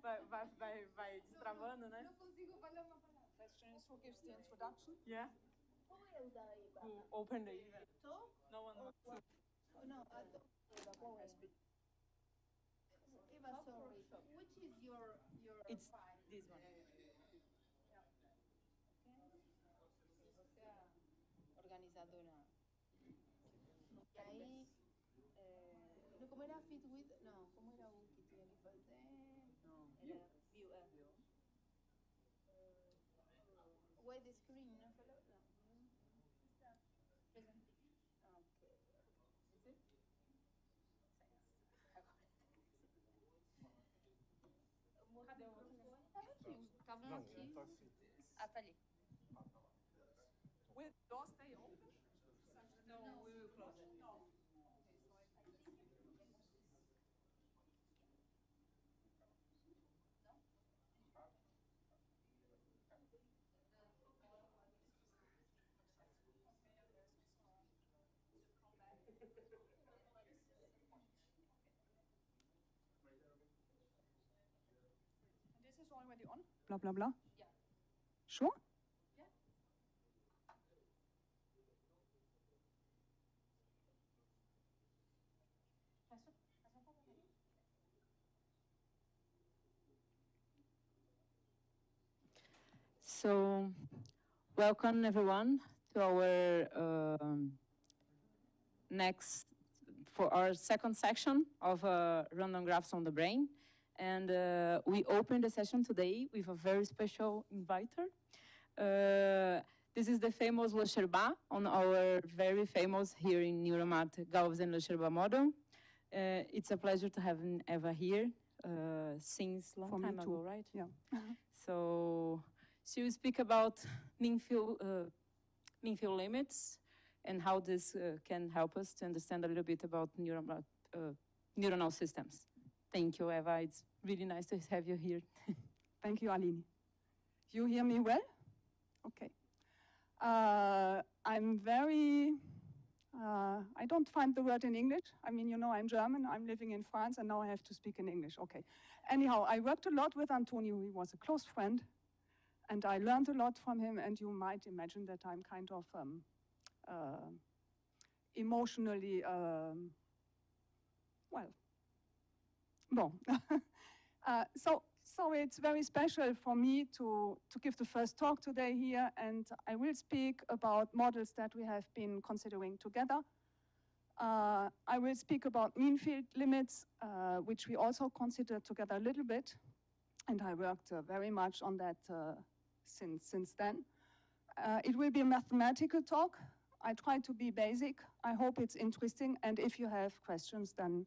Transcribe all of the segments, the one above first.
vai destravando, né? Não consigo falar uma palavra. Questions, who gives the introduction? Yeah. Who opened the event? Talk? No one wants to. No, I don't. Eva, sorry. Which is your It's file? this one. Você é a organizadora. E aí, como era fit with, não, como era o que tinha que fazer? No. Era view, Why the screen, não falou? Não. Presentation. Ok. Is it? Cadê o microfone? Estavam aqui. Ah, tá ali. Will doors stay open? No, we will close it. No. This is already on? Blah, blah, blah? Yeah. Sure? Yeah. So, welcome everyone to our for our second section of random graphs on the brain. And we open the session today with a very special inviter. This is the famous Loecherbach on our very famous here in NeuroMat Gauss-Loecherbach model. It's a pleasure to have Eva here since long time ago, right? Yeah. So she will speak about mean field limits and how this can help us to understand a little bit about neuronal systems. Thank you, Eva. It's really nice to have you here. Thank you, Aline. You hear me well? Okay. I'm very, I don't find the word in English. I mean, you know, I'm German, I'm living in France, and now I have to speak in English. Okay. Anyhow, I worked a lot with Antonio. He was a close friend, and I learned a lot from him, and you might imagine that I'm kind of emotionally, well, no. So it's very special for me to give the first talk today here, and I will speak about models that we have been considering together. I will speak about mean field limits, which we also considered together a little bit, and I worked very much on that since then. It will be a mathematical talk. I try to be basic. I hope it's interesting, and if you have questions, then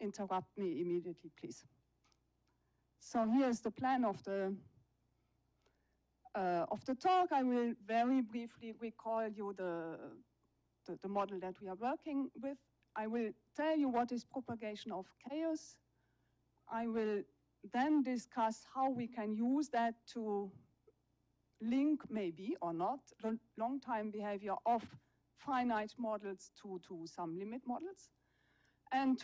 interrupt me immediately, please. So here's the plan of the talk. I will very briefly recall you the model that we are working with. I will tell you what is propagation of chaos. I will then discuss how we can use that to link, maybe or not, long-time behavior of finite models to some limit models. And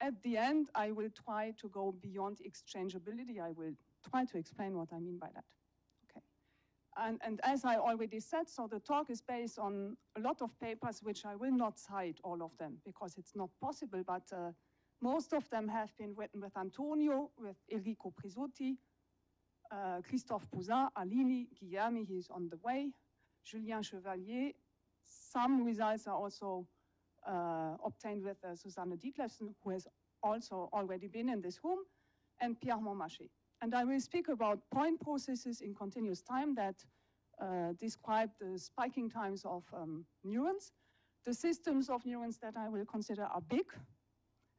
at the end, I will try to go beyond exchangeability. I will try to explain what I mean by that. Okay. And as I already said, so the talk is based on a lot of papers, which I will not cite all of them because it's not possible, but most of them have been written with Antonio, with Enrico Prisutti, Christophe Pouzin, Aline, Guilherme, he is on the way, Julien Chevalier. Some results are also obtained with Susanne Dietlefsen, who has also already been in this room, and Pierre Montmarché. And I will speak about point processes in continuous time that describe the spiking times of neurons. The systems of neurons that I will consider are big.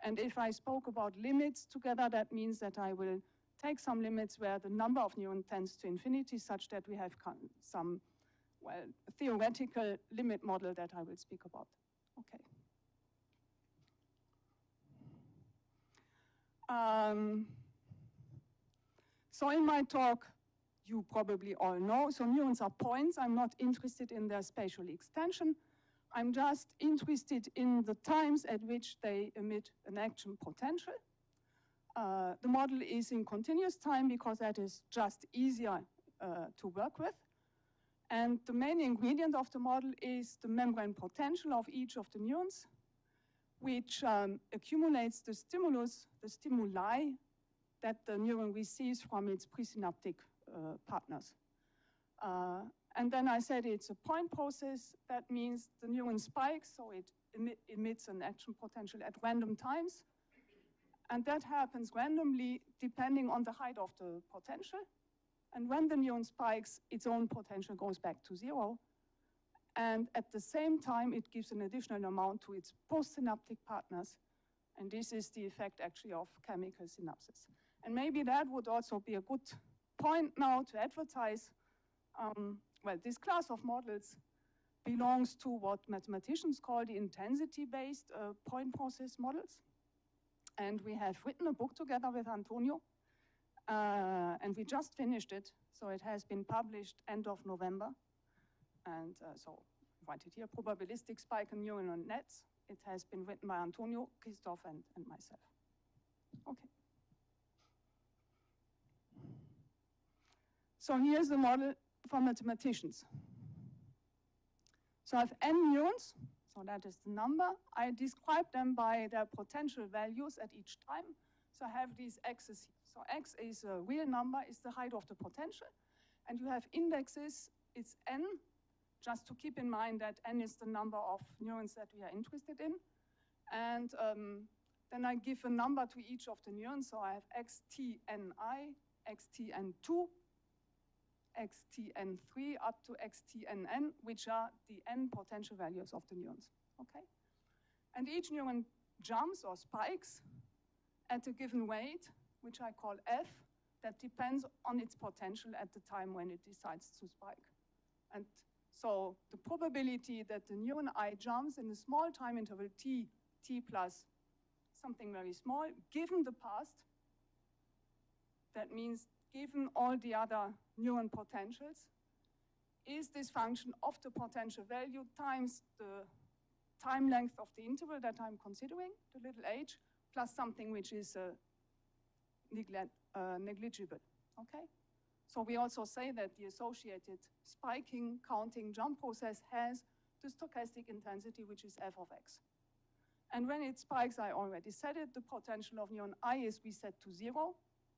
And if I spoke about limits together, that means that I will take some limits where the number of neurons tends to infinity, such that we have some, well, theoretical limit model that I will speak about. Okay. So in my talk, you probably all know, so neurons are points. I'm not interested in their spatial extension. I'm just interested in the times at which they emit an action potential. The model is in continuous time because that is just easier to work with. And the main ingredient of the model is the membrane potential of each of the neurons, which accumulates the stimuli that the neuron receives from its presynaptic partners. And then I said it's a point process. That means the neuron spikes, so it emits an action potential at random times. And that happens randomly depending on the height of the potential. And when the neuron spikes, its own potential goes back to 0. And at the same time, it gives an additional amount to its postsynaptic partners. And this is the effect actually of chemical synapses. And maybe that would also be a good point now to advertise. Well, this class of models belongs to what mathematicians call the intensity-based point process models. And we have written a book together with Antonio, and we just finished it. So it has been published end of November. And so I write it here, Probabilistic Spike and Neuronal Nets. It has been written by Antonio, Christoph, and myself. Okay. So here's the model for mathematicians. So I have n neurons, so that is the number. I describe them by their potential values at each time. So I have these x's here. So x is a real number, is the height of the potential. And you have indexes, it's n, just to keep in mind that n is the number of neurons that we are interested in. And then I give a number to each of the neurons. So I have xtni, xtn2, xtn3 up to xtnn, which are the n potential values of the neurons, okay? And each neuron jumps or spikes at a given weight, which I call f, that depends on its potential at the time when it decides to spike. And so the probability that the neuron I jumps in a small time interval t plus something very small, given the past, that means given all the other neuron potentials, is this function of the potential value times the time length of the interval that I'm considering, the little h, plus something which is negligible, okay? So we also say that the associated spiking, counting, jump process has the stochastic intensity, which is f of x. And when it spikes, I already said it, the potential of neuron I is reset to 0.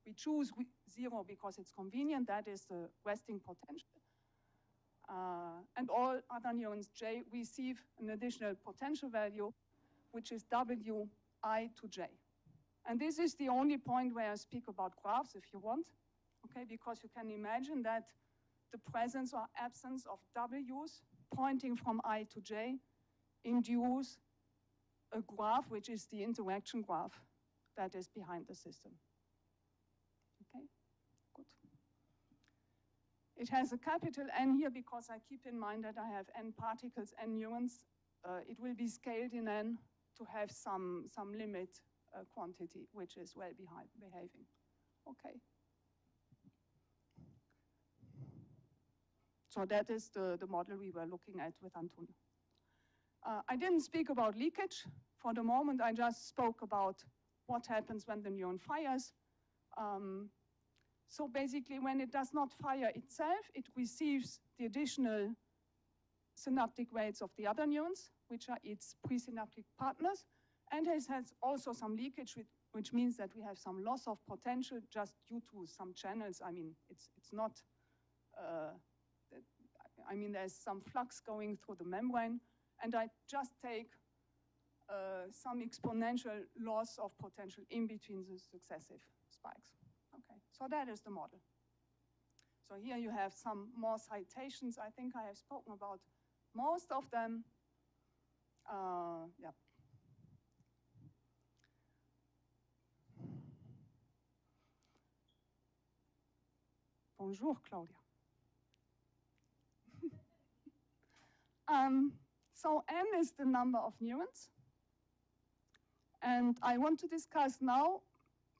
We choose 0 because it's convenient. That is the resting potential. And all other neurons J receive an additional potential value, which is Wi to J. And this is the only point where I speak about graphs, if you want, okay? Because you can imagine that the presence or absence of W's pointing from I to J induce a graph, which is the interaction graph that is behind the system. Okay, good. It has a capital N here because I keep in mind that I have n particles, n neurons. It will be scaled in n to have some limit quantity, which is well behaving. Okay. So that is the model we were looking at with Antonio. I didn't speak about leakage. For the moment, I just spoke about what happens when the neuron fires. So basically, when it does not fire itself, it receives the additional synaptic weights of the other neurons, which are its presynaptic partners, and it has also some leakage, which means that we have some loss of potential just due to some channels. I mean, it's not, I mean, there's some flux going through the membrane, and I just take some exponential loss of potential in between the successive spikes. Okay, so that is the model. So here you have some more citations. I think I have spoken about most of them. Yeah. Bonjour, Claudia. So n is the number of neurons. And I want to discuss now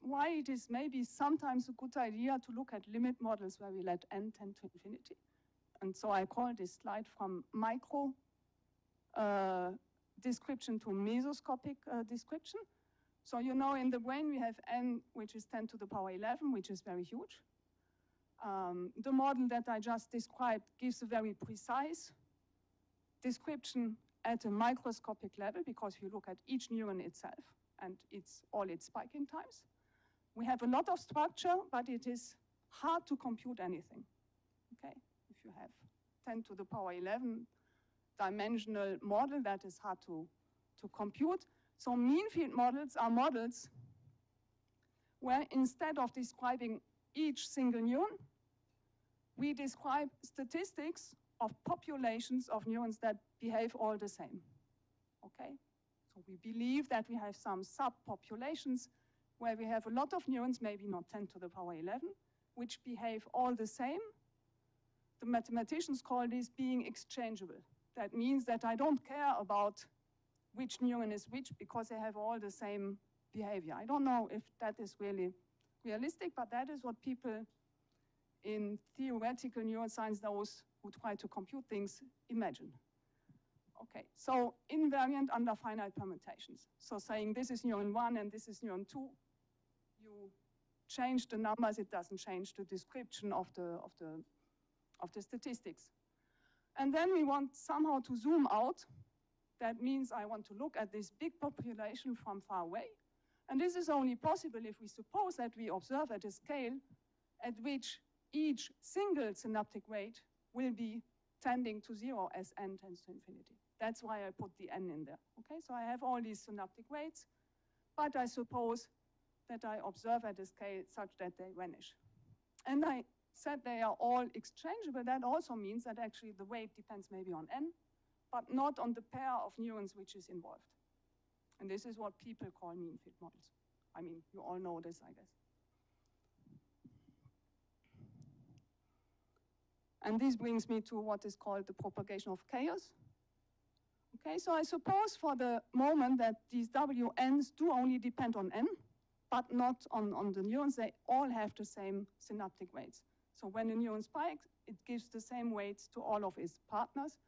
why it is maybe sometimes a good idea to look at limit models where we let n tend to infinity. And so I call this slide from micro description to mesoscopic description. So you know in the brain we have n, which is 10 to the power 11, which is very huge. The model that I just described gives a very precise description at a microscopic level, because you look at each neuron itself and all its spiking times. We have a lot of structure, but it is hard to compute anything, okay? If you have 10 to the power 11 dimensional model, that is hard to compute. So mean field models are models where instead of describing each single neuron, we describe statistics of populations of neurons that behave all the same, okay? So we believe that we have some subpopulations where we have a lot of neurons, maybe not 10 to the power 11, which behave all the same. The mathematicians call this being exchangeable. That means that I don't care about which neuron is which because they have all the same behavior. I don't know if that is really realistic, but that is what people in theoretical neuroscience, those who try to compute things, imagine. Okay, so invariant under finite permutations. So saying this is neuron 1 and this is neuron 2, you change the numbers, it doesn't change the description of the statistics. And then we want somehow to zoom out. That means I want to look at this big population from far away. And this is only possible if we suppose that we observe at a scale at which each single synaptic weight will be tending to 0 as n tends to infinity. That's why I put the n in there. Okay, so I have all these synaptic weights, but I suppose that I observe at a scale such that they vanish. And I said they are all exchangeable. That also means that actually the weight depends maybe on n, but not on the pair of neurons which is involved. And this is what people call mean field models. I mean, you all know this, I guess. And this brings me to what is called the propagation of chaos. Okay, so I suppose for the moment that these Wn's do only depend on n, but not on the neurons. They all have the same synaptic weights. So when a neuron spikes, it gives the same weights to all of its partners.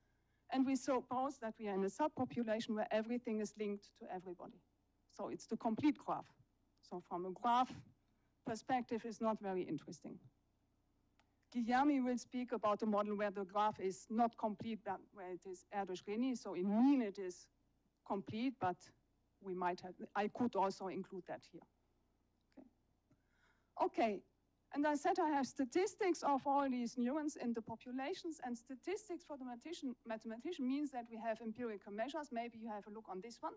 And we suppose that we are in a subpopulation where everything is linked to everybody. So it's the complete graph. So from a graph perspective, it's not very interesting. Guilherme will speak about a model where the graph is not complete, but where it is Erdős-Rényi. So in mean it is complete, but we might have, I could also include that here. Okay, and I said I have statistics of all these neurons in the populations, and statistics for the mathematician means that we have empirical measures. Maybe you have a look on this one.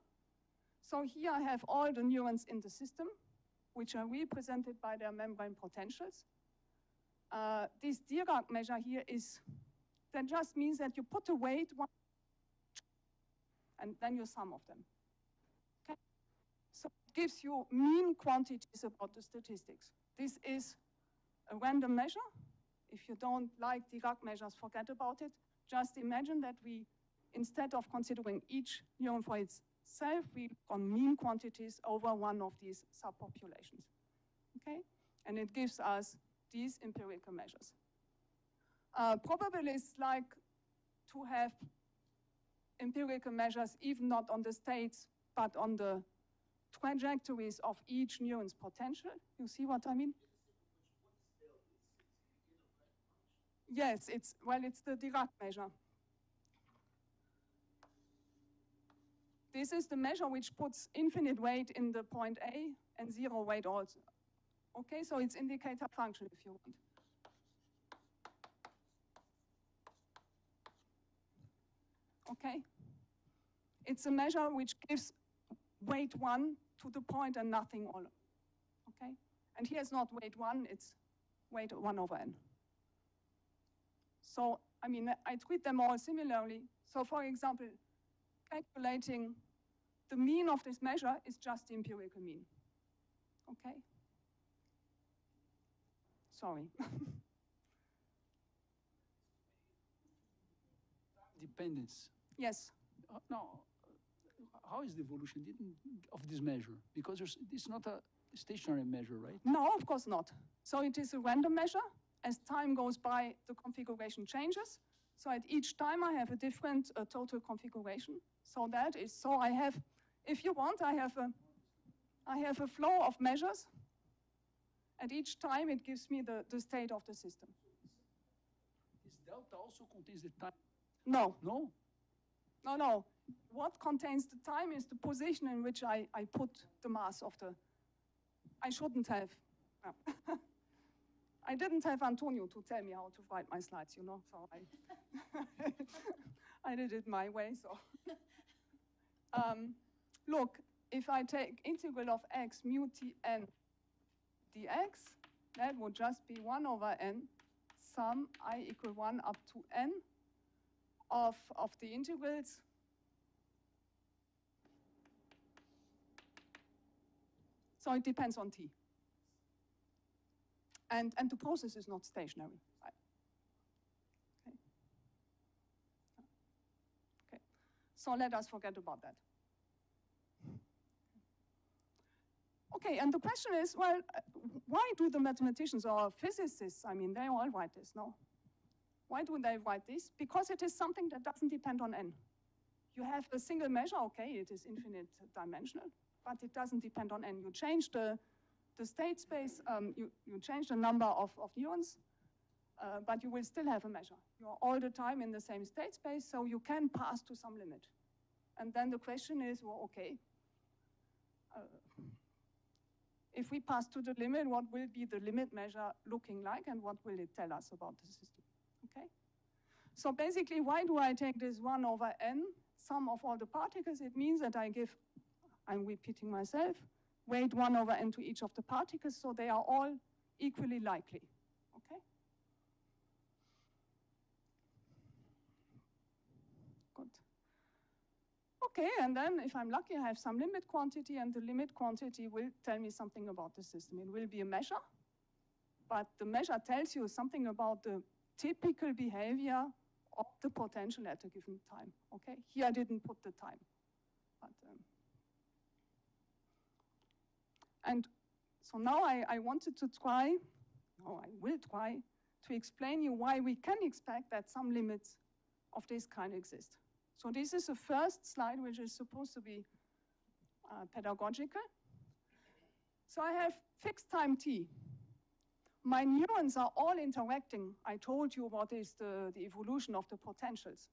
So here I have all the neurons in the system, which are represented by their membrane potentials. This Dirac measure here that just means that you put a weight one, and then you sum of them. Okay? So it gives you mean quantities about the statistics. This is a random measure. If you don't like Dirac measures, forget about it. Just imagine that we, instead of considering each neuron for itself, we look on mean quantities over one of these subpopulations. Okay? And it gives us these empirical measures. Probabilists like to have empirical measures even not on the states, but on the trajectories of each neuron's potential. You see what I mean? Yes, it's the Dirac measure. This is the measure which puts infinite weight in the point A and 0 weight also. Okay, so it's indicator function if you want. Okay, it's a measure which gives weight 1 to the point and nothing all. Okay, and here's not weight 1, it's weight 1 over n. So, I mean, I treat them all similarly. So, for example, calculating the mean of this measure is just the empirical mean. Okay? Sorry. Dependence. Yes. No, how is the evolution of this measure? Because it's not a stationary measure, right? No, of course not. So it is a random measure. As time goes by, the configuration changes. So at each time, I have a different total configuration. So that is, so I have, if you want, I have a, I have a flow of measures, and each time it gives me the state of the system. This delta also contains the time. No, No? no, no. What contains the time is the position in which I put the mass of the... I shouldn't have. No. I didn't have Antonio to tell me how to write my slides, you know, so I did it my way, so. Look, if I take integral of x mu t n dx, that would just be 1 over n sum I equal 1 up to n of the integrals. So it depends on t. And the process is not stationary. Okay. Okay. So let us forget about that. Okay, and the question is, well, why do the mathematicians or physicists, I mean, they all write this, no? Why do they write this? Because it is something that doesn't depend on n. You have a single measure, okay, it is infinite dimensional, but it doesn't depend on n. You change the state space, you change the number of neurons, but you will still have a measure. You're all the time in the same state space, so you can pass to some limit. And then the question is, well, okay, if we pass to the limit, what will be the limit measure looking like, and what will it tell us about the system, okay? So basically, why do I take this 1 over n, sum of all the particles? It means that I give, I'm repeating myself, weight 1 over n to each of the particles, so they are all equally likely, okay? Good. Okay, and then if I'm lucky, I have some limit quantity, and the limit quantity will tell me something about the system. It will be a measure, but the measure tells you something about the typical behavior of the potential at a given time, okay? Here I didn't put the time, but, and so now I wanted to try, or I will try, to explain you why we can expect that some limits of this kind exist. So this is the first slide, which is supposed to be pedagogical. So I have fixed time t. My neurons are all interacting. I told you what is the evolution of the potentials,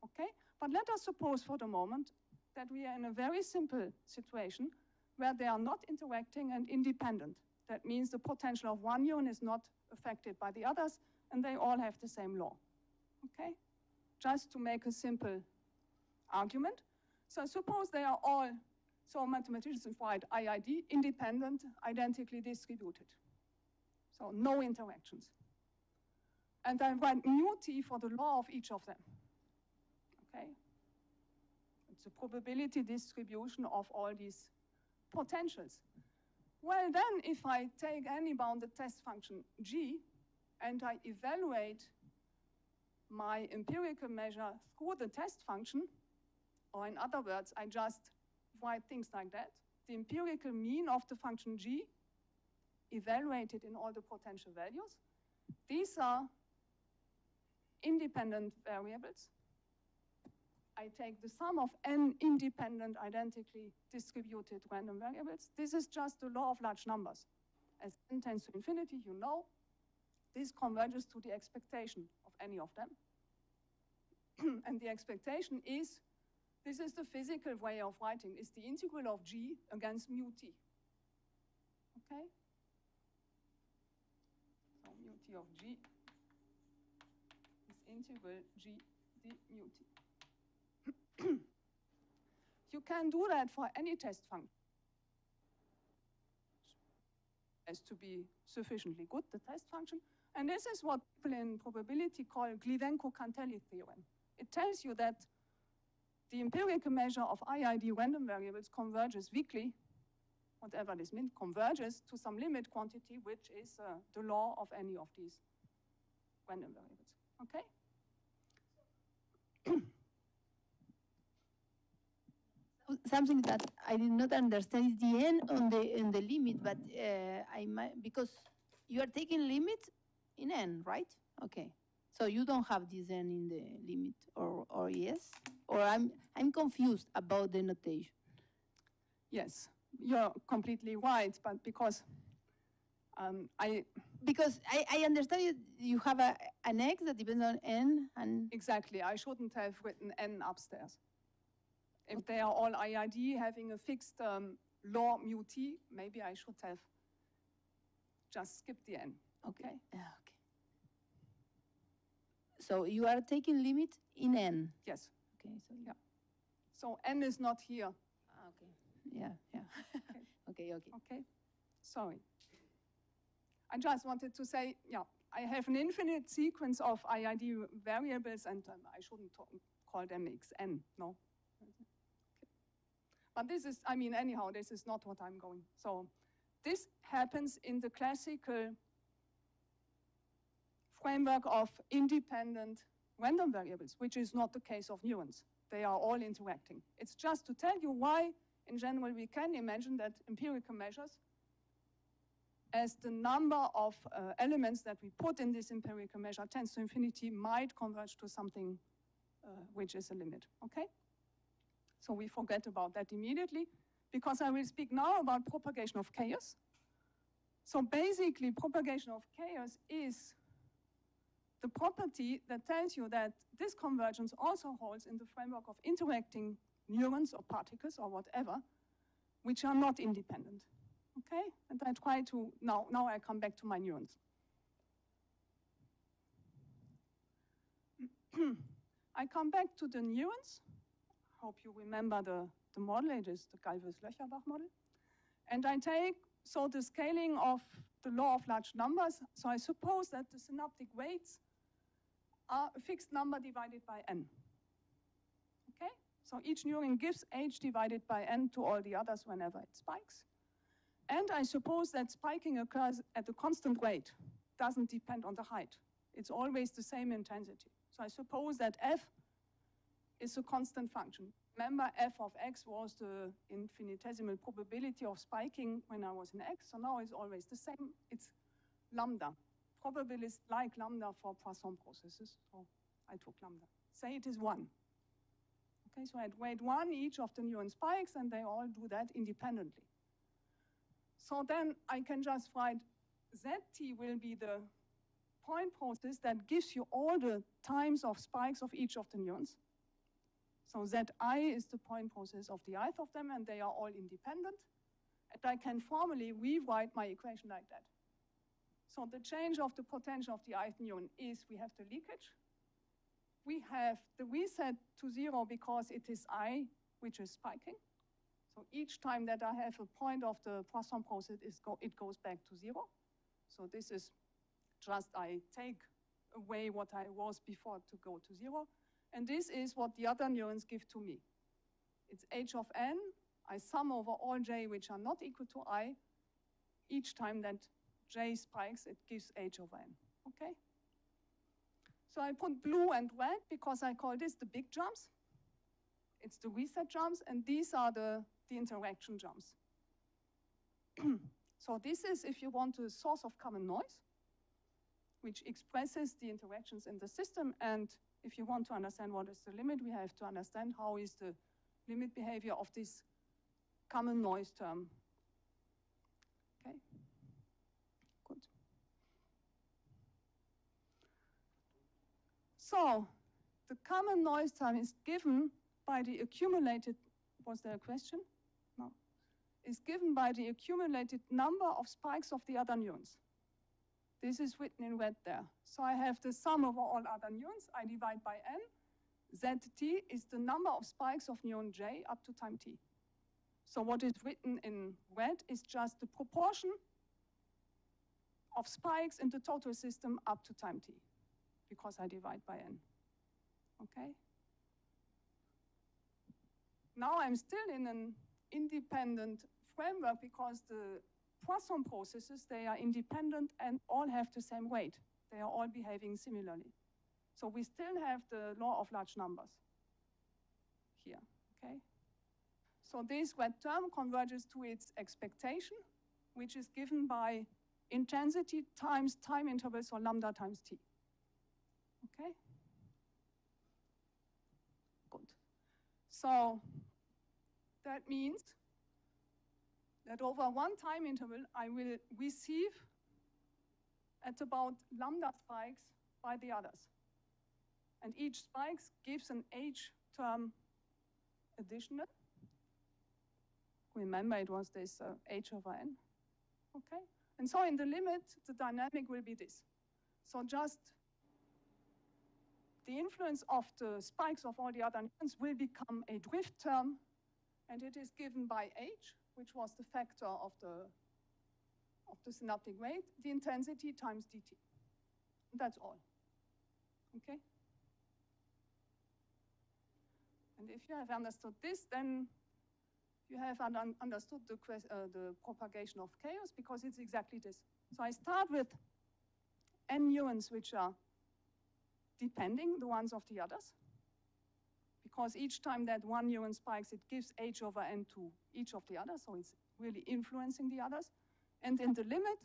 okay? But let us suppose for the moment that we are in a very simple situation where they are not interacting and independent. That means the potential of one neuron is not affected by the others, and they all have the same law, okay? Just to make a simple argument. So suppose they are all, so mathematicians write IID, independent, identically distributed. So no interactions. And I write mu t for the law of each of them, okay? It's a probability distribution of all these potentials. Well, then if I take any bounded test function g and I evaluate my empirical measure through the test function, or in other words, I just write things like that, the empirical mean of the function g evaluated in all the potential values, these are independent variables. I take the sum of n independent, identically distributed random variables. This is just the law of large numbers. As n tends to infinity, you know, this converges to the expectation of any of them. And the expectation is, this is the physical way of writing, is the integral of g against mu t, okay? So mu t of g is integral g d mu t. You can do that for any test function. Has to be sufficiently good, the test function. And this is what people in probability call Glivenko-Cantelli theorem. It tells you that the empirical measure of IID random variables converges weakly, whatever this means, converges to some limit quantity, which is the law of any of these random variables, okay? Something that I did not understand is the n on the limit, but I might, because you are taking limits in n, right? Okay, so you don't have this n in the limit, or yes? Or I'm confused about the notation. Yes, you're completely right, but because Because I understand you have an X that depends on N and... Exactly, I shouldn't have written N upstairs. If they are all IID having a fixed law mu T, maybe I should have just skipped the N, okay? Okay. So you are taking limit in N? Yes. Okay, so... Yeah. So N is not here. Okay, yeah. Okay. Okay, sorry. I just wanted to say, yeah, I have an infinite sequence of IID variables, and I shouldn't call them Xn, no? Okay. But this is, anyhow, this is not what I'm going. So this happens in the classical framework of independent random variables, which is not the case of neurons. They are all interacting. It's just to tell you why, in general, we can imagine that empirical measures, as the number of elements that we put in this empirical measure tends to infinity, might converge to something which is a limit, okay? So we forget about that immediately, because I will speak now about propagation of chaos. So basically, propagation of chaos is the property that tells you that this convergence also holds in the framework of interacting neurons or particles or whatever, which are not independent. Okay, and I try to, now I come back to my neurons. I come back to the neurons. Hope you remember the model. It is the Eva Löcherbach model. And I take, so the scaling of the law of large numbers. So I suppose that the synaptic weights are a fixed number divided by n. Okay, so each neuron gives h divided by n to all the others whenever it spikes. And I suppose that spiking occurs at a constant rate, doesn't depend on the height. It's always the same intensity. So I suppose that f is a constant function. Remember, f of x was the infinitesimal probability of spiking when I was in x, so now it's always the same. It's lambda. Probabilist like lambda for Poisson processes, so I took lambda. Say it is 1. Okay, so at weight 1, each of the neuron spikes, and they all do that independently. So then I can just write Zt will be the point process that gives you all the times of spikes of each of the neurons. So Zi is the point process of the ith of them, and they are all independent. And I can formally rewrite my equation like that. So the change of the potential of the ith neuron is we have the leakage. We have the reset to 0 because it is I which is spiking. So each time that I have a point of the Poisson process, it goes back to 0. So this is just I take away what I was before to go to 0. And this is what the other neurons give to me. It's h of n. I sum over all j which are not equal to I. Each time that j spikes, it gives h over n. Okay? So I put blue and red because I call this the big jumps. It's the reset jumps, and these are the interaction jumps. So this is, if you want, a source of common noise, which expresses the interactions in the system. And if you want to understand what is the limit, we have to understand how is the limit behavior of this common noise term. Okay, good. So the common noise term is given by the accumulated, was there a question? No. Is given by the accumulated number of spikes of the other neurons. This is written in red there. So I have the sum over all other neurons. I divide by n. Zt is the number of spikes of neuron j up to time t. So what is written in red is just the proportion of spikes in the total system up to time t, because I divide by n. Okay? Now I'm still in an independent framework because the Poisson processes, they are independent and all have the same weight. They are all behaving similarly. So we still have the law of large numbers here, okay? So this red term converges to its expectation, which is given by intensity times time intervals, or lambda times t, okay? Good. So that means that over one time interval, I will receive at about lambda spikes by the others. And each spike gives an H term additional. Remember, it was this H over n. Okay? And so in the limit, the dynamic will be this. So just the influence of the spikes of all the other neurons will become a drift term, and it is given by H, which was the factor of the synaptic rate, the intensity times dt. That's all. Okay? And if you have understood this, then you have understood the propagation of chaos, because it's exactly this. So I start with n neurons which are depending the ones of the others, because each time that one neuron spikes, it gives H over n to each of the others, so it's really influencing the others. And in the limit,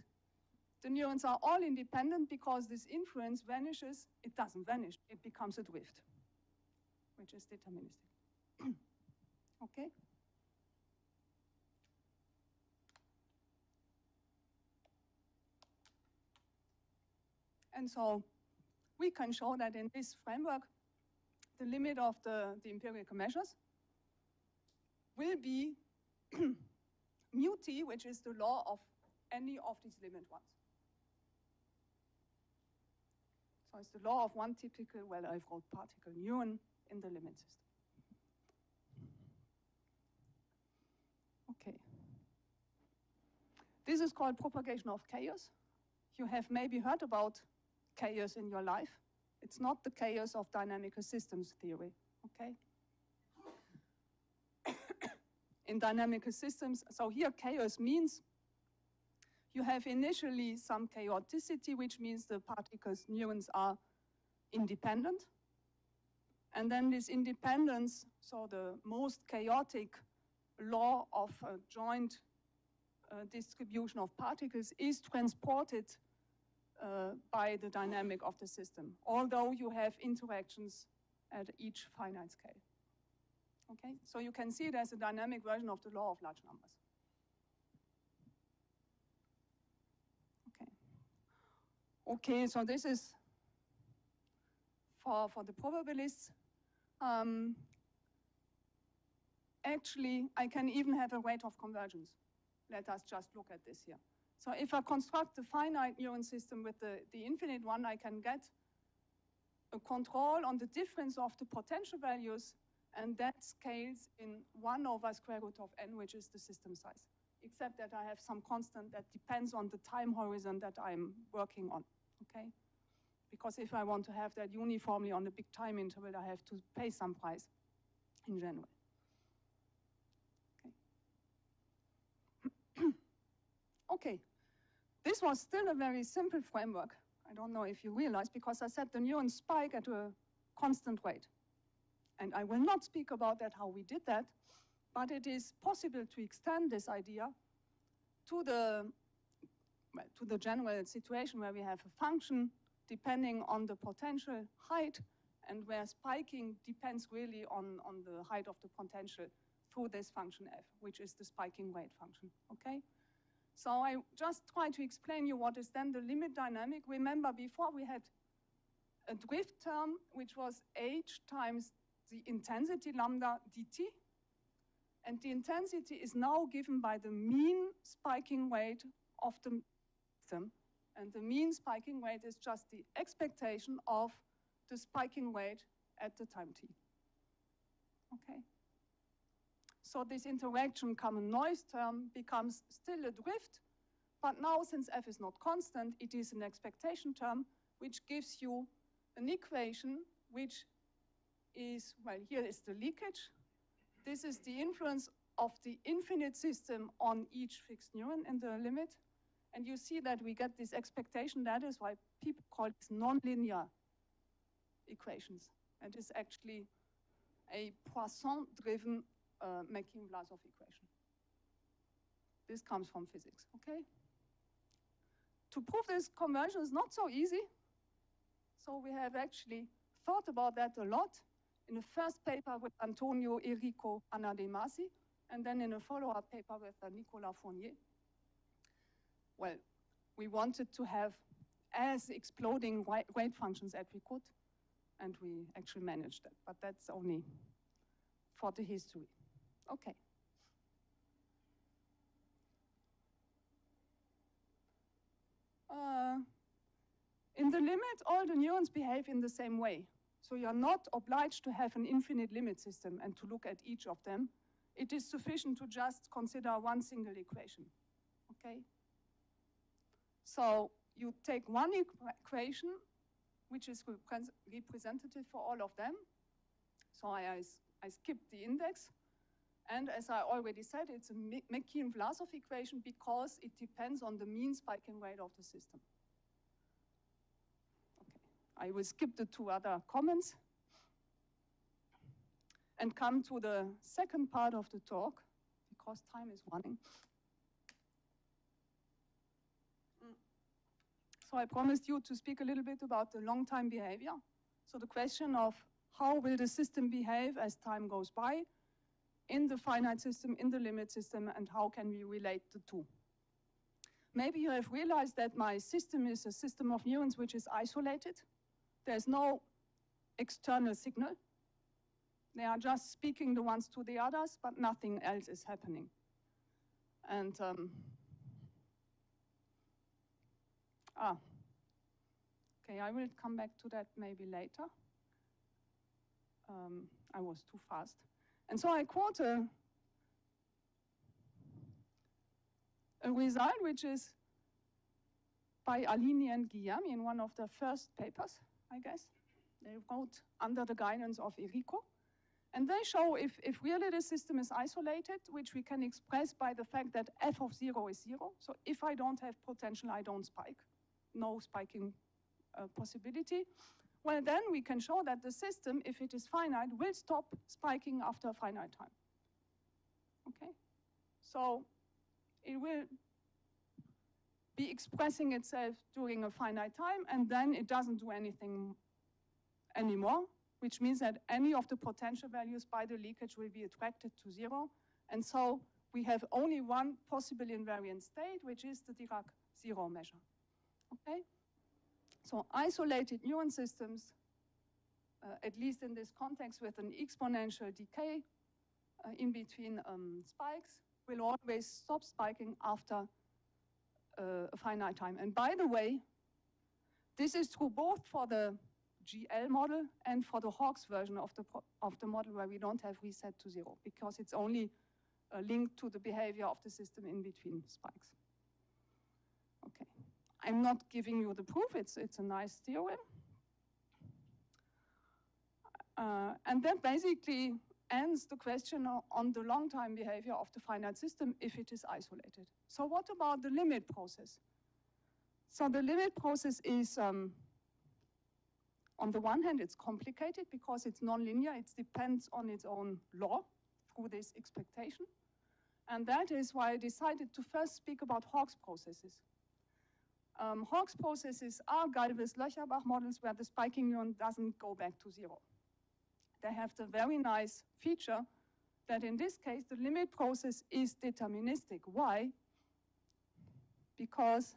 the neurons are all independent, because this influence vanishes. It doesn't vanish, it becomes a drift, which is deterministic. Okay? And so we can show that in this framework, the limit of the empirical measures will be mu t, which is the law of any of these limit ones. So it's the law of one typical well-evolved particle neuron in the limit system. Okay. This is called propagation of chaos. You have maybe heard about chaos in your life. It's not the chaos of dynamical systems theory, okay? In dynamical systems, so here chaos means you have initially some chaoticity, which means the particles, neurons are independent. And then this independence, so the most chaotic law of a joint distribution of particles is transported by the dynamic of the system, although you have interactions at each finite scale. Okay, so you can see it as a dynamic version of the law of large numbers. Okay. Okay, so this is for the probabilists. Actually, I can even have a rate of convergence. Let us just look at this here. So if I construct the finite neuron system with the infinite one, I can get a control on the difference of the potential values, and that scales in 1 over square root of n, which is the system size, except that I have some constant that depends on the time horizon that I'm working on, okay? Because if I want to have that uniformly on a big time interval, I have to pay some price in general. Okay. Okay. This was still a very simple framework. I don't know if you realize, because I set the neurons spike at a constant rate. And I will not speak about that, how we did that, but it is possible to extend this idea to the general situation where we have a function depending on the potential height, and where spiking depends really on the height of the potential through this function f, which is the spiking rate function, okay? So I just try to explain you what is then the limit dynamic. Remember, before we had a drift term, which was h times the intensity lambda dt. And the intensity is now given by the mean spiking rate of the system. And the mean spiking rate is just the expectation of the spiking rate at the time t. Okay? So this interaction common noise term becomes still a drift, but now since f is not constant, it is an expectation term, which gives you an equation which is, well, here is the leakage. This is the influence of the infinite system on each fixed neuron in the limit. And you see that we get this expectation. That is why people call this nonlinear equations. And it's actually a Poisson-driven Makin-Vlasov equation. This comes from physics, okay? To prove this conversion is not so easy. So we have actually thought about that a lot in the first paper with Antonio, Enrico, Anna De Masi, and then in a follow-up paper with Nicolas Fournier, well, we wanted to have as exploding weight functions as we could, and we actually managed that, but that's only for the history. Okay. In the limit, all the neurons behave in the same way. So you're not obliged to have an infinite limit system and to look at each of them. It is sufficient to just consider one single equation, okay? So you take one equation, which is representative for all of them. So I skipped the index. And as I already said, it's a McKeown-Vlasov equation because it depends on the mean spiking rate of the system. Okay, I will skip the two other comments and come to the second part of the talk because time is running. So I promised you to speak a little bit about the long-time behavior. So the question of how will the system behave as time goes by in the finite system, in the limit system, and how can we relate the two? Maybe you have realized that my system is a system of neurons which is isolated. There's no external signal. They are just speaking the ones to the others, but nothing else is happening. And okay, I will come back to that maybe later. I was too fast. And so I quote a result which is by Aline and Guilherme in one of the first papers, I guess. They wrote under the guidance of Enrico. And they show if really the system is isolated, which we can express by the fact that f of 0 is 0. So if I don't have potential, I don't spike. No spiking possibility. Well, then we can show that the system, if it is finite, will stop spiking after a finite time. Okay? So it will be expressing itself during a finite time, and then it doesn't do anything anymore, which means that any of the potential values by the leakage will be attracted to 0. And so we have only one possible invariant state, which is the Dirac 0 measure. Okay? So isolated neuron systems, at least in this context with an exponential decay in between spikes, will always stop spiking after a finite time. And by the way, this is true both for the GL model and for the Hawkes version of the model where we don't have reset to 0, because it's only linked to the behavior of the system in between spikes. Okay. I'm not giving you the proof, it's a nice theorem. And that basically ends the question on the long-time behavior of the finite system if it is isolated. So what about the limit process? So the limit process is, on the one hand, it's complicated because it's nonlinear. It depends on its own law through this expectation. And that is why I decided to first speak about Hawkes processes. Hawkes processes are Guilherme Löcherbach models where the spiking neuron doesn't go back to 0. They have the very nice feature that in this case, the limit process is deterministic. Why? Because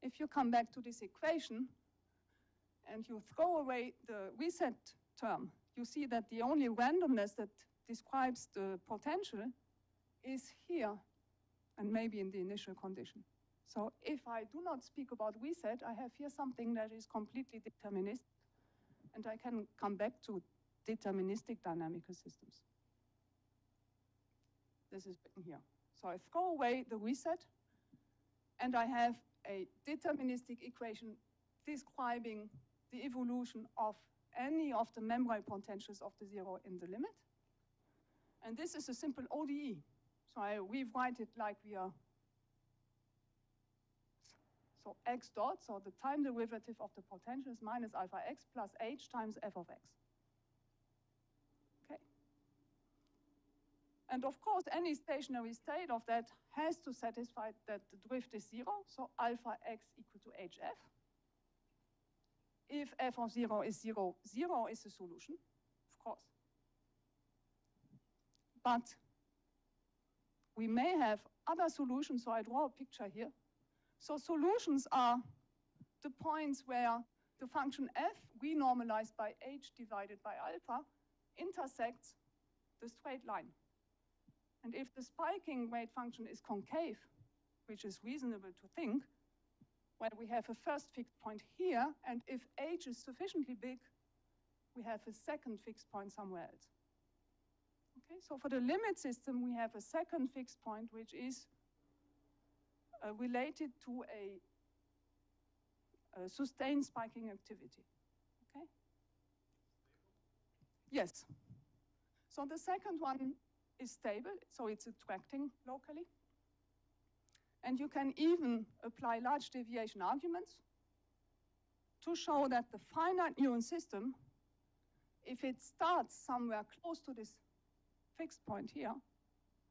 if you come back to this equation and you throw away the reset term, you see that the only randomness that describes the potential is here and maybe in the initial condition. So if I do not speak about reset, I have here something that is completely deterministic, and I can come back to deterministic dynamical systems. This is written here. So I throw away the reset, and I have a deterministic equation describing the evolution of any of the membrane potentials of the 0 in the limit. And this is a simple ODE. So I rewrite it like we are. So x dot, so the time derivative of the potential is minus alpha x plus h times f of x. Okay. And of course, any stationary state of that has to satisfy that the drift is 0, so alpha x equal to hf. If f of 0 is 0, 0 is the solution, of course. But we may have other solutions, so I draw a picture here. So solutions are the points where the function f, renormalized by h divided by alpha, intersects the straight line. And if the spiking rate function is concave, which is reasonable to think, well, we have a first fixed point here, and if h is sufficiently big, we have a second fixed point somewhere else. Okay, so for the limit system, we have a second fixed point, which is related to a sustained spiking activity. Okay? Yes. So the second one is stable, so it's attracting locally. And you can even apply large deviation arguments to show that the finite neuron system, if it starts somewhere close to this fixed point here,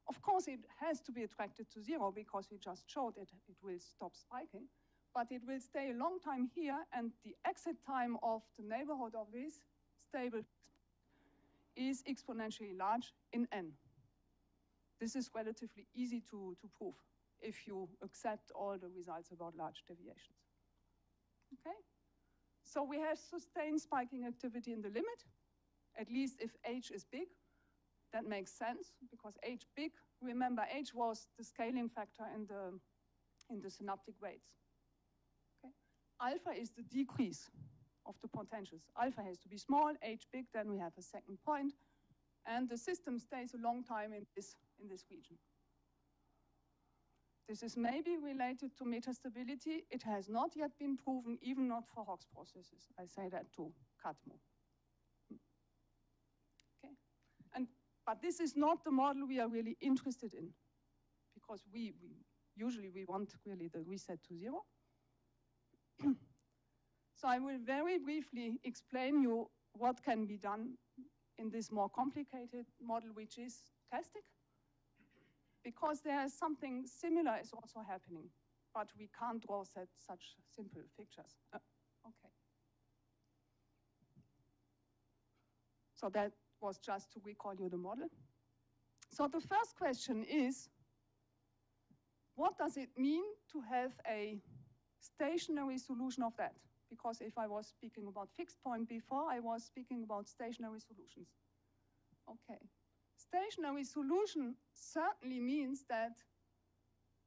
of course it has to be attracted to 0 because we just showed it will stop spiking, but it will stay a long time here, and the exit time of the neighborhood of this stable is exponentially large in n. This is relatively easy to prove if you accept all the results about large deviations. Okay? So we have sustained spiking activity in the limit, at least if h is big. That makes sense, because h big, remember h was the scaling factor in the synaptic weights. Okay? Alpha is the decrease of the potentials. Alpha has to be small, h big, then we have a second point, and the system stays a long time in this region. This is maybe related to metastability. It has not yet been proven, even not for Hox processes. I say that to Katmo. Okay, but this is not the model we are really interested in, because we usually want really the reset to 0. So I will very briefly explain you what can be done in this more complicated model, which is stochastic, because there is something similar is also happening, but we can't draw such simple pictures. Okay. So that was just to recall you the model. So the first question is, what does it mean to have a stationary solution of that? Because if I was speaking about fixed point before, I was speaking about stationary solutions. Okay. Stationary solution certainly means that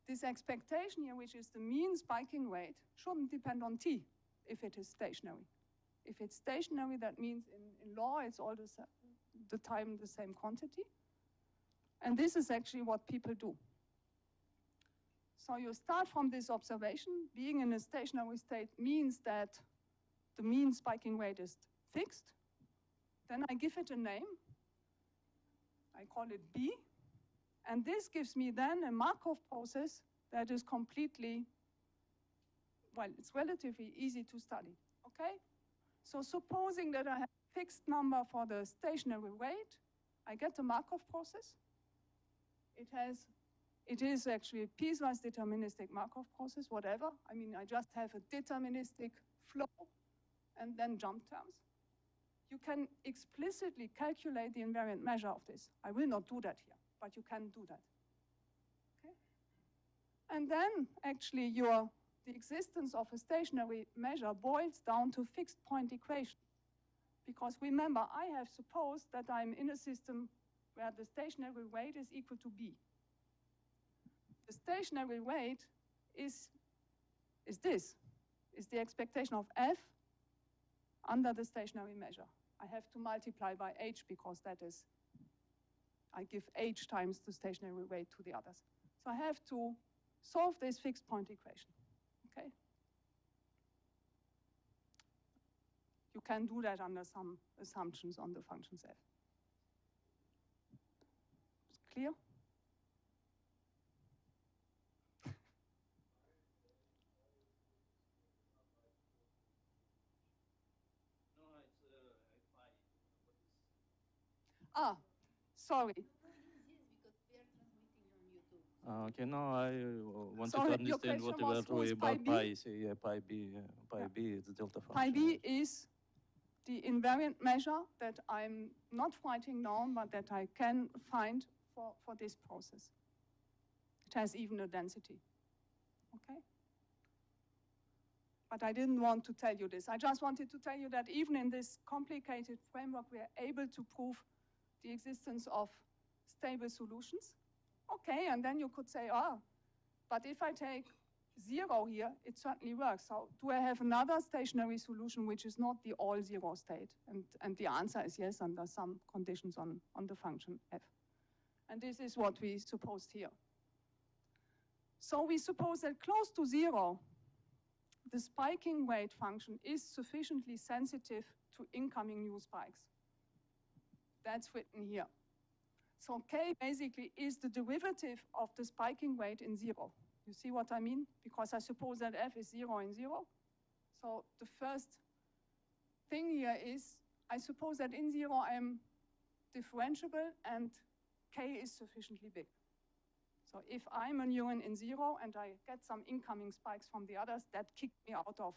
this expectation here, which is the mean spiking rate, shouldn't depend on t if it is stationary. If it's stationary, that means in law it's all the time the same quantity. And this is actually what people do. So you start from this observation. Being in a stationary state means that the mean spiking rate is fixed. Then I give it a name. I call it B. And this gives me then a Markov process that is completely, well, it's relatively easy to study. Okay? So supposing that I have a fixed number for the stationary rate, I get a Markov process. It is actually a piecewise deterministic Markov process, whatever. I mean, I just have a deterministic flow and then jump terms. You can explicitly calculate the invariant measure of this. I will not do that here, but you can do that. Okay? And then actually the existence of a stationary measure boils down to fixed point equation. Because remember, I have supposed that I'm in a system where the stationary rate is equal to B. The stationary rate is the expectation of F under the stationary measure. I have to multiply by H because that is, I give H times the stationary rate to the others. So I have to solve this fixed point equation, okay? You can do that under some assumptions on the functions F. Clear? Ah, sorry. Okay, no, I wanted Sorry, to your understand what question you were was talking pi about b? pi. So yeah, pi b is the delta function. Pi b is the invariant measure that I'm not writing down, but that I can find for this process. It has even a density, okay? But I didn't want to tell you this. I just wanted to tell you that even in this complicated framework, we are able to prove the existence of stable solutions. Okay, and then you could say, but if I take 0 here, it certainly works. So do I have another stationary solution which is not the all 0 state? And the answer is yes, under some conditions on the function f. And this is what we supposed here. So we suppose that close to 0, the spiking weight function is sufficiently sensitive to incoming new spikes. That's written here. So K basically is the derivative of the spiking weight in 0. You see what I mean? Because I suppose that f is 0 in 0. So the first thing here is, I suppose that in 0 I am differentiable and K is sufficiently big. So if I'm a neuron in 0 and I get some incoming spikes from the others, that kick me out of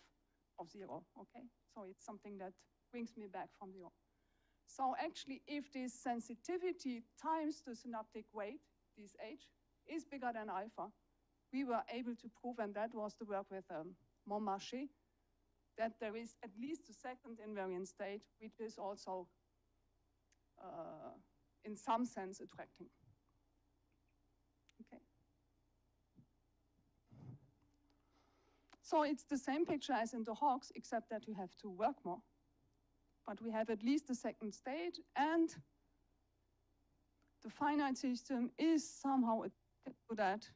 0, okay? So it's something that brings me back from 0. So actually, if this sensitivity times the synaptic weight, this h, is bigger than alpha, we were able to prove, and that was the work with Montmarché, that there is at least a second invariant state, which is also, in some sense, attracting. Okay. So it's the same picture as in the Hawks, except that you have to work more. But we have at least the second state, and the finite system is somehow attached to that.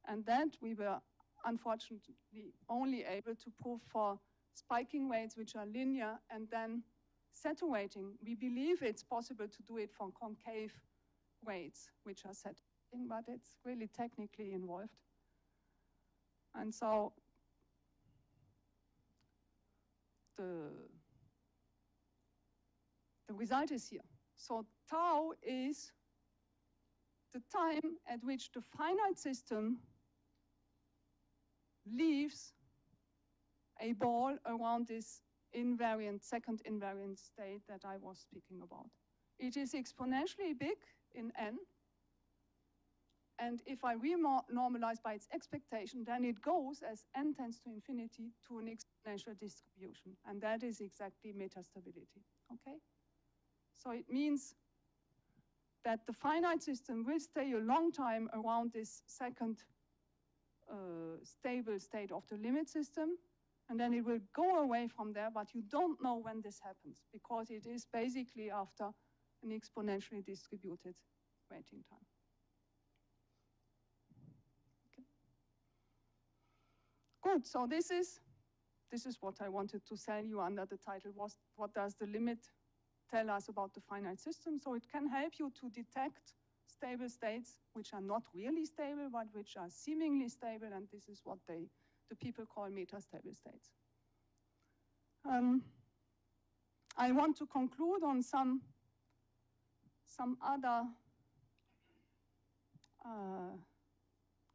And that we were unfortunately only able to prove for spiking weights which are linear and then saturating. We believe it's possible to do it for concave weights which are saturating, but it's really technically involved. And so the result is here. So tau is the time at which the finite system leaves a ball around this invariant, second invariant state that I was speaking about. It is exponentially big in n. And if I renormalize by its expectation, then it goes, as n tends to infinity, to an exponential distribution. And that is exactly metastability, okay? So it means that the finite system will stay a long time around this second stable state of the limit system, and then it will go away from there, but you don't know when this happens, because it is basically after an exponentially distributed waiting time. Okay. Good, so this is what I wanted to tell you under the title, was what does the limit tell us about the finite system? So it can help you to detect stable states which are not really stable, but which are seemingly stable, and this is what the people call metastable states. I want to conclude on some other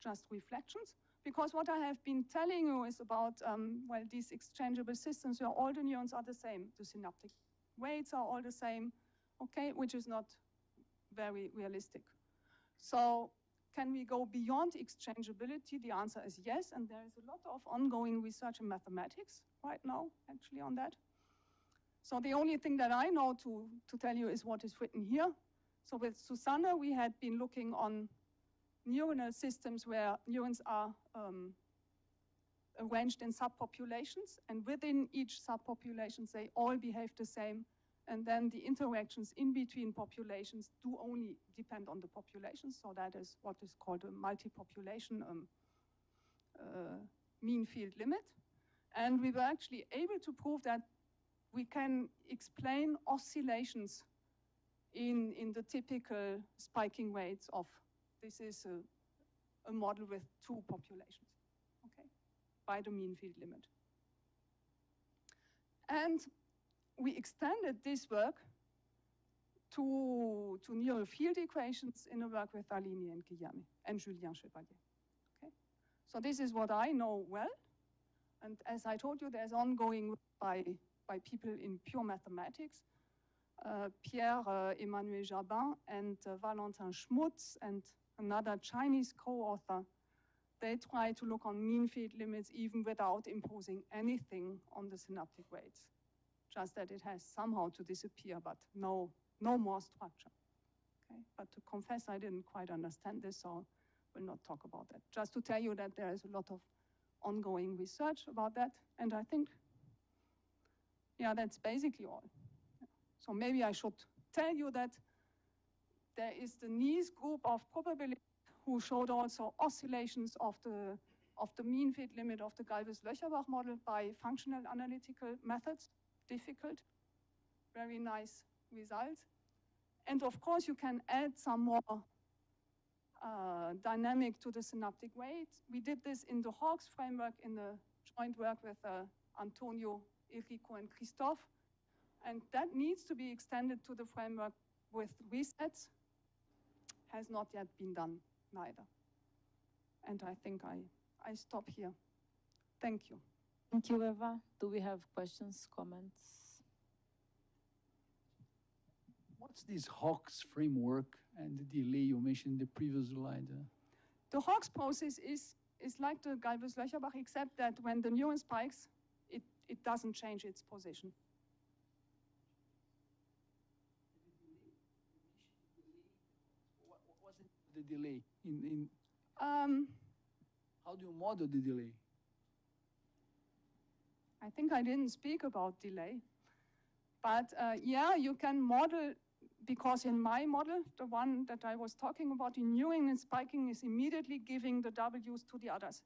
just reflections, because what I have been telling you is about, well, these exchangeable systems where all the neurons are the same. The synaptic weights are all the same, okay, which is not very realistic. So can we go beyond exchangeability? The answer is yes, and there is a lot of ongoing research in mathematics right now, actually, on that. So the only thing that I know to tell you is what is written here. So with Susanne, we had been looking on neuronal systems where neurons are arranged in subpopulations, and within each subpopulation, they all behave the same. And then the interactions in between populations do only depend on the population. So that is what is called a multi-population mean field limit. And we were actually able to prove that we can explain oscillations in the typical spiking weights of, this is a model with two populations, okay, by the mean field limit. And we extended this work to neural field equations in a work with Aline and Guilherme and Julien Chevalier. Okay? So this is what I know well. And as I told you, there's ongoing work by people in pure mathematics. Pierre-Emmanuel Jabin and Valentin Schmutz and another Chinese co-author, they try to look on mean field limits even without imposing anything on the synaptic weights. Just that it has somehow to disappear, but no more structure. Okay? But to confess, I didn't quite understand this, so we'll not talk about that. Just to tell you that there is a lot of ongoing research about that, and I think, yeah, that's basically all. So maybe I should tell you that there is the Nice group of probability who showed also oscillations of the mean field limit of the Galvez-Löcherbach model by functional analytical methods. Difficult, very nice results. And of course, you can add some more dynamic to the synaptic weight. We did this in the Hawkes framework in the joint work with Antonio, Enrico, and Christophe. And that needs to be extended to the framework with resets. Has not yet been done, neither. And I think I stop here. Thank you. Thank you, Eva. Do we have questions, comments? What's this Hawkes framework and the delay you mentioned in the previous slide? The Hawkes process is like the Galvez-Löcherbach, except that when the neuron spikes, it doesn't change its position. What was the delay? How do you model the delay? I think I didn't speak about delay. But yeah, you can model, because in my model, the one that I was talking about, in neuron and spiking is immediately giving the W's to the others.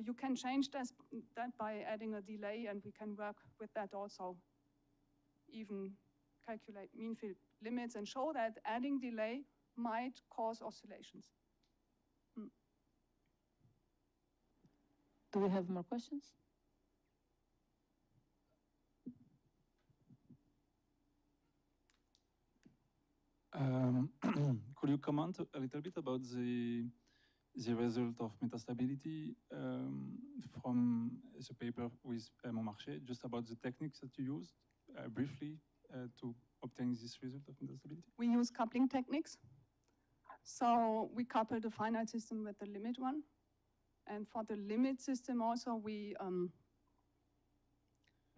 You can change that by adding a delay, and we can work with that also. Even calculate mean field limits and show that adding delay might cause oscillations. Do we have more questions? Could you comment a little bit about the result of metastability from the paper with Montmarché, just about the techniques that you used briefly to obtain this result of metastability? We use coupling techniques. So we couple the finite system with the limit one. And for the limit system also, we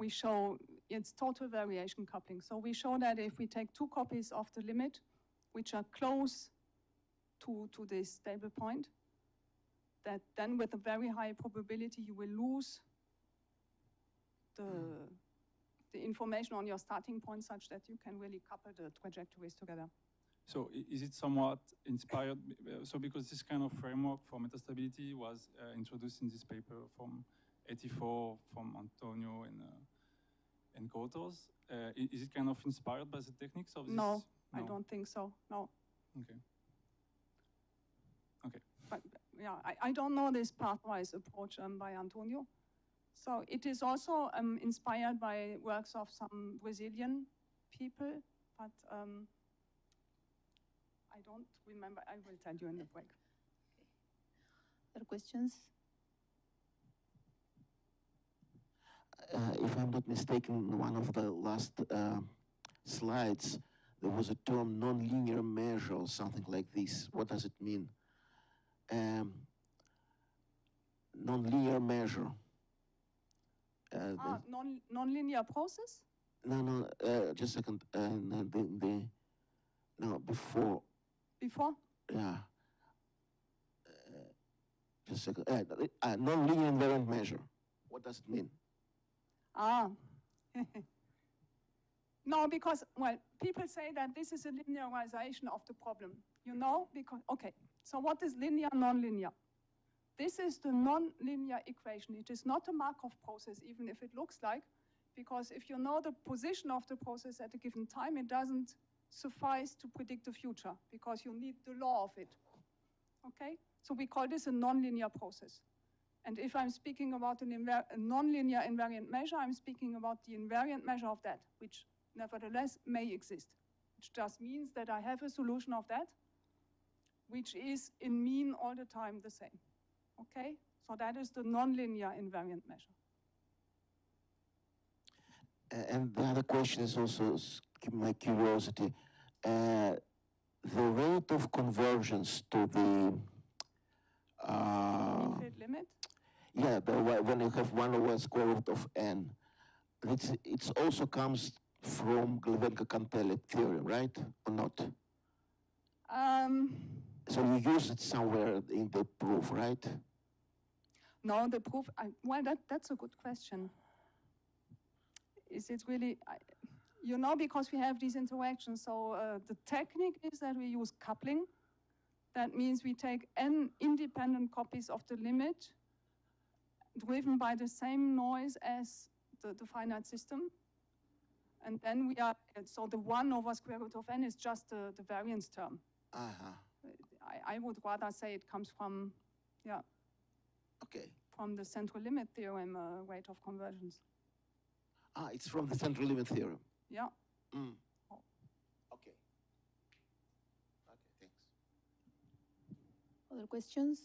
show its total variation coupling. So we show that if we take two copies of the limit, which are close to this stable point, that then with a very high probability you will lose the information on your starting point such that you can really couple the trajectories together. So is it somewhat inspired? So because this kind of framework for metastability was introduced in this paper from 84 from Antonio and co-authors. Is it kind of inspired by the techniques of this? No, I don't think so, no. Okay. Okay. But yeah, I don't know this pathwise approach by Antonio. So it is also inspired by works of some Brazilian people, but I don't remember. I will tell you in the break. Okay. Other questions? If I'm not mistaken, one of the last slides, there was a term nonlinear measure or something like this. What does it mean? Nonlinear measure. Non-linear process? No, just a second. No, before. Before? Yeah. Just a second. Non-linear invariant measure. What does it mean? No, because, well, people say that this is a linearization of the problem, you know, because, okay, so what is linear, non-linear? This is the non-linear equation. It is not a Markov process, even if it looks like, because if you know the position of the process at a given time, it doesn't suffice to predict the future, because you need the law of it, okay? So we call this a non-linear process. And if I'm speaking about a non-linear invariant measure, I'm speaking about the invariant measure of that, which nevertheless may exist, which just means that I have a solution of that, which is in mean all the time the same, okay? So that is the non-linear invariant measure. And the other question is also, my curiosity. The rate of convergence to the Infinite limit? yeah, when you have 1 over square root of n, it also comes from Glewenka-Cantelli theorem, right, or not? So you use it somewhere in the proof, right? No, the proof, well, that's a good question. Is it really, you know, because we have these interactions, so the technique is that we use coupling. That means we take n independent copies of the limit driven by the same noise as the finite system. And then we are, so the 1 over square root of n is just the variance term. I would rather say it comes from, yeah. Okay. From the central limit theorem rate of convergence. It's from the central limit theorem. Yeah. Mm. Oh. Okay. Okay, thanks. Other questions?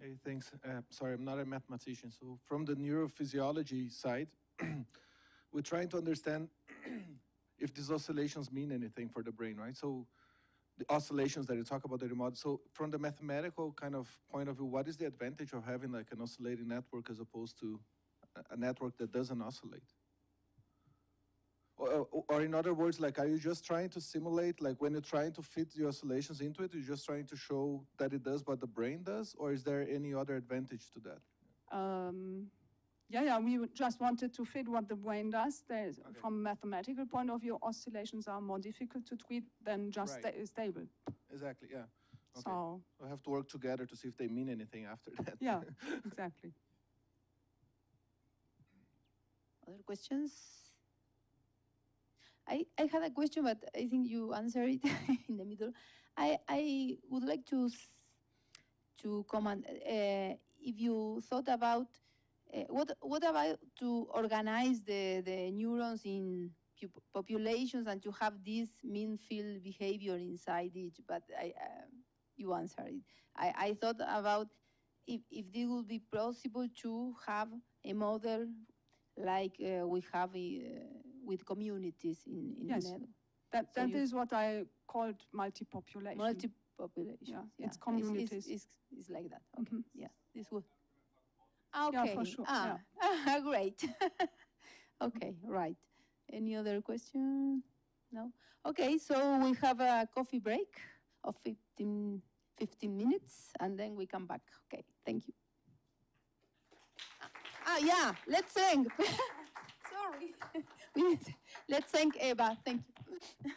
Hey, thanks. Sorry, I'm not a mathematician. So from the neurophysiology side, we're trying to understand if these oscillations mean anything for the brain, right? So the oscillations that you talk about, the model. So from the mathematical kind of point of view, what is the advantage of having like an oscillating network as opposed to a network that doesn't oscillate? Or in other words, like, are you just trying to simulate, like when you're trying to fit the oscillations into it, you're just trying to show that it does what the brain does, or is there any other advantage to that? Yeah, we just wanted to fit what the brain does. From a mathematical point of view, oscillations are more difficult to treat than just stable. Exactly, yeah. Okay. So we have to work together to see if they mean anything after that. Yeah, exactly. Other questions? I had a question, but I think you answered it in the middle. I would like to comment if you thought about what about to organize the neurons in populations and to have this mean field behavior inside each, but you answered it. I thought about if it would be possible to have a model like we have with communities in yes. Neuro. That is what I called multi-population. Multi-population. Yeah, it's communities. It's like that. Okay. Mm-hmm. Yeah, this would. Okay. Yeah, for sure. Yeah. Great. Okay, right. Any other question? No? Okay, so we have a coffee break of 15 minutes, and then we come back. Okay, thank you. Yeah, let's sing. Sorry. Let's thank Eva. Thank you.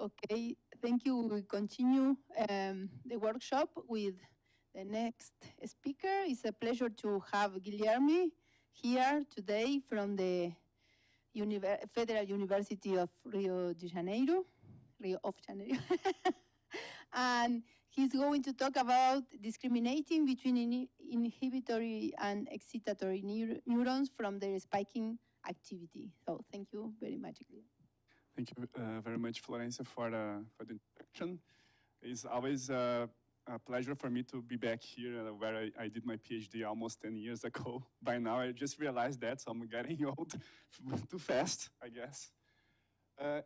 Okay, thank you. We continue the workshop with the next speaker. It's a pleasure to have Guilherme here today from the Federal University of Rio de Janeiro. And he's going to talk about discriminating between inhibitory and excitatory neurons from their spiking activity. So thank you very much, Guilherme. Thank you very much, Florencia, for the introduction. It's always a pleasure for me to be back here where I did my PhD almost 10 years ago. By now, I just realized that, so I'm getting old too fast, I guess.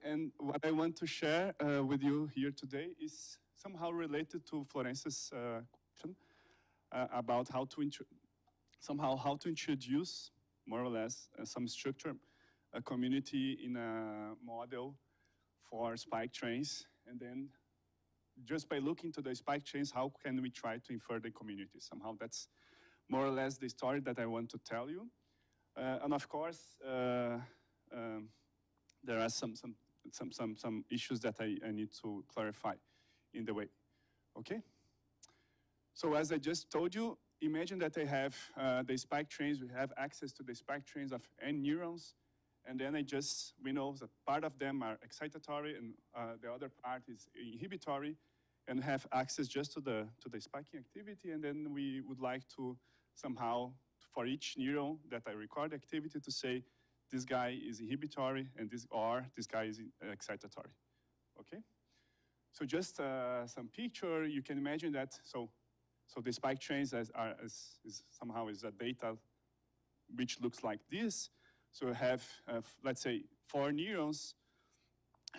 And what I want to share with you here today is somehow related to Florencia's question about how to introduce, more or less, some structure, a community in a model for spike trains, and then just by looking to the spike trains, how can we try to infer the community? Somehow that's more or less the story that I want to tell you. And of course, there are some issues that I need to clarify in the way, okay? So as I just told you, imagine that I have the spike trains, we have access to the spike trains of n neurons, and then we know that part of them are excitatory and the other part is inhibitory, and have access just to the spiking activity, and then we would like to somehow, for each neuron that I record activity, to say this guy is inhibitory and this guy is excitatory, okay? So just some picture, you can imagine that, so the spike trains somehow is a data which looks like this. So we have, let's say, 4 neurons,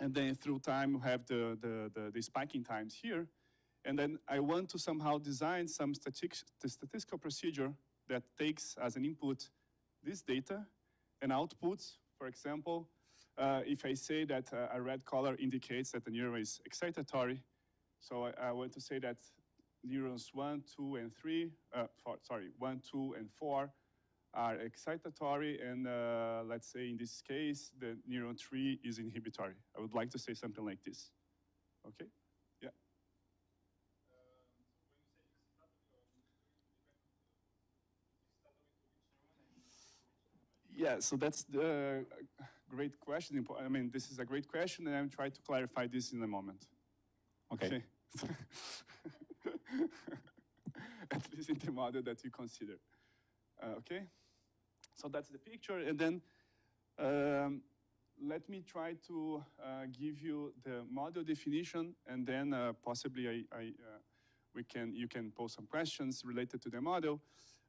and then through time we have the spiking times here. And then I want to somehow design some statistical procedure that takes as an input this data and outputs, for example, if I say that a red color indicates that the neuron is excitatory, so I want to say that neurons 1, 2, and 3, 1, 2, and 4 are excitatory, and let's say in this case, the neuron 3 is inhibitory. I would like to say something like this, okay? Yeah. Yeah, so that's the great question. I mean, this is a great question, and I'm trying to clarify this in a moment. Okay. At least in the model that you consider. Okay. So that's the picture, and then let me try to give you the model definition, and then possibly you can pose some questions related to the model.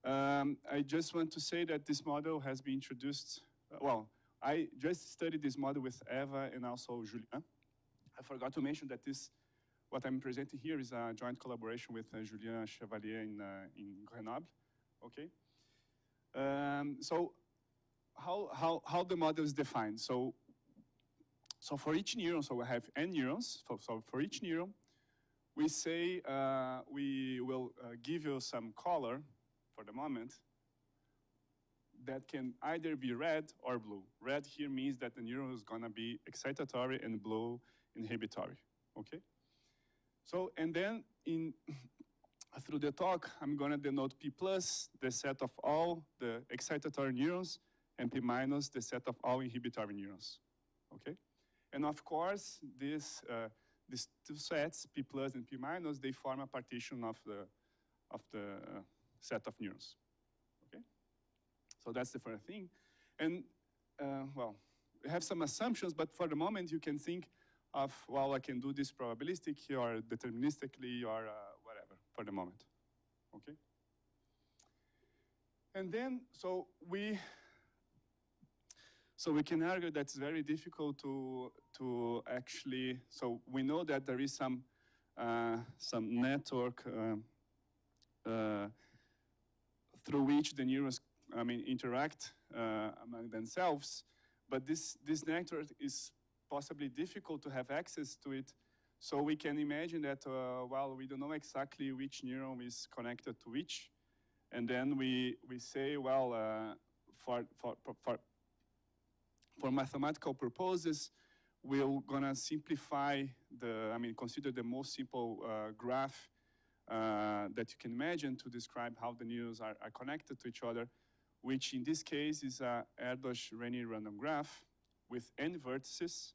I just want to say that this model has been introduced, well, I just studied this model with Eva and also Julien. I forgot to mention that what I'm presenting here is a joint collaboration with Julien Chevalier in Grenoble, okay? So how the model is defined. So for each neuron, so we have n neurons. So for each neuron, we say we will give you some color for the moment that can either be red or blue. Red here means that the neuron is gonna be excitatory, and blue inhibitory, okay? So, and then through the talk, I'm gonna denote P plus, the set of all the excitatory neurons, and P minus, the set of all inhibitory neurons, okay? And of course, these two sets, P plus and P minus, they form a partition of the set of neurons, okay? So that's the first thing. And, well, we have some assumptions, but for the moment, you can think of, well, I can do this probabilistically or deterministically or whatever for the moment, okay? And then, so we can argue that it's very difficult to actually, so we know that there is some network through which the neurons, interact among themselves, but this network is possibly difficult to have access to it. So we can imagine that, well, we don't know exactly which neuron is connected to which. And then we say, well, for mathematical purposes, we're gonna simplify consider the most simple graph that you can imagine to describe how the neurons are connected to each other, which in this case is a Erdős-Renyi random graph with n vertices.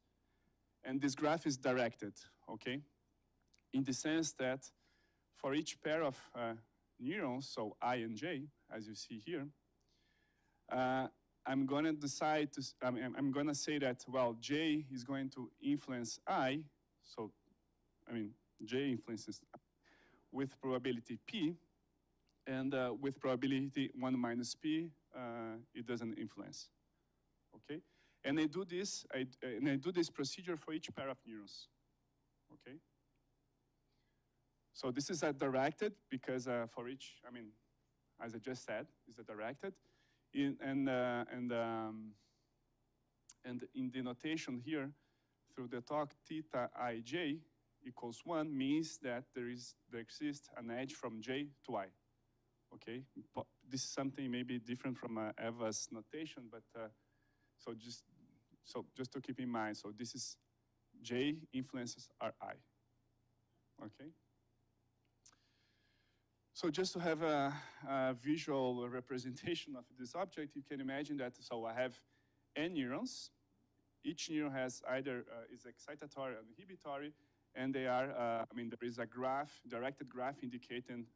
And this graph is directed, okay? In the sense that for each pair of neurons, so I and J, as you see here, I'm gonna decide to, I'm gonna say that, well, J is going to influence I, so, J influences I with probability P, and with probability 1 minus P, it doesn't influence, okay? And I do this procedure for each pair of neurons, okay? So this is a directed because for each, as I just said, is a directed. And in the notation here, through the talk theta ij equals 1 means that there exists an edge from j to I. Okay, this is something maybe different from Eva's notation, but just to keep in mind. So this is j influences are I. Okay. So just to have a visual representation of this object, you can imagine that, so I have n neurons. Each neuron has either is excitatory or inhibitory, and they are, there is a graph, directed graph indicating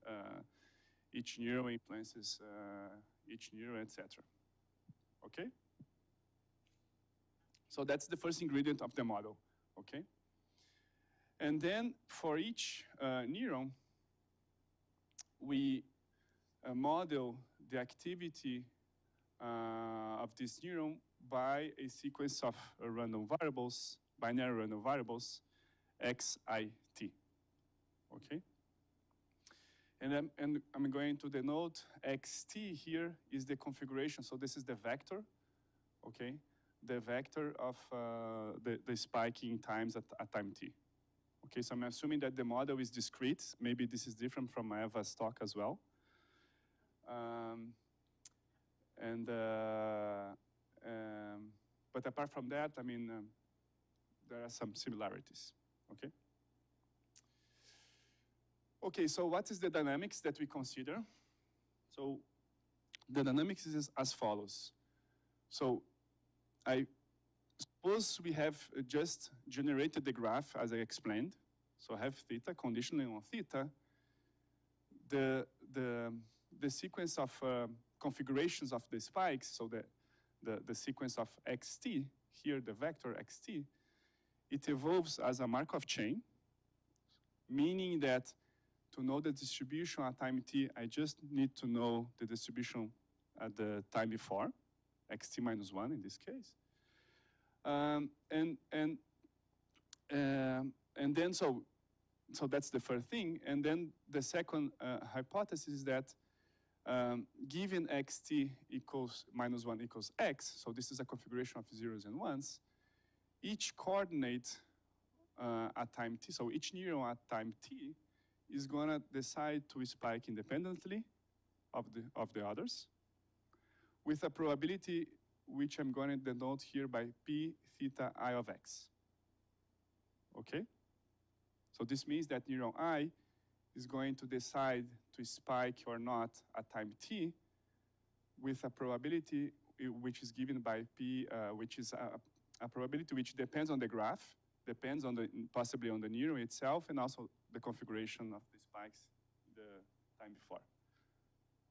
each neuron influences each neuron, etc. Okay? So that's the first ingredient of the model, okay? And then for each neuron, we model the activity of this neuron by a sequence of random variables, binary random variables, x, I, t. Okay? And I'm going to denote xt here is the configuration. So this is the vector, okay? The vector of the spiking times at time t. Okay, so I'm assuming that the model is discrete. Maybe this is different from Eva's talk as well. But apart from that, there are some similarities, okay? Okay, so what is the dynamics that we consider? So the dynamics is as follows. So I suppose we have just generated the graph as I explained. So I have theta, conditionally on theta. The sequence of configurations of the spikes, so the sequence of xt, here the vector xt, it evolves as a Markov chain, meaning that to know the distribution at time t, I just need to know the distribution at the time before, xt minus 1 in this case. And then so that's the first thing. And then the second hypothesis is that given xt equals minus 1 equals x, so this is a configuration of zeros and ones, each coordinate at time t, so each neuron at time t is gonna decide to spike independently of the others with a probability which I'm going to denote here by p theta I of x. Okay? So this means that neuron I is going to decide to spike or not at time t with a probability which is given by p, which is a probability which depends on the graph, depends on possibly on the neuron itself, and also the configuration of the spikes the time before.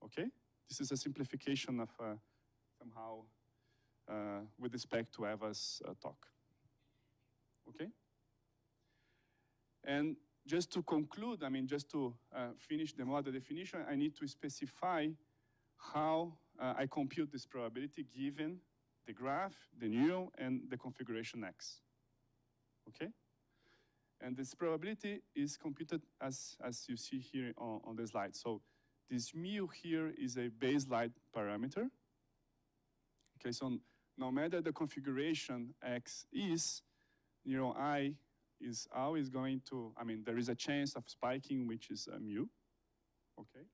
Okay? This is a simplification of somehow with respect to Eva's talk. Okay? And just to conclude, just to finish the model definition, I need to specify how I compute this probability given the graph, the neuron, and the configuration X. Okay? And this probability is computed as you see here on the slide. So this mu here is a baseline parameter. Okay, so no matter the configuration X is, neuron I is always going to, there is a chance of spiking, which is mu, okay?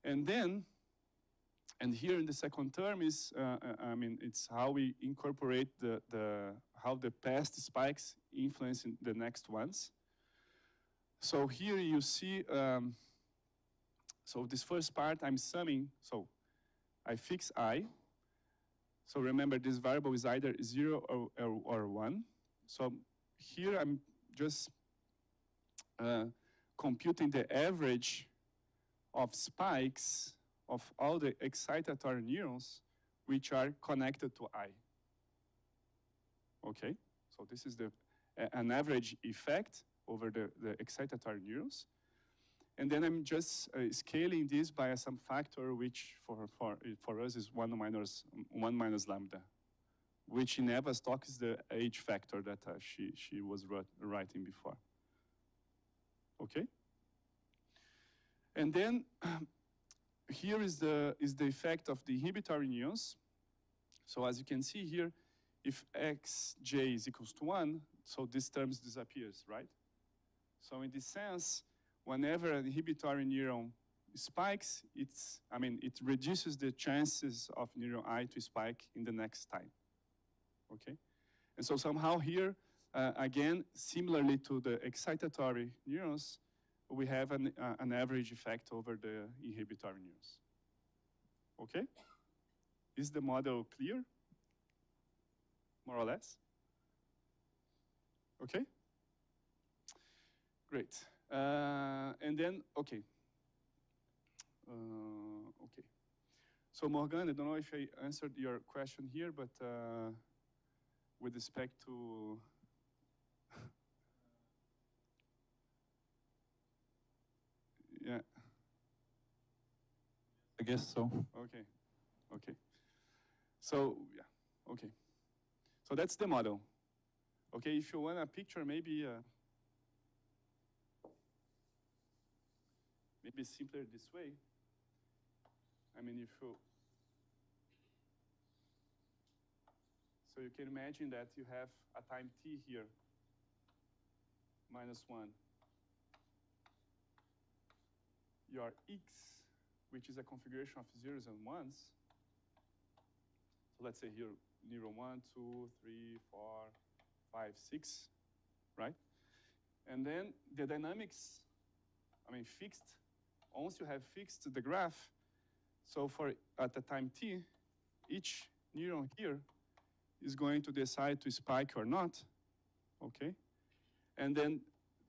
And then And here in the second term is, I mean, it's how we incorporate how the past spikes influence the next ones. So here you see, so this first part I'm summing, so I fix I. So remember this variable is either 0 or 1. So here I'm just computing the average of spikes of all the excitatory neurons which are connected to I. Okay, so this is an average effect over the excitatory neurons. And then I'm just scaling this by some factor which for us is 1 minus lambda, which in Eva's talk is the age factor that she was writing before. Okay? And then here is the effect of the inhibitory neurons. So as you can see here, if xj is equals to 1, so this term disappears, right? So in this sense, whenever an inhibitory neuron spikes, it reduces the chances of neuron I to spike in the next time. Okay? And so somehow here, again, similarly to the excitatory neurons, we have an average effect over the inhibitory neurons. Okay? Is the model clear? More or less? Okay? Great. And then, okay. Okay. So Morgan, I don't know if I answered your question here, but with respect to yeah. I guess so. Okay. Okay. So yeah. Okay. So that's the model. Okay. If you want a picture, maybe maybe simpler this way. I mean, if you so you can imagine that you have a time t here minus 1. Your x, which is a configuration of zeros and ones. So let's say here, neuron 1, 2, 3, 4, 5, 6, right? And then the dynamics, I mean, fixed, once you have fixed the graph, so for at the time t, each neuron here is going to decide to spike or not, okay? And then,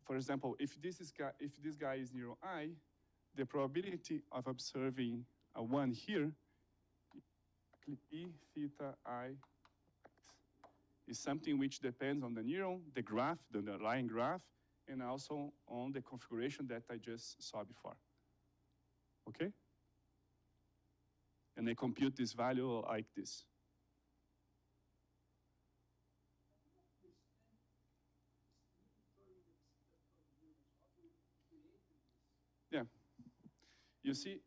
for example, if this guy is neuron I, the probability of observing a 1 here, E theta I is something which depends on the neuron, the graph, the underlying graph, and also on the configuration that I just saw before. Okay? And I compute this value like this. Yeah. You see,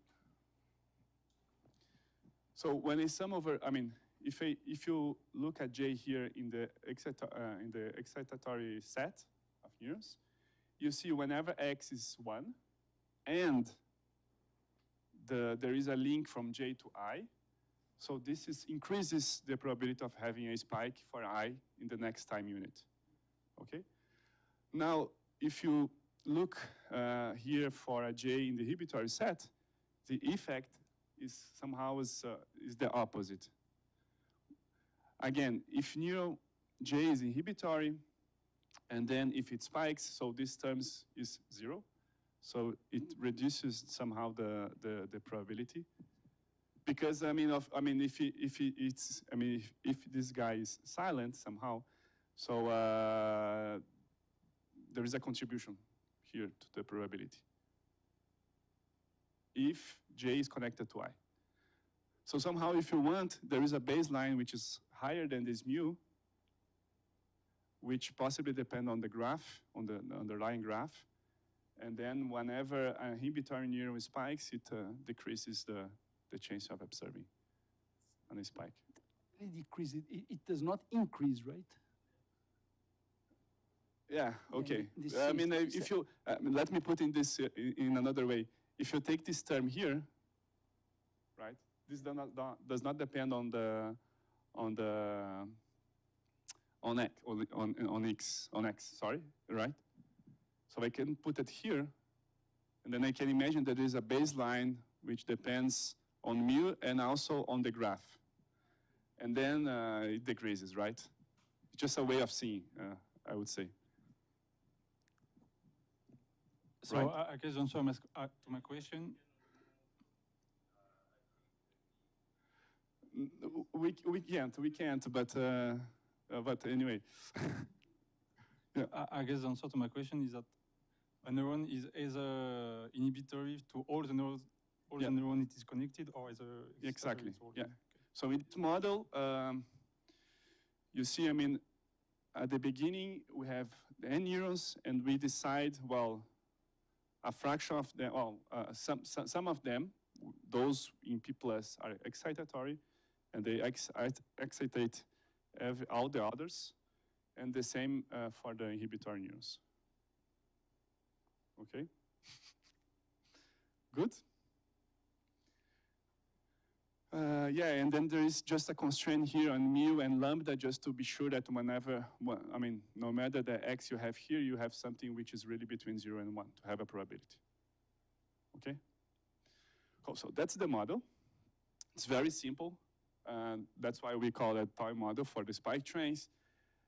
so when I sum over, I mean, if you look at J here in the excitatory set of neurons, you see whenever X is 1, and there is a link from J to I, so this increases the probability of having a spike for I in the next time unit. Okay? Now, if you look here for a J in the inhibitory set, the effect is somehow is the opposite. Again, if neuron J is inhibitory, and then if it spikes, so this term is 0, so it reduces somehow the probability. Because if this guy is silent somehow, so there is a contribution here to the probability if J is connected to I. So somehow, if you want, there is a baseline which is higher than this mu, which possibly depend on the graph, on the underlying graph. And then whenever an inhibitory neuron spikes, it decreases the chance of observing a spike. It decreases, it does not increase, right? Yeah, okay. I mean, if you, let me put in this in another way. If you take this term here, right, this does not depend on X, sorry, right? So I can put it here, and then I can imagine that there is a baseline which depends on mu and also on the graph. And then it decreases, right? It's just a way of seeing, I would say. So right. I guess answer to my question. We can't, but anyway. Yeah. I guess the answer to my question is that a neuron is either inhibitory to all the neurons, the neuron it is connected, or either exactly. Yeah. Okay. So in this model, you see, I mean, at the beginning we have the N neurons, and we decide, well, a fraction of them, well, some of them, those in P plus are excitatory, and they excitate all the others, and the same for the inhibitory neurons. Okay? Good? Yeah, and then there is just a constraint here on mu and lambda, just to be sure that whenever, well, I mean, no matter the x you have here, you have something which is really between 0 and 1 to have a probability. Okay? Cool, so that's the model. It's very simple. That's why we call it toy model for the spike trains.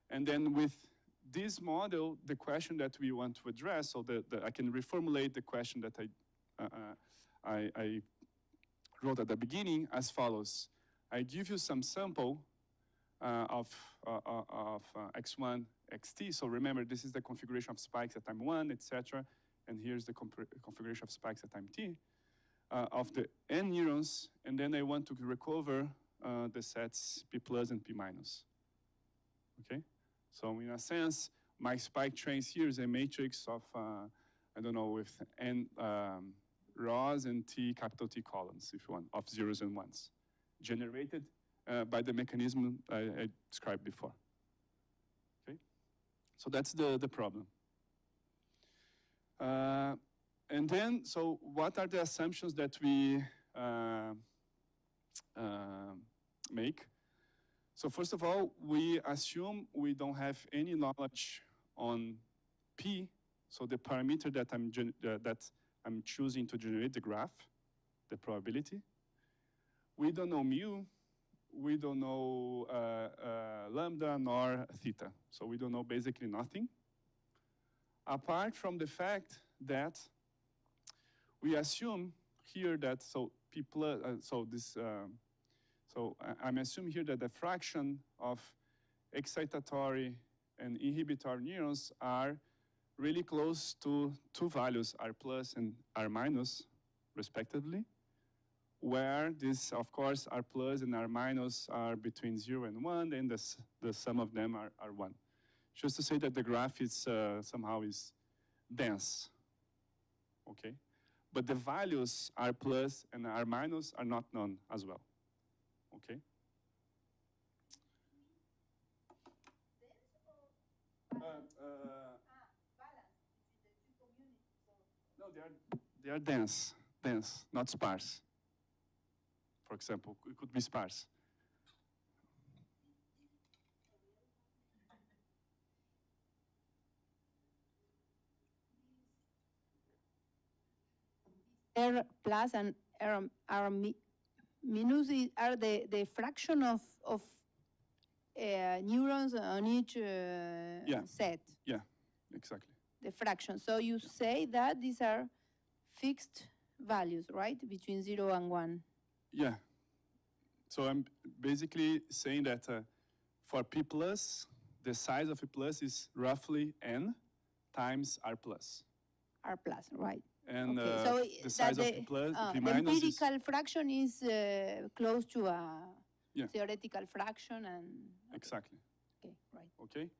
And then with this model, the question that we want to address, so I can reformulate the question that I wrote at the beginning as follows. I give you some sample of x1, xt. So remember, this is the configuration of spikes at time 1, etc. And here's the configuration of spikes at time t of the n neurons. And then I want to recover the sets p plus and p minus. Okay? So in a sense, my spike trains here is a matrix of, I don't know, with n rows and capital T columns, if you want, of zeros and ones, generated by the mechanism I described before. Okay? So that's the problem. And then, so what are the assumptions that we make? So first of all, we assume we don't have any knowledge on P, so the parameter that I'm choosing to generate the graph, the probability. We don't know mu, we don't know lambda nor theta, so we don't know basically nothing. Apart from the fact that we assume here that, so P plus, I'm assuming here that the fraction of excitatory and inhibitory neurons are really close to two values, R plus and R minus, respectively, where this, of course, R plus and R minus are between 0 and 1, and the sum of them are 1. Just to say that the graph is somehow is dense, okay? But the values R plus and R minus are not known as well, okay? No, they are dense, not sparse. For example, it could be sparse. R plus and R minus are the fraction of neurons on each set. Yeah, exactly. The fraction. So you say that these are fixed values, right? Between 0 and 1. Yeah. So I'm basically saying that for P plus, the size of P plus is roughly n times R plus. R plus, right. And okay. So the size of P plus, P the minus empirical fraction is close to a theoretical fraction and... Okay. Exactly. Okay, right. Okay.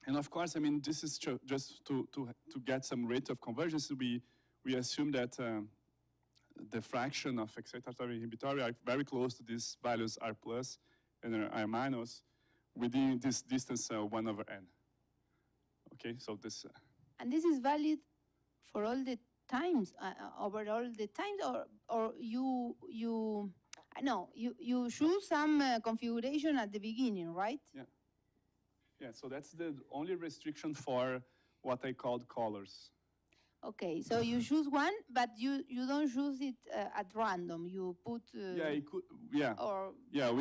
And of course, I mean, this is just to get some rate of convergence, we assume that the fraction of excitatory and inhibitory are very close to these values R plus and R minus within this distance 1 over n. Okay, so this... And this is valid for all the times over all the times, or you no, you choose some configuration at the beginning, right? Yeah. Yeah, so that's the only restriction for what I called colors. Okay, so you choose one, but you don't choose it at random. You put Yeah, it could, yeah. or Yeah,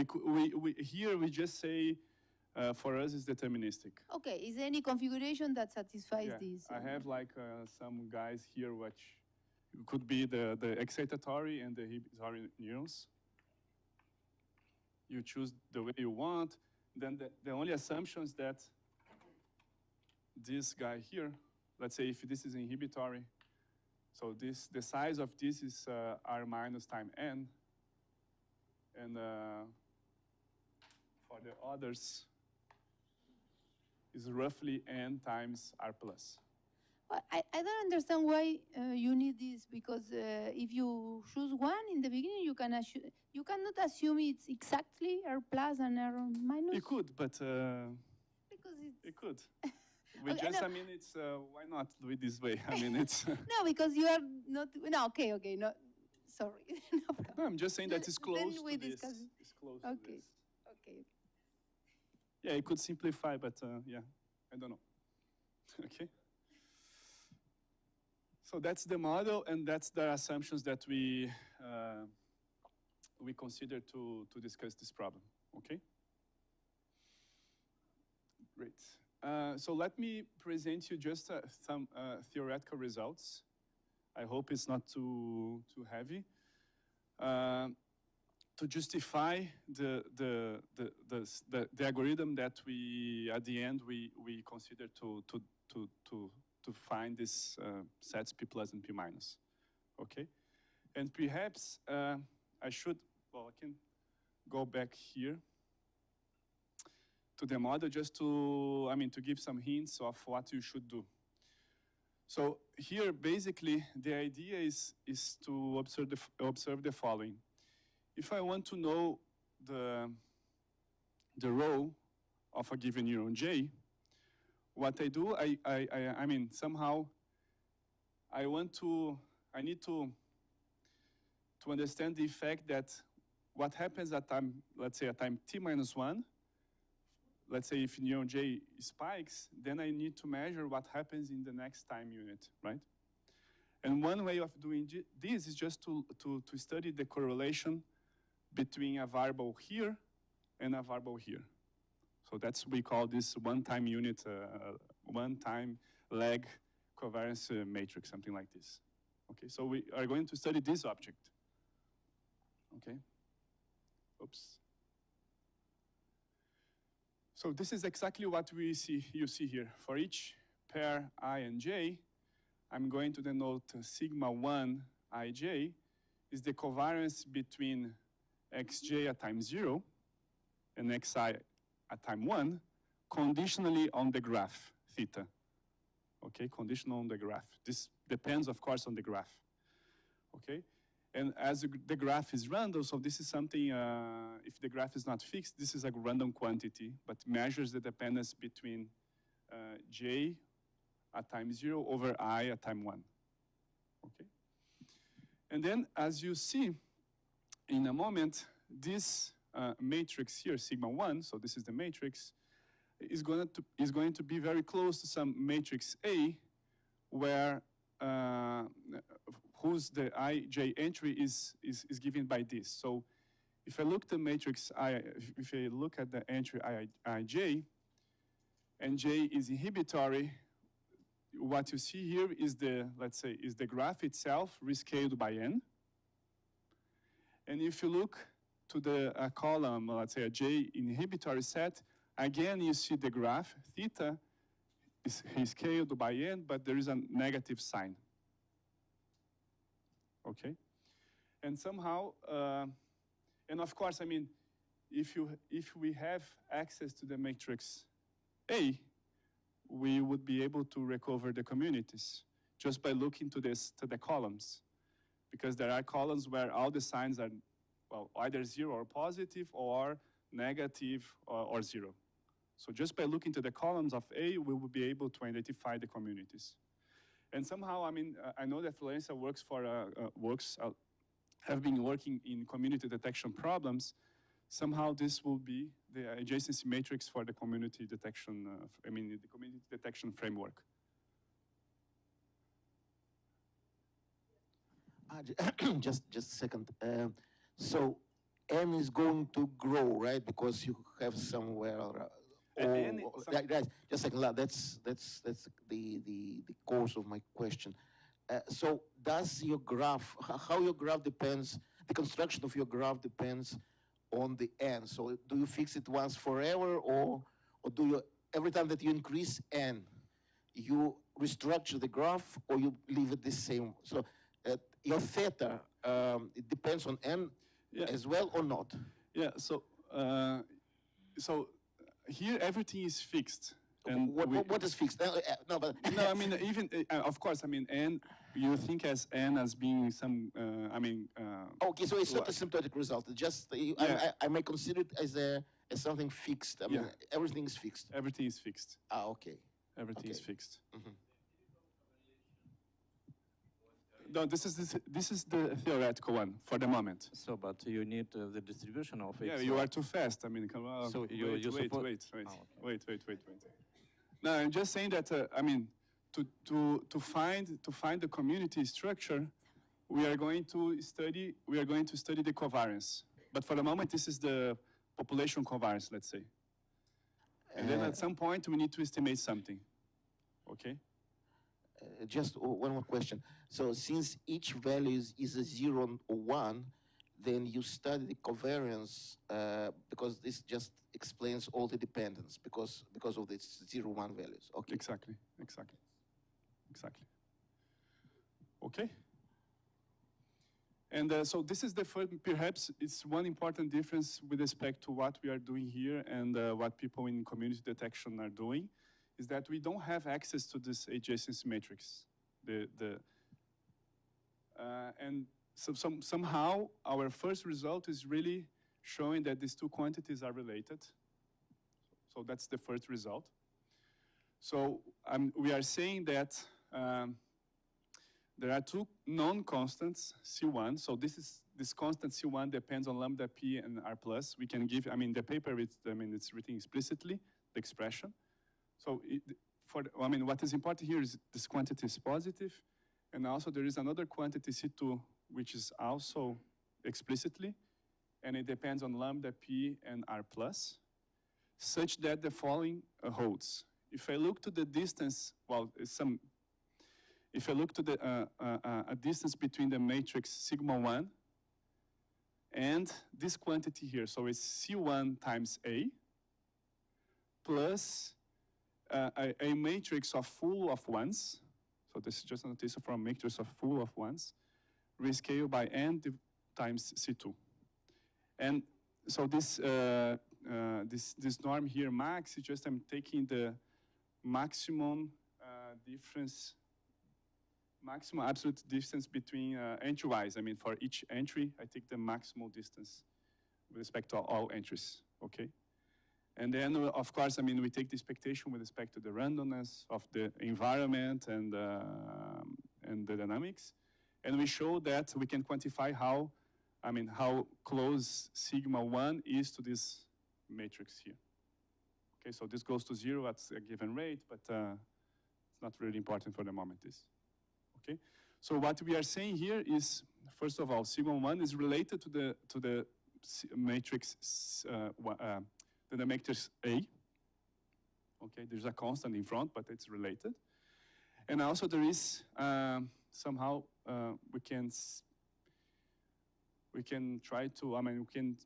here we just say for us it's deterministic. okay. Is there any configuration that satisfies Yeah, this? I have like some guys here which could be the excitatory and the inhibitory neurons. You choose the way you want. Then the only assumption is that this guy here, let's say if this is inhibitory, so the size of this is R minus time n, and for the others is roughly n times R plus. Well, I don't understand why you need this, because if you choose one in the beginning, you cannot assume it's exactly R plus and R minus. You could, but because it's it could. We Okay, just, no. I mean, it's why not do it this way? I mean, it's. no, because you are not. No, okay, no, sorry. No problem. No, I'm just saying that it's close Then we to this. discuss. It's close to Okay. this. Okay. Yeah, it could simplify, but yeah, I don't know. Okay. So that's the model, and that's the assumptions that we consider to discuss this problem. Okay. Great. So let me present you just some theoretical results. I hope it's not too heavy. To justify the algorithm that we at the end we consider to find these sets P plus and P minus. Okay, and perhaps I should, well, I can go back here to the model just to, I mean, to give some hints of what you should do. So here, basically, the idea is to observe the following. If I want to know the role of a given neuron J, what I do, I mean, somehow, I need to understand the effect that what happens at time, let's say at time t minus 1, let's say if neuron J spikes, then I need to measure what happens in the next time unit, right? And one way of doing this is just to study the correlation between a variable here and a variable here. So that's, we call this one-time unit, one-time lag covariance matrix, something like this. Okay, so we are going to study this object. Okay, oops. So this is exactly what you see here. For each pair I and J, I'm going to denote sigma 1 ij is the covariance between xj at time 0 and xi at time 1, conditionally on the graph, theta. Okay, conditional on the graph. This depends, of course, on the graph. Okay, and as the graph is random, so this is something, if the graph is not fixed, this is a random quantity, but measures the dependence between j at time 0 over I at time 1. Okay, and then as you see in a moment, this matrix here, sigma 1, so this is the matrix, is going to be very close to some matrix A, where whose the ij entry is given by this. So if I look at the matrix if I look at the entry ij, and j is inhibitory, what you see here is the, let's say, is the graph itself rescaled by n. And if you look to the column, let's say a j inhibitory set, again you see the graph, theta is scaled by n, but there is a negative sign. Okay, and somehow, and of course, I mean, if we have access to the matrix A, we would be able to recover the communities just by looking to the columns, because there are columns where all the signs are, well, either 0 or positive, or negative or 0. So just by looking to the columns of A, we will be able to identify the communities. And somehow, I mean, I know that Florencia have been working in community detection problems. Somehow this will be the adjacency matrix for the community detection, the community detection framework. Just a second. So N is going to grow, right? Because you have somewhere. Guys, just a second. That's the course of my question. So does your graph, how your graph depends, the construction of your graph depends on the N. So do you fix it once forever, or do you, every time that you increase N, you restructure the graph, or you leave it the same? So your theta, it depends on N as well or not? Yeah, so here everything is fixed. And what is fixed? No, but no, I mean, even, of course, I mean, N, you think as N as being some, okay, so it's not a symptotic result. It's just, I may consider it as something fixed. I mean, everything is fixed. Everything is fixed. Ah, okay. Everything is fixed. Mm-hmm. No, this is the theoretical one for the moment. So, but you need the distribution of it. Yeah, you are too fast. I mean, so wait. No, I'm just saying that. I mean, to find the community structure, we are going to study the covariance. But for the moment, this is the population covariance, let's say. And then at some point, we need to estimate something. Okay. Just one more question. So since each value is a 0 or 1, then you study the covariance because this just explains all the dependence because of these 0, 1 values. Okay. Exactly. Okay. And so this is the first, perhaps it's one important difference with respect to what we are doing here and what people in community detection are doing, is that we don't have access to this adjacency matrix. And so somehow our first result is really showing that these two quantities are related. So that's the first result. So we are saying that there are two non-constants, C1. So this constant C1 depends on lambda P and R plus. We can give, the paper, it's written explicitly, the expression. So what is important here is this quantity is positive, and also there is another quantity C2 which is also explicitly, and it depends on lambda P and R plus, such that the following holds. If I look to the distance, if I look to the a distance between the matrix sigma 1 and this quantity here, so it's C1 times A plus a matrix of full of ones. So this is just a notation for a matrix of full of ones, rescaled by n times C2. And so this norm here, max, is just I'm taking the maximum difference, maximum absolute distance between entry-wise. For each entry, I take the maximal distance with respect to all entries, okay? And then, of course, we take the expectation with respect to the randomness of the environment and the dynamics. And we show that we can quantify how close sigma 1 is to this matrix here. Okay, so this goes to 0 at a given rate, but it's not really important for the moment, okay? So what we are saying here is, first of all, sigma 1 is related to the matrix the matrix A. Okay, there's a constant in front, but it's related. And also there is somehow we can try to we can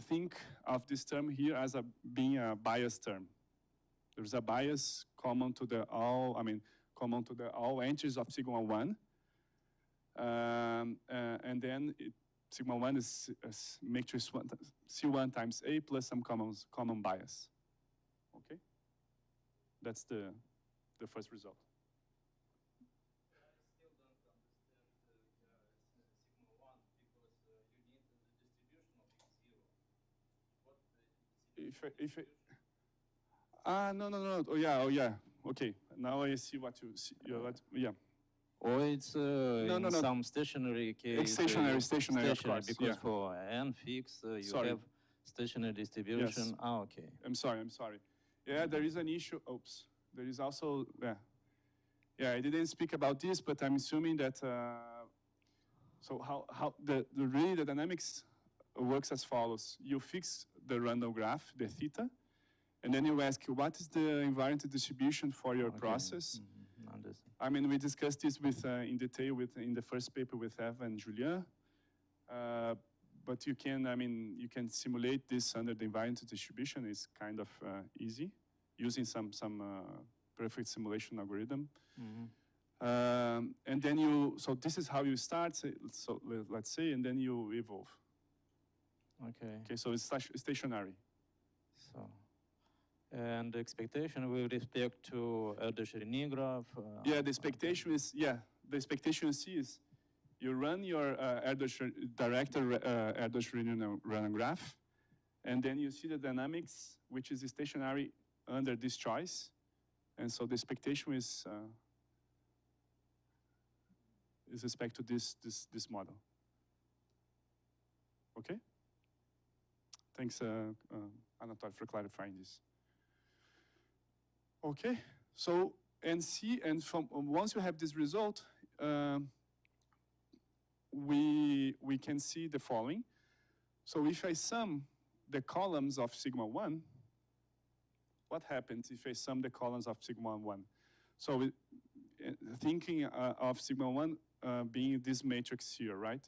think of this term here as being a bias term. There's a bias common to the all entries of sigma 1, and then sigma 1 is matrix C1 times A plus some common bias. Okay? That's the first result. I still don't understand sigma 1 because you need the distribution of x0. No. Oh yeah. Okay. Now I see what you see. Yeah. Or it's in some stationary case. It's stationary, of course, because yeah. for n fixed, you Sorry. have stationary distribution. Yes. Ah, okay. I'm sorry. Yeah, there is an issue. Oops. There is also, yeah, I didn't speak about this, but I'm assuming that, so how really the dynamics works as follows. You fix the random graph, the theta, and then you ask, what is the invariant distribution for your process? Understand. I mean, we discussed this with, in detail in the first paper with Eva and Julien. But you can simulate this under the invariant distribution. It's kind of easy using some perfect simulation algorithm. And then so this is how you start, so let's say, and then you evolve. Okay, so it's stationary. So, and the expectation with respect to Erdős-Rényi graph? Yeah, the expectation is, the expectation is you run your Erdős-Rényi random graph, and then you see the dynamics, which is stationary under this choice. And so the expectation is respect to this model. Okay? Thanks, Anatol, for clarifying this. Okay, so and from once you have this result, we can see the following. So if I sum the columns of sigma 1, what happens if I sum the columns of sigma 1? So thinking of sigma 1 being this matrix here, right?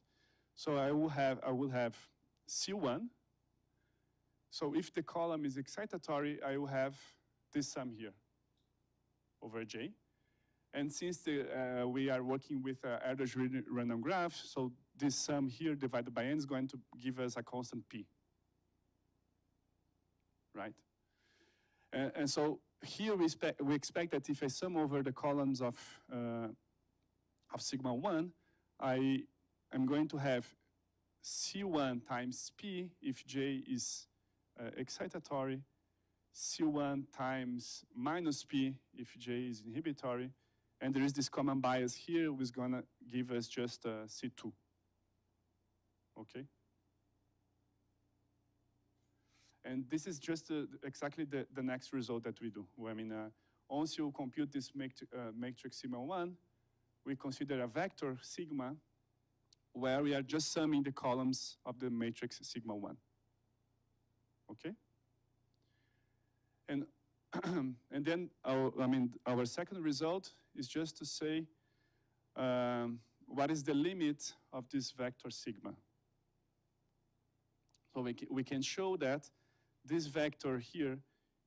So I will have C1. So if the column is excitatory, I will have this sum here over J. And since we are working with Erdős random graph, so this sum here divided by n is going to give us a constant P, right? And so here we expect that if I sum over the columns of sigma 1, I'm going to have C1 times P if J is excitatory, C1 times minus P if J is inhibitory, and there is this common bias here which is going to give us just C2. Okay? And this is just exactly the next result that we do. I mean, once you compute this matrix sigma 1, we consider a vector sigma where we are just summing the columns of the matrix sigma 1. Okay? And and then our second result is just to say what is the limit of this vector sigma. So we can show that this vector here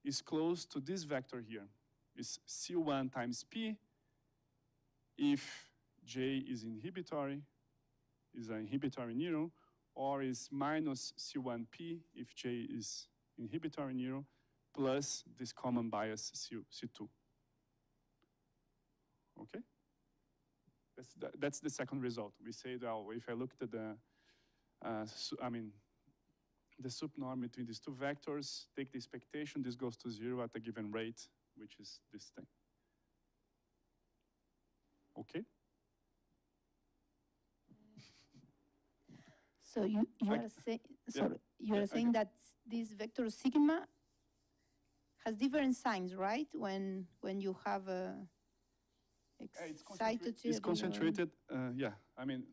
is close to this vector here. It's C1 times P if J is inhibitory, is an inhibitory neuron, or is minus C1P if J is inhibitory neuron, plus this common bias C2. Okay? That's the second result. We say that if I looked at the subnorm between these two vectors, take the expectation, this goes to 0 at a given rate, which is this thing. Okay? So you are saying that this vector sigma has different signs, right? When you have a excitatory. It's concentrated. Yeah, I mean.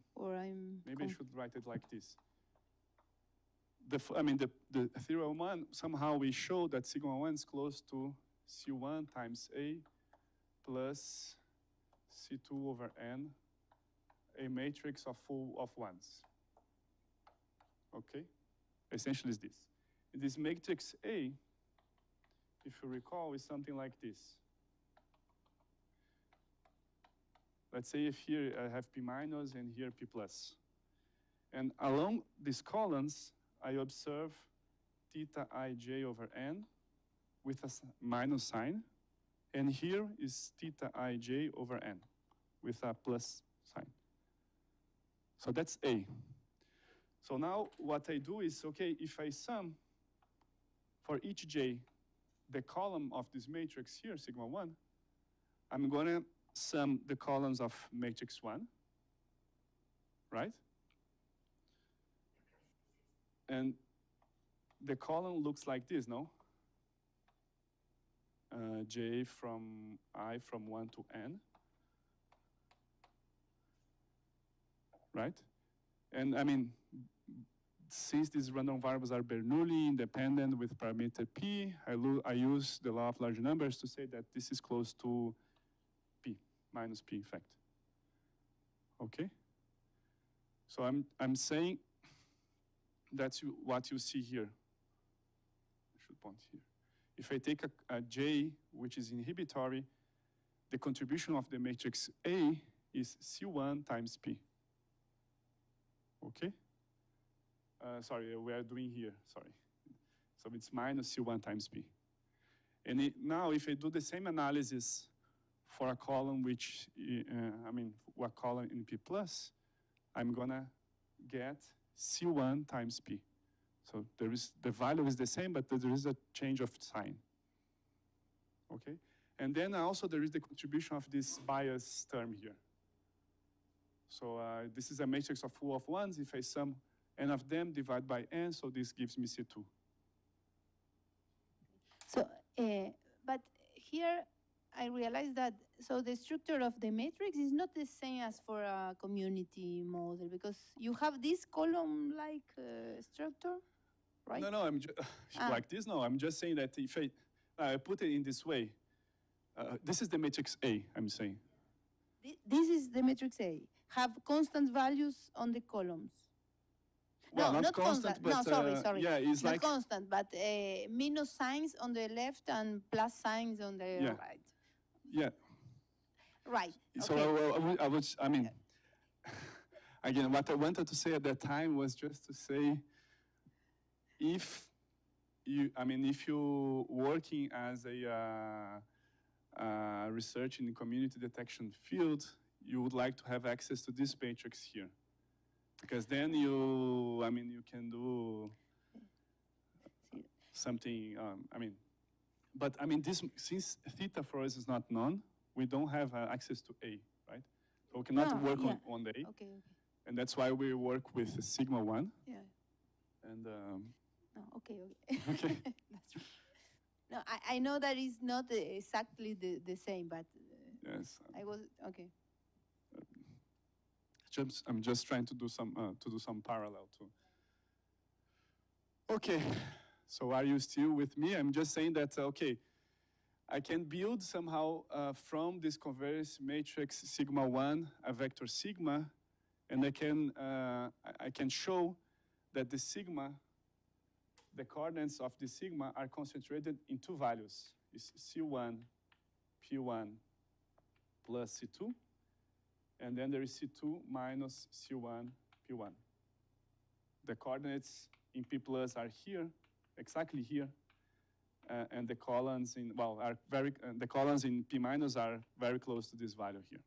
Maybe I should write it like this. The theorem 1, somehow we show that sigma 1 is close to C1 times A plus C2 over N, a matrix full of ones. Okay? Essentially is this. In this matrix A, if you recall, is something like this. Let's say if here I have P minus and here P plus. And along these columns, I observe theta ij over n with a minus sign. And here is theta ij over n with a plus sign. So that's A. So now what I do is, okay, if I sum for each j the column of this matrix here, sigma 1, I'm going to sum the columns of matrix 1, right? And the column looks like this, no? J from I from 1 to n, right? And I mean, since these random variables are Bernoulli independent with parameter p, I use the law of large numbers to say that this is close to p, minus p in fact. Okay? So I'm saying that's what you see here. I should point here. If I take a J, which is inhibitory, the contribution of the matrix A is C1 times P. Okay? Sorry, we are doing here, sorry. So it's minus C1 times P. And now if I do the same analysis for a column which, a column in P plus, I'm gonna get C1 times P. So the value is the same, but there is a change of sign. Okay? And then also there is the contribution of this bias term here. So this is a matrix of full of ones. If I sum n of them, divide by n, so this gives me C2. So, but here I realize that, so the structure of the matrix is not the same as for a community model, because you have this column-like structure, right? No, I'm like this. No, I'm just saying that if I put it in this way, this is the matrix A, I'm saying. This is the matrix A. Have constant values on the columns. Well, no, not constant, but no, sorry. yeah, it's not like constant, but minus signs on the left and plus signs on the right. Yeah. Right. So okay. I mean, again, what I wanted to say at that time was just to say, if you working as a research in the community detection field, you would like to have access to this matrix here, because then you can do something. But this, since theta for us is not known, we don't have access to A, right? So we cannot work on the A. Okay. And that's why we work with sigma 1. Yeah. And no, okay. Okay. That's right. No, I know that it's not exactly the same, but yes. I was okay. I'm just trying to do some parallel too. Okay. So are you still with me? I'm just saying that, okay, I can build somehow from this convergence matrix sigma 1 a vector sigma, and I can show that the sigma, the coordinates of the sigma are concentrated in two values. It's C1, P1 plus C2, and then there is C2 minus C1, P1. The coordinates in P plus are here, exactly here, and the columns in the columns in P minus are very close to this value here.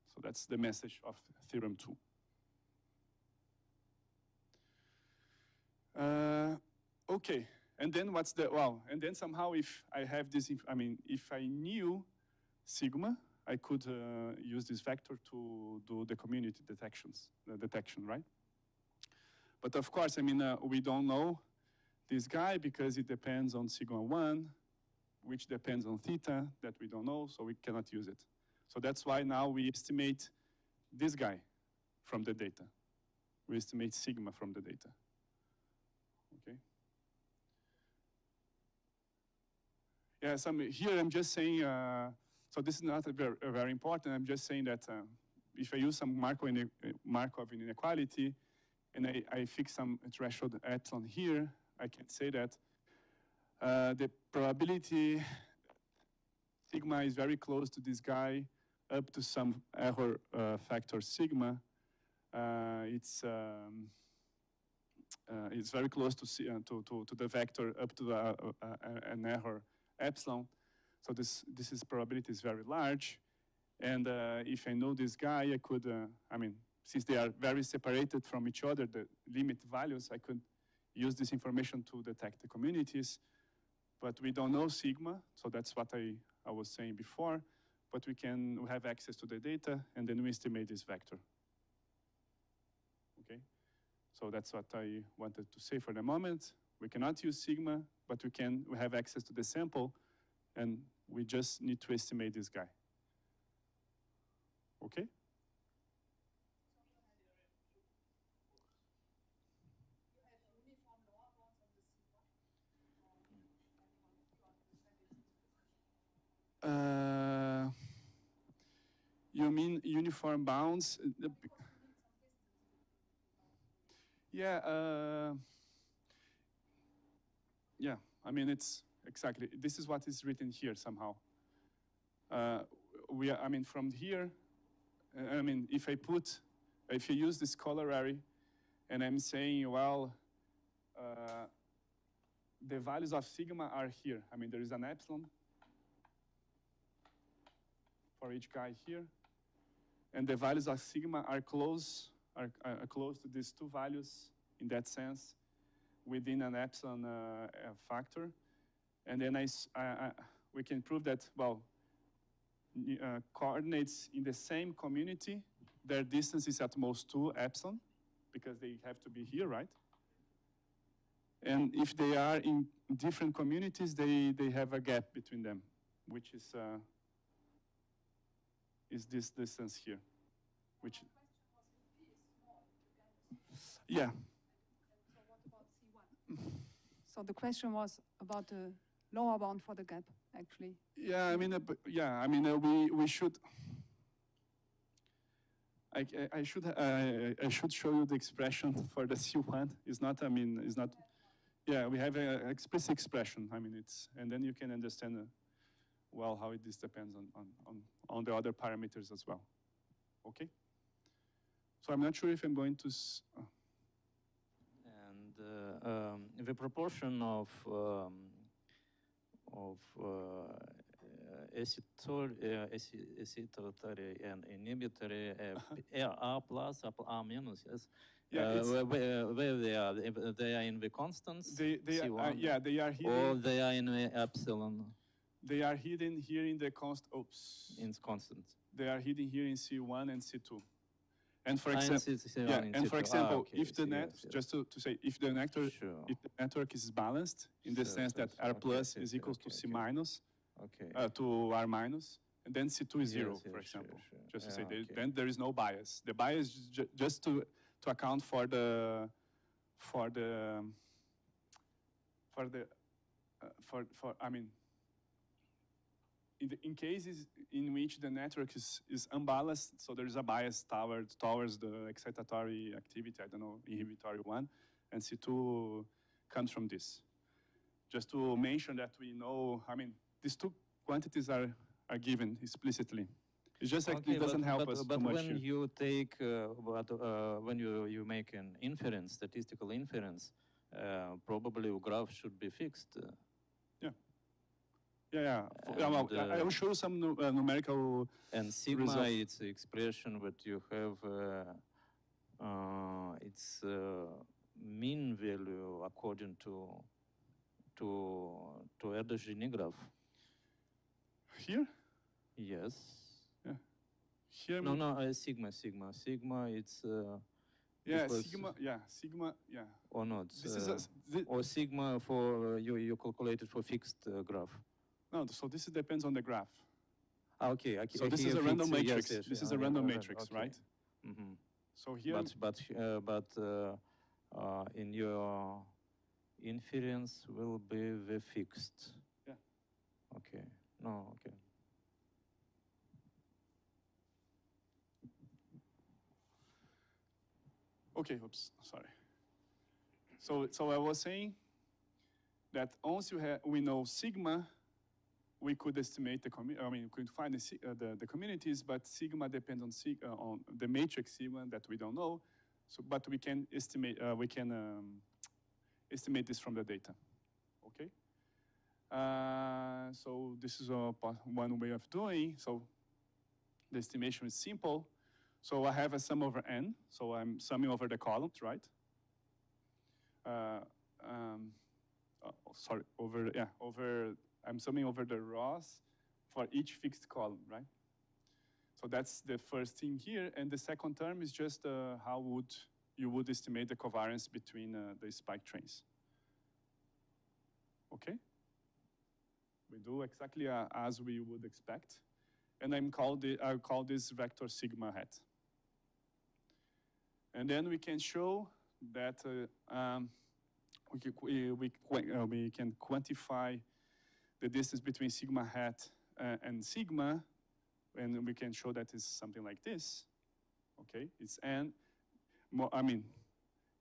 So that's the message of theorem 2. Okay, and then and then somehow if I have this, if I knew sigma, I could use this vector to do the community detection, right? But of course, we don't know this guy because it depends on sigma 1, which depends on theta that we don't know, so we cannot use it. So that's why now we estimate this guy from the data. We estimate sigma from the data. Okay. Yes, here I'm just saying, so this is not very important. I'm just saying that if I use some Markov inequality, and I fix some threshold epsilon here, I can say that the probability sigma is very close to this guy up to some error factor sigma. It's very close to the vector up to an error epsilon. So this probability is very large. And if I know this guy, I could, since they are very separated from each other, the limit values, I could use this information to detect the communities. But we don't know sigma, so that's what I was saying before. but we have access to the data, and then we estimate this vector. Okay, so that's what I wanted to say for the moment. We cannot use sigma, but we have access to the sample, and we just need to estimate this guy. Okay? You mean uniform bounds? Yeah, yeah, I mean, it's exactly, this is what is written here somehow. I mean, from here, I mean, if you use this corollary, and I'm saying, well, the values of sigma are here. I mean, there is an epsilon for each guy here, and the values of sigma are close to these two values in that sense within an epsilon factor. And then we can prove that, well, coordinates in the same community, their distance is at most 2 epsilon, because they have to be here, right? And if they are in different communities, they have a gap between them, which is this distance here, which, yeah. So what about C1? So the question was about the lower bound for the gap, actually. Yeah, I mean, we should. I should show you the expression for the C1. It's not. I mean, it's not. Yeah, we have an explicit expression. I mean, and then you can understand well how this depends on the other parameters as well. Okay. So I'm not sure if I'm going to. And the proportion of excitatory and inhibitory R plus, R minus, yes. Yeah, where they are? They are in the constants. They are, yeah, they are hidden. Or they are in the epsilon. They are hidden here in the Oops. In constant. They are hidden here in C1 and C2. And for example, okay, if the just to say, if the network is balanced in the sense that R plus is equal to C minus, to R minus, and then C2 is 0, for example. Just to say, then there is no bias. The bias is just to account for I mean, in cases in which the network is unbalanced, so there is a bias towards the excitatory activity, I don't know, inhibitory one, and C2 comes from this. Just to mention that we know, I mean, these two quantities are given explicitly. It's just like it doesn't help us too much. But when you take, when you make an inference, statistical inference, probably your graph should be fixed. Yeah. Well, I will show you some numerical and sigma, results. It's the expression that you have. It's mean value according to Erdős-Gini graph. Here? Yes. Yeah. Here. No. Sigma. It's. Yeah, sigma. Yeah. Or not? This is or sigma for you calculated for fixed graph. No, so this depends on the graph. Okay. So this is a random matrix. This is a random matrix, right? Mm-hmm. So here. But in your inference will be the fixed. Yeah. Okay. No. Okay. Okay. Oops. Sorry. So I was saying that once we know sigma, we could estimate we could find the communities, but sigma depends on the matrix sigma that we don't know. So, but we can estimate estimate this from the data. Okay. So this is one way of doing. So the estimation is simple. So I have a sum over n. So I'm summing over the columns, right? I'm summing over the rows for each fixed column, right? So that's the first thing here. And the second term is just how you would estimate the covariance between the spike trains. Okay? We do exactly as we would expect. And I'll call this vector sigma hat. And then we can show that we can quantify the distance between sigma hat and sigma, and we can show that it's something like this. Okay, it's n.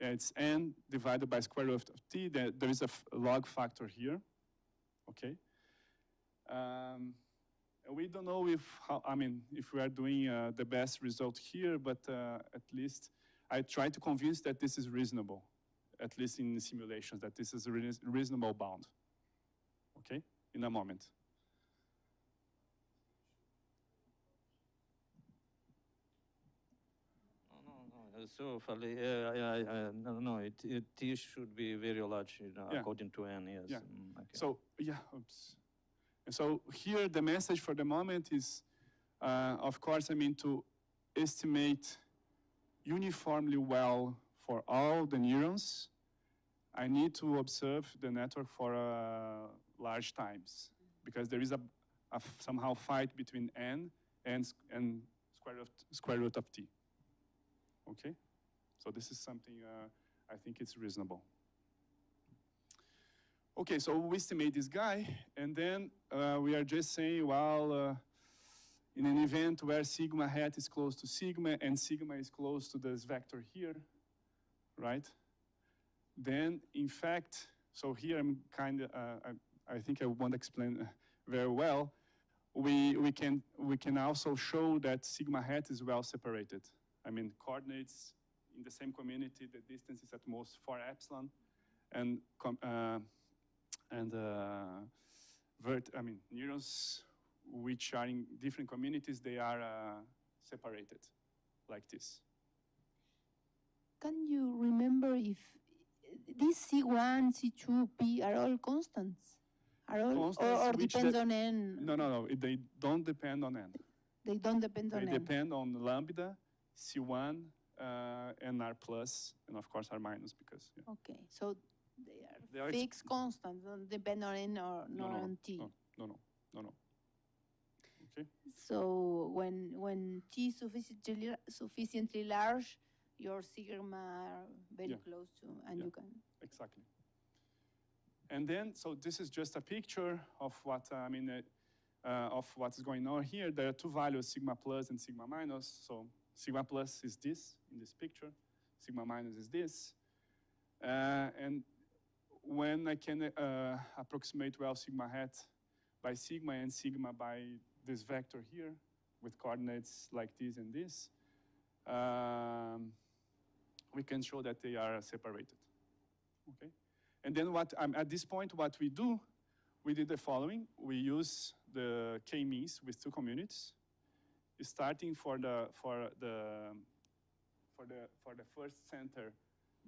It's n divided by square root of t. There is a log factor here. Okay. We don't know if we are doing the best result here, but at least I try to convince that this is reasonable, at least in simulations, that this is a reasonable bound. Okay, in a moment. So, T should be very large according to N, yes. Yeah. Okay. So, oops. And so here the message for the moment is, of course, to estimate uniformly well for all the neurons, I need to observe the network for large times, because there is a somehow fight between n and square root of t. Okay, so this is something I think it's reasonable. Okay, so we estimate this guy, and then we are just saying, well, in an event where sigma hat is close to sigma and sigma is close to this vector here, right? Then, in fact, so here I'm kind of, I think I won't explain very well. We can also show that sigma hat is well separated. Coordinates in the same community, the distance is at most 4 epsilon, and neurons which are in different communities, they are separated like this. Can you remember if these C1, C2, P are all constants? Are all Constants or depends on n? No, they don't depend on n. They don't depend on n. They depend on lambda, C1, and R plus, and of course R minus, because. Yeah. Okay, so they are fixed constants, don't depend on n or on t. No. Okay. So when t is sufficiently large, your sigma are very close to, and you can. Exactly. And then, so this is just a picture of what of what's going on here. There are two values, sigma plus and sigma minus. So sigma plus is this in this picture. Sigma minus is this. And when I can approximate well sigma hat by sigma and sigma by this vector here with coordinates like this and this, we can show that they are separated. Okay. And then at this point, what we do, we did the following. We use the k-means with two communities, starting for the first center,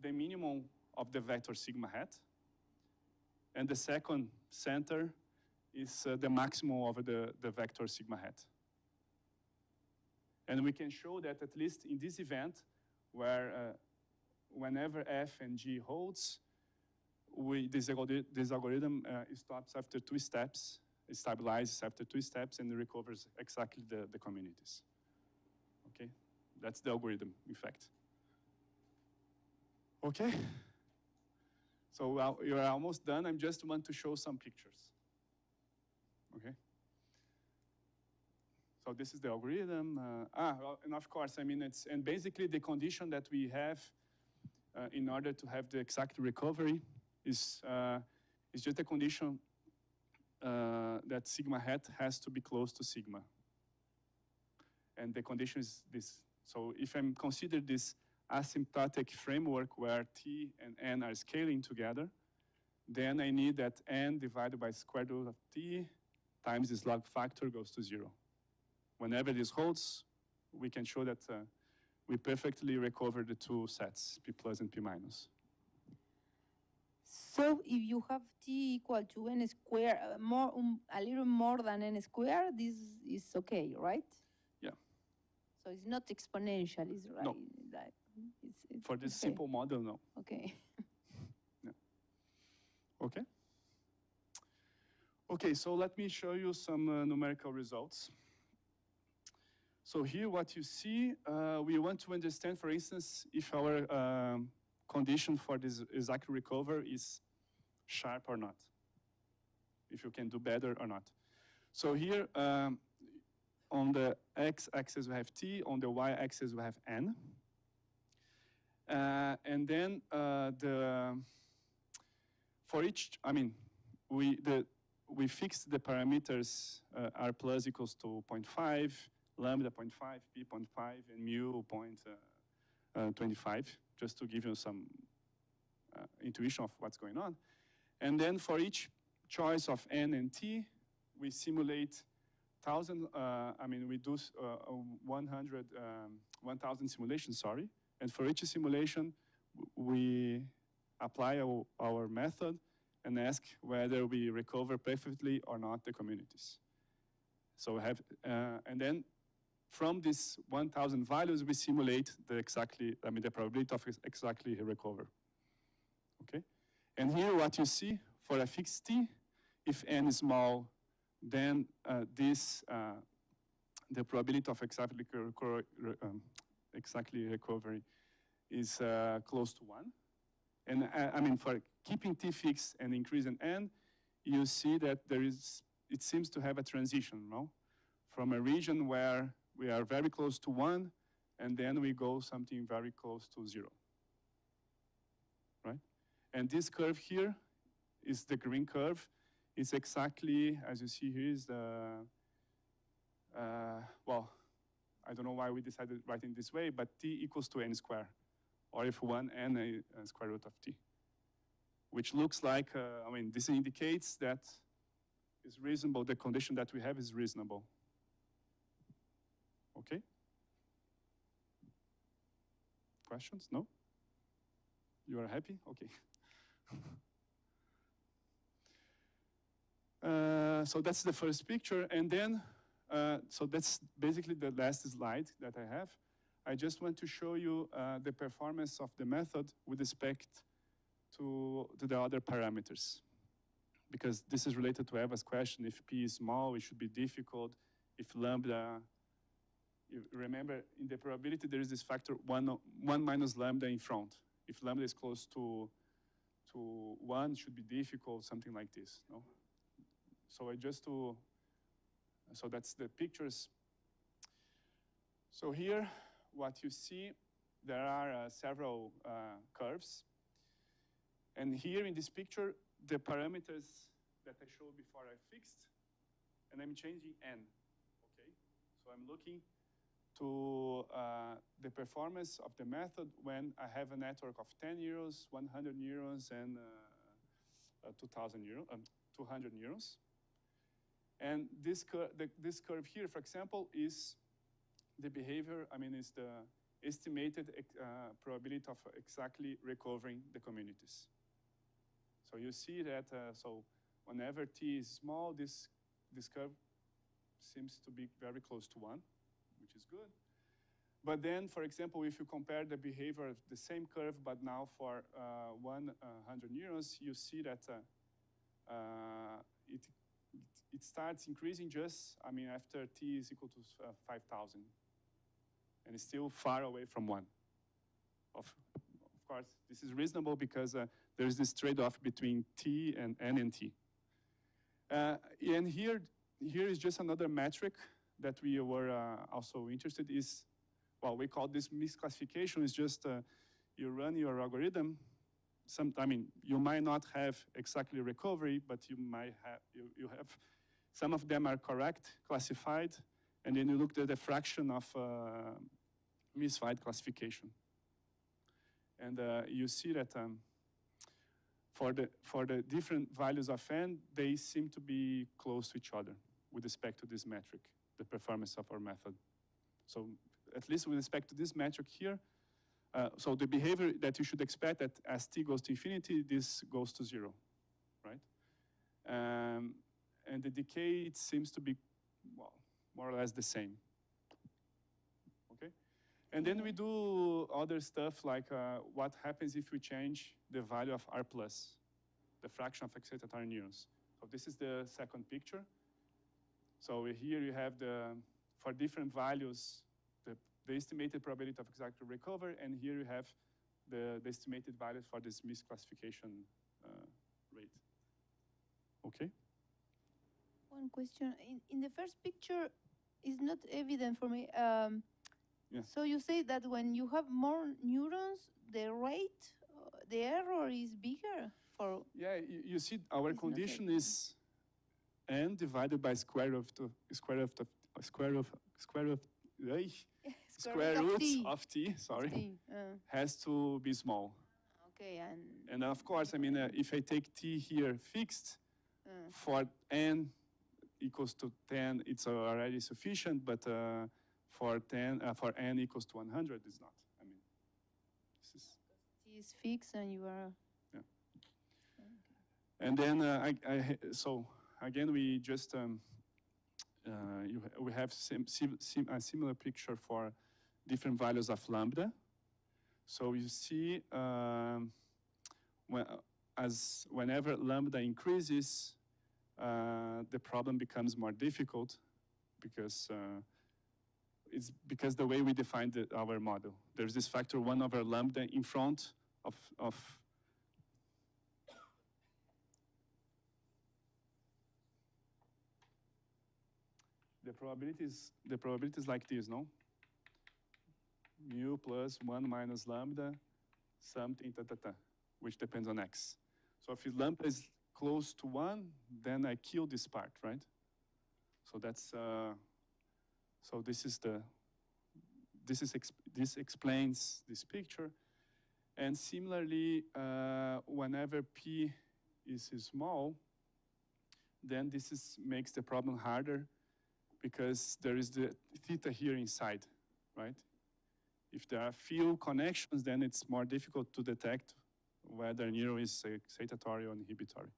the minimum of the vector sigma hat, and the second center is the maximum of the vector sigma hat. And we can show that at least in this event, where whenever f and g holds, this algorithm stops after 2 steps, it stabilizes after 2 steps, and it recovers exactly the communities. Okay, that's the algorithm, in fact. Okay, so you're almost done. I just want to show some pictures. Okay. So this is the algorithm. And of course, and basically the condition that we have in order to have the exact recovery is just a condition that sigma hat has to be close to sigma. And the condition is this. So if I'm consider this asymptotic framework where t and n are scaling together, then I need that n divided by square root of t times this log factor goes to 0. Whenever this holds, we can show that we perfectly recover the two sets, p plus and p minus. So if you have t equal to n squared, a little more than n squared, this is okay, right? Yeah. So it's not exponential, it's right? No. Like, it's For this okay. simple model, no. Okay. Okay. Okay, so let me show you some numerical results. So here what you see, we want to understand, for instance, if our condition for this exact recovery is sharp or not. If you can do better or not. So here, on the x-axis we have t, on the y-axis we have n. And then for each, I mean, we fixed the parameters r plus equals to 0.5, lambda 0.5, p 0.5, and mu 0.25, just to give you some intuition of what's going on. And then for each choice of n and t, we simulate 1,000, we do 1,000 simulations, sorry. And for each simulation, we apply our method and ask whether we recover perfectly or not the communities. So we have, and then from these 1,000 values, we simulate the probability of exactly recover. Okay? And here what you see for a fixed t, if n is small, then the probability of exactly recovery is close to 1. And for keeping t fixed and increasing n, you see that it seems to have a transition, no? From a region where we are very close to 1, and then we go something very close to 0, right? And this curve here is the green curve. It's exactly, as you see here, is the, well, I don't know why we decided to write it this way, but t equals to n squared, or if 1 n a square root of t, which looks like, this indicates that it's reasonable, the condition that we have is reasonable. Okay? Questions? No? You are happy? Okay. So that's the first picture, and then, so that's basically the last slide that I have. I just want to show you the performance of the method with respect to the other parameters. Because this is related to Eva's question, if p is small, it should be difficult. If lambda, you remember in the probability there is this factor 1 minus lambda in front. If lambda is close to 1, it should be difficult, something like this, no? So so that's the pictures. So here, what you see, there are several curves. And here in this picture, the parameters that I showed before are fixed, and I'm changing n, okay? So I'm looking to the performance of the method when I have a network of 10 neurons, 100 neurons, and 200 neurons. And this curve here, for example, is the behavior, is the estimated probability of exactly recovering the communities. So you see that, so whenever t is small, this curve seems to be very close to 1, which is good. But then, for example, if you compare the behavior of the same curve, but now for 100 neurons, you see that it starts increasing just, after t is equal to 5,000. And it's still far away from 1. Of course, this is reasonable because there is this trade-off between t and n and t. And here is just another metric that we were also interested in. Well, we call this misclassification. It's just you run your algorithm. You might not have exactly recovery, but you might have, you have, some of them are correct, classified, and then you look at the fraction of misfied classification. And you see that for the different values of n, they seem to be close to each other with respect to this metric, the performance of our method. So at least with respect to this metric here, so the behavior that you should expect that as t goes to infinity, this goes to 0, right? And the decay, it seems to be, well, more or less the same. Okay? And then we do other stuff like what happens if we change the value of R+, the fraction of excitatory neurons. So this is the second picture. So here you have for different values, the estimated probability of excitatory recovery, and here you have the estimated values for this misclassification rate. Okay? One question. In the first picture, it's not evident for me. Yeah. So you say that when you have more neurons, the rate, the error is bigger for. Yeah, you see, our It's not condition evident. is n divided by square root of t. Sorry, T, has to be small. okay, And of course, I mean, if I take t here fixed for n equals to 10, it's already sufficient. But for n equals to 100, it's not. I mean, this is. T is fixed, and you are. Yeah. And then so again we just we have a similar picture for different values of lambda. So you see whenever lambda increases, the problem becomes more difficult because it's because the way we defined our model. There's this factor 1 over lambda in front of the probability is like this, no? Mu plus 1 minus lambda, something, which depends on x. So if lambda is close to 1, then I kill this part, right? So that's, so this explains this picture. And similarly, whenever p is small, then this makes the problem harder because there is the theta here inside, right? If there are few connections, then it's more difficult to detect whether a neuron is excitatory or inhibitory.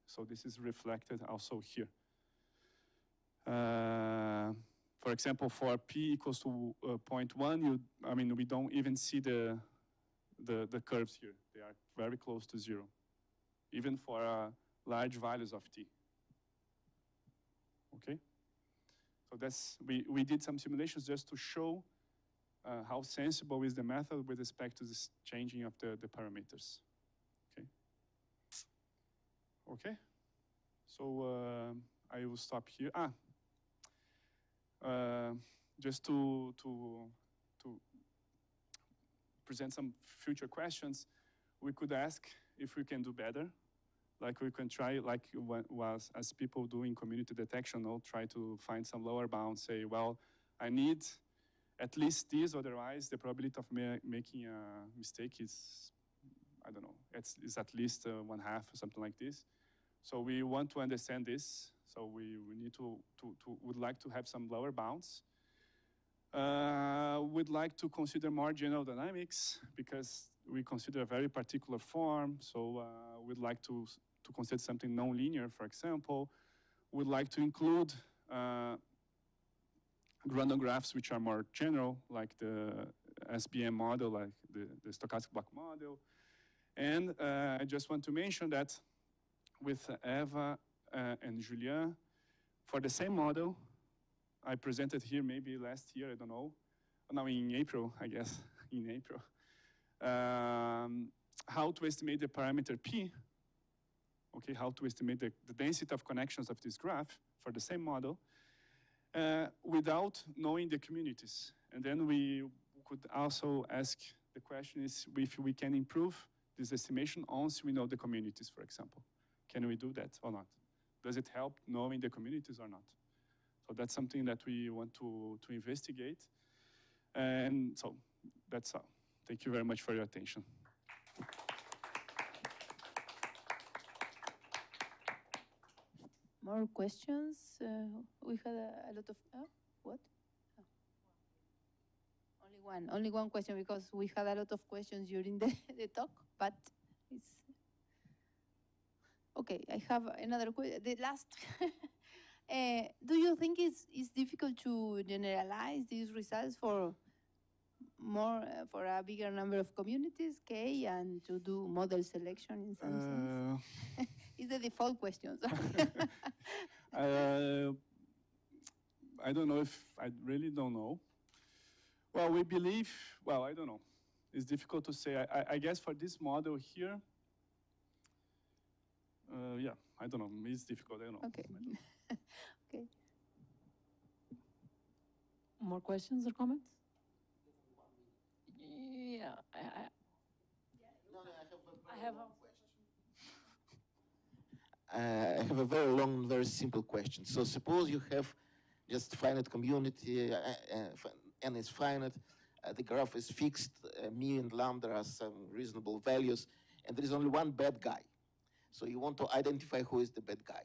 So this is reflected also here. For example, for p equals to 0.1, we don't even see the curves here. They are very close to 0, even for large values of t. Okay? So we did some simulations just to show how sensible is the method with respect to this changing of the parameters. Okay? Okay? So I will stop here. Just to present some future questions, we could ask if we can do better. Like we can try, like as people do in community detection, try to find some lower bound, say, well, I need at least this, otherwise the probability of making a mistake is, I don't know, it's at least 1/2 or something like this. So we want to understand this. So we need would like to have some lower bounds. We'd like to consider more general dynamics because we consider a very particular form. So we'd like to consider something non-linear, for example. We'd like to include random graphs which are more general, like the SBM model, like the stochastic block model. And I just want to mention that with Eva and Julien, for the same model, I presented here maybe last year, I don't know. No, in April, I guess, in April. How to estimate the parameter P, okay, how to estimate the density of connections of this graph for the same model without knowing the communities. And then we could also ask the question is if we can improve this estimation once we know the communities, for example. Can we do that or not? Does it help knowing the communities or not? So that's something that we want to investigate. And so that's all. Thank you very much for your attention. More questions? We had a lot of, what? Oh. Only one question because we had a lot of questions during the talk, but it's, okay, I have another question. The last, do you think it's difficult to generalize these results for more for a bigger number of communities, K, and to do model selection in some sense? It's the default question. I don't know if I really don't know. Well, we believe, well, I don't know. It's difficult to say. I guess for this model here, yeah, I don't know. It's difficult. I don't know. Okay. Okay. More questions or comments? Yeah, I have a very long, very simple question. So suppose you have just finite community, n is finite, the graph is fixed, mu and lambda are some reasonable values, and there is only one bad guy. So you want to identify who is the bad guy.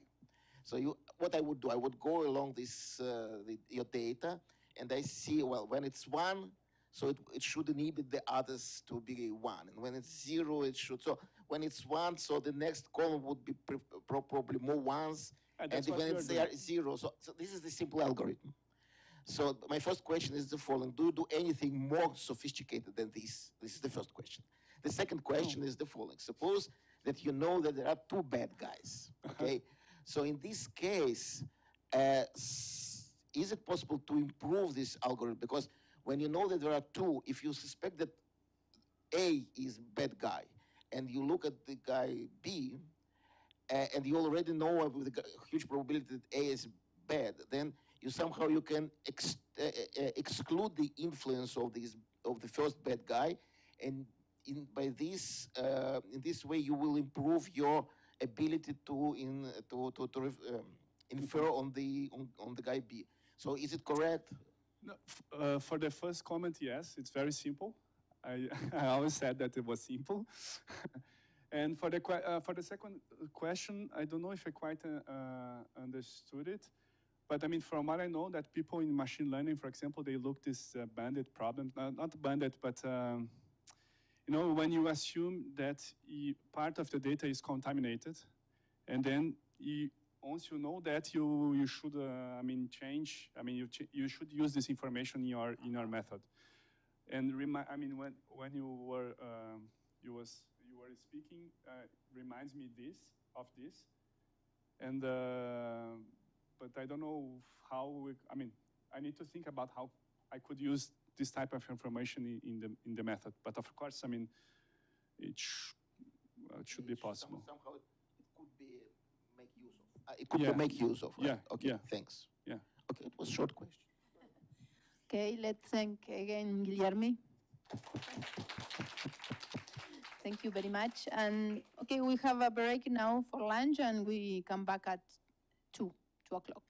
So what I would do, I would go along this your data, and I see, well, when it's 1, so it should inhibit the others to be 1. And when it's 0, it should. So when it's 1, so the next column would be probably more 1s. And when it's 0, so this is the simple algorithm. So my first question is the following. Do you do anything more sophisticated than this? This is the first question. The second question is the following. Suppose that you know that there are 2 bad guys, okay? So in this case, is it possible to improve this algorithm? Because when you know that there are 2, if you suspect that A is bad guy, and you look at the guy B, and you already know with a huge probability that A is bad, then you can exclude the influence of the first bad guy, and in this way you will improve your ability to infer on the guy B. So is it correct? No, for the first comment, yes, it's very simple. I always said that it was simple. And for the second question, I don't know if I quite understood it. But I mean, from what I know, that people in machine learning, for example, they look this bandit problem, not bandit, but you know, when you assume that part of the data is contaminated, and then once you know that, you should, change. I mean, you should use this information in your method. And when you were speaking, reminds me of this, and but I don't know how. I need to think about how I could use this type of information in the method. But of course, it should be possible. Somehow it could be make use of. It could be make use of. Right? Yeah. Okay. Yeah. Thanks. Yeah. Okay. It was a short question. Okay. Let's thank again Guilherme. Thank you very much. And okay, we have a break now for lunch, and we come back at 2 o'clock.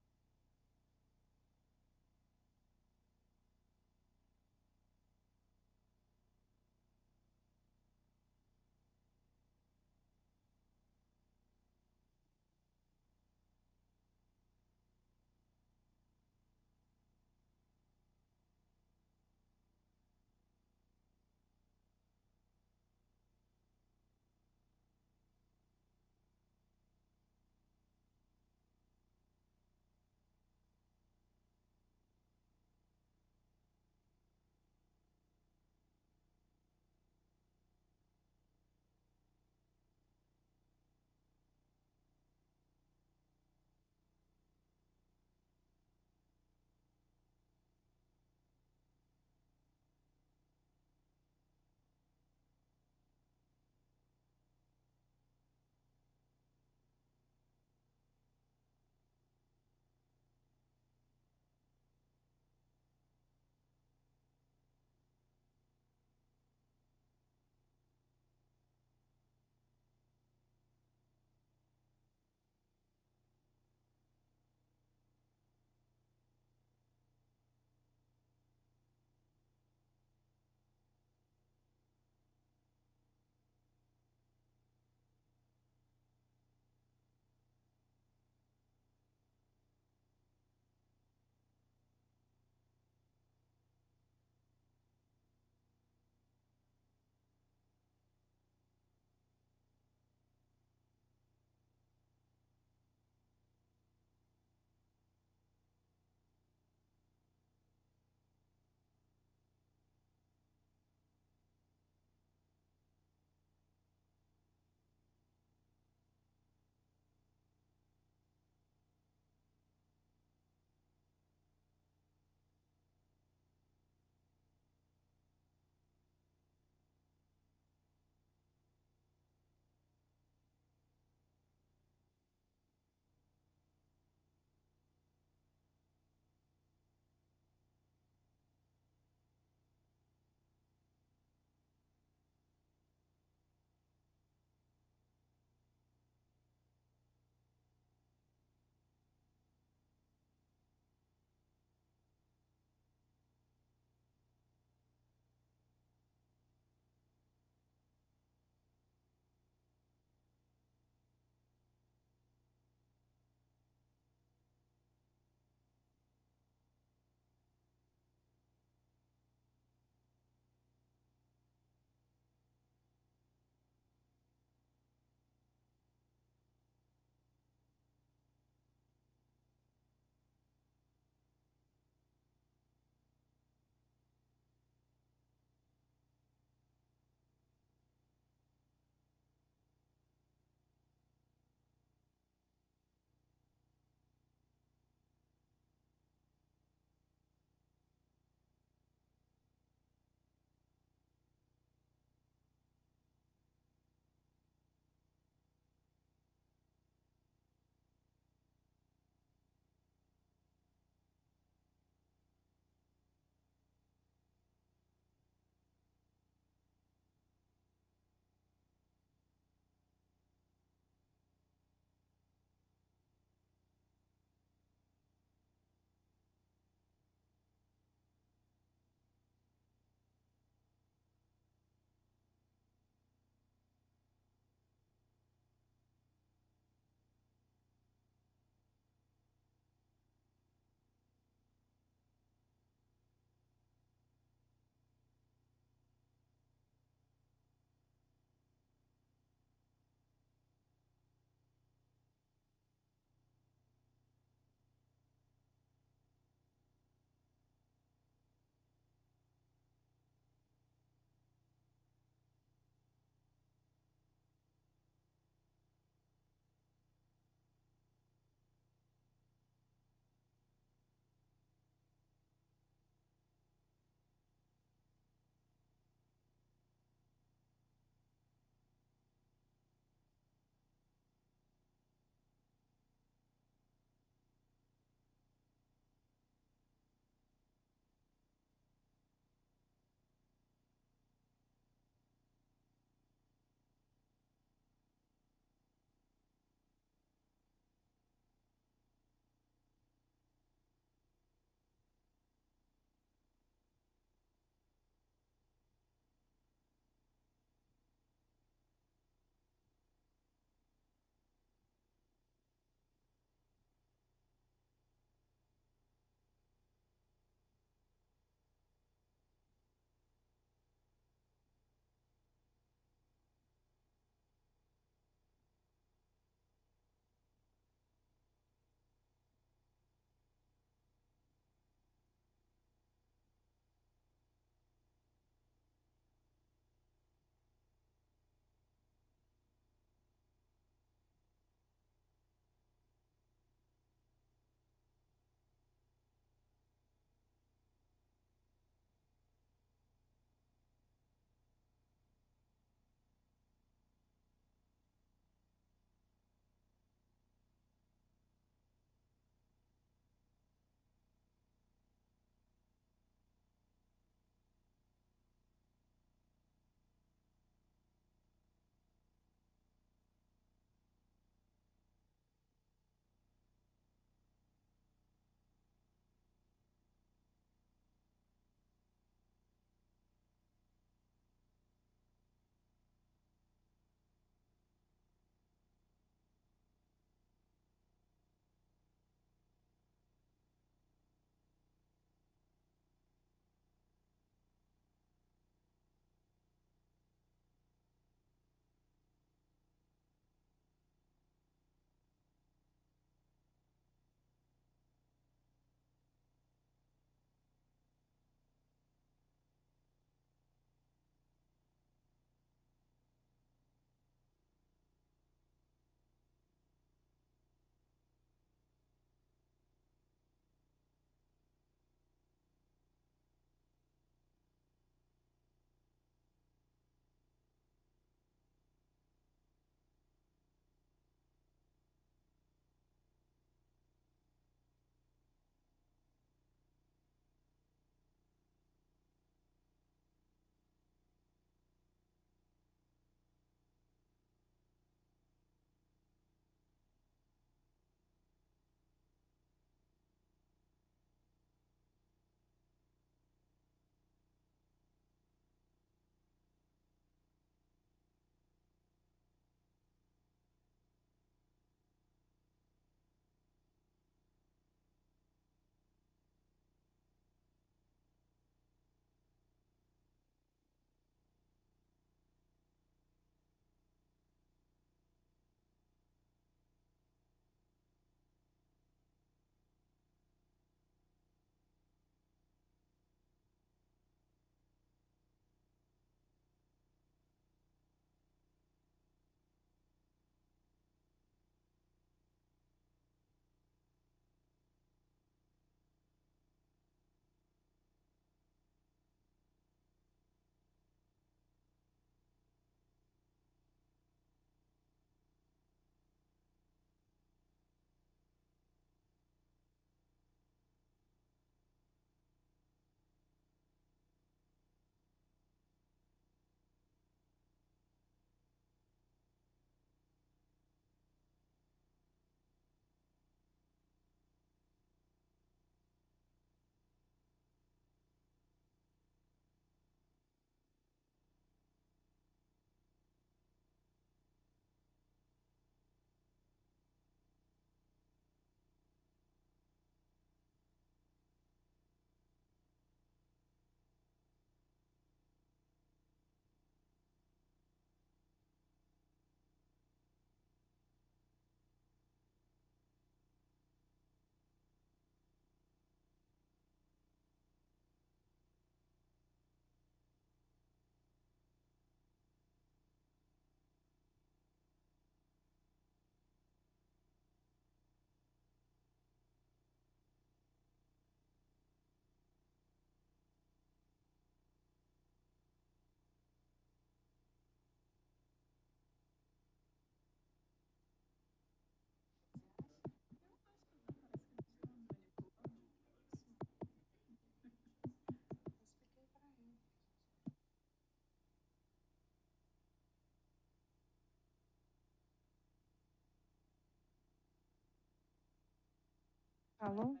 Paulo?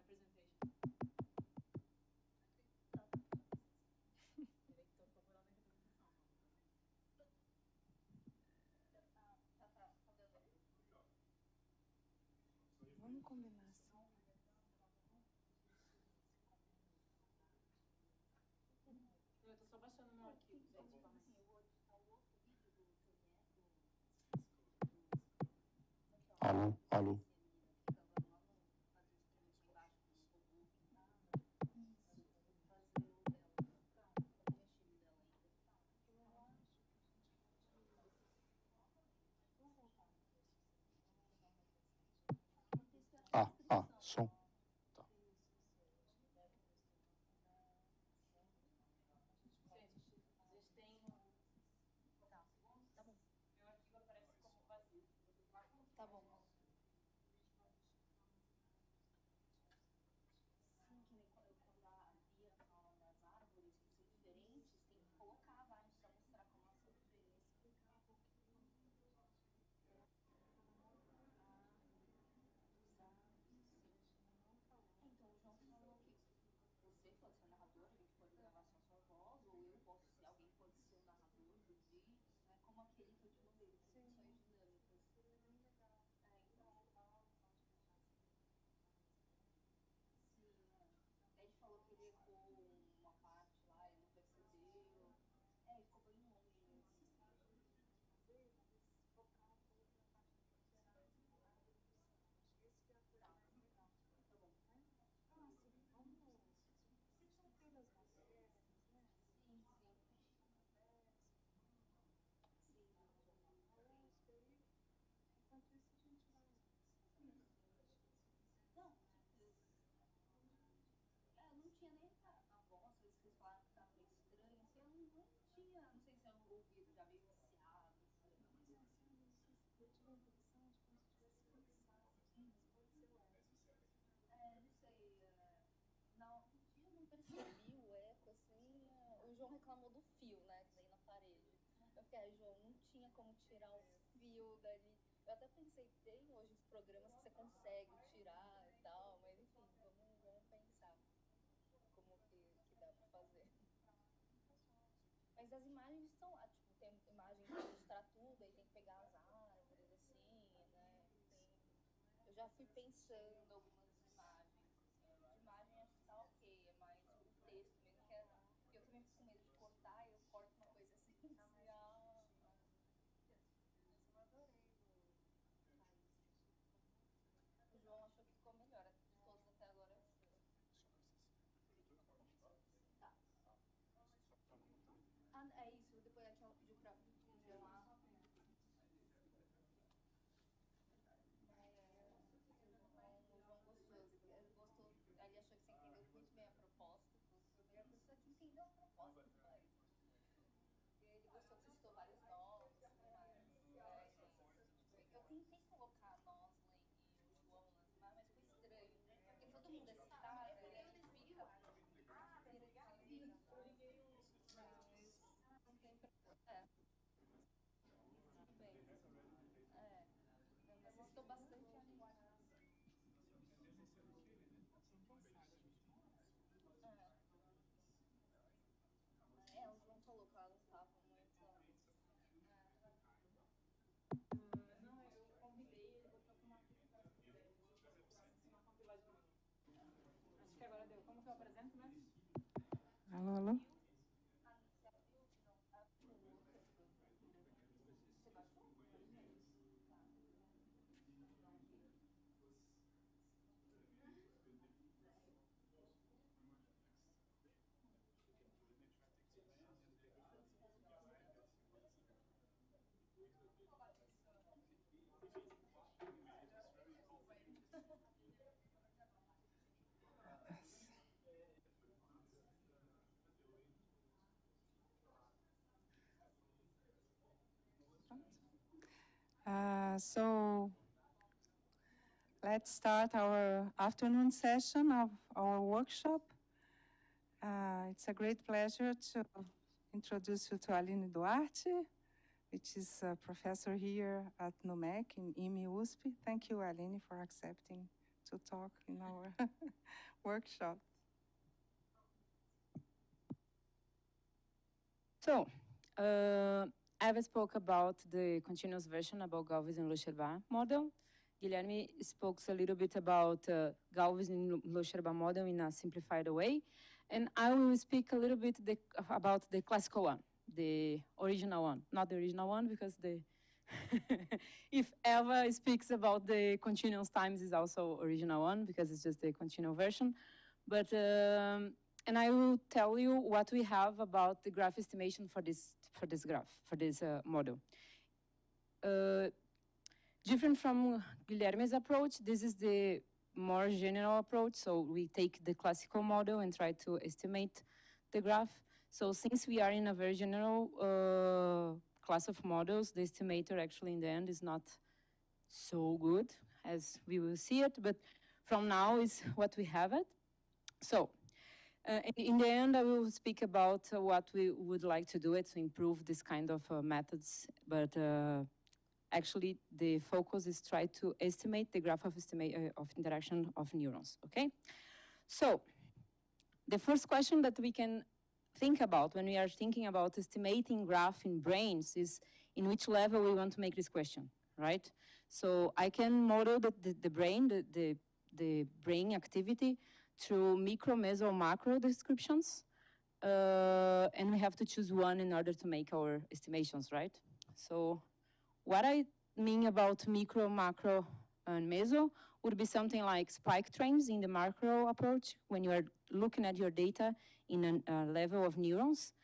Vamos combinar assim. Eu estou só baixando meu arquivo, gente. Alô, alô. Som. Tá. Tá bom. João reclamou do fio, né, que daí na parede. Eu fiquei, João, não tinha como tirar o fio dali. Eu até pensei, tem hoje os programas que você consegue tirar e tal, mas enfim, vamos pensar como que dá pra fazer. Mas as imagens estão lá, tipo, tem imagem pra ilustrar tudo, aí tem que pegar as árvores, assim, né, eu já fui pensando algumas imagens, assim, de imagem acho que tá ok, é mais o texto mesmo, que é, eu também fico com medo de cortar, eu corto uma coisa assim, o João achou que ficou melhor, de todos até agora é o seu. Tá. É isso, depois a tia pediu pra congelar. O João gostou, ele achou que você entendeu muito bem a proposta, você é a pessoa que entendeu a proposta, mas ele gostou que você citou vários nós, mas eu tentei colocar nós e o João nas imagens, mas foi estranho, porque todo mundo é citado, e aí fica... Necessitou bastante animação. O João falou que ela não estava muito... Não, eu convidei, ele botou com uma compilar de mim. Acho que agora deu. Como que eu apresento, né? Alô, alô? So let's start our afternoon session of our workshop. It's a great pleasure to introduce you to Aline Duarte, which is a professor here at NeuroMat in USP. Thank you, Aline, for accepting to talk in our workshop. So, Eva spoke about the continuous version about Galvez and Loecherbach model. Guilherme spoke a little bit about Galvez and Loecherbach model in a simplified way. And I will speak a little bit about the classical one, the original one. Not the original one, because if Eva speaks about the continuous times, is also original one, because it's just the continual version. But, and I will tell you what we have about the graph estimation for this model. Different from Guilherme's approach, this is the more general approach. So we take the classical model and try to estimate the graph. So since we are in a very general class of models, the estimator actually in the end is not so good as we will see it, but from now is what we have it. So in the end, I will speak about what we would like to do to improve this kind of methods, but actually the focus is try to estimate the graph of interaction of neurons, okay? So the first question that we can think about when we are thinking about estimating graph in brains is in which level we want to make this question, right? So I can model the brain, the brain activity through micro, meso, macro descriptions, and we have to choose one in order to make our estimations, right? So what I mean about micro, macro, and meso would be something like spike trains in the macro approach when you are looking at your data in a level of neurons.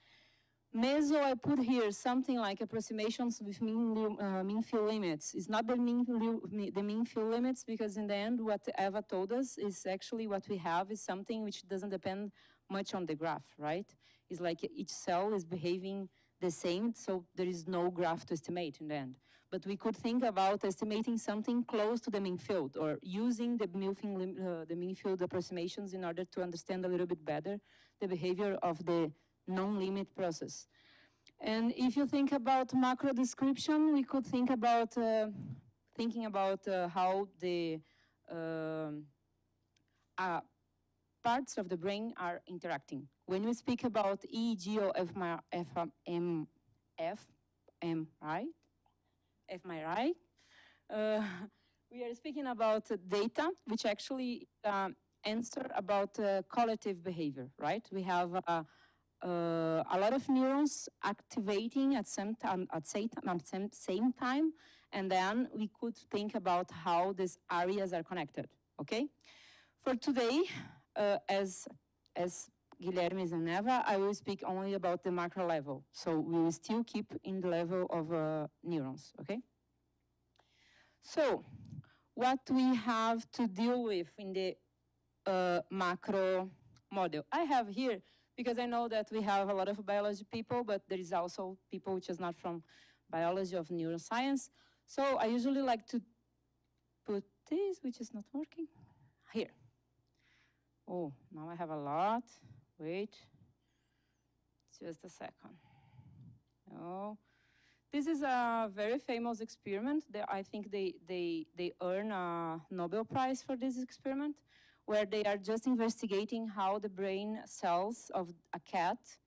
Meso, I put here something like approximations with mean field limits. It's not the mean field limits, because in the end, what Eva told us is actually what we have is something which doesn't depend much on the graph, right? It's like each cell is behaving the same, so there is no graph to estimate in the end. But we could think about estimating something close to the mean field, or using the mean field approximations in order to understand a little bit better the behavior of the non-limit process. And if you think about macro description, we could think about how the parts of the brain are interacting. When we speak about EEG or fMRI, we are speaking about data, which actually answer about collective behavior, right? We have a lot of neurons activating at same time, and then we could think about how these areas are connected, okay? For today, as Guilherme and Eva, I will speak only about the macro level. So we will still keep in the level of neurons, okay? So what we have to deal with in the macro model. I have here, because I know that we have a lot of biology people, but there is also people which is not from biology of neuroscience. So I usually like to put this, which is not working, here. Oh, now I have a lot. Wait, just a second. Oh, this is a very famous experiment. I think they earn a Nobel Prize for this experiment, where they are just investigating how the brain cells of a cat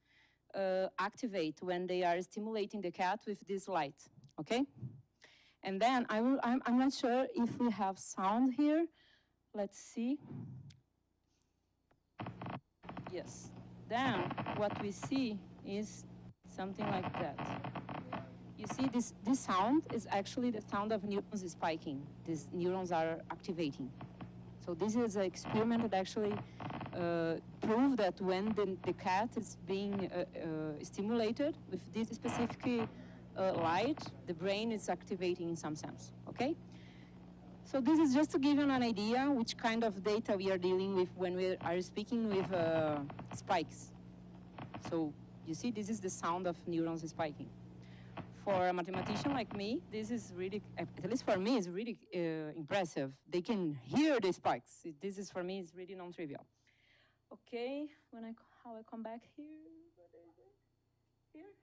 activate when they are stimulating the cat with this light, okay? And then I'm not sure if we have sound here. Let's see. Yes. Then what we see is something like that. You see, this sound is actually the sound of neurons spiking. These neurons are activating. So this is an experiment that actually proved that when the cat is being stimulated with this specific light, the brain is activating in some sense, okay? So this is just to give you an idea which kind of data we are dealing with when we are speaking with spikes. So you see, this is the sound of neurons spiking. For a mathematician like me, this is really, at least for me, is really impressive. They can hear the spikes. This is, for me, is really non-trivial. Okay, how I come back here? What is it? Here?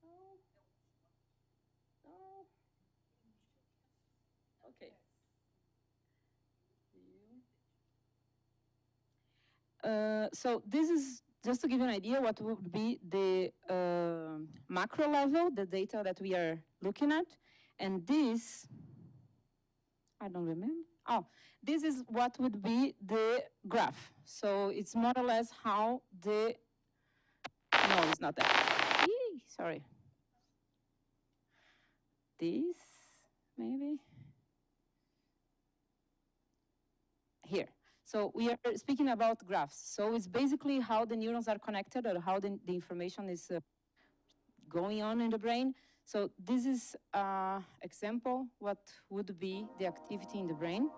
No. No. Okay. So this is just to give you an idea what would be the macro level, the data that we are looking at. And this, I don't remember. Oh, this is what would be the graph. So it's more or less how the, no, it's not that. Eee, sorry. This, maybe. Here. So we are speaking about graphs. So it's basically how the neurons are connected or how the information is going on in the brain. So this is an example what would be the activity in the brain.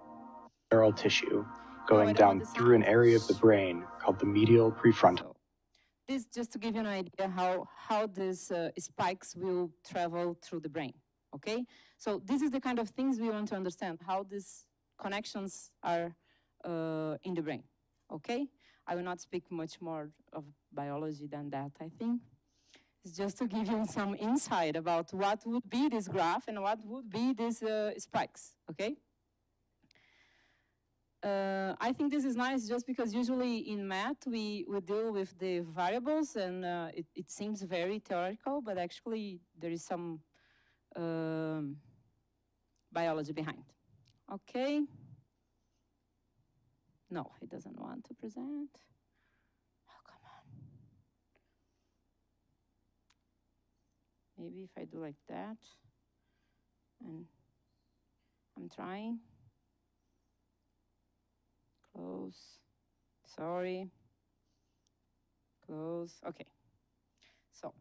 Neural tissue going down through an area of the brain called the medial prefrontal. So this just to give you an idea how these spikes will travel through the brain, okay? So this is the kind of things we want to understand, how these connections are in the brain, okay? I will not speak much more of biology than that, I think. It's just to give you some insight about what would be this graph and what would be these spikes, okay? I think this is nice just because usually in math we deal with the variables and it seems very theoretical, but actually there is some biology behind. Okay. No, he doesn't want to present. Oh, come on. Maybe if I do like that, and I'm trying. Close, sorry, close, okay. So,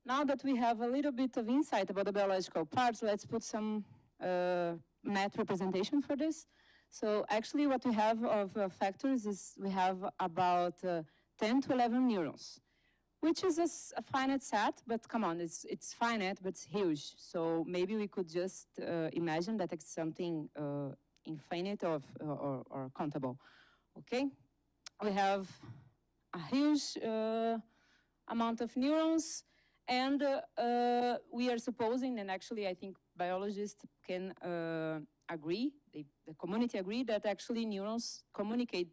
now that we have a little bit of insight about the biological parts, let's put some math representation for this. So actually what we have of factors is we have about 10 to 11 neurons, which is a finite set, but come on, it's finite, but it's huge. So maybe we could just imagine that it's something infinite or countable, okay? We have a huge amount of neurons, and we are supposing, and actually I think biologists can agree, the community agree that actually neurons communicate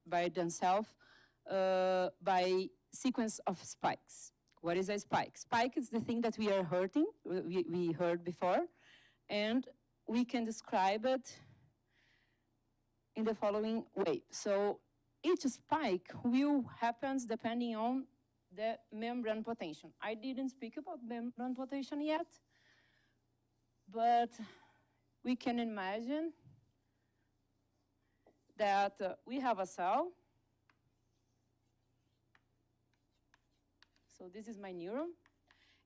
by themselves by sequence of spikes. What is a spike? Spike is the thing that we are we heard before, and we can describe it in the following way. So each spike will happen depending on the membrane potential. I didn't speak about membrane potential yet, but we can imagine that we have a cell. So this is my neuron,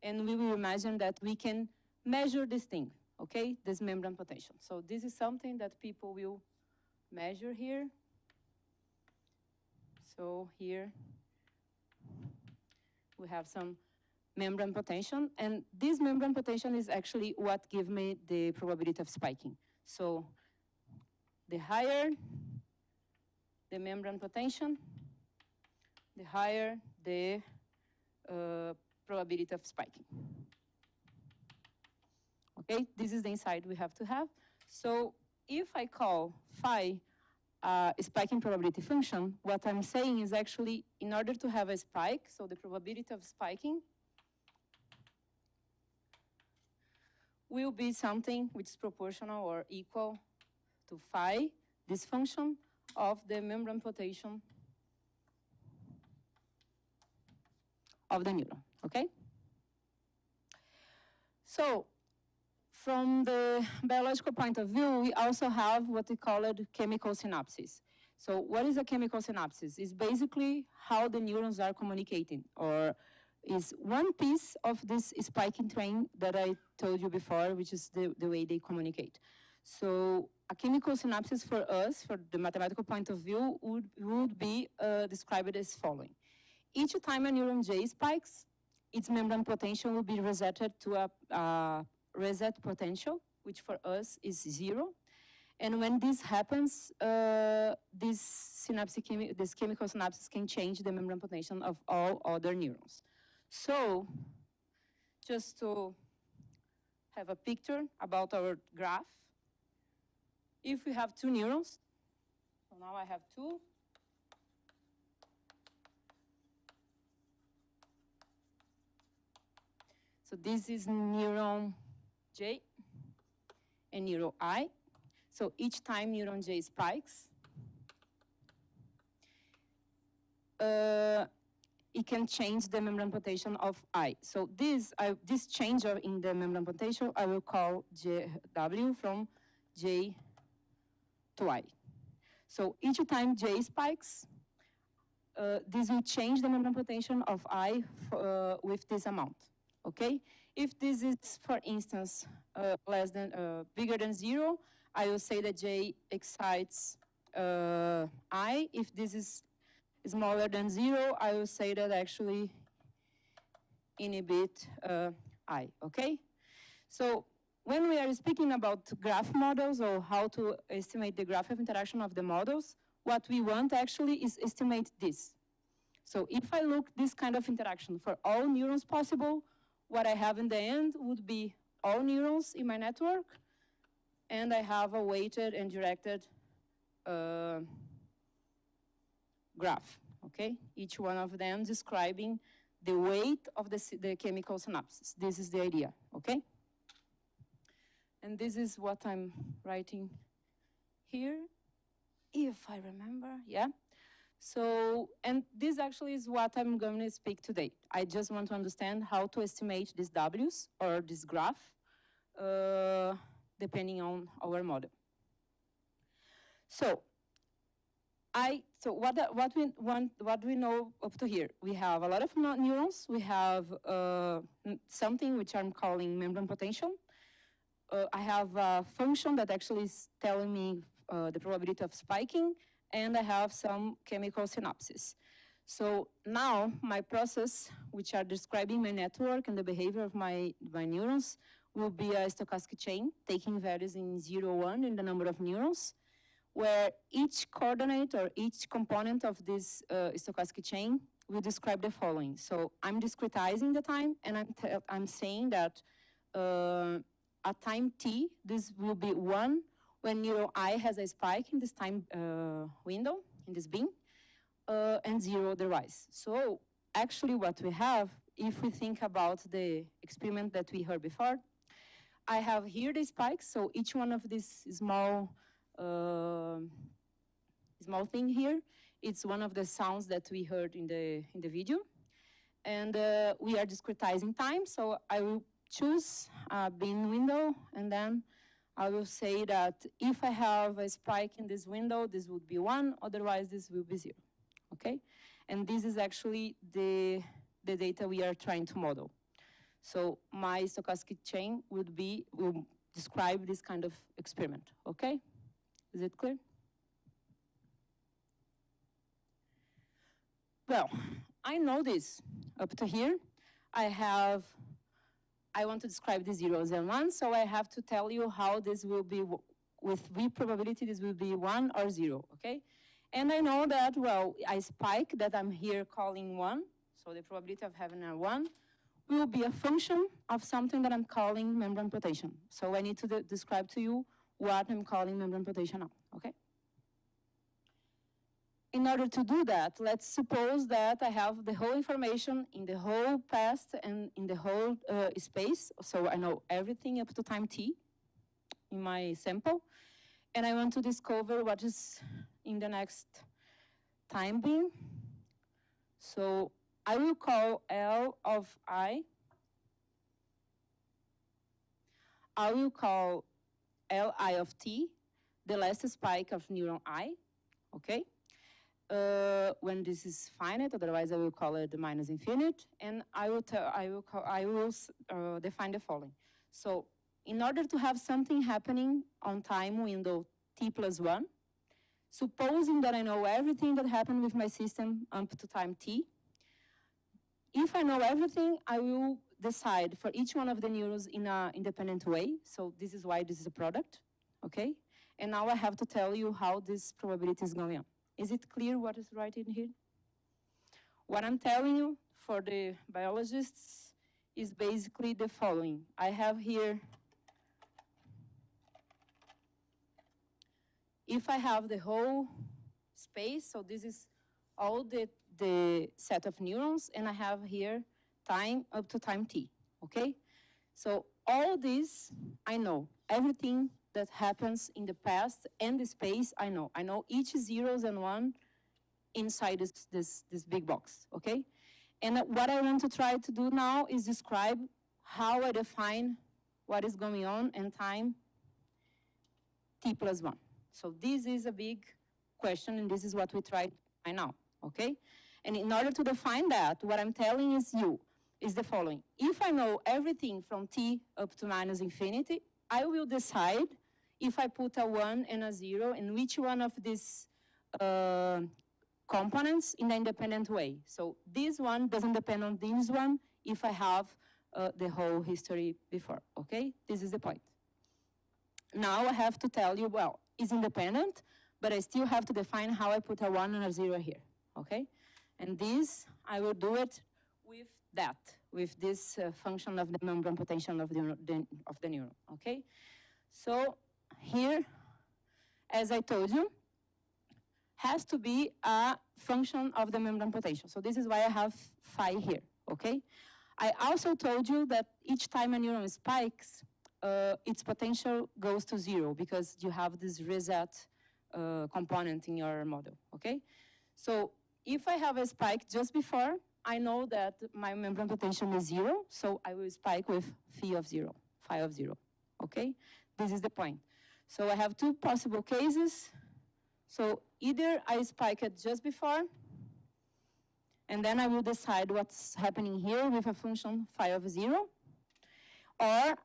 and we will imagine that we can measure this thing, okay, this membrane potential. So this is something that people will measure here. So here we have some membrane potential, and this membrane potential is actually what gives me the probability of spiking. So the higher the membrane potential, the higher the probability of spiking. Okay, this is the insight we have to have. So if I call phi spiking probability function, what I'm saying is actually in order to have a spike, so the probability of spiking will be something which is proportional or equal to phi, this function of the membrane potential of the neuron, okay? So from the biological point of view, we also have what we call it chemical synapses. So what is a chemical synapses? It's basically how the neurons are communicating, or is one piece of this spiking train that I told you before, which is the way they communicate. So a chemical synapses for us, for the mathematical point of view, would be described as following. Each time a neuron J spikes, its membrane potential will be resetted to a reset potential, which for us is 0. And when this happens, these chemical synapses can change the membrane potential of all other neurons. So, just to have a picture about our graph, if we have two neurons, so now I have two, So this is neuron J and neuron I. So each time neuron J spikes, it can change the membrane potential of I. So this change in the membrane potential, I will call W from J to I. So each time J spikes, this will change the membrane potential of I with this amount, okay? If this is, for instance, bigger than 0, I will say that J excites I. If this is smaller than 0, I will say that actually inhibit I, okay? So when we are speaking about graph models or how to estimate the graph of interaction of the models, what we want actually is estimate this. So if I look this kind of interaction for all neurons possible, what I have in the end would be all neurons in my network, and I have a weighted and directed graph, okay? Each one of them describing the weight of the chemical synapses. This is the idea, okay? And this is what I'm writing here, if I remember, yeah? So, and this actually is what I'm going to speak today. I just want to understand how to estimate these W's or this graph, depending on our model. So, what we know up to here? We have a lot of neurons. We have something which I'm calling membrane potential. I have a function that actually is telling me the probability of spiking, and I have some chemical synapses. So now my process, which are describing my network and the behavior of my neurons, will be a stochastic chain, taking values in 0, 1 in the number of neurons, where each coordinate or each component of this stochastic chain will describe the following. So I'm discretizing the time, and I'm saying that at time t, this will be 1 when neuron I has a spike in this time window, in this bin, and 0 otherwise. So actually what we have, if we think about the experiment that we heard before, I have here the spikes, so each one of these small thing here, it's one of the sounds that we heard in the video. And we are discretizing time, so I will choose a bin window, and then I will say that if I have a spike in this window, this would be 1, otherwise this will be 0, okay? And this is actually the data we are trying to model. So my stochastic chain will describe this kind of experiment, okay? Is it clear? Well, I know this. Up to here, I want to describe the 0s and 1s, so I have to tell you how this will be, with V probability, this will be 1 or 0, okay? And I know that, well, a spike that I'm here calling 1, so the probability of having a 1, will be a function of something that I'm calling membrane potential. So I need to describe to you what I'm calling membrane potential now, okay? In order to do that, let's suppose that I have the whole information in the whole past and in the whole space. So I know everything up to time t in my sample. And I want to discover what is in the next time being. So I will call L of I. I will call Li of t, the last spike of neuron I, okay? When this is finite, otherwise I will call it the minus infinite, and I will define the following. So in order to have something happening on time window t plus 1, supposing that I know everything that happened with my system up to time t, if I know everything, I will decide for each one of the neurons in an independent way. So this is why this is a product, okay? And now I have to tell you how this probability is going on. Is it clear what is right in here? What I'm telling you for the biologists is basically the following. I have here, if I have the whole space, so this is all the set of neurons, and I have here time up to time t, okay? So all this, I know. Everything that happens in the past and the space, I know. I know each zeros and one inside this big box, okay? And what I want to try to do now is describe how I define what is going on in time t+1. So this is a big question, and this is what we try to find out, okay? And in order to define that, what I'm telling you is the following. If I know everything from t up to minus infinity, I will decide if I put a 1 and a 0 in which one of these components in an independent way. So this one doesn't depend on this one if I have the whole history before, okay? This is the point. Now I have to tell you, well, it's independent, but I still have to define how I put a 1 and a 0 here, okay? And this, I will do it with that, with this function of the membrane potential of the neuron, okay? So here, as I told you, has to be a function of the membrane potential. So this is why I have phi here, okay? I also told you that each time a neuron spikes, its potential goes to 0 because you have this reset component in your model, okay? So if I have a spike just before, I know that my membrane potential is 0, so I will spike with phi of 0, okay? This is the point. So I have two possible cases. So either I spike it just before, and then I will decide what's happening here with a function phi of 0, or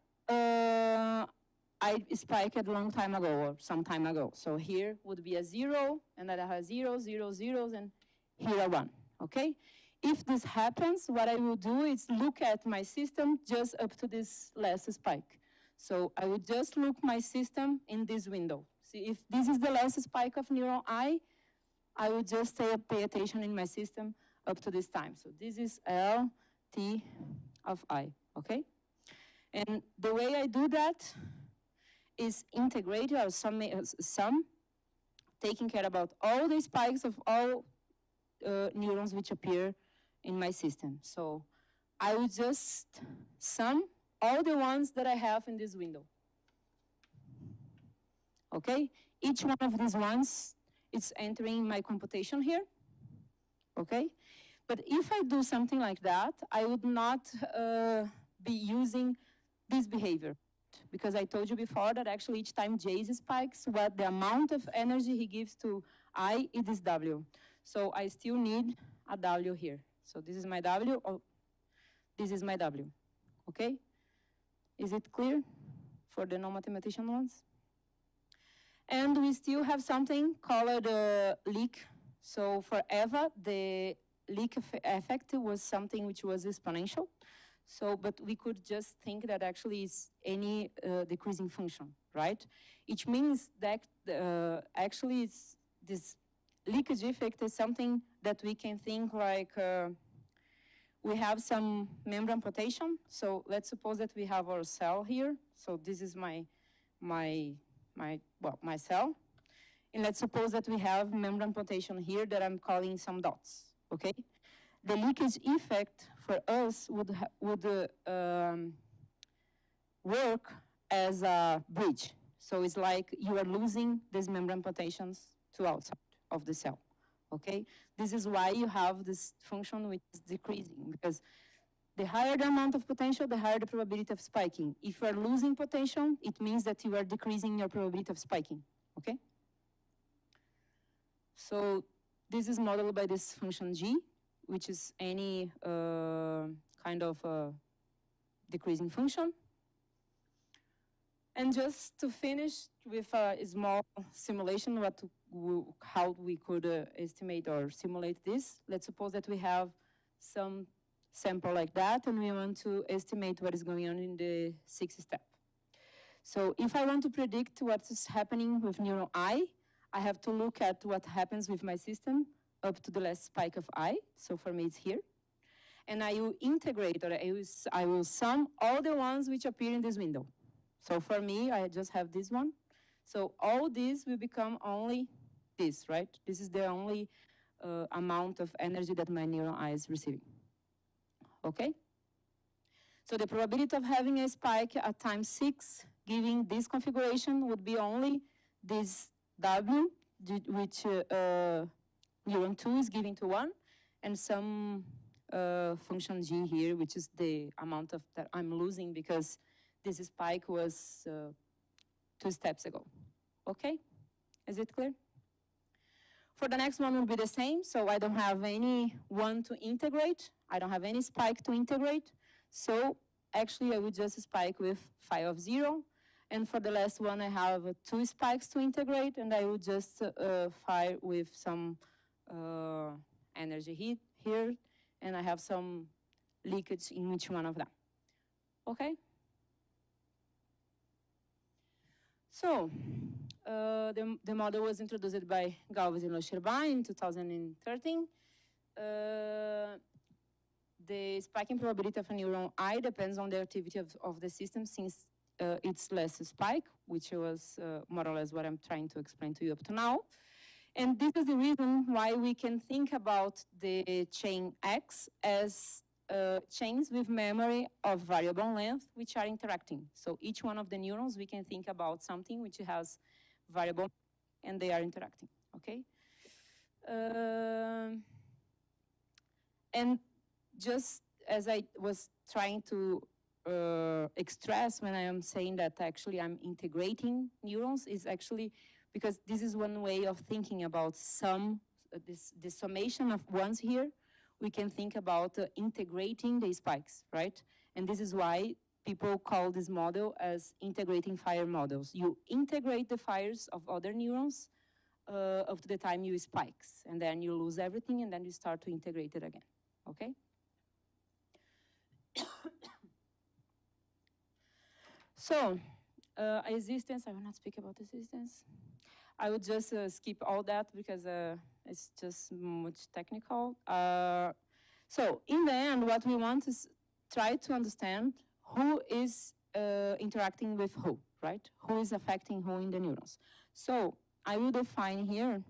I spike it a long time ago or some time ago. So here would be a 0, and then I have 0, 0, zeros, and here a 1, okay? If this happens, what I will do is look at my system just up to this last spike. So I would just look my system in this window. See, if this is the last spike of neuron I would just pay attention in my system up to this time. So this is L, T of I, okay? And the way I do that is integrate or sum, taking care about all the spikes of all neurons which appear in my system. So I would just sum all the ones that I have in this window. Okay? Each one of these ones is entering my computation here. Okay? But if I do something like that, I would not be using this behavior. Because I told you before that actually each time J spikes, what the amount of energy he gives to I, it is W. So I still need a W here. So this is my W, or this is my W, okay? Is it clear for the non-mathematician ones? And we still have something called leak. So for Eva, the leak effect was something which was exponential. So, but we could just think that actually it's any decreasing function, right? Which means that actually it's this leakage effect is something that we can think like we have some membrane potential. So let's suppose that we have our cell here. So this is my cell. And let's suppose that we have membrane potential here that I'm calling some dots, okay? The leakage effect for us would work as a bridge. So it's like you are losing these membrane potentials to outside of the cell, okay? This is why you have this function which is decreasing, because the higher the amount of potential, the higher the probability of spiking. If you are losing potential, it means that you are decreasing your probability of spiking, okay? So this is modeled by this function G, which is any kind of decreasing function. And just to finish with a small simulation, how we could estimate or simulate this. Let's suppose that we have some sample like that, and we want to estimate what is going on in the 6th step. So if I want to predict what is happening with neuron I have to look at what happens with my system up to the last spike of I. So for me, it's here. And I will integrate, or I will sum all the ones which appear in this window. So for me, I just have this one. So all these will become only this, right? This is the only amount of energy that my neuron I is receiving. Okay? So the probability of having a spike at time 6, giving this configuration, would be only this W, which neuron 2 is giving to 1, and some function G here, which is the amount of that I'm losing because this spike was 2 steps ago. Okay? Is it clear? For the next one will be the same, so I don't have any one to integrate. I don't have any spike to integrate. So actually I would just spike with phi of 0. And for the last one, I have 2 spikes to integrate, and I would just fire with some energy heat here, and I have some leakage in each one of them. Okay? So, the model was introduced by Guilherme Ost in 2013. The spiking probability of a neuron I depends on the activity of the system, since it's less spike, which was more or less what I'm trying to explain to you up to now. And this is the reason why we can think about the chain X as chains with memory of variable length, which are interacting. So each one of the neurons, we can think about something which has variable, and they are interacting, okay? And just as I was trying to express when I am saying that actually I'm integrating neurons, is actually because this is one way of thinking about this summation of ones here. We can think about integrating the spikes, right? And this is why people call this model as integrating fire models. You integrate the fires of other neurons up to the time you spikes, and then you lose everything, and then you start to integrate it again, okay? So, existence, I will not speak about existence. I would just skip all that because it's just much technical. So, in the end, what we want is try to understand who is interacting with who, right? Who is affecting who in the neurons. So, I will define here,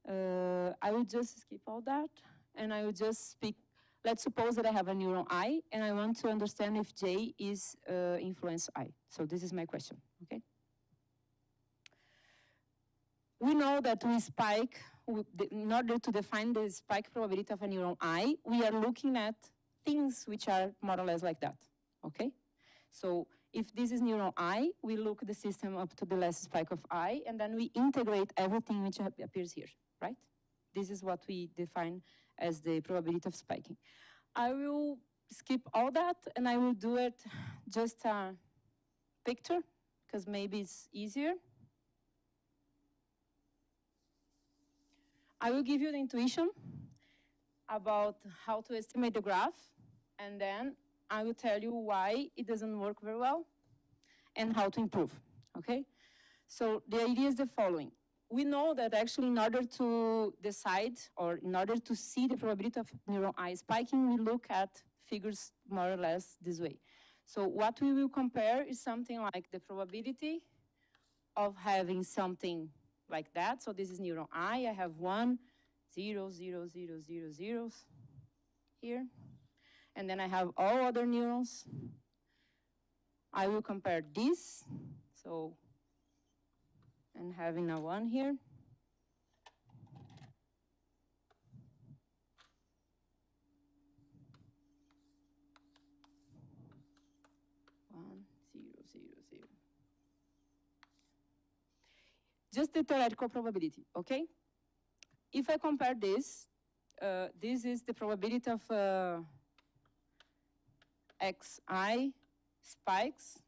I will just skip all that, and I will just speak. Let's suppose that I have a neuron I, and I want to understand if J is influence I. So this is my question, okay? We know that we spike, in order to define the spike probability of a neuron I, we are looking at things which are more or less like that, okay? So if this is neuron I, we look the system up to the last spike of I, and then we integrate everything which appears here, right? This is what we define as the probability of spiking. I will skip all that, and I will do it just a picture, because maybe it's easier. I will give you the intuition about how to estimate the graph, and then I will tell you why it doesn't work very well and how to improve, okay? So the idea is the following. We know that actually in order to decide, or in order to see the probability of neuron I spiking, we look at figures more or less this way. So what we will compare is something like the probability of having something like that. So this is neuron I have 1, 0, 0, 0, 0, zeros here. And then I have all other neurons. I will compare this, so, and having a 1 here. Just the theoretical probability, okay? If I compare this, this is the probability of xi spikes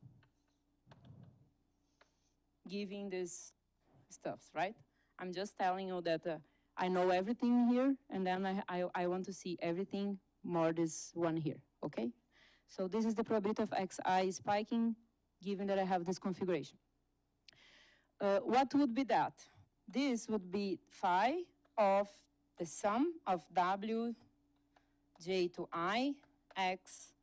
giving these stuffs, right? I'm just telling you that I know everything here, and then I want to see everything more this one here, okay? So this is the probability of xi spiking, given that I have this configuration. What would be that? This would be phi of the sum of w, j to I, x,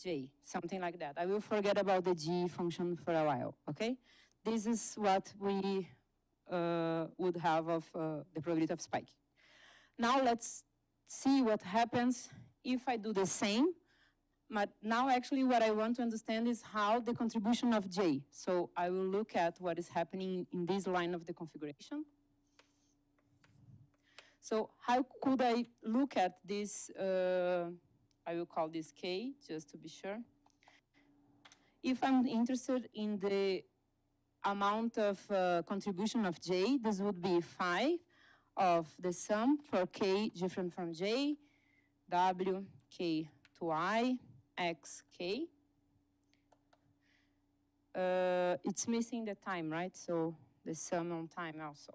j, something like that. I will forget about the g function for a while, okay? This is what we would have of the probability of spiking. Now let's see what happens if I do the same But now actually what I want to understand is how the contribution of J. So I will look at what is happening in this line of the configuration. So how could I look at this, I will call this K, just to be sure. If I'm interested in the amount of contribution of J, this would be phi of the sum for K different from J, W, K to I, X, K. It's missing the time, right? So the sum on time also.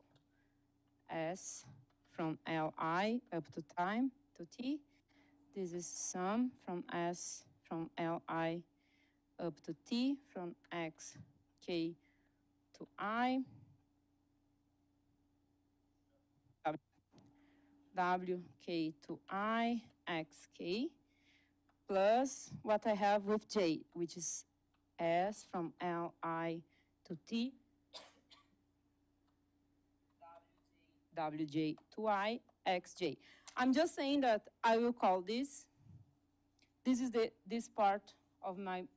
S from Li up to time, to T. This is sum from S from Li up to T, from X, K to I. W, K to I, X, K, plus what I have with J, which is S from Li to T, Wj to I, Xj. I'm just saying that I will call this is this part of my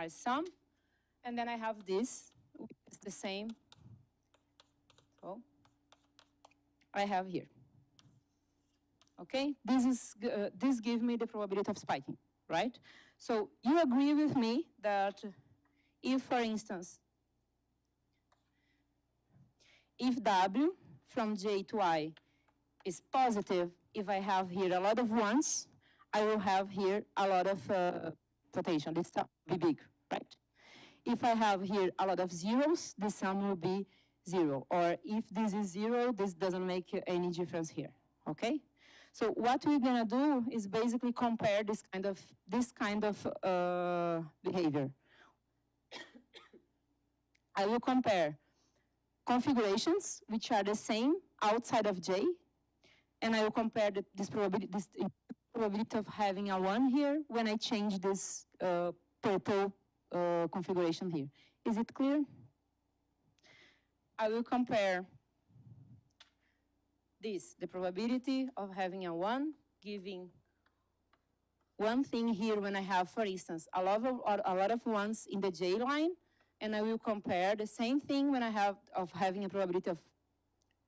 sum, and then I have this, which is the same. So I have here. Okay, this gives me the probability of spiking, right? So you agree with me that if, for instance, if W from J to I is positive, if I have here a lot of ones, I will have here a lot of potential. This sum will be big, right? If I have here a lot of zeros, this sum will be 0. Or if this is 0, this doesn't make any difference here, okay? So what we're gonna do is basically compare this kind of behavior. I will compare configurations which are the same outside of J, and I will compare this probability of having a 1 here when I change this purple configuration here. Is it clear? I will compare this, the probability of having a 1, giving one thing here when I have, for instance, a lot of ones in the J line, and I will compare the same thing when I have of having a probability of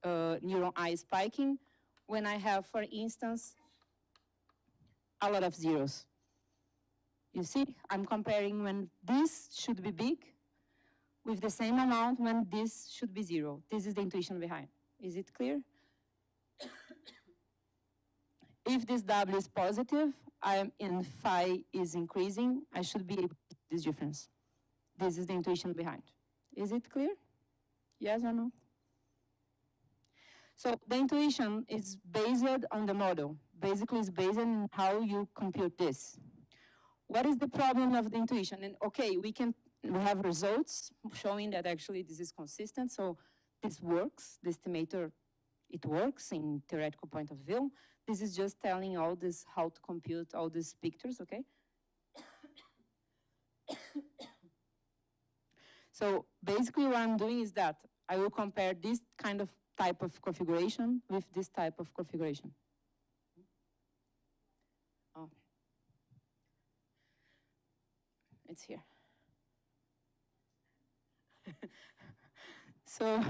neuron I spiking when I have, for instance, a lot of zeros. You see, I'm comparing when this should be big with the same amount when this should be 0. This is the intuition behind. Is it clear? If this W is positive and phi is increasing, I should be able to see this difference. This is the intuition behind. Is it clear? Yes or no? So the intuition is based on the model. Basically, it's based on how you compute this. What is the problem of the intuition? And okay, we have results showing that actually this is consistent, so this works, the estimator, it works in theoretical point of view. This is just telling all this, how to compute all these pictures, okay? So basically what I'm doing is that I will compare this kind of type of configuration with this type of configuration. Oh. It's here. So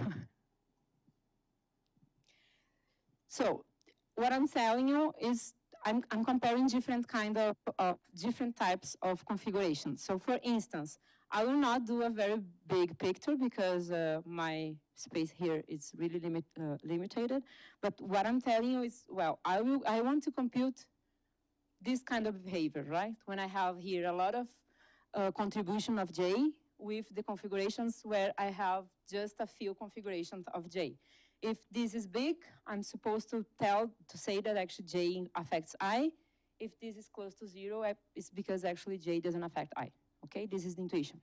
what I'm telling you is I'm comparing different kind of different types of configurations. So for instance, I will not do a very big picture because my space here is really limited. But what I'm telling you is, well, I want to compute this kind of behavior, right? When I have here a lot of contribution of J with the configurations where I have just a few configurations of J. If this is big, I'm supposed to say that actually J affects I. If this is close to 0, it's because actually J doesn't affect I. Okay, this is the intuition.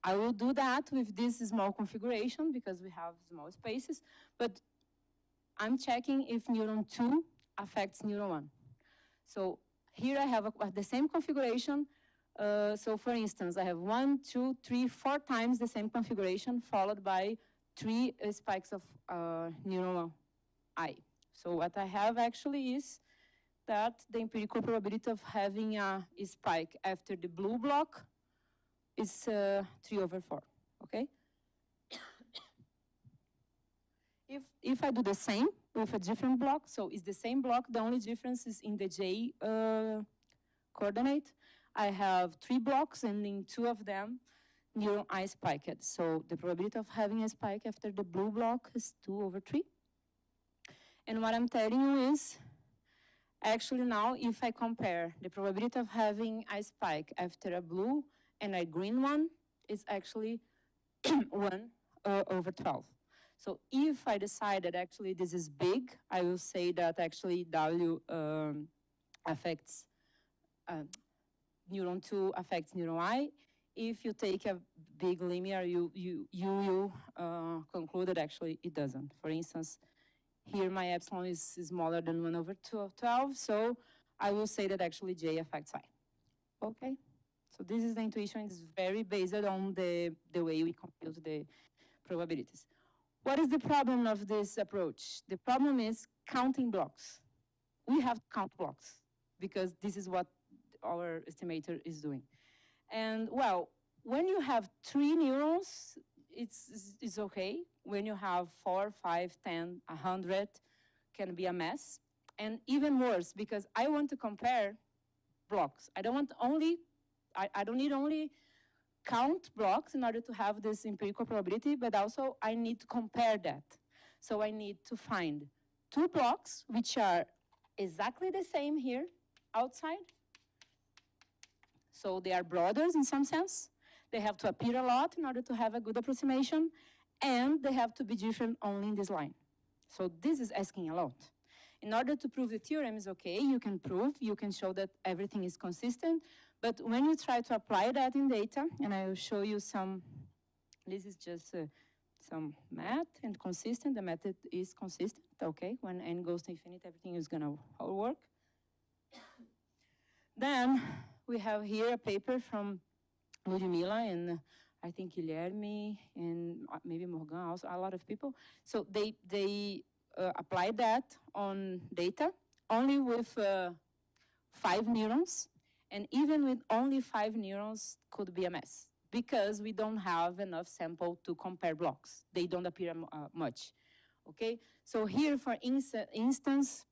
I will do that with this small configuration because we have small spaces, but I'm checking if neuron 2 affects neuron 1. So here I have the same configuration. So for instance, I have 1, 2, 3, 4 times the same configuration followed by 3 spikes of neuron I. So what I have actually is that the empirical probability of having a spike after the blue block is 3/4, okay? If I do the same with a different block, so it's the same block, the only difference is in the J coordinate. I have 3 blocks, and in 2 of them, neuron I spiked. So the probability of having a spike after the blue block is 2/3. And what I'm telling you is, actually now, if I compare the probability of having a spike after a blue and a green one, is actually 1/12. So if I decide that actually this is big, I will say that actually W affects neuron 2 affects neuron I. If you take a big linear, you will conclude that actually it doesn't. For instance, here my epsilon is smaller than 1/12, so I will say that actually J affects I. Okay? So this is the intuition. It's very based on the way we compute the probabilities. What is the problem of this approach? The problem is counting blocks. We have to count blocks because this is what our estimator is doing. And well, when you have 3 neurons, it's okay. When you have 4, 5, 10, 100, can be a mess. And even worse, because I want to compare blocks. I don't need only count blocks in order to have this empirical probability, but also I need to compare that. So I need to find 2 blocks which are exactly the same here outside. So they are brothers in some sense. They have to appear a lot in order to have a good approximation, and they have to be different only in this line. So this is asking a lot. In order to prove the theorem is okay, you can show that everything is consistent, but when you try to apply that in data, and I will show you some, this is just some math and consistent, the method is consistent, okay? When n goes to infinity, everything is gonna work. Then we have here a paper from Ludmila and I think Guilherme and maybe Morgan also, a lot of people. So they applied that on data only with 5 neurons. And even with only 5 neurons could be a mess because we don't have enough sample to compare blocks. They don't appear much, okay? So here, for instance,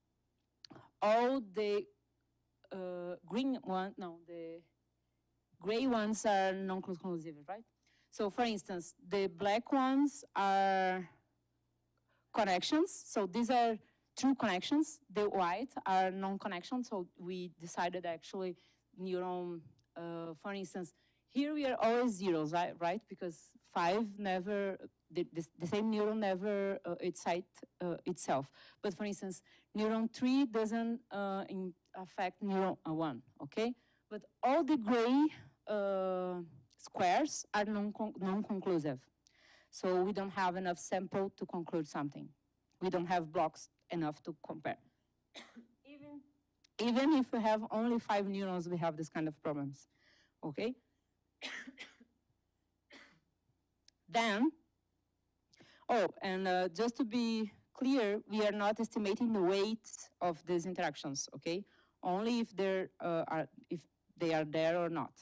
all the the gray ones are non-conclusive, right? So for instance, the black ones are connections. So these are true connections. The white are non-connections. So we decided actually neuron, for instance, here we are always zeros, right? Because 5 never, the same neuron never excites itself. But for instance, neuron 3 doesn't affect neuron 1, okay? But all the gray squares are non-conclusive. So we don't have enough sample to conclude something. We don't have blocks enough to compare. Even if we have only 5 neurons, we have this kind of problems, okay? Then, just to be clear, we are not estimating the weight of these interactions, okay? Only if they are there or not.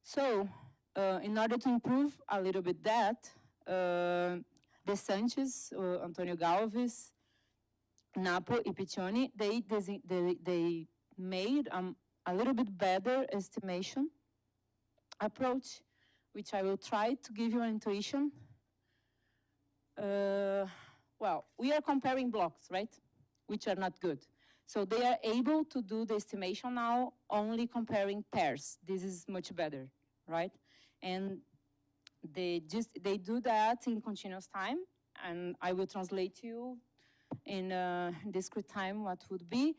So, in order to improve a little bit that, De Santis, Antonio Galvez, Napo and Piccioni, they made a little bit better estimation approach, which I will try to give you an intuition. Well, we are comparing blocks, right? Which are not good. So they are able to do the estimation now only comparing pairs. This is much better, right? And they do that in continuous time, and I will translate to you in discrete time what would be.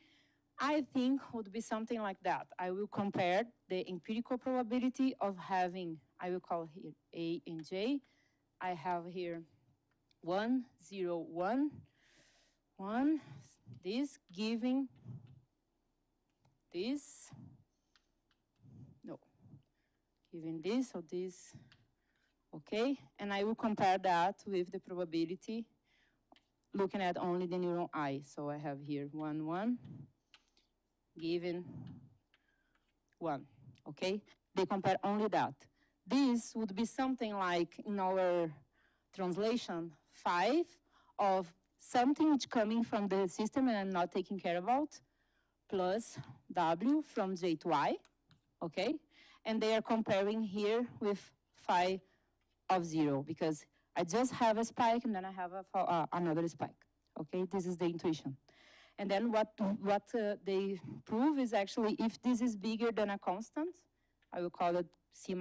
I think would be something like that. I will compare the empirical probability of having, I will call here A and J. I have here 1, 0, 1, 1, this giving this, no, giving this or this, okay? And I will compare that with the probability looking at only the neuron I. So I have here 1, 1, given 1, okay? They compare only that. This would be something like, in our translation, 5 of something which coming from the system and I'm not taking care about, plus W from J to I, okay? And they are comparing here with phi of 0, because I just have a spike and then I have another spike, okay? This is the intuition. And then what they prove is actually if this is bigger than a constant, I will call it C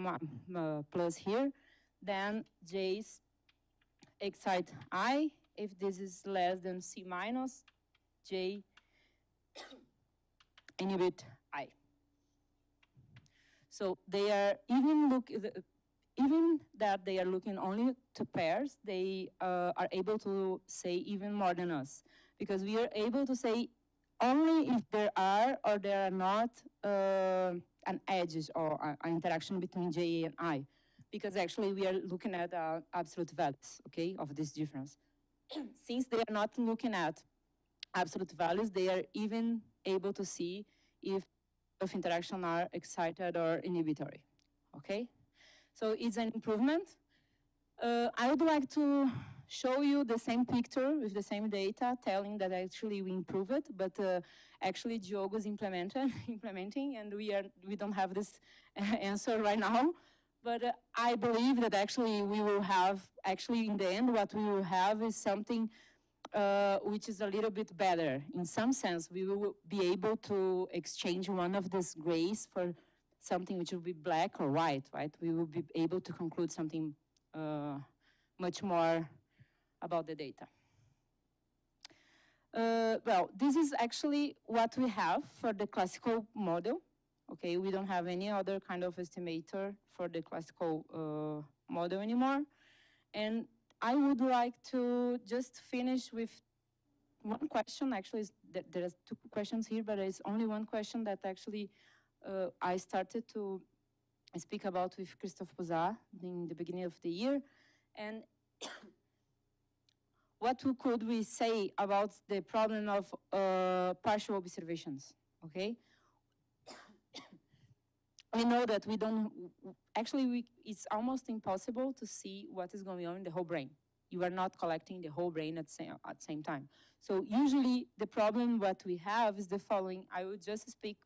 plus here, then J's excite I. If this is less than C minus, J inhibit I. So they are even that they are looking only to pairs, they are able to say even more than us, because we are able to say only if there are or there are not an edges or an interaction between J and I, because actually we are looking at absolute values, okay, of this difference. Since they are not looking at absolute values, they are even able to see if of interaction are excited or inhibitory, okay? So it's an improvement. I would like to show you the same picture with the same data, telling that actually we improve it, but actually Diogo's implementing, and we don't have this answer right now. But I believe that actually we will have, actually in the end, what we will have is something which is a little bit better. In some sense, we will be able to exchange one of these grays for something which will be black or white, right? We will be able to conclude something much more about the data. Well, this is actually what we have for the classical model. Okay, we don't have any other kind of estimator for the classical model anymore. And I would like to just finish with one question. Actually, there are 2 questions here, but there's only one question that actually I started to speak about with Christophe Pouzat in the beginning of the year. And what could we say about the problem of partial observations, okay? We know that we don't, actually it's almost impossible to see what is going on in the whole brain. You are not collecting the whole brain at the same time. So usually the problem what we have is the following. I will just speak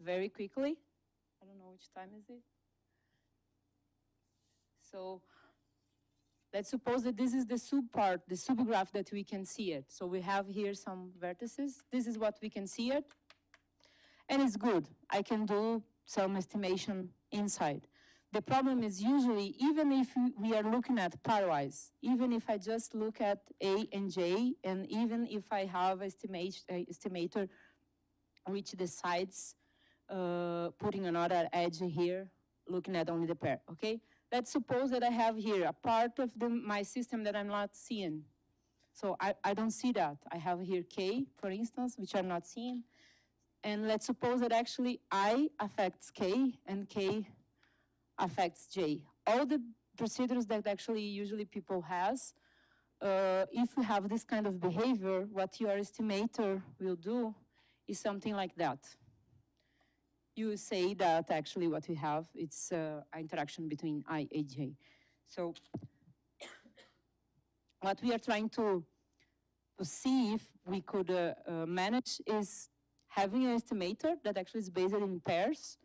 very quickly. I don't know which time is it. So let's suppose that this is the subpart, the subgraph that we can see it. So we have here some vertices. This is what we can see it. And it's good. I can do some estimation inside. The problem is usually, even if we are looking at pairwise, even if I just look at A and J, and even if I have estimator which decides putting another edge here, looking at only the pair, okay? Let's suppose that I have here a part of my system that I'm not seeing. So I don't see that. I have here K, for instance, which I'm not seeing. And let's suppose that actually I affects K and K affects J. All the procedures that actually usually people has, if you have this kind of behavior, what your estimator will do is something like that. You say that actually what we have, it's an interaction between I and J. So what we are trying to see if we could manage is having an estimator that actually is based in pairs,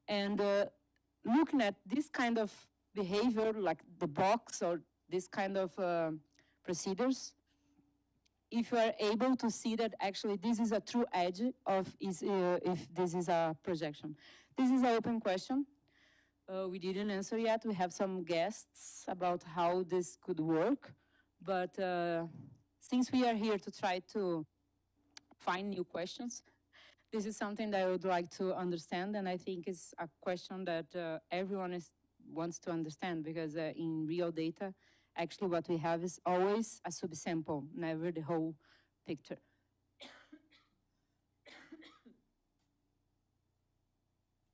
and looking at this kind of behavior, like the box or this kind of procedures, if you are able to see that actually this is a true edge of if this is a projection. This is an open question. We didn't answer yet. We have some guests about how this could work, but since we are here to try to find new questions, this is something that I would like to understand, and I think it's a question that everyone wants to understand, because in real data, actually what we have is always a subsample, never the whole picture.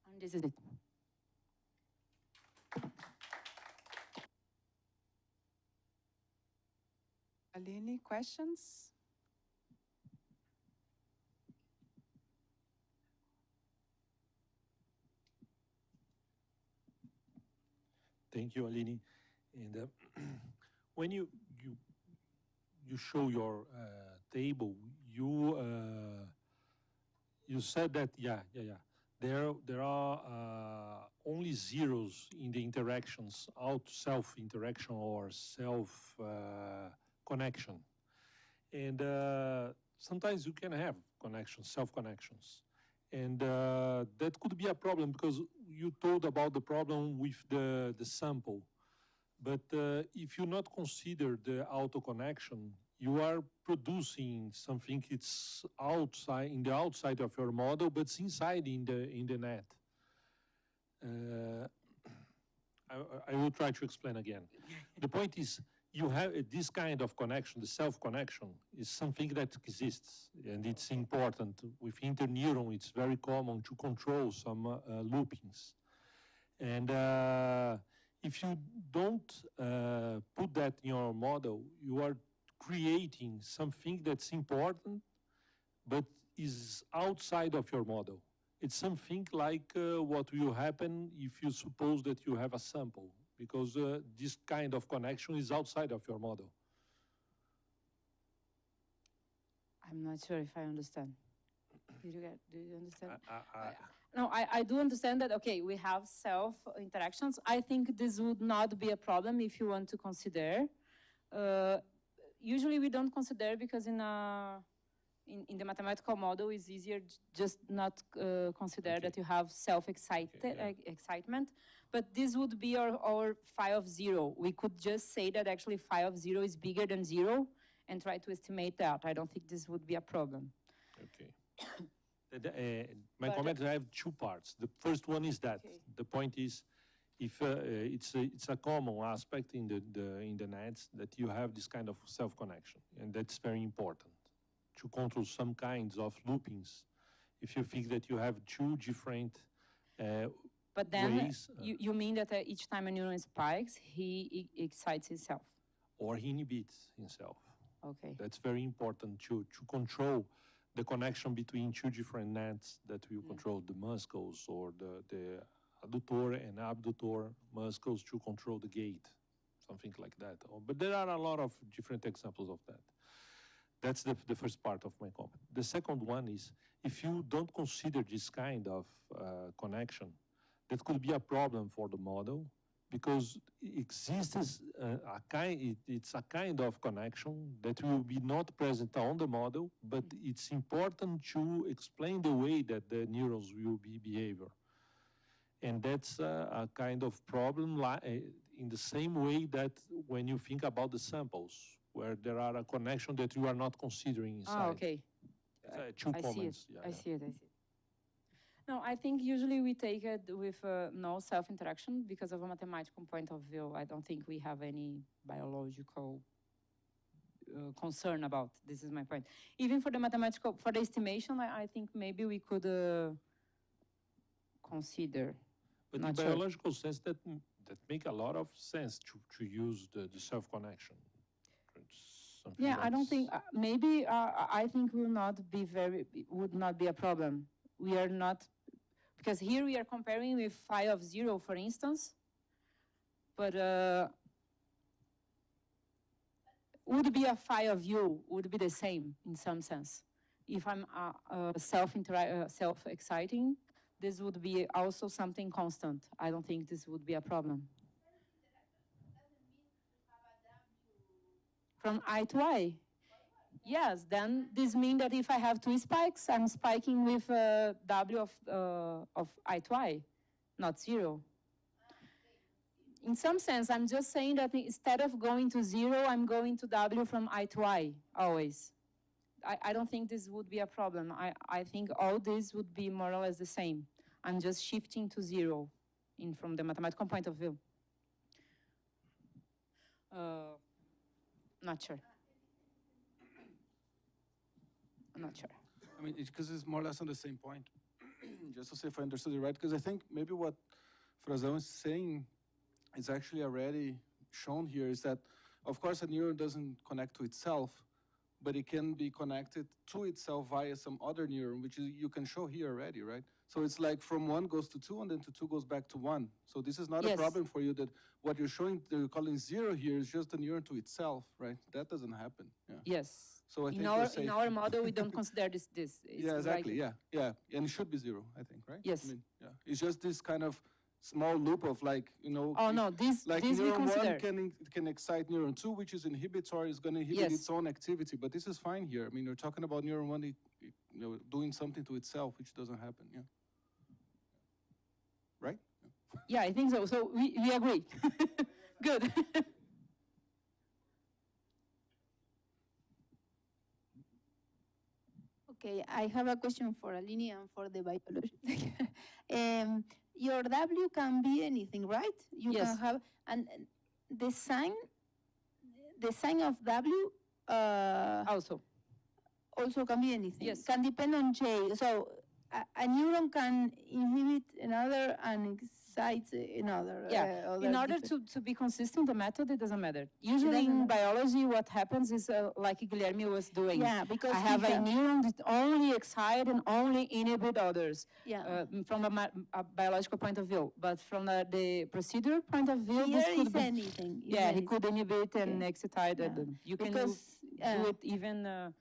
And this is it. Aline, questions? Thank you, Aline. And when you show your table, you said that there are only zeros in the interactions, self interaction or self connection, and sometimes you can have connections, self connections. And that could be a problem because you told about the problem with the sample. But if you not consider the auto connection, you are producing something it's outside, in the outside of your model, but it's inside in the net. I will try to explain again. The point is, you have this kind of connection, the self-connection, is something that exists, and it's important. With interneuron, it's very common to control some loopings. And if you don't put that in your model, you are creating something that's important, but is outside of your model. It's something like what will happen if you suppose that you have a sample, because this kind of connection is outside of your model. I'm not sure if I understand. Do you understand? No, I do understand that, okay, we have self-interactions. I think this would not be a problem if you want to consider. Usually we don't consider because in the mathematical model it's easier just not consider that you have excitement. But this would be our phi of 0. We could just say that actually phi of 0 is bigger than 0 and try to estimate that. I don't think this would be a problem. Okay. My comment, I have two parts. The first one is that the point is, if it's a common aspect in the nets that you have this kind of self-connection, and that's very important to control some kinds of loopings. If you think that you have two different but then ways, you mean that each time a neuron spikes, he excites himself, or he inhibits himself. Okay. That's very important to control the connection between two different nets that will control the muscles or the adductor and abductor muscles to control the gait, something like that. But there are a lot of different examples of that. That's the first part of my comment. The second one is, if you don't consider this kind of connection, that could be a problem for the model, because it exists it's a kind of connection that will be not present on the model, but it's important to explain the way that the neurons will be behavior. And that's a kind of problem in the same way that when you think about the samples, where there are a connection that you are not considering inside. Oh, okay. Two comments. I see it. No, I think usually we take it with no self-interaction because of a mathematical point of view. I don't think we have any biological concern about. This is my point. Even for the mathematical, for the estimation, I think maybe we could consider. But in biological sense, that make a lot of sense to use the self-connection. Yeah, I don't think, maybe I think would not be a problem. We are not, because here we are comparing with phi of 0, for instance, but would be a phi of u, would be the same in some sense. If I'm self-exciting, this would be also something constant. I don't think this would be a problem. From I to I. Yes, then this means that if I have two spikes, I'm spiking with W of I to I, not 0. In some sense, I'm just saying that instead of going to 0, I'm going to W from I to I, always. I don't think this would be a problem. I think all this would be more or less the same. I'm just shifting to 0 from the mathematical point of view. Not sure. I'm not sure. I mean, because it's more or less on the same point. Just to see if I understood it right, because I think maybe what Frazão is saying is actually already shown here is that, of course, a neuron doesn't connect to itself, but it can be connected to itself via some other neuron, which is, you can show here already, right? So it's like from 1 goes to 2, and then to 2 goes back to 1. So this is not a problem for you, that what you're showing, you're calling 0 here is just the neuron to itself, right? That doesn't happen. Yeah. Yes. So I think in our model, we don't consider this. It's yeah, exactly. Like, Yeah. And it should be 0, I think, right? Yes. I mean, yeah. It's just this kind of small loop of like, you know. Oh no, this like this neuron we consider. 1 can excite neuron 2, which is inhibitory, is going to inhibit its own activity. But this is fine here. I mean, you're talking about neuron 1, you know, doing something to itself, which doesn't happen. Yeah. Right? Yeah, I think so. So we agree. Good. Okay, I have a question for Aline and for the biologist. Your W can be anything, right? You Yes. can have, and the sign of W also can be anything. Yes. Can depend on J. So a neuron can inhibit another and excite another. Yeah, in order to be consistent, the method, it doesn't matter. Usually doesn't in matter. biology, what happens is like Guilherme was doing. Yeah, because I have a neuron that only excite and only inhibit others. Yeah. From a biological point of view. But from the procedure point of view, Here this could is be, anything. Is yeah, he anything. could inhibit and Okay. excite. Yeah. You can Because, do it even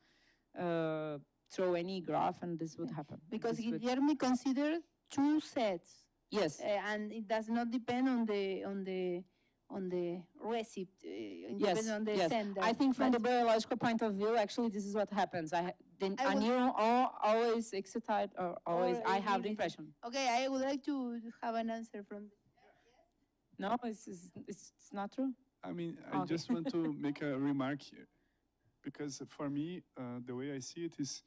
throw any graph, and this would happen. Because This would- Guilherme considered 2 sets. Yes. And it does not depend on the receipt. It Yes, depends on the yes. sender. I think from the But biological point of view, actually, this is what happens. A was- neuron always excite, or always, I have the inhibit. impression. Okay, I would like to have an answer from. No, it's not true. I mean, I Okay. just want to make a remark here, because for me, the way I see it is,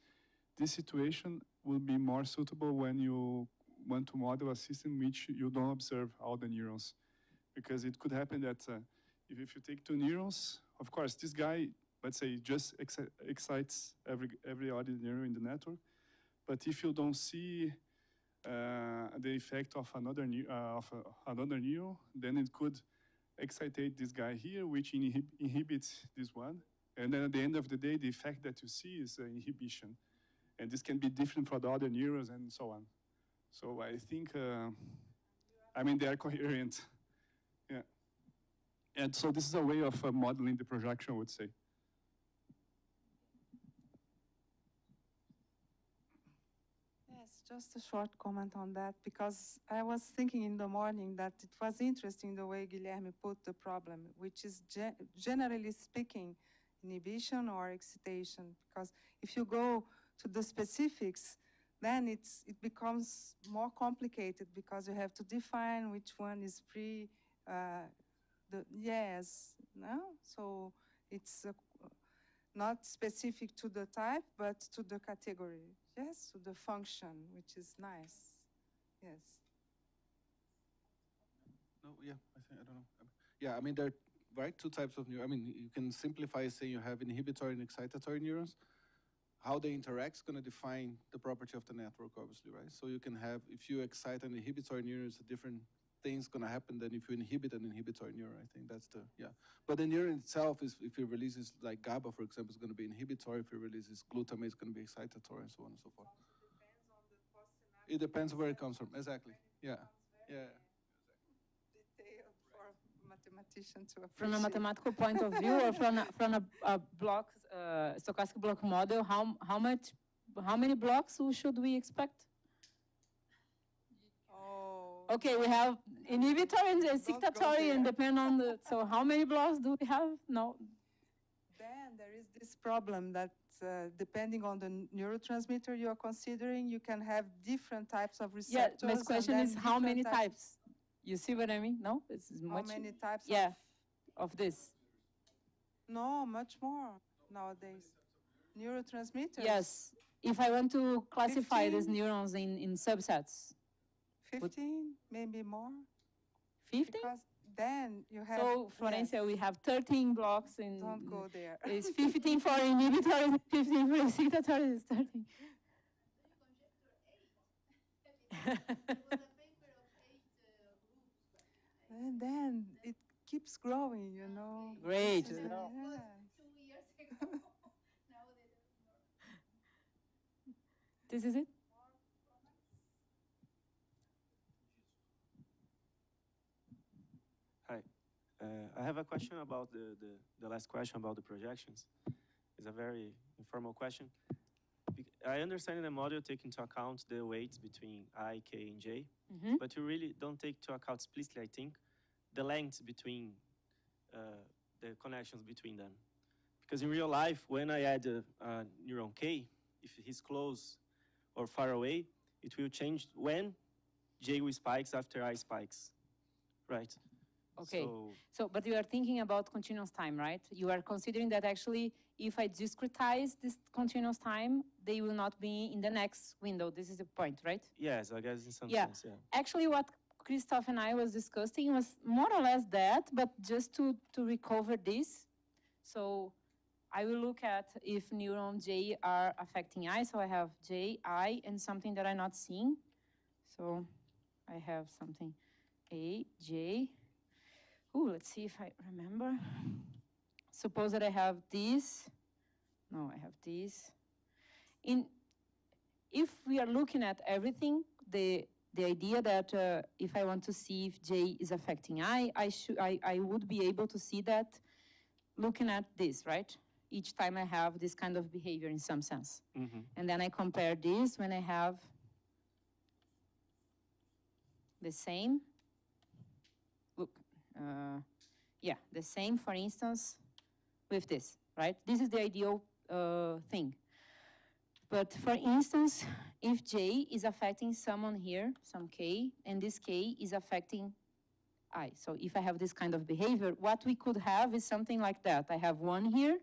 this situation will be more suitable when you want to model a system in which you don't observe all the neurons. Because it could happen that if you take 2 neurons, of course, this guy, let's say, just excites every other neuron in the network. But if you don't see the effect of another neuron, then it could excitate this guy here, which inhibits this one. And then at the end of the day, the effect that you see is inhibition. And this can be different for the other neurons and so on. So I think, I mean, they are coherent. Yeah. And so this is a way of modeling the projection, I would say. Yes, just a short comment on that, because I was thinking in the morning that it was interesting the way Guilherme put the problem, which is generally speaking, inhibition or excitation. Because if you go to the specifics, then it becomes more complicated, because you have to define which one is so it's not specific to the type, but to the category, yes, to the function, which is nice, yes. No, yeah, I don't know. Yeah, I mean, there are 2 types of neurons. I mean, you can simplify saying you have inhibitory and excitatory neurons. How they interact is going to define the property of the network, obviously, right? So you can have, if you excite an inhibitory neuron, it's a different thing's going to happen than if you inhibit an inhibitory neuron. I think that's But the neuron itself, is, if it releases, like GABA, for example, is going to be inhibitory. If it releases glutamate, it's going to be excitatory, and so on and so forth. It depends where it comes from. Exactly. Yeah. Yeah. Detail for a mathematician to appreciate. From a mathematical point of view, or from a block, stochastic block model, how many blocks should we expect? Okay, we have inhibitory and excitatory, and depend on the. So how many blocks do we have? No. Then there is this problem that depending on the neurotransmitter you are considering, you can have different types of receptors. Yeah, my question is how many types? You see what I mean? No, it's much. How many types? Yeah, of this. No, much more nowadays. Neurotransmitters. Yes, if I want to classify 15? these neurons in subsets. 15, maybe more. 15? Because then you have. So, Florencia, we have 13 blocks in. Don't go there. It's 15 for inhibitors, 15 for excitatory, 13. And then it keeps growing, you know. Great. Yeah. 2 years ago. Now This is it? Hi. I have a question about the last question about the projections. It's a very informal question. I understand in the model take into account the weights between I, K, and J, but you really don't take into account explicitly, I think, the lengths between the connections between them. Because in real life, when I add a neuron K, if he's close or far away, it will change when J will spikes after I spikes, right? Okay, so but you are thinking about continuous time, right? You are considering that actually, if I discretize this continuous time, they will not be in the next window. This is the point, right? Yes, I guess in some sense, yeah. Actually, what Christoph and I was discussing was more or less that, but just to recover this. So I will look at if neuron J are affecting I, so I have J, I, and something that I'm not seeing. So I have something A, J. Ooh, let's see if I remember. Suppose that I have this. No, I have this. If we are looking at everything, the idea that if I want to see if J is affecting I would be able to see that looking at this, right? Each time I have this kind of behavior in some sense. And then I compare this when I have the same. Look, yeah, the same, for instance, with this, right? This is the ideal thing. But for instance, if J is affecting someone here, some K, and this K is affecting I. So if I have this kind of behavior, what we could have is something like that. I have one here,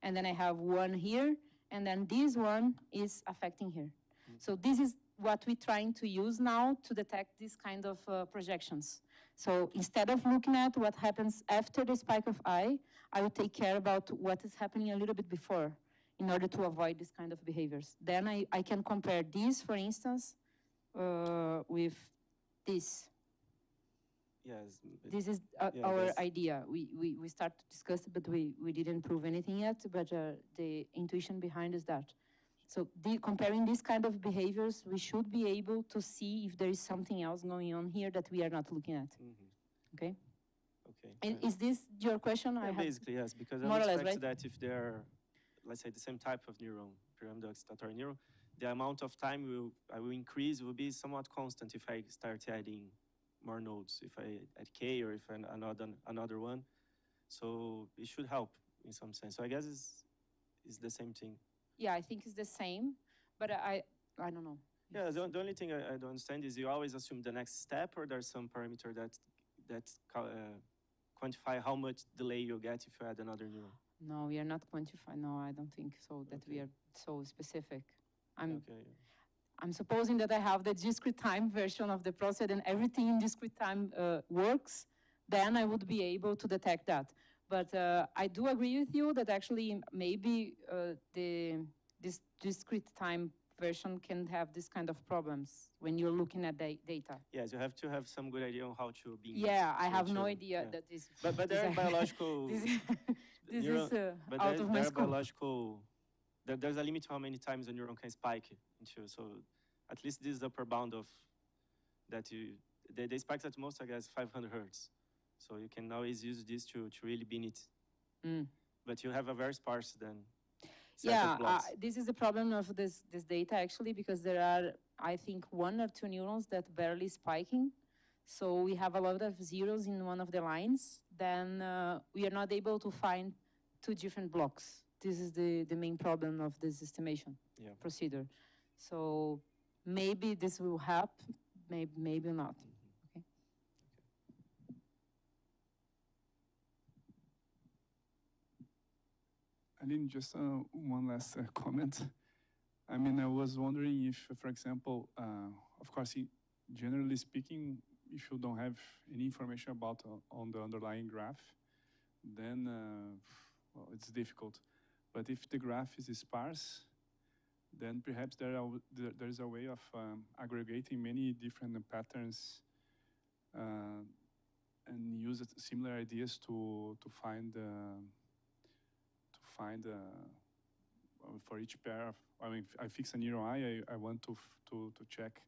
and then I have one here, and then this one is affecting here. So this is what we're trying to use now to detect this kind of projections. So instead of looking at what happens after the spike of I will take care about what is happening a little bit before in order to avoid this kind of behaviors. Then I can compare this, for instance, with this. Yes. This is our idea. We start to discuss it, but we didn't prove anything yet, but the intuition behind is that. So comparing these kind of behaviors, we should be able to see if there is something else going on here that we are not looking at. Okay? Okay. And is this your question? Yeah, basically, yes, because I more would or less, expect right? that if they're, let's say, the same type of neuron, pyramidal excitatory neuron, the amount of time I will increase will be somewhat constant if I start adding more nodes, if I add K or if another one. So it should help in some sense. So I guess it's the same thing. Yeah, I think it's the same, but I don't know. Yeah, the only thing I don't understand is you always assume the next step, or there's some parameter that quantify how much delay you get if you add another neuron. No, we are not quantifying. No, I don't think so. That we are so specific. I'm supposing that I have the discrete time version of the process, and everything in discrete time works. Then I would be able to detect that. But I do agree with you that actually maybe this discrete time version can have this kind of problems when you're looking at the data. Yes, you have to have some good idea on how to be. Yeah, I have no idea that this. But there are biological. This is out of my scope. Biological. There's a limit to how many times a neuron can spike into. So at least this is the upper bound of that. They spikes at most, I guess, 500 hertz. So you can always use this to really bin it. But you have a very sparse then. Yeah, this is the problem of this data actually, because there are, I think, 1 or 2 neurons that barely spiking. So we have a lot of zeros in one of the lines. Then we are not able to find 2 different blocks. This is the main problem of this estimation procedure. So maybe this will help, maybe not. Aline, just one last comment. I mean, I was wondering if, for example, of course, generally speaking, if you don't have any information about on the underlying graph, then, well, it's difficult. But if the graph is sparse, then perhaps there's a way of aggregating many different patterns and use similar ideas to find for each pair. I mean, if I fix a neuron I, I want to check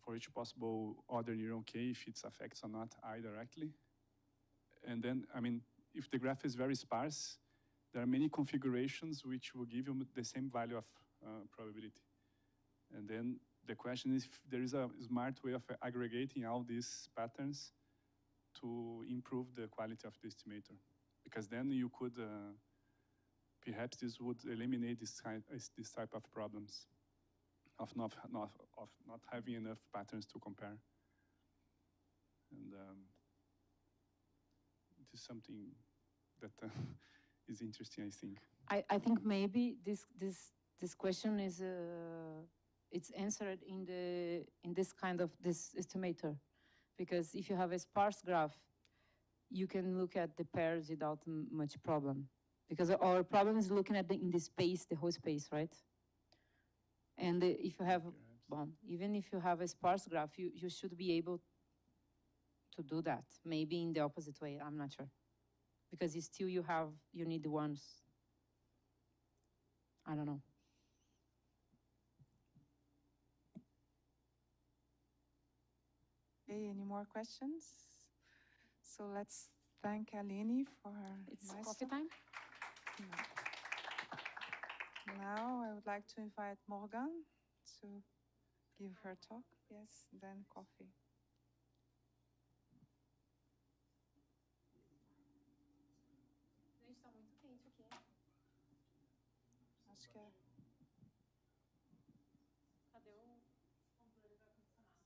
for each possible other neuron K if it affects or not I directly. And then, I mean, if the graph is very sparse, there are many configurations which will give you the same value of probability. And then the question is if there is a smart way of aggregating all these patterns to improve the quality of the estimator. Because then you could, perhaps this would eliminate this type of problems of not having enough patterns to compare. And it is something that is interesting, I think. I think maybe this question is it's answered in this kind of this estimator, because if you have a sparse graph, you can look at the pairs without much problem, because our problem is looking at in the space, the whole space, right? And if you have, well, even if you have a sparse graph, you should be able to do that. Maybe in the opposite way, I'm not sure, because you need the ones. I don't know. Okay, any more questions? So let's thank Aline for her It's lesson. coffee time? Now I would like to invite Morgan to give her talk. Yes, then coffee. Gente, tá muito quente aqui. Acho que é. Cadê o controle do ar-condicionado?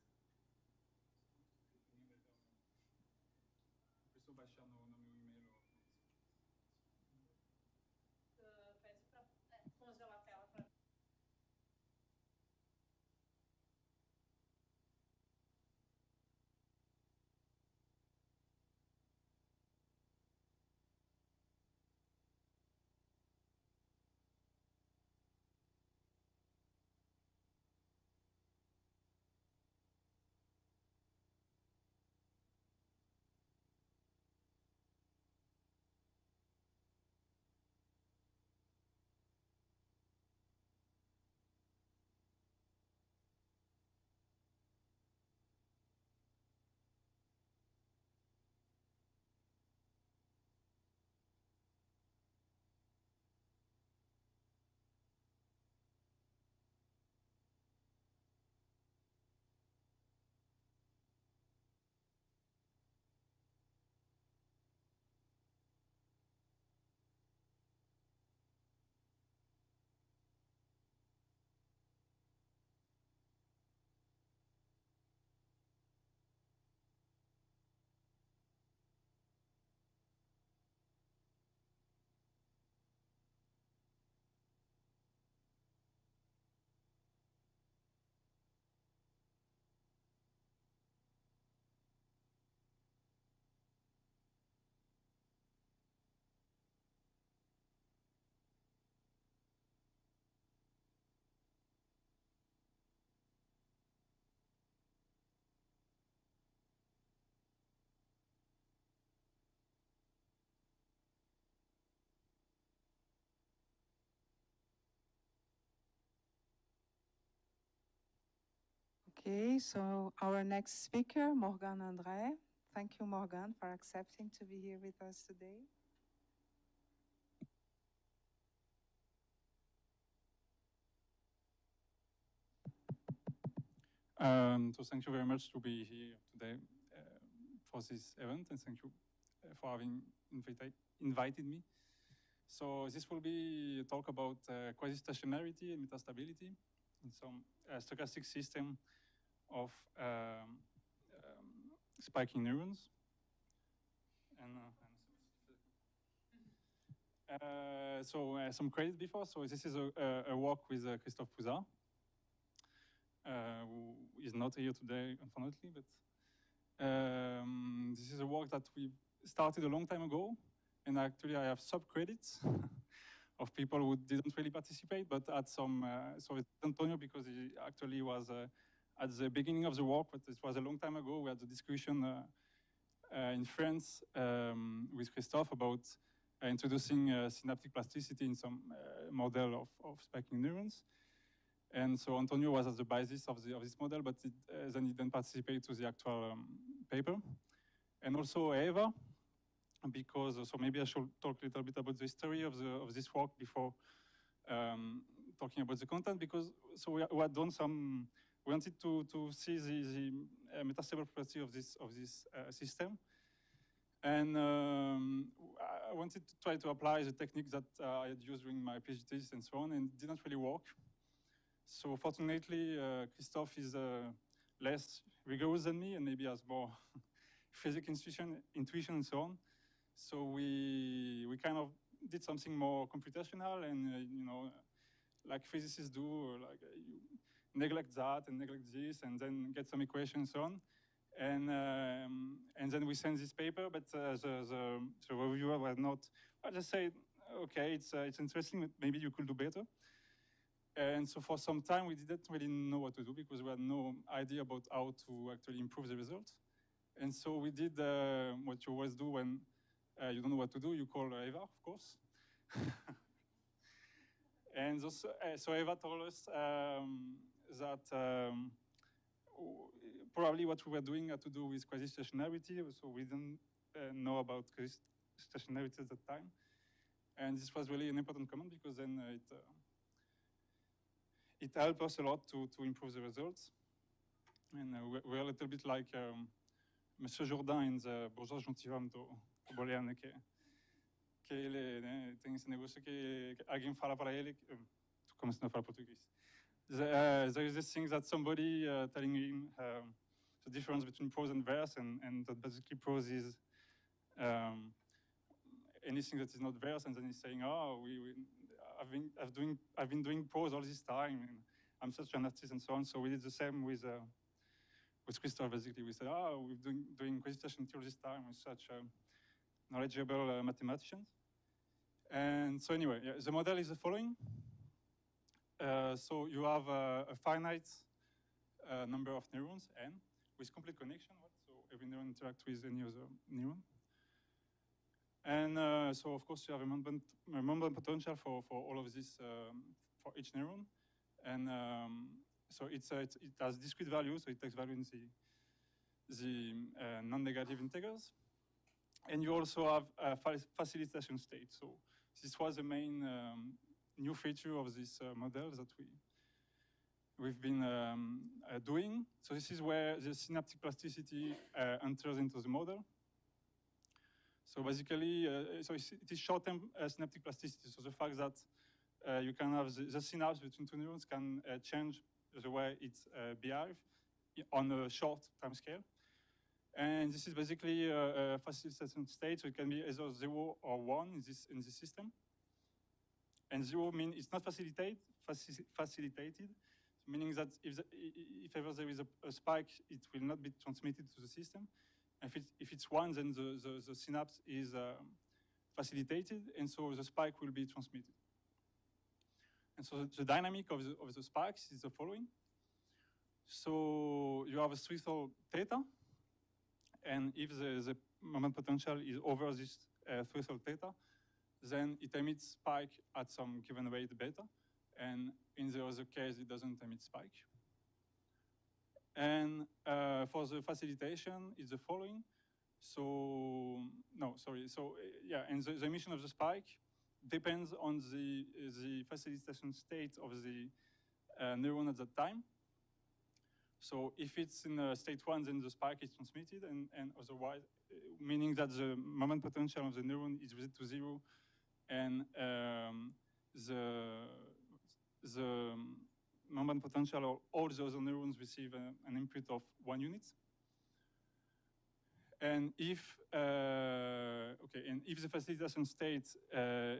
Preciso baixar no meu e-mail. Pede pra congelar a tela pra... Okay, so our next speaker, Morgan André. Thank you, Morgan, for accepting to be here with us today. So thank you very much to be here today for this event, and thank you for having invited me. So this will be a talk about quasi-stationarity and metastability in some stochastic system of spiking neurons. And some credit before. So this is a work with Christophe Pouzat, who is not here today, unfortunately, but this is a work that we started a long time ago, and actually I have sub-credits of people who didn't really participate, but at some, so it's Antonio, because he actually was at the beginning of the work, but it was a long time ago. We had a discussion in France with Christophe about introducing synaptic plasticity in some model of spiking neurons. And so Antonio was at the basis of this model, but then he didn't participate to the actual paper. And also Eva, because so maybe I should talk a little bit about the history of this work before talking about the content, because so we had done some. We wanted to see the metastable property of this system, and I wanted to try to apply the techniques that I had used during my PhD thesis and so on, and it didn't really work. So fortunately, Christophe is less rigorous than me, and maybe has more physics intuition and so on. So we kind of did something more computational, and you know, like physicists do, like you neglect that and neglect this, and then get some equations and so on. And then we sent this paper, but the reviewer was not. I just said, okay, it's interesting, but maybe you could do better. And so for some time, we didn't really know what to do because we had no idea about how to actually improve the results. And so we did what you always do when you don't know what to do. You call Eva, of course. And so Eva told us that probably what we were doing had to do with quasi-stationarity. So we didn't know about quasi-stationarity at that time. And this was really an important comment because then it helped us a lot to improve the results. And we're a little bit like Monsieur Jourdain in the Bourgeois Gentilhomme do Booleano, que ele tem esse negócio que alguém fala para ele, como se não fala português. There is this thing that somebody telling him the difference between prose and verse, and that basically prose is anything that is not verse, and then he's saying, oh, I've been doing prose all this time, and I'm such an artist and so on. So we did the same with Christophe, basically. We said, oh, we've been doing quasi-stationary all this time with such knowledgeable mathematicians. And so anyway, yeah, the model is the following. So you have a finite number of neurons, n, with complete connection. So every neuron interacts with any other neuron. And so, of course, you have a moment potential for all of this for each neuron. And so it has discrete values, so it takes value in the non-negative integers. And you also have a facilitation state. So this was the main new feature of this model that we've been doing. So this is where the synaptic plasticity enters into the model. So basically, so it is short-term synaptic plasticity. So the fact that you can have the synapse between two neurons can change the way it behaves on a short time scale. And this is basically a facilitation state, so it can be either 0 or 1 in this system. And 0 means it's not facilitated, meaning that if ever there is a spike, it will not be transmitted to the system. And if it's 1, then the synapse is facilitated, and so the spike will be transmitted. And so the dynamic of the spikes is the following. So you have a threshold theta, and if the moment potential is over this threshold theta, then it emits spike at some given rate beta, and in the other case, it doesn't emit spike. And for the facilitation, it's the following. So, no, sorry. So, yeah, and the emission of the spike depends on the facilitation state of the neuron at that time. So if it's in state 1, then the spike is transmitted, and otherwise, meaning that the moment potential of the neuron is reset to 0, and the moment potential of all the other neurons receive an input of 1 unit. And if and if the facilitation state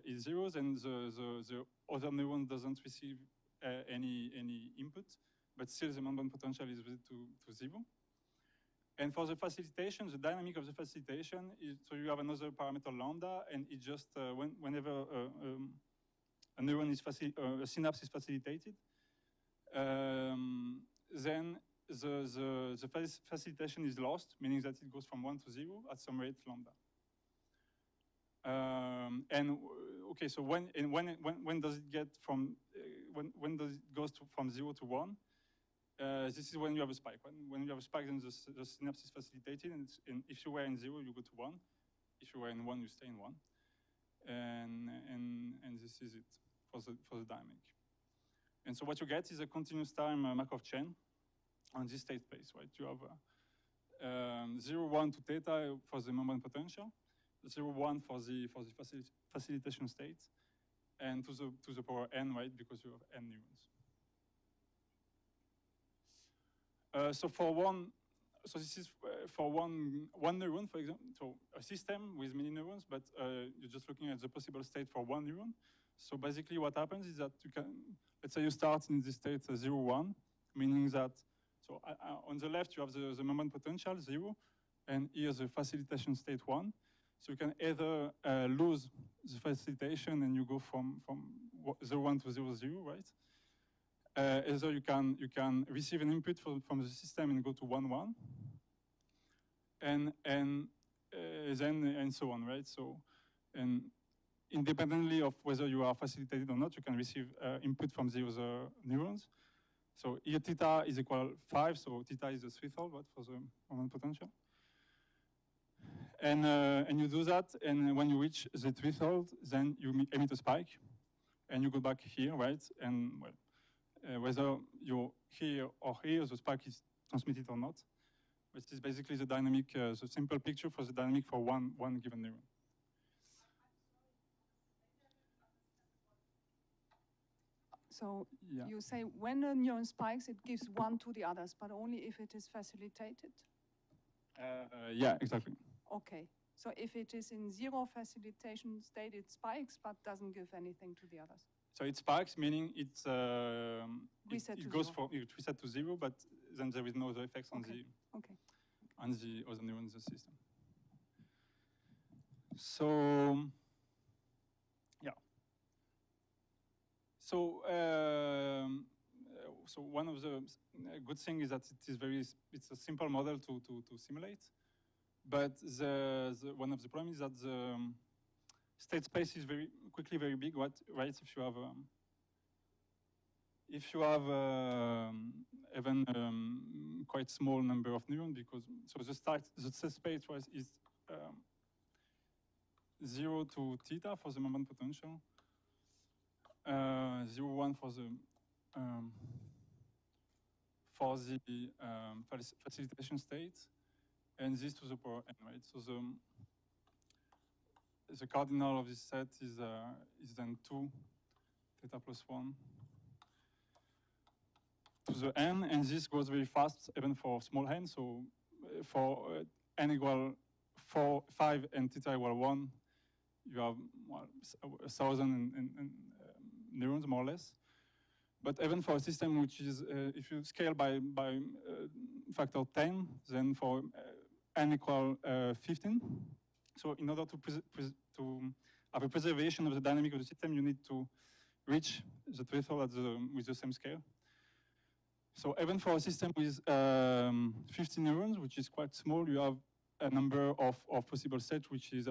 is 0, then the other neuron doesn't receive any input, but still the moment potential is reset to 0. And for the facilitation, the dynamic of the facilitation is, so you have another parameter lambda, and it just whenever a neuron is a synapse is facilitated, then the facilitation is lost, meaning that it goes from 1 to 0 at some rate lambda. Okay, so when does it get from when does it goes from 0 to 1? This is when you have a spike. When you have a spike, then the synapse is facilitated, and if you were in 0, you go to 1. If you were in 1, you stay in 1. And this is it for the dynamic. And so what you get is a continuous time Markov chain on this state space, right? You have 0, 1 to theta for the moment potential, 0, 1 for the facilitation state, and to the power n, right? Because you have n neurons. So this is for one neuron, for example. So a system with many neurons, but you're just looking at the possible state for one neuron. So basically, what happens is that you can, let's say, you start in the state 0, 1, meaning that so on the left you have the moment potential 0, and here the facilitation state 1. So you can either lose the facilitation and you go from 0, 1 to 0, 0, right? Either you can receive an input from the system and go to 1, 1, and so on, right? So, and independently of whether you are facilitated or not, you can receive input from the other neurons. So here theta is equal 5, so theta is the threshold, right, for the moment potential. And you do that, and when you reach the threshold, then you emit a spike, and you go back here, right? And well, whether you're here or here, the spike is transmitted or not. Which is basically the dynamic, the simple picture for the dynamic for one given neuron. So yeah. You say when a neuron spikes, it gives one to the others, but only if it is facilitated? Yeah, exactly. Okay. So if it is in 0 facilitation state, it spikes, but doesn't give anything to the others. So it spikes, meaning it's it goes for it reset to 0, but then there is no other effects on okay. on the other neurons in the system. So yeah. So so one of the good things is that it's a simple model to simulate, but one of the problems is that the state space is very quickly very big. Right? If you have even quite small number of neurons, because so the state space is 0 to theta for the moment potential, 0, 1 for the facilitation state, and this to the power n, right? So the cardinal of this set is then 2 theta plus 1 to the n, and this goes very fast even for small n. So for n equal 5 and theta equal 1, you have 1,000 neurons more or less. But even for a system which is, if you scale by factor 10, then for n equal 15. So in order to have a preservation of the dynamic of the system, you need to reach the threshold with the same scale. So even for a system with 50 neurons, which is quite small, you have a number of possible sets which is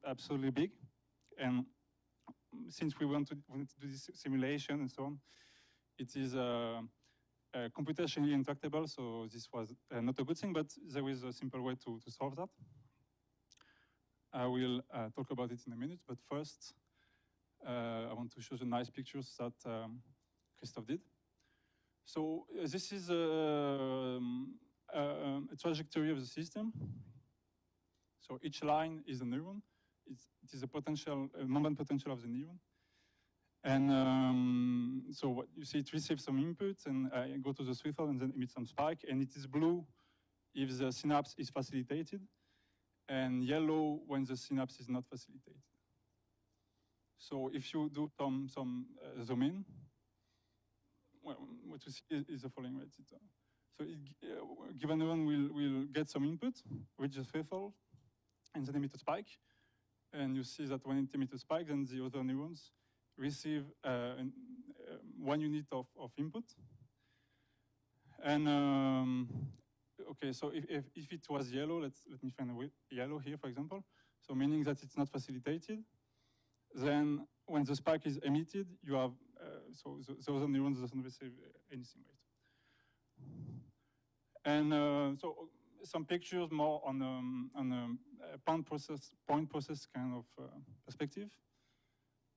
absolutely big. And since we want to do this simulation and so on, it is computationally intractable, so this was not a good thing, but there is a simple way to solve that. I will talk about it in a minute, but first, I want to show the nice pictures that Christophe did. So this is a trajectory of the system. So each line is a neuron. It is a potential, moment potential of the neuron. And so what you see, it receives some input and go to the threshold and then emit some spike. And it is blue if the synapse is facilitated, and yellow when the synapse is not facilitated. So if you do some zoom in, well, what you see is the following, right? So given neuron will get some input, reach the threshold, and then emit a spike. And you see that when it emits a spike, then the other neurons receive 1 unit of input. And okay, so if it was yellow, let me find a yellow here, for example. so meaning that it's not facilitated. Then when the spike is emitted, you have, so the other neurons doesn't receive anything, right? And so some pictures more on point process kind of perspective.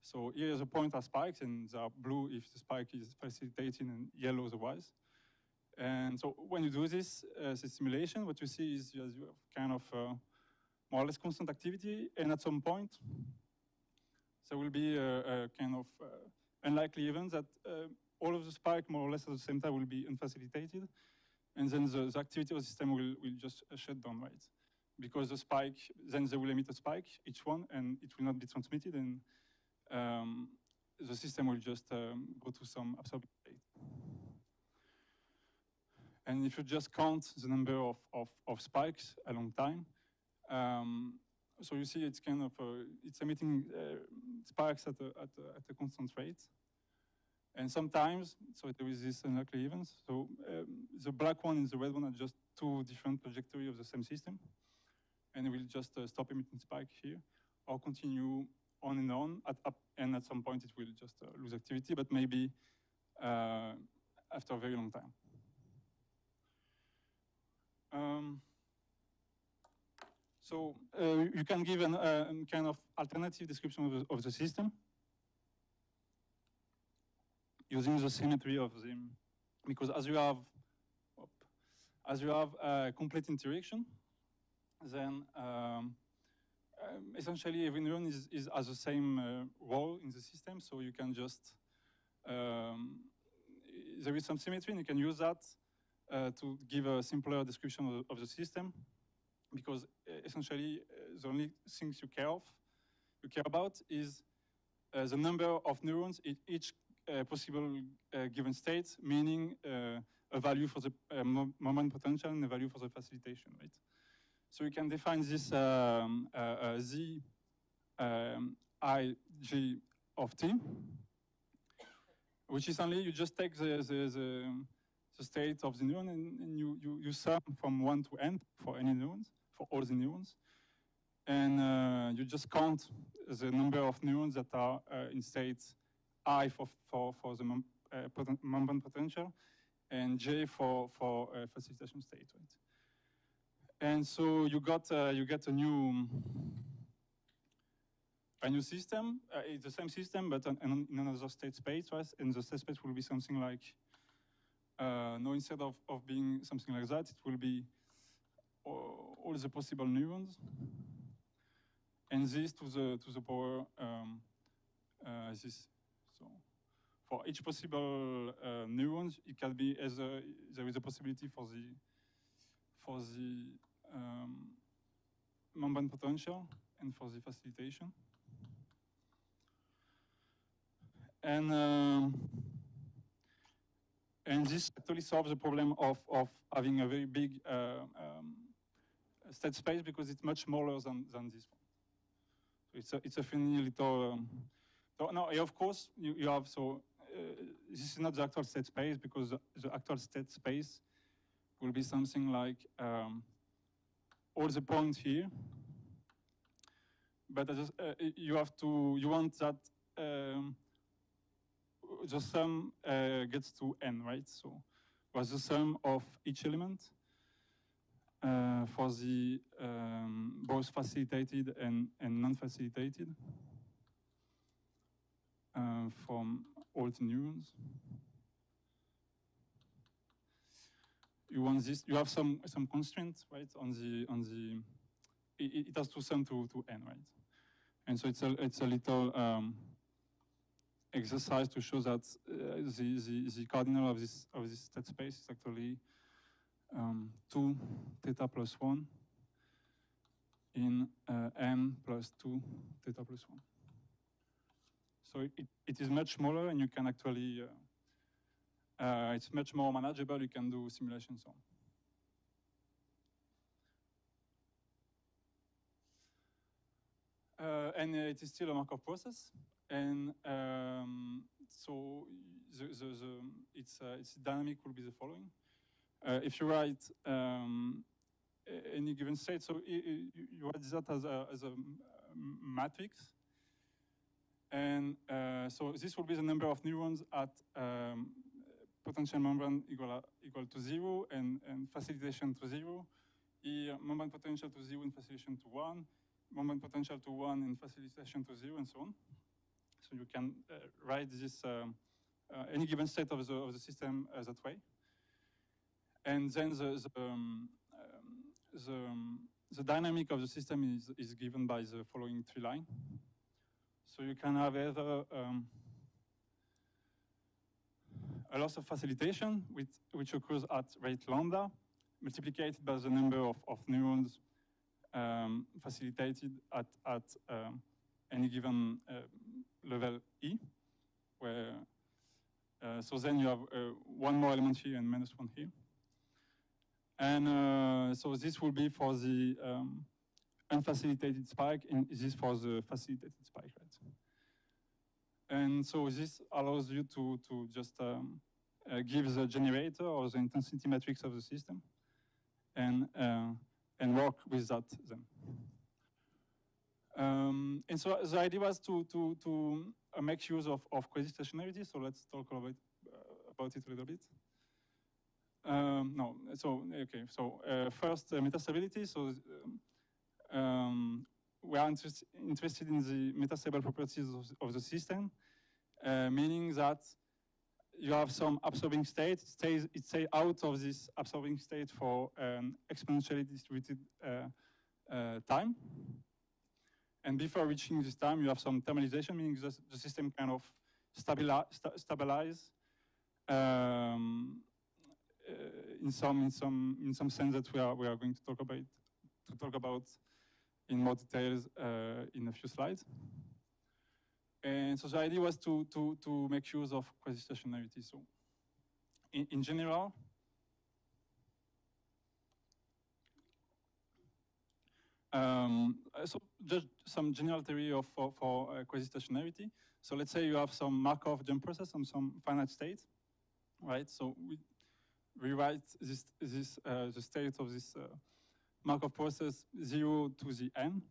So here the points are spikes, and they are blue if the spike is facilitating and yellow otherwise. And so when you do this simulation, what you see is you have kind of more or less constant activity, and at some point, there will be a kind of unlikely event that all of the spike more or less at the same time will be unfacilitated, and then the activity of the system will just shut down, right? Because the spike, then they will emit a spike, each one, and it will not be transmitted, and the system will just go to some absorbing state. And if you just count the number of spikes along time, so you see it's kind of, it's emitting spikes at a constant rate. And sometimes, so there is this unlikely events. So the black one and the red one are just two different trajectories of the same system. And it will just stop emitting spike here, or continue on, and at some point it will just lose activity, but maybe after a very long time. So you can give a kind of alternative description of the system using the symmetry of the, because as you have complete interaction, then essentially every neuron has the same role in the system, so you can just, there is some symmetry, and you can use that to give a simpler description of the system, because essentially the only things you care about is the number of neurons in each possible given state, meaning a value for the moment potential and a value for the facilitation, right? So you can define this Z I G of t, which is only, you just take the state of the neuron, and you sum from 1 to n for any neurons, for all the neurons. And you just count the number of neurons that are in state I for the moment potential, and J for facilitation state, right? And so you get a new system. It's the same system, but in another state space, right? And the state space will be something like, no, instead of being something like that, it will be all the possible neurons, and this to the power this. So for each possible neurons, it can be either there is a possibility for the moment potential and for the facilitation. And this actually solves the problem of having a very big state space, because it's much smaller than this one. So it's a tiny little. Now, of course, you have, so this is not the actual state space, because the actual state space will be something like all the points here. But you want that the sum gets to n, right? So was the sum of each element for the both facilitated and non-facilitated from all the neurons. You want this. You have some constraints, right? On the it has to sum to n, right? And so it's a little exercise to show that the cardinal of this state space is actually 2 theta plus 1 in m plus 2 theta plus 1. So it is much smaller, and you can actually it's much more manageable. You can do simulations on. And it is still a Markov process, and so its dynamic will be the following. If you write any given state. So you write that as a matrix. And so this will be the number of neurons at potential membrane equal to 0 and facilitation to 0. Here, membrane potential to 0 and facilitation to 1. Membrane potential to 1 and facilitation to 0, and so on. So you can write this any given state of the system that way. And then the dynamic of the system is given by the following three lines. So you can have either a loss of facilitation, which occurs at rate lambda, multiplied by the number of neurons facilitated at any given level E, where so then you have one more element here and minus one here. And so this will be for the unfacilitated spike, and this for the facilitated spike, right? And so this allows you to just give the generator or the intensity matrix of the system, and work with that then. And so the idea was to make use of quasi-stationarity. So let's talk about it a little bit. No, so okay. So first, metastability. So we are interested in the metastable properties of the system, meaning that you have some absorbing state. It stays out of this absorbing state for an exponentially distributed time. And before reaching this time, you have some thermalization, meaning the system kind of stabilize in some sense that we are going to talk about in more details in a few slides. And so the idea was to make use of quasi-stationarity. So in general, so just some general theory for quasi-stationarity. So let's say you have some Markov jump process on some finite state, right? So we rewrite the state of this Markov process 0 to the n,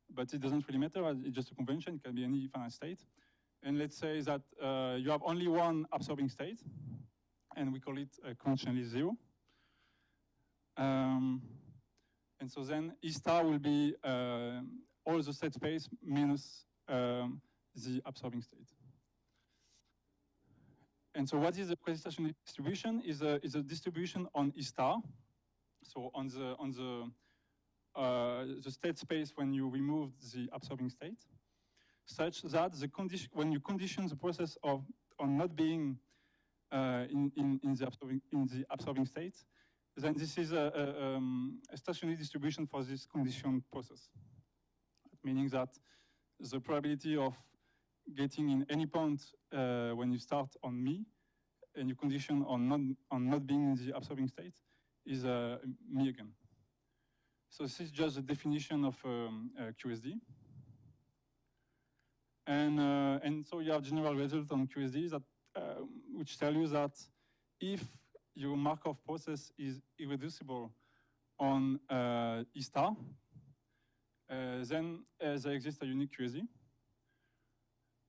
but it doesn't really matter. It's just a convention. It can be any finite state. And let's say that you have only one absorbing state, and we call it conventionally 0. And so then E star will be all the state space minus the absorbing state. And so what is the quasi-stationary distribution? Is a distribution on E star. So on the state space when you remove the absorbing state, such that the condition when you condition the process on not being in the absorbing state, then this is a stationary distribution for this conditioned process. Meaning that the probability of getting in any point when you start on me and you condition on not being in the absorbing state is me again. So this is just the definition of QSD. And so you have general result on QSD that which tell you that if your Markov process is irreducible on E star, then there exists a unique QSD.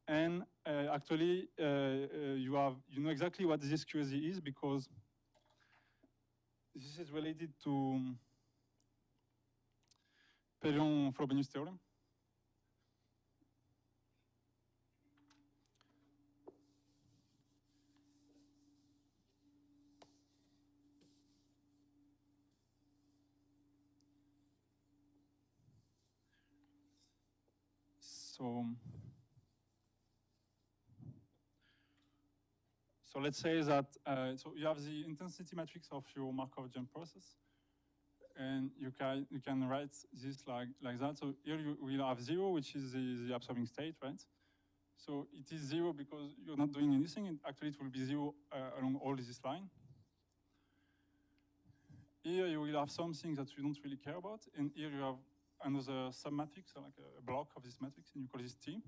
And actually, you know exactly what this QSD is because this is related to Panthéon Sorbonne theorem. So let's say that so you have the intensity matrix of your Markov jump process, and you can write this like that. So here you will have 0, which is the absorbing state, right? So it is 0 because you're not doing anything, and actually it will be 0 along all this line. Here you will have something that you don't really care about, and here you have another submatrix, so like a block of this matrix, and you call this T.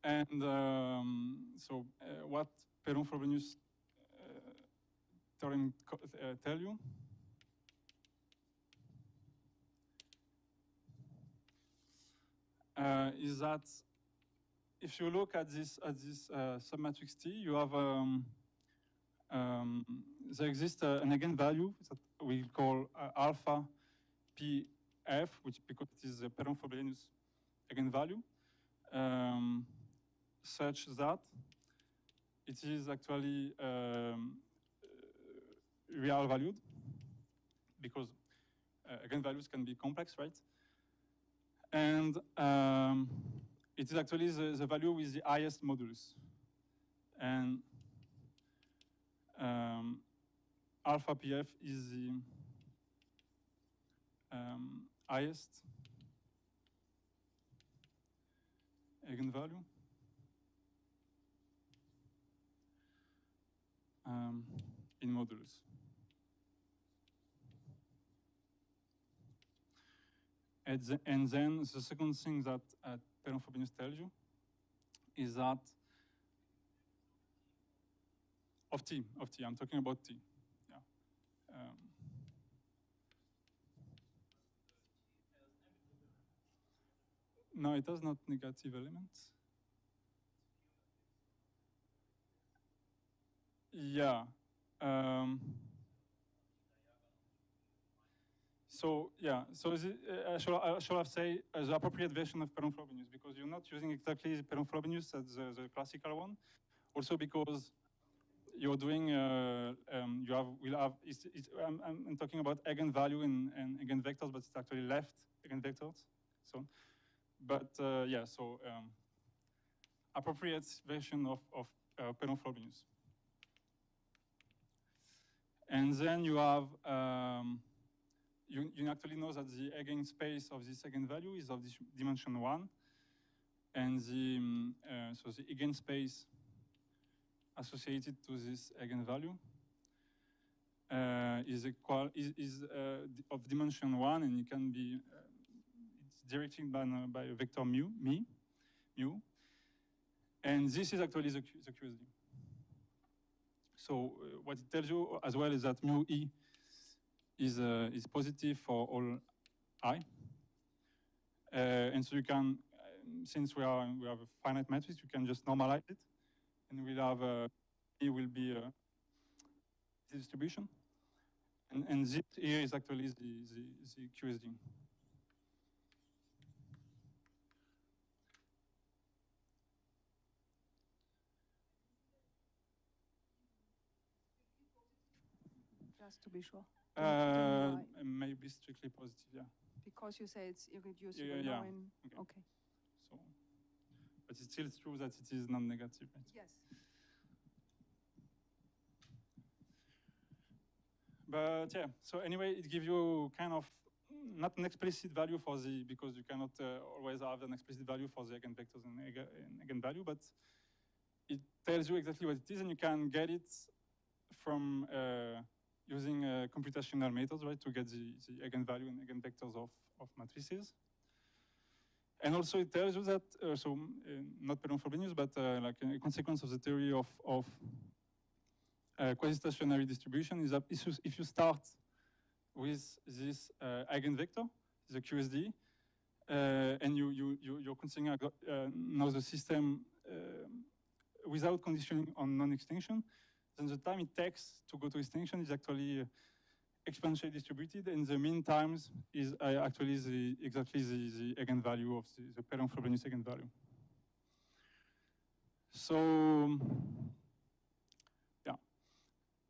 And so what Panthéon Sorbonne theorem tell you is that if you look at this submatrix T, you have there exists an eigenvalue that we call alpha PF, which because it is a Perron-Frobenius eigenvalue, such that it is actually real valued, because eigenvalues can be complex, right? And it is actually the value with the highest modulus. And alpha PF is the highest eigenvalue in modulus. And then the second thing that Perron-Frobenius tells you is that of T, I'm talking about T. Yeah. No, it has not negative elements. Yeah. So I shall have say the appropriate version of Perron-Frobenius, because you're not using exactly Perron-Frobenius as the classical one. Also because you're doing I'm talking about eigenvalue and eigenvectors, but it's actually left eigenvectors. So, but yeah, so appropriate version of Perron-Frobenius. And then you have you actually know that the eigenspace of this eigenvalue is of this dimension 1, and the so the eigenspace associated to this eigenvalue is of dimension 1, and it can be it's directed by a vector mu, and this is actually the QSD. So what it tells you as well is that mu e is positive for all I, and so you can, since we have a finite matrix, you can just normalize it, and we'll have E will be a distribution, and this here is actually the QSD. Just to be sure. Maybe strictly positive, yeah. Because you say it's irreducible. Yeah. Okay. So, but it's still true that it is non-negative, right? Yes. But yeah, so anyway, it gives you kind of not an explicit value for the, because you cannot always have an explicit value for the eigenvectors and eigenvalue, but it tells you exactly what it is, and you can get it from using computational methods, right, to get the eigenvalue and eigenvectors of matrices. And also it tells you that, not Perron-Frobenius, but like a consequence of the theory of quasi-stationary distribution is that if you start with this eigenvector, the QSD, and you're considering now the system without conditioning on non-extinction, then the time it takes to go to extinction is actually exponentially distributed, and the mean times is actually exactly the eigenvalue of the Perron-Frobenius eigenvalue. So, yeah.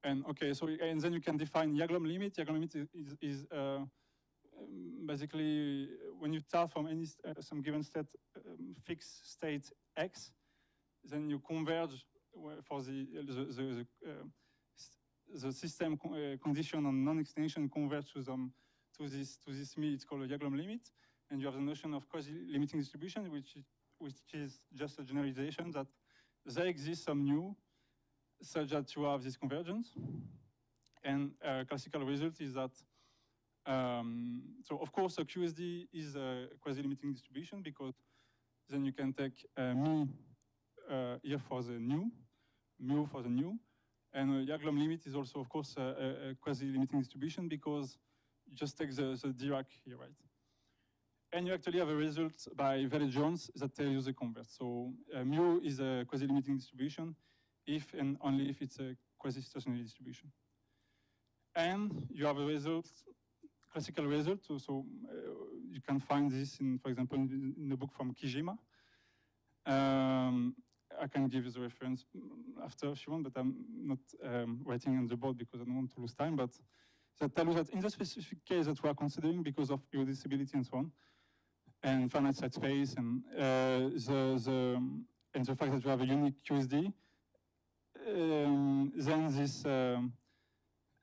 And okay, so and then you can define Yaglom limit. Yaglom limit is basically when you start from any some given state, fixed state X, then you converge for the system condition on non-extinction converge to this me. It's called a Yaglom limit, and you have the notion of quasi-limiting distribution, which is just a generalization that there exists some nu such that you have this convergence. And classical result is that so of course a QSD is a quasi-limiting distribution, because then you can take me here for the nu, mu for the nu, and Yaglom limit is also of course a quasi-limiting distribution, because you just take the Dirac here, right? And you actually have a result by Valley-Jones that tells you the converse. So mu is a quasi-limiting distribution if and only if it's a quasi-stationary distribution. And you have a result, classical result. So you can find this in, for example, in the book from Kijima. I can give you the reference after if you want, but I'm not writing on the board because I don't want to lose time. But that tells you that in the specific case that we are considering because of irreducibility and so on, and finite side space, and the fact that you have a unique QSD, then this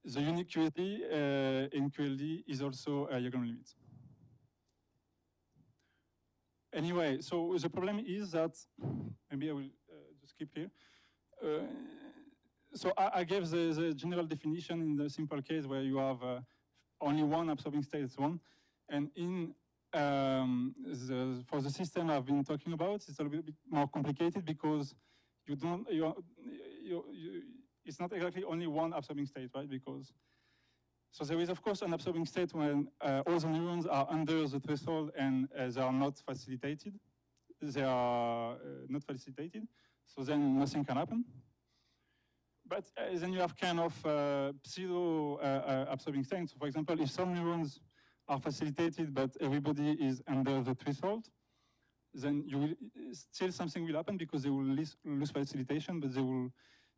the unique QSD in QLD is also a diagonal limit. Anyway, so the problem is that, maybe I will just skip here. So I gave the general definition in the simple case where you have only one absorbing state, it's one. And in for the system I've been talking about, it's a little bit more complicated because you don't, it's not exactly only one absorbing state, right? Because, so there is of course an absorbing state when all the neurons are under the threshold and they are not facilitated. They are not facilitated, so then nothing can happen. But then you have kind of pseudo absorbing states. So for example, if some neurons are facilitated, but everybody is under the threshold, then you will, still something will happen because they will lose facilitation, but they will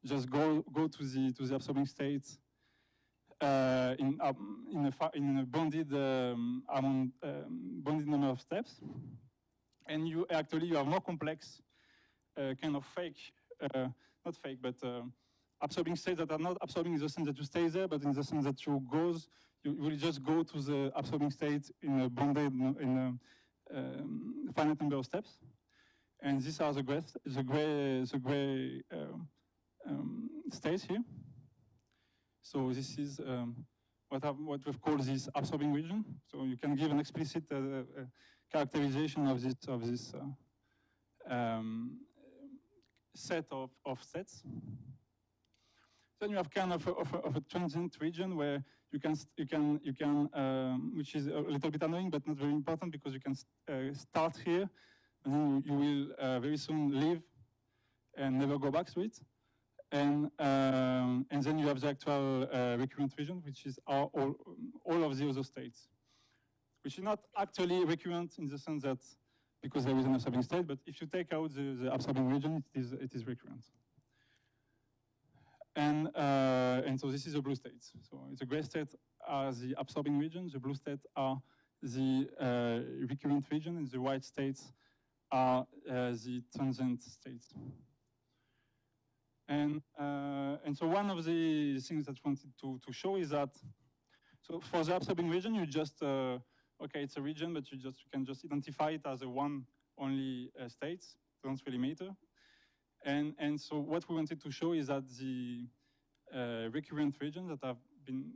just go to the absorbing state in a bounded bounded number of steps, and you have more complex kind of fake, not fake, but absorbing states that are not absorbing in the sense that you stay there, but in the sense that you will just go to the absorbing state in a bounded, in a finite number of steps. And these are the gray states here. So this is what we've called this absorbing region. So you can give an explicit characterization of this set of sets. Then you have kind of a transient region where you can, which is a little bit annoying but not very important because you can start here and then you will very soon leave and never go back to it. And then you have the actual recurrent region, which is all of the other states, which is not actually recurrent in the sense that because there is an absorbing state, but if you take out the absorbing region, it is recurrent. And so this is the blue states. So the gray states are the absorbing region, the blue states are the recurrent region, and the white states are the transient states. And so one of the things that I wanted to show is that, so for the absorbing region, you just, okay, it's a region, but you can just identify it as a one only state, doesn't really matter. And so what we wanted to show is that the recurrent regions that have been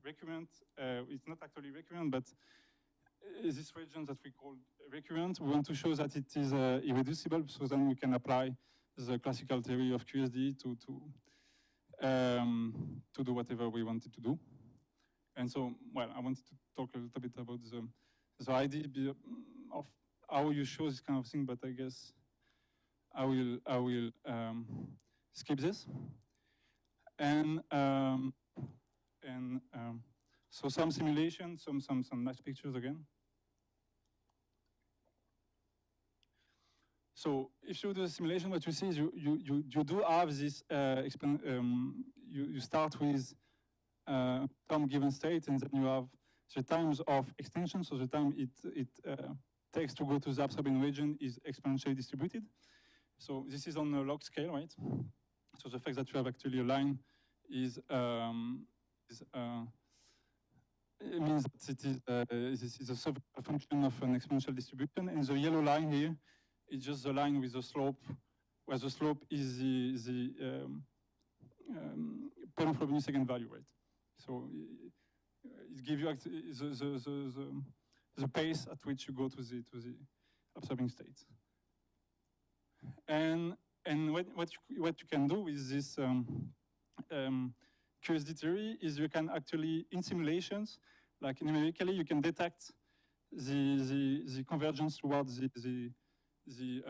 recurrent, it's not actually recurrent, but this region that we call recurrent, we want to show that it is irreducible, so then we can apply the classical theory of QSD to do whatever we wanted to do. And so, well, I wanted to talk a little bit about the idea of how you show this kind of thing, but I guess I will skip this. And so some simulation, some nice pictures again. So if you do the simulation, what you see is you do have this you start with some given state, and then you have the times of extension. So the time it takes to go to the absorbing region is exponentially distributed. So this is on a log scale, right? So the fact that you have actually a line is it means that it is this is a function of an exponential distribution, and the yellow line here is just the line with the slope, where the slope is the Paulo second value, right? So it gives you the pace at which you go to the absorbing state. And what you can do with this QSD theory is you can actually, in simulations, like numerically, you can detect the convergence towards the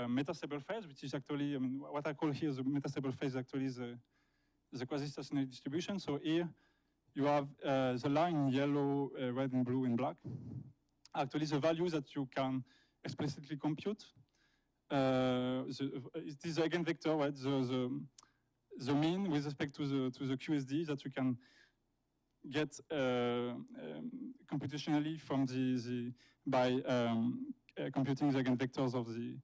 metastable phase, which is actually, I mean, what I call here the metastable phase actually is the quasi-stationary distribution. So here you have the line in yellow, red, and blue, and black. Actually, the values that you can explicitly compute. It is the eigenvector, right? The mean with respect to the QSD that you can get computationally from by computing the eigenvectors of the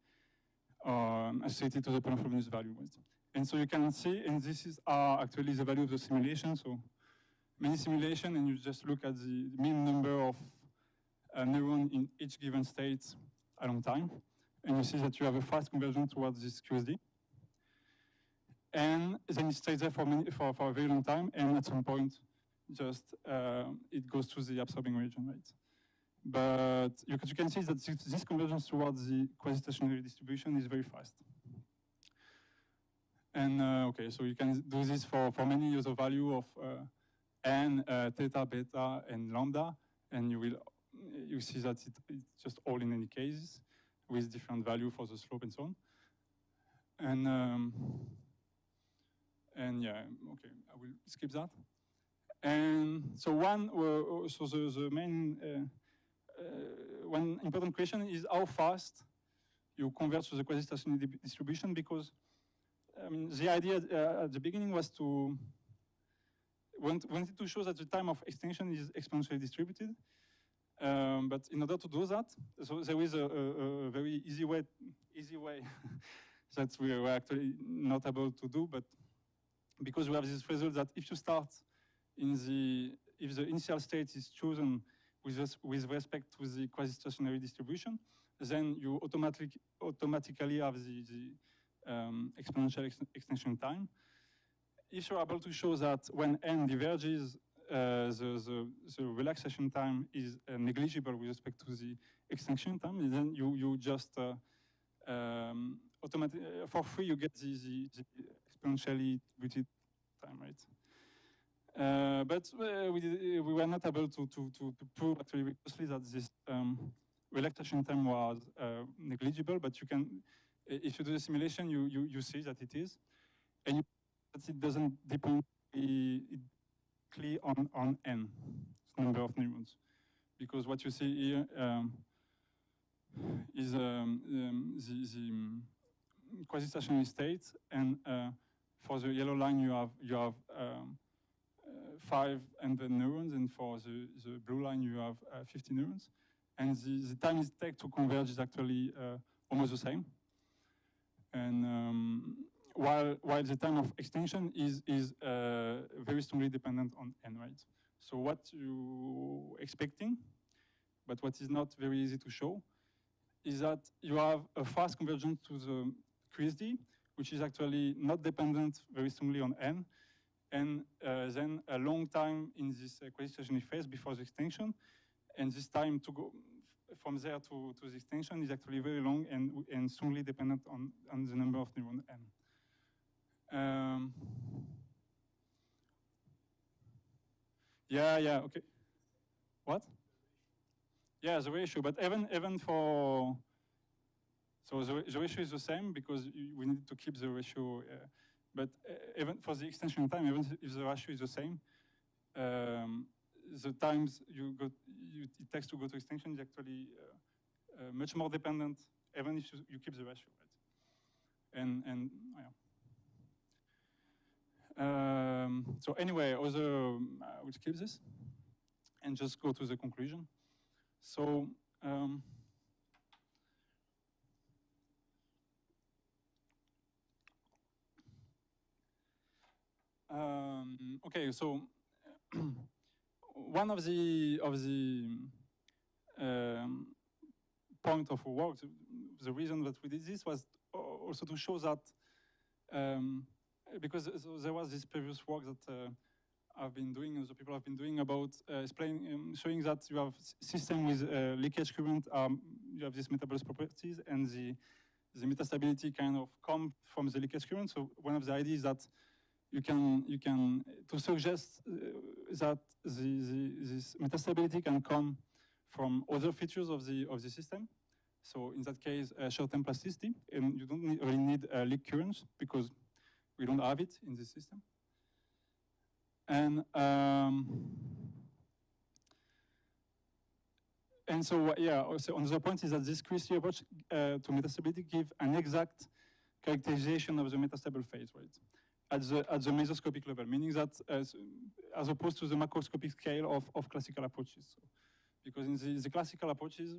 associated to the polynomial value. Right? And so you can see, and this is actually the value of the simulation. So many simulation, and you just look at the mean number of neurons in each given state along time, and you see that you have a fast conversion towards this QSD. And then it stays there for a very long time, and at some point, just it goes to the absorbing region, right? But you can see that this convergence towards the quasi-stationary distribution is very fast. And okay, so you can do this for many user value of n, theta, beta, and lambda, and you see that it's just all in any cases with different value for the slope and so on. And yeah, okay, I will skip that. And so the main one important question is how fast you converge to the quasi-stationary distribution, because I mean the idea at the beginning was wanted to show that the time of extinction is exponentially distributed. But in order to do that, so there is a very easy way that we were actually not able to do, but because we have this result that if you start if the initial state is chosen with respect to the quasi-stationary distribution, then you automatically have the exponential extinction time. If you're able to show that when n diverges, the relaxation time is negligible with respect to the extinction time, then you just for free you get the exponentially distributed time, right? But we were not able to prove actually rigorously that this relaxation time was negligible. But you can, if you do the simulation, you see that it is, and that it doesn't depend clear on n, number of neurons, because what you see here is the quasi-stationary state, and for the yellow line you have 500 neurons, and for the blue line you have 50 neurons, and the time it takes to converge is actually almost the same. And while the time of extinction is very strongly dependent on n, right? So what you expecting, but what is not very easy to show, is that you have a fast convergence to the QSD, which is actually not dependent very strongly on n, and then a long time in this quasi-stationary phase before the extinction, and this time to go from there to the extinction is actually very long and strongly dependent on the number of neurons n. Yeah, okay. What? Yeah, the ratio, but even for, so the ratio is the same because we need to keep the ratio, but even for the extension time, even if the ratio is the same, the times it takes to go to extinction is actually much more dependent, even if you keep the ratio, right? And yeah. So anyway, I will skip this and just go to the conclusion. So okay, so one of the point of our work, the reason that we did this was also to show that because there was this previous work that I've been doing, and the people have been doing about showing that you have system with leakage current, you have these metabolous properties, and the metastability kind of come from the leakage current. So one of the ideas is that you can to suggest that this metastability can come from other features of the system. So in that case, short-term plasticity, and you don't really need leak currents because we don't have it in this system. And so, yeah, also another point is that this Christie approach to metastability gives an exact characterization of the metastable phase, right? At the mesoscopic level, meaning that as opposed to the macroscopic scale of classical approaches. So, because in the classical approaches,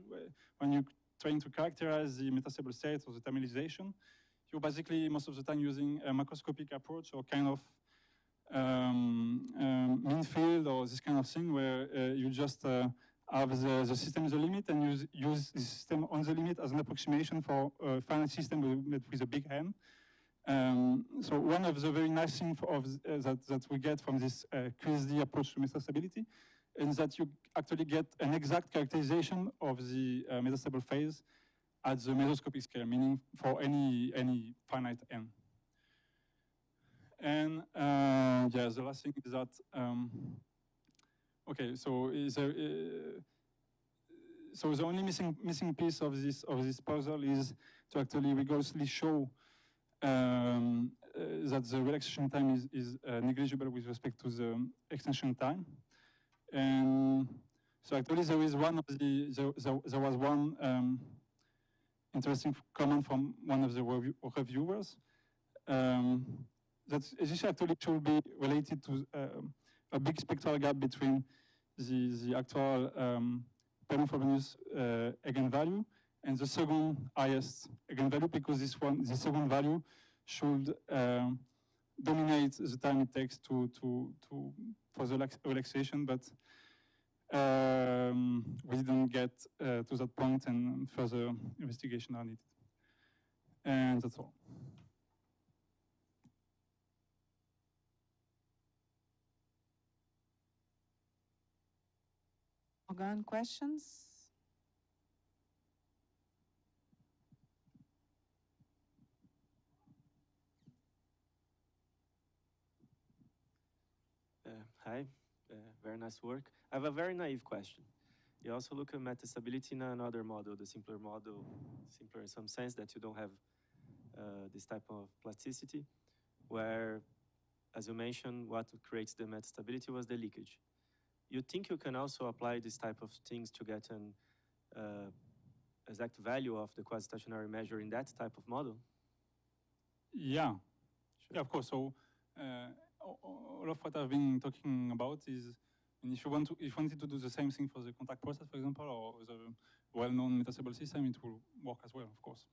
when you're trying to characterize the metastable state or the terminalization, you're basically most of the time using a macroscopic approach or kind of mean field or this kind of thing where you just have the system as a limit and use the system on the limit as an approximation for a finite system with a big n. So one of the very nice things that we get from this QSD approach to metastability is that you actually get an exact characterization of the metastable phase at the mesoscopic scale, meaning for any finite n. And yeah, the last thing is that okay, so so the only missing piece of this puzzle is to actually rigorously show that the relaxation time is negligible with respect to the extension time. And so actually there is there was one interesting comment from one of the reviewers that this actually should be related to a big spectral gap between the actual Pavlov-Frobenius eigenvalue and the second highest eigenvalue, because the second value should dominate the time it takes for the relaxation, but we didn't get to that point, and further investigation are needed. And that's all. Organ questions? Hi, very nice work. I have a very naive question. You also look at metastability in another model, the simpler model, simpler in some sense that you don't have this type of plasticity, where, as you mentioned, what creates the metastability was the leakage. You think you can also apply this type of things to get an exact value of the quasi-stationary measure in that type of model? Yeah, sure. Yeah, of course. So all of what I've been talking about is, and if you wanted to do the same thing for the contact process, for example, or the well-known metastable system, it will work as well, of course.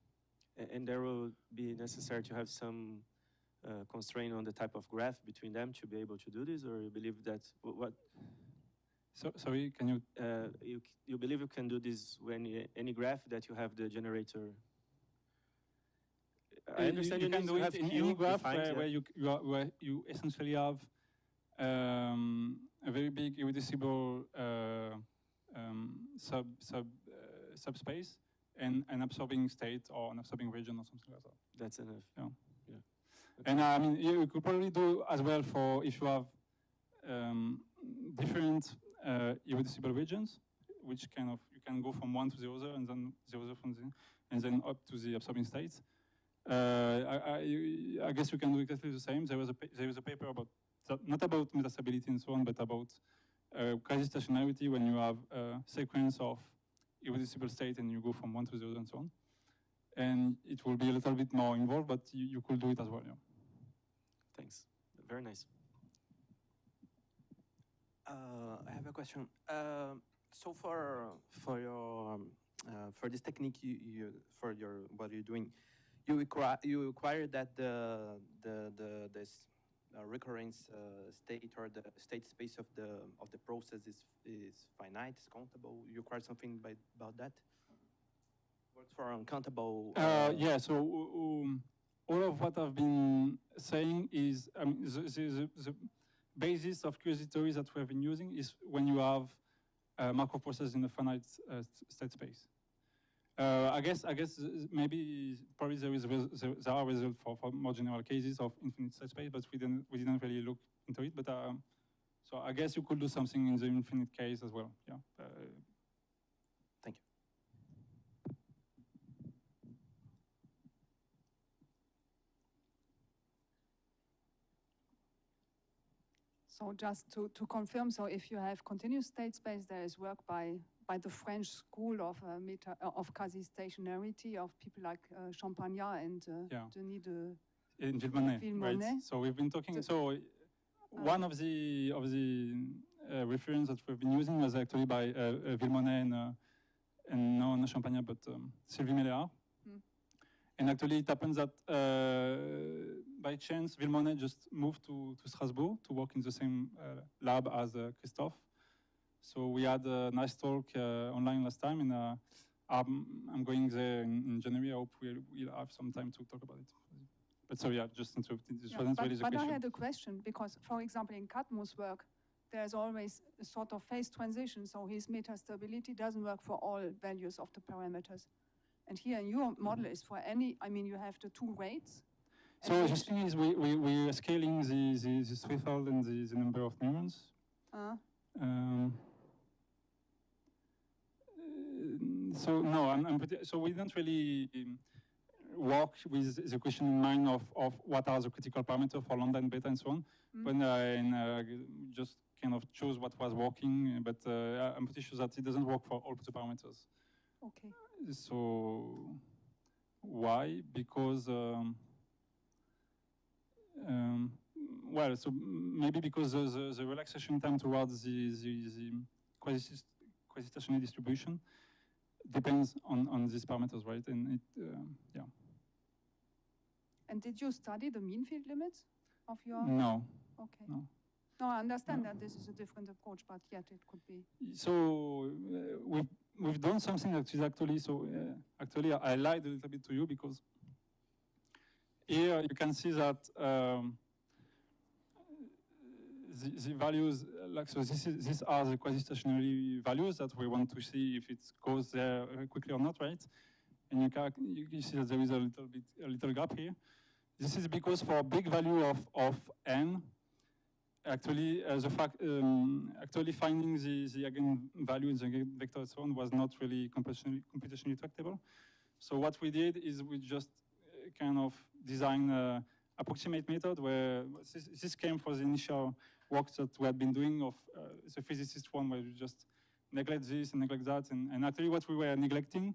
And there will be necessary to have some constraint on the type of graph between them to be able to do this, or you believe that what? So, sorry, can you? You believe you can do this when any graph that you have the generator? I understand you can do it in any graph where you essentially have a very big irreducible subspace and an absorbing state or an absorbing region or something like that. That's enough. Yeah. Yeah. Okay. And I mean, you could probably do as well for if you have different irreducible regions, which kind of you can go from one to the other and then the other from the, and then up to the absorbing states. I guess you can do exactly the same. There is a paper about not about metastability and so on, but about quasi-stationarity when you have a sequence of irreducible state and you go from one to the other and so on. And it will be a little bit more involved, but you could do it as well. Yeah. Thanks. Very nice. I have a question. So for this technique, for what you're doing, you require that this recurrence state or the state space of the process is finite, is countable. You require something about that? Works for uncountable. Yeah. So all of what I've been saying is the basis of QSD that we have been using is when you have macro process in a finite state space. I guess probably there are results for more general cases of infinite state space, but we didn't really look into it. But so I guess you could do something in the infinite case as well. Yeah. So just to confirm, so if you have continuous state space, there is work by the French school of quasi-stationarity of people like Champagnat and Denis de in Villemonet, right? So we've been talking. One of the reference that we've been using was actually by Villemonet and no Champagnat, but Sylvie Méléard. And actually, it happens that by chance, Villemonet just moved to Strasbourg to work in the same lab as Christophe. So we had a nice talk online last time, and I'm going there in January. I hope we'll have some time to talk about it. But so yeah, just interrupted. This wasn't really the question. But I had a question, because, for example, in Cadmus' work, there's always a sort of phase transition, so his metastability doesn't work for all values of the parameters. And here in your model is for any, I mean, you have the two weights. So the thing is, we are scaling the threshold and the number of neurons. So no, so we don't really work with the question in mind of what are the critical parameters for lambda and beta and so on. When just kind of chose what was working, but I'm pretty sure that it doesn't work for all the parameters. Okay. So why? Because well, so maybe because the relaxation time towards the quasi-stationary distribution depends on these parameters, right? And it, yeah. And did you study the mean field limits of your? No. Okay. No. No, I understand that this is a different approach, but yet it could be. So we've done something that is actually, so actually I lied a little bit to you, because here you can see that the values, like, so these are the quasi-stationary values that we want to see if it goes there quickly or not, right? And you see that there is a little gap here. This is because for a big value of n, actually the fact actually finding the eigenvalue in the eigenvector and so on was not really computationally tractable. So what we did is we just kind of designed an approximate method where this came for the initial work that we had been doing of the physicist one, where you just neglect this and neglect that, and actually what we were neglecting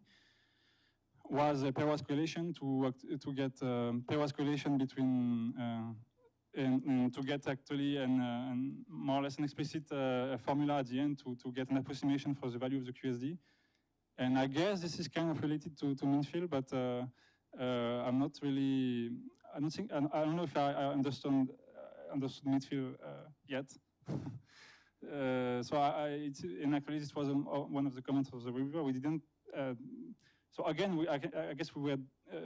was a pairwise correlation to get pairwise correlation between and to get actually an more or less an explicit formula at the end to get an approximation for the value of the QSD. And I guess this is kind of related to mean field, but I'm not really. I don't know if I understood mean field yet. So and actually this was one of the comments of the reviewer. We didn't. So again, I guess we were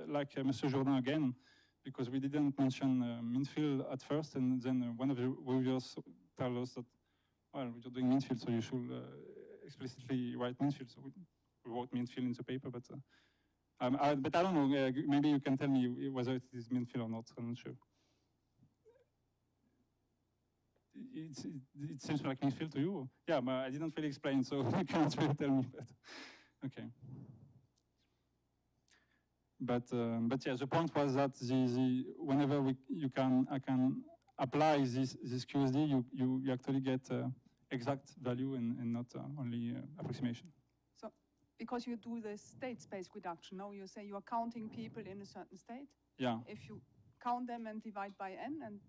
like Mr. Jourdain again, because we didn't mention mean field at first, and then one of the reviewers told us that, well, you're doing mean field, so you should explicitly write mean field. So we wrote mean field in the paper, but I don't know. Maybe you can tell me whether it is mean field or not. I'm not sure. It seems like mean field to you. Yeah, but I didn't really explain, so you can't really tell me. But okay. But yeah, the point was that whenever I can apply this QSD, you actually get exact value and not only approximation. So because you do the state space reduction, now you say you are counting people in a certain state. Yeah. If you count them and divide by n, and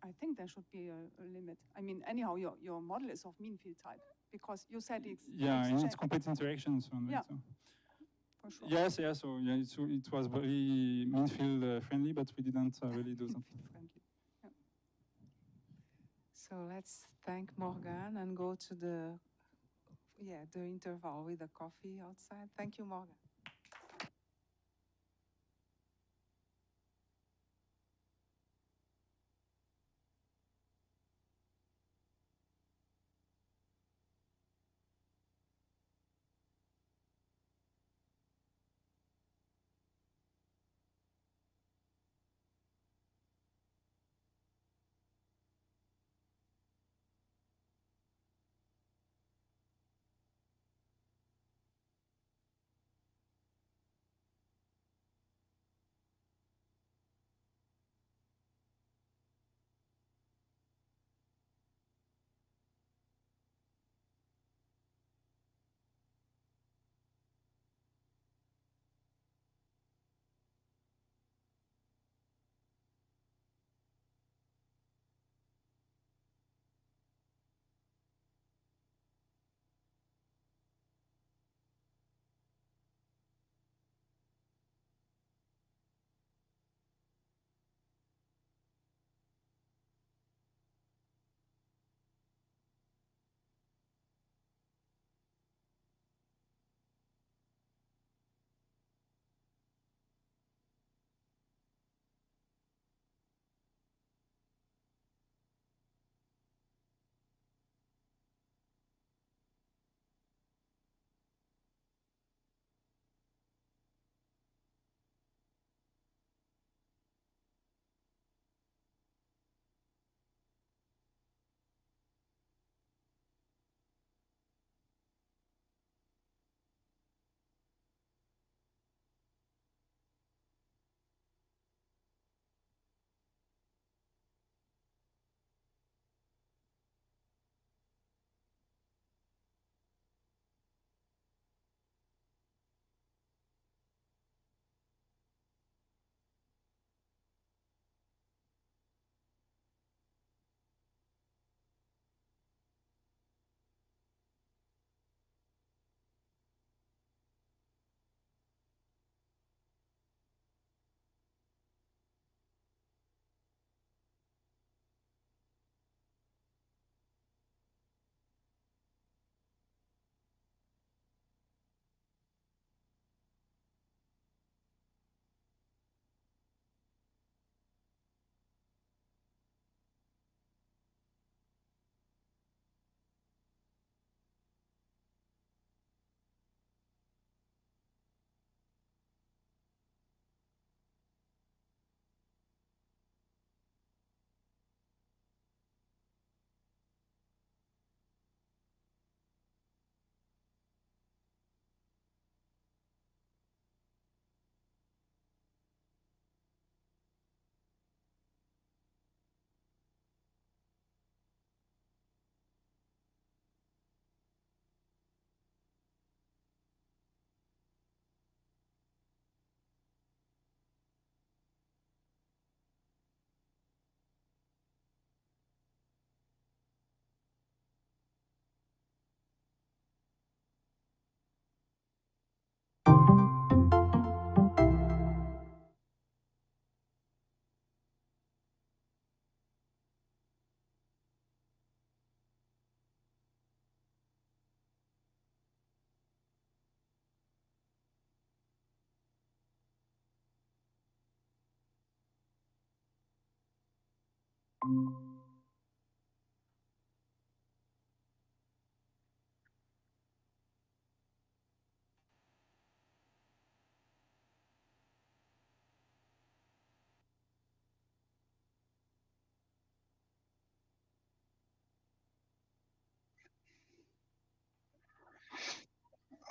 I think there should be a limit. I mean, anyhow, your model is of mean field type, because you said it's. Yeah, and it's complete interactions. Yeah. So. For sure. Yes, yeah, so yeah, it was very mean field friendly, but we didn't really do something. Yeah. So let's thank Morgan and go to the interval with the coffee outside. Thank you, Morgan.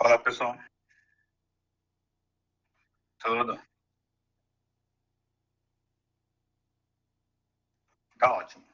Olá, pessoal. Tudo? Tá ótimo.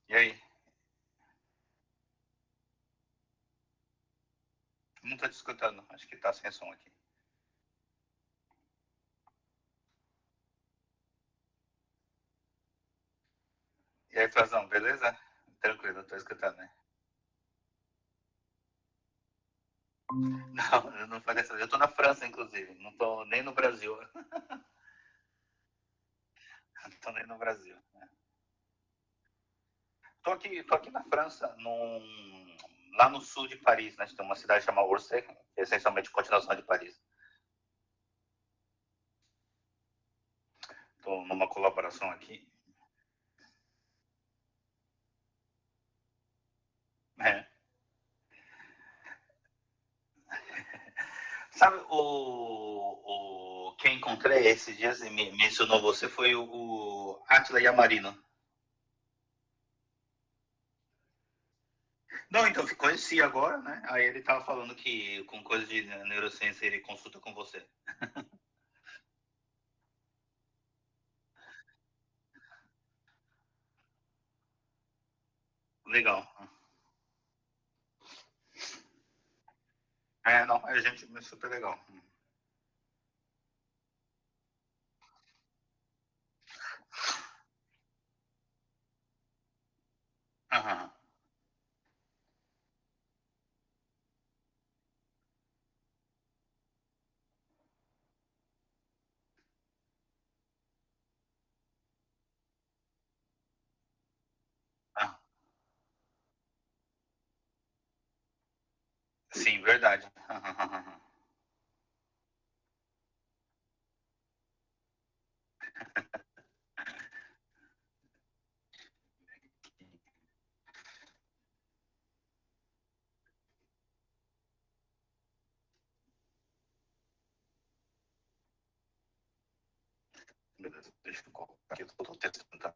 E aí? Não estou te escutando. Acho que está sem som aqui. E aí, Frazão, beleza? Tranquilo, estou escutando, né? Não, eu não falei assim. Eu estou na França, inclusive. Não estou nem no Brasil. Não estou nem no Brasil. Tô aqui na França, lá no sul de Paris, né? Tem uma cidade chamada Orsay, que é essencialmente continuação de Paris. Estou numa colaboração aqui. É. Sabe, quem encontrei esses dias e me mencionou você foi o Átila Yamarino. Não, então, conheci agora, né? Aí ele tava falando que com coisa de neurociência ele consulta com você. Legal. É, não, a gente é super legal. Aham. Ah, sim, verdade. Beleza, deixa eu colocar aqui todo o texto. Tá?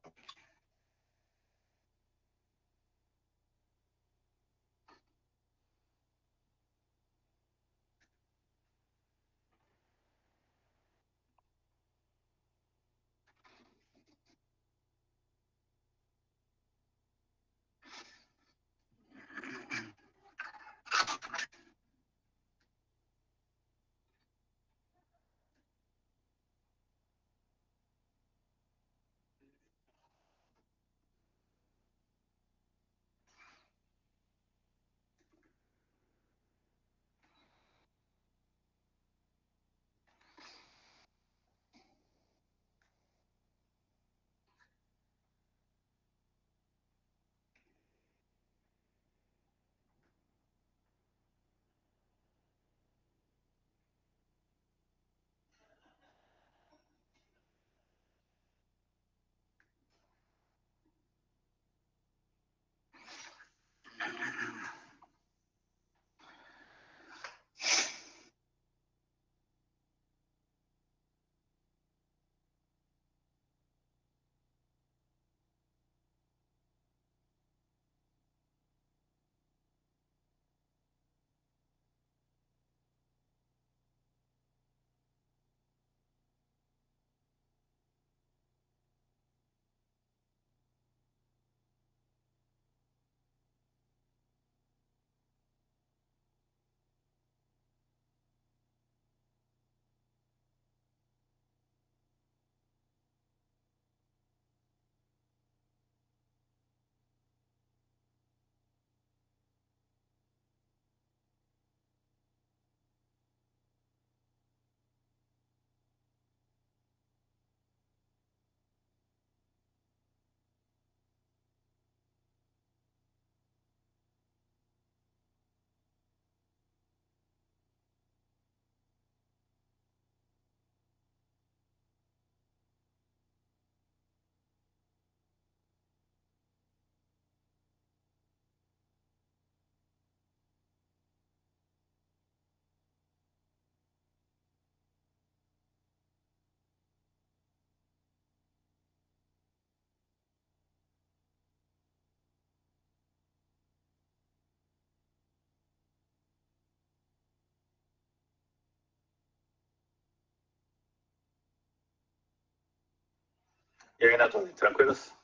E aí, Nathalie, tranquilos?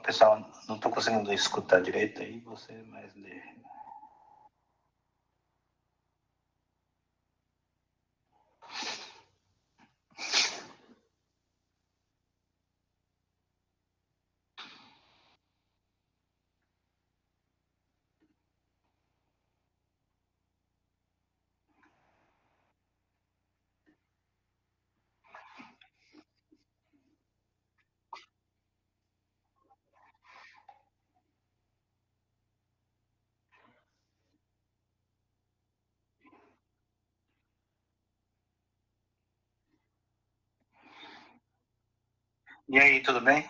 Pessoal, não estou conseguindo escutar direito aí, você mais de... E aí, tudo bem?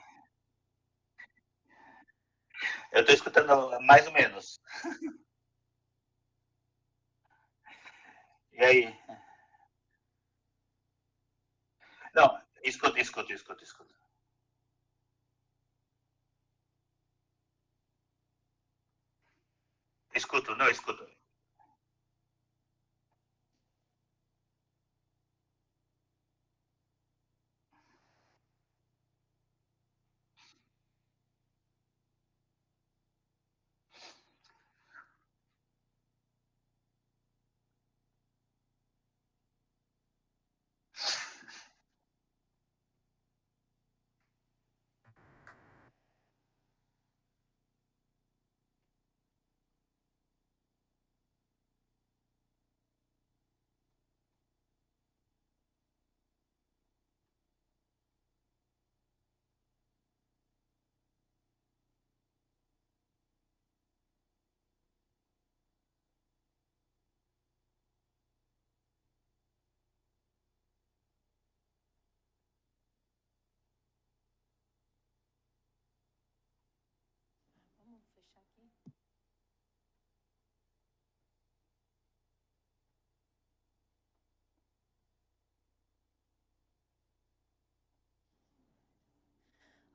Eu estou escutando mais ou menos. E aí? Não, escuta. Escuto.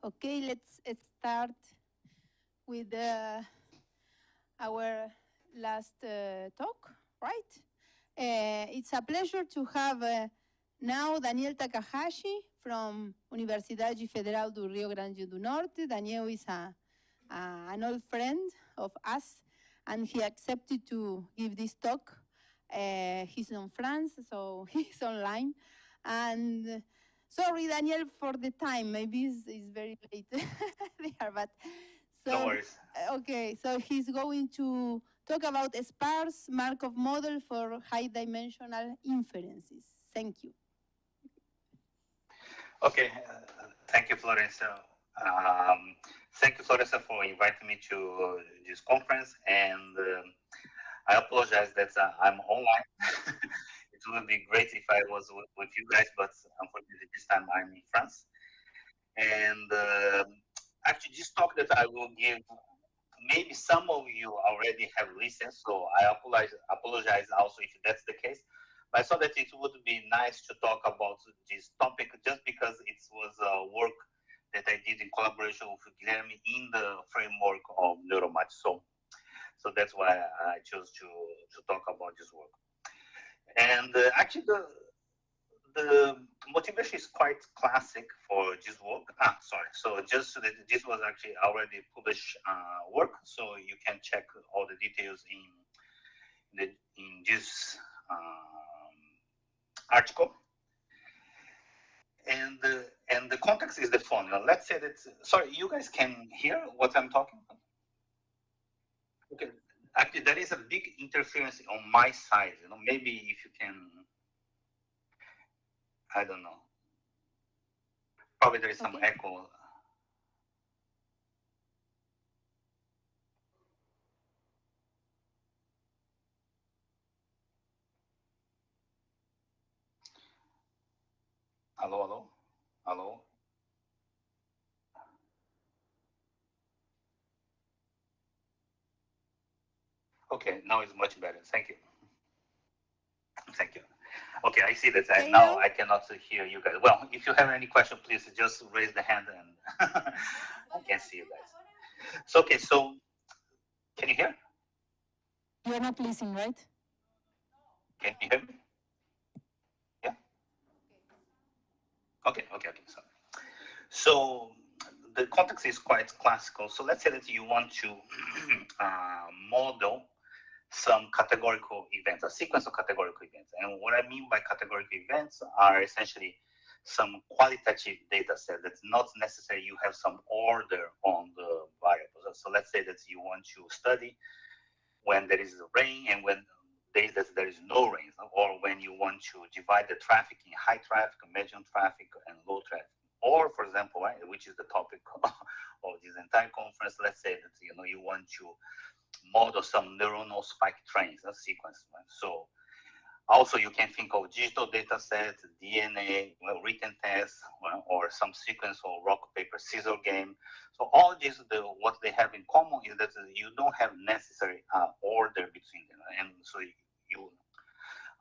Okay, let's start with our last talk, right? It's a pleasure to have now Daniel Takahashi from Universidade Federal do Rio Grande do Norte. Daniel is an old friend of us, and he accepted to give this talk. He's in France, so he's online. And sorry, Daniel, for the time. Maybe it's very late there, but so, No worries. Okay, so he's going to talk about a sparse Markov model for high-dimensional inferences. Thank you. Okay, thank you, Florencia. Thank you, Florencia, for inviting me to this conference, and I apologize that I'm online. It would be great if I was with you guys, but unfortunately this time I'm in France. And actually, this talk that I will give, maybe some of you already have listened, so I apologize also if that's the case. But I thought that it would be nice to talk about this topic just because it was work that I did in collaboration with Guilherme in the framework of NeuroMat. So that's why I chose to talk about this work. And actually, the motivation is quite classic for this work. So just so that this was actually already published work, so you can check all the details in this article. And the context is the following. Let's say that, sorry, you guys can hear what I'm talking about? Okay, actually there is a big interference on my side, maybe if you can, I don't know. Probably there is some echo. Hello? Okay, now it's much better. Thank you. Okay, I see that now I cannot hear you guys. Well, if you have any question, please just raise the hand and I can see you guys. So, okay, so can you hear? You're not listening, right? Can you hear me? Yeah? Okay. So the context is quite classical. So let's say that you want to model some categorical events, a sequence of categorical events. And what I mean by categorical events are essentially some qualitative data set that's not necessary you have some order on the variables. So let's say that you want to study when there is rain and when there is no rain, or when you want to divide the traffic in high traffic, medium traffic, and low traffic. Or, for example, right, which is the topic of this entire conference, let's say that you want to model some neuronal spike trains, a sequence. Right? So also you can think of digital data sets, DNA, written tests, or some sequence of rock, paper, scissors game. So all this, what they have in common is that you don't have necessary order between them. And so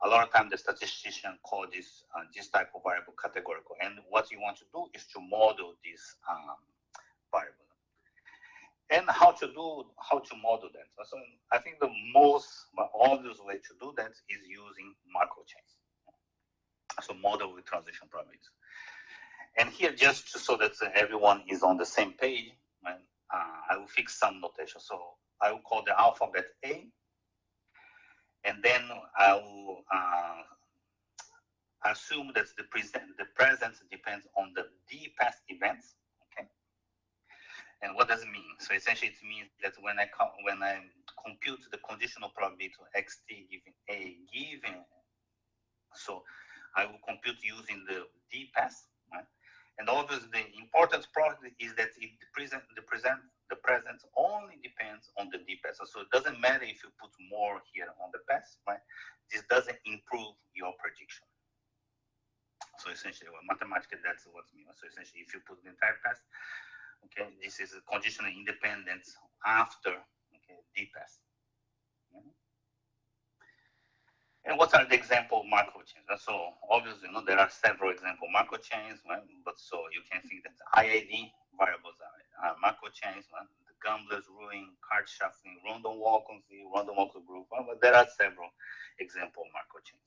a lot of times the statistician call this type of variable categorical. And what you want to do is to model this variable. And how to model that. So I think the most obvious way to do that is using Markov chains. So model with transition probabilities. And here, just so that everyone is on the same page, I will fix some notation. So I will call the alphabet A, and then I will assume that the presence depends on the D past events. And what does it mean? So essentially, it means that when I compute the conditional probability of xt given A given, so I will compute using the D pass, right? And obviously, the important property is that the presence only depends on the D pass. So it doesn't matter if you put more here on the pass, right? This doesn't improve your prediction. So essentially, mathematically, that's what it means. So essentially, if you put the entire pass, okay, this is a conditional independence after D pass. And what are the example Markov chains? So obviously, there are several example Markov chains, right? But so you can think that IID variables are Markov chains, right? The gambler's ruin, card shuffling, random walk group. But there are several example Markov chains.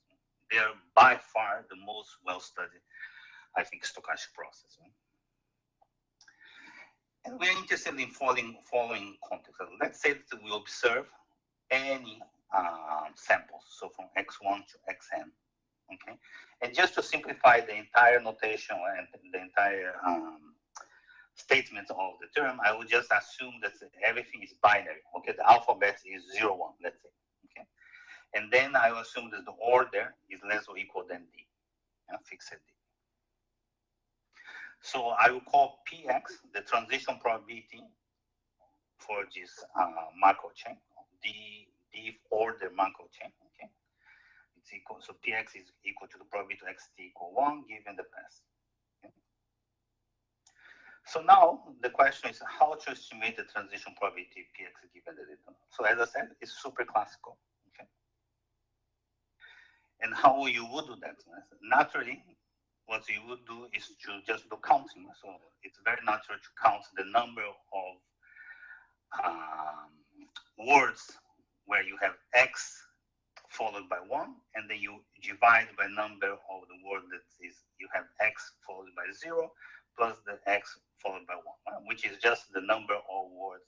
They are by far the most well-studied, I think, stochastic process. Right? And we're interested in following context. Let's say that we observe any samples, so from x1 to xn, okay? And just to simplify the entire notation and the entire statement of the term, I would just assume that everything is binary, okay? The alphabet is 0, 1, let's say, okay? And then I will assume that the order is less or equal than D, fixed D. So I will call Px the transition probability for this Markov chain, the order Markov chain. Okay, it's equal. So Px is equal to the probability of xt equal 1 given the pass. Okay? So now the question is how to estimate the transition probability Px given the data. So as I said, it's super classical. Okay, and how you would do that? Naturally, what you would do is to just do counting. So it's very natural to count the number of words where you have x followed by 1, and then you divide by number of the word that is you have x followed by 0 plus the x followed by 1, which is just the number of words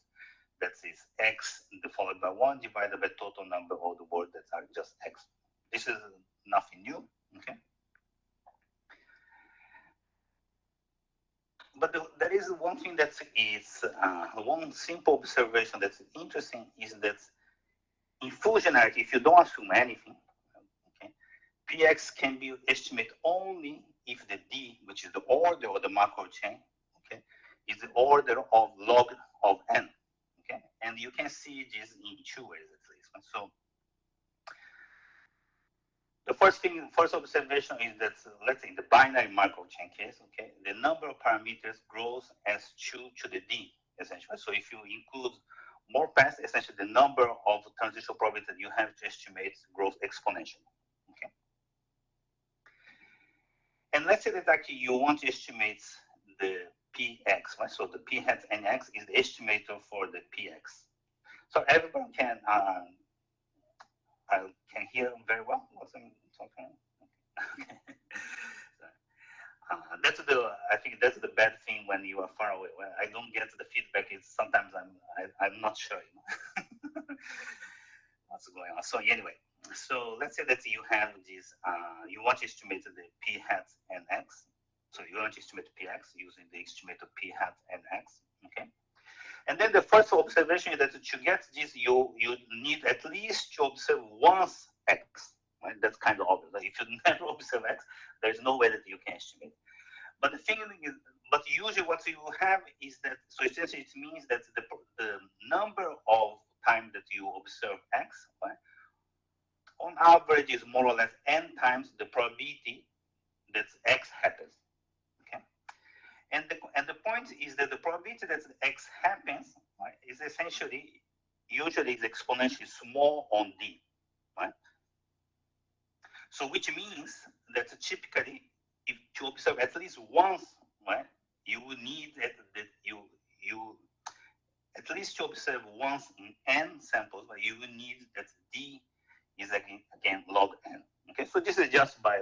that is x followed by 1 divided by total number of the words that are just x. This is nothing new, okay? But there is one thing that is, one simple observation that's interesting is that in fusionarity, if you don't assume anything, okay, Px can be estimated only if the D, which is the order of the Markov chain, okay, is the order of log of n, okay? And you can see this in 2 ways at least. So the first observation is that, let's say in the binary Markov chain case, okay, the number of parameters grows as 2 to the D, essentially. So if you include more paths, essentially the number of transition probabilities that you have to estimate grows exponentially, okay? And let's say that actually you want to estimate the Px, right? So the P hat nx is the estimator for the Px. So everyone can hear very well what's I'm talking. Okay. That's I think that's the bad thing when you are far away. When I don't get the feedback, it's sometimes I'm not sure, you know, what's going on. So anyway, so let's say that you have this, you want to estimate the p hat and x. So you want to estimate px using the estimate of p hat and x, okay? And then the first observation is that to get this, you need at least to observe once x, right? That's kind of obvious. Like if you never observe x, there's no way that you can estimate. But the thing is, but usually what you have is that, so essentially it means that the number of times that you observe x, right, on average is more or less n times the probability that x happens. And the point is that the probability that x happens, right, is essentially, usually is exponentially small on d, right? So which means that typically, if to observe at least once, right, you will need that you at least to observe once in n samples, but you will need that d is again log n. Okay, so this is just by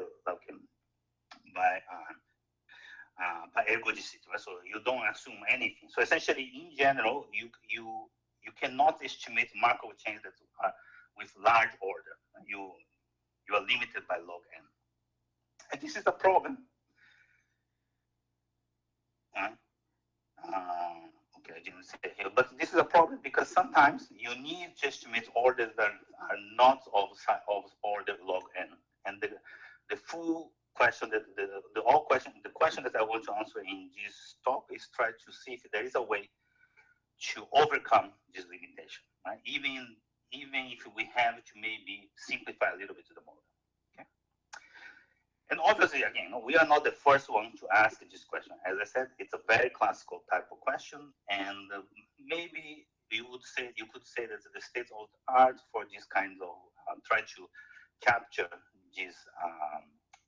ergodicity, right? So you don't assume anything. So essentially, in general, you cannot estimate Markov chains that are with large order. You are limited by log n, and this is a problem. Okay, I didn't say it here, but this is a problem because sometimes you need to estimate orders that are not of order log n, and the full question that the question that I want to answer in this talk is try to see if there is a way to overcome this limitation, right? Even if we have to maybe simplify a little bit to the model. Okay. And obviously, again, we are not the first one to ask this question. As I said, it's a very classical type of question, and maybe you could say that the state of the art for this kind of try to capture this.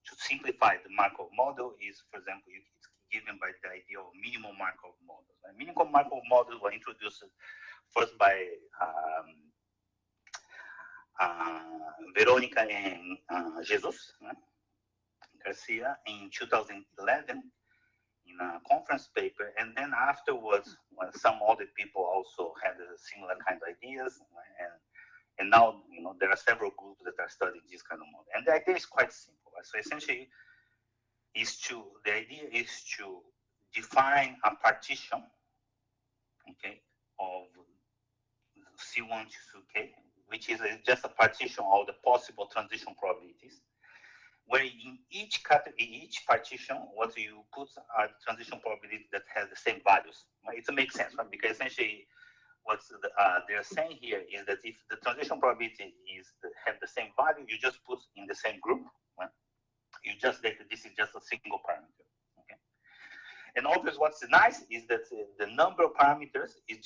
To simplify the Markov model is, for example, it's given by the idea of minimal Markov models. Right? Minimal Markov models were introduced first by Veronica and Jesus Garcia in 2011 in a conference paper, and then afterwards, some other people also had similar kind of ideas, right? And now, you know, there are several groups that are studying this kind of model. And the idea is quite simple. Right? So essentially, the idea is to define a partition, okay, of C1 to K, which is just a partition of the possible transition probabilities, where in each partition, what you put are transition probabilities that have the same values. Right? It makes sense, right? Because essentially, what they're saying here is that if the transition probability have the same value, you just put in the same group. Right? You just that this is just a single parameter. Okay. And obviously, what's nice is that the number of parameters is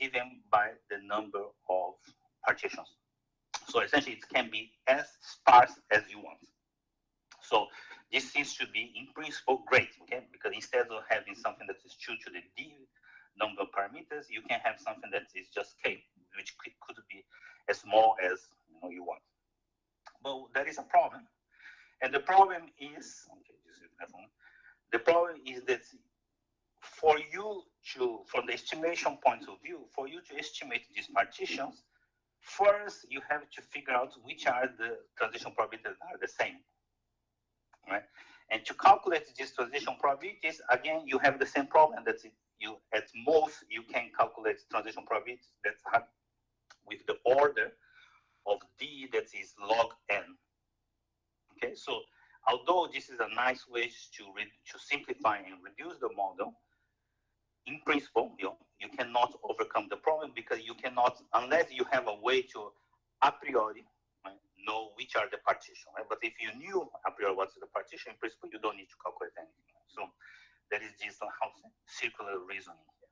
given by the number of partitions. So essentially, it can be as sparse as you want. So this seems to be, in principle, great. Okay, because instead of having something that is true to the d number of parameters, you can have something that is just k, which could be as small as you want. But there is a problem, and the problem is the problem is that for you to, from the estimation point of view, for you to estimate these partitions, first you have to figure out which are the transition probabilities that are the same, right? And to calculate these transition probabilities, again, you have the same problem that you, at most, you can calculate transition probabilities that are with the order of d that is log n. Okay, so although this is a nice way to simplify and reduce the model, in principle, you cannot overcome the problem because you cannot, unless you have a way to a priori know which are the partition, right? But if you knew a priori what's the partition, in principle, you don't need to calculate anything. Right? So there is this circular reasoning here.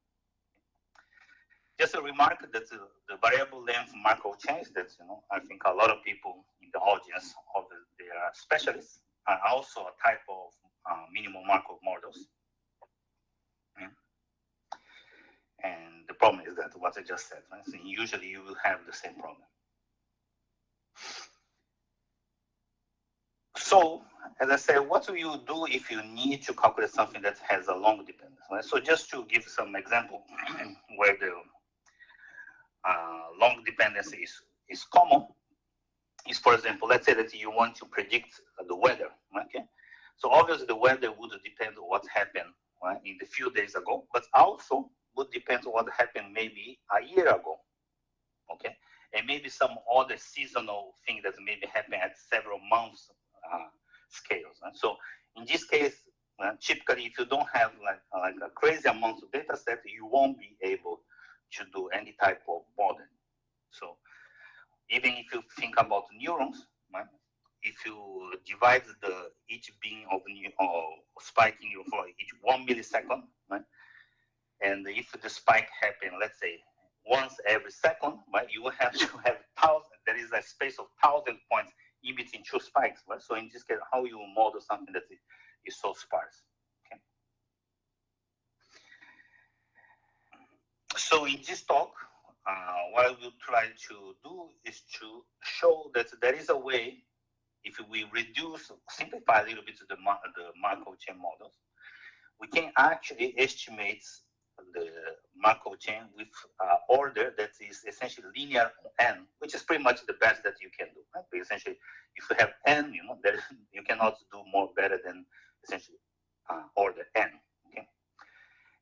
Just a remark that the variable length Markov chains that I think a lot of people in the audience of they are specialists are also a type of minimal Markov models. Yeah. And the problem is that what I just said, right? So usually you will have the same problem. So as I said, what do you do if you need to calculate something that has a long dependence? Right? So just to give some example where the long dependence is common, is, for example, let's say that you want to predict the weather. Okay, so obviously the weather would depend on what happened, right, in the few days ago, but also would depend on what happened maybe a year ago. Okay, and maybe some other seasonal thing that maybe happened at several months scales. Right? So in this case, typically, if you don't have like a crazy amount of data set, you won't be able to do any type of modeling. So even if you think about neurons, right, if you divide each beam of spike in your for each 1 millisecond, right, and if the spike happen, let's say once every second, right, you will have to have there is a space of 1,000 points in between two spikes, right? So in this case, how you model something that is so sparse. Okay. So in this talk, what I will try to do is to show that there is a way, if we simplify a little bit the Markov chain models, we can actually estimate the Markov chain with order that is essentially linear n, which is pretty much the best that you can do. Right? But essentially, if you have n, you cannot do more better than essentially order n. Okay,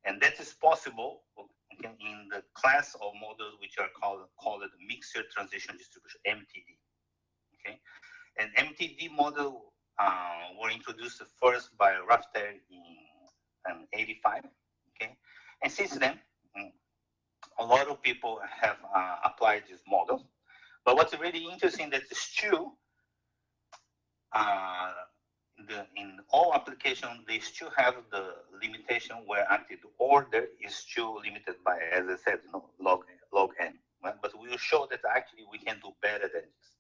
and that is possible in the class of models which are called mixed transition distribution (MTD). Okay, and MTD model were introduced first by Rafter in '85. Okay. And since then, a lot of people have applied this model. But what's really interesting that is true, in all applications, they still have the limitation where actually the order is still limited by, as I said, log n. Right? But we will show that actually we can do better than this.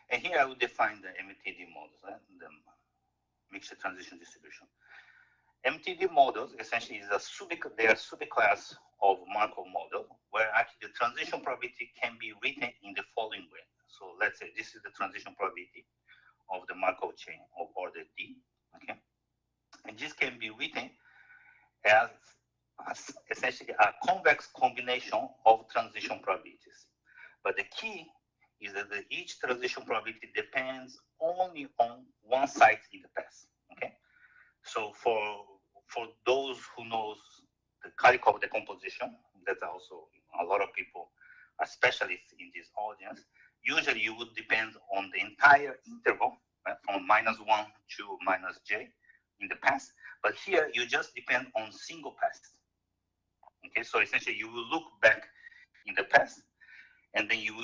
And here I will define the MTD models, right? The mixed transition distribution. MTD models essentially is they are subclass of Markov model where actually the transition probability can be written in the following way. So let's say this is the transition probability of the Markov chain of order D. Okay, and this can be written as essentially a convex combination of transition probabilities. But the key is that each transition probability depends only on one site in the past. Okay, so for those who knows the Kalikov decomposition, that's also a lot of people are specialists in this audience. Usually you would depend on the entire interval, right, from -1 to -j in the past, but here you just depend on single past. Okay, so essentially you will look back in the past, and then you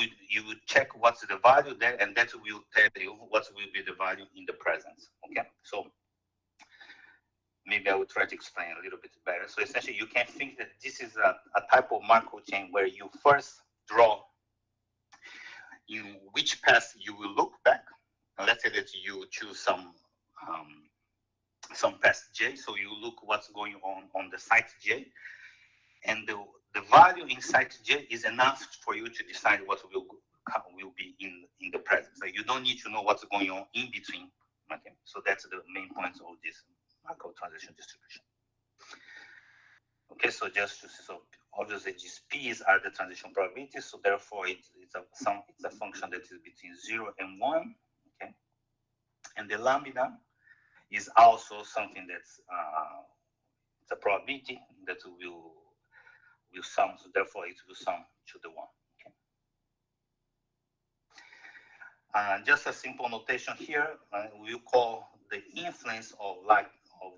would check what's the value there, and that will tell you what will be the value in the present. Okay, so maybe I will try to explain a little bit better. So essentially, you can think that this is a type of Markov chain where you first draw in which path you will look back. And let's say that you choose some path j, so you look what's going on the site j, and the value in site j is enough for you to decide what will be in the present. So you don't need to know what's going on in between. Okay, so that's the main point of this Markov transition distribution. Okay, so so obviously these p's are the transition probabilities, so therefore it's a function that is between 0 and 1. Okay, and the lambda is also something that's it's a probability that will sum, so therefore it will sum to the 1. Okay. Just a simple notation here, we call the influence of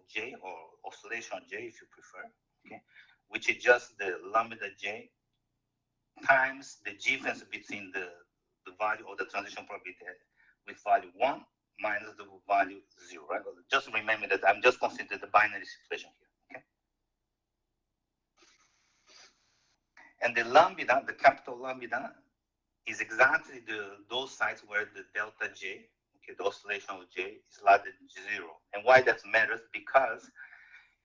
j, or oscillation j if you prefer, okay, which is just the lambda j times the difference between the value of the transition probability with value 1 minus the value 0, right? Just remember that I'm just considering the binary situation here, okay? And the lambda, the capital lambda, is exactly those sites where the delta j, okay, the oscillation of j is larger than 0. And why that matters? Because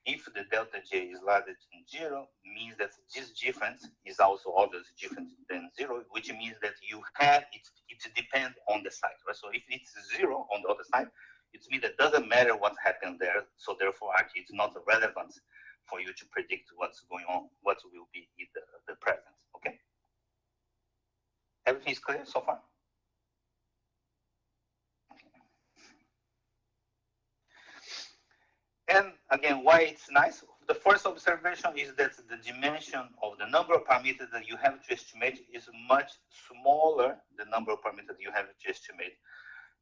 if the delta j is larger than 0, means that this difference is also obviously different than 0, which means that you have it it depends on the site, right? So if it's 0 on the other side, it means that it doesn't matter what happened there. So therefore, actually, it's not relevant for you to predict what's going on, what will be in the present, okay? Everything is clear so far? And again, why it's nice? The first observation is that the dimension of the number of parameters that you have to estimate is much smaller than the number of parameters you have to estimate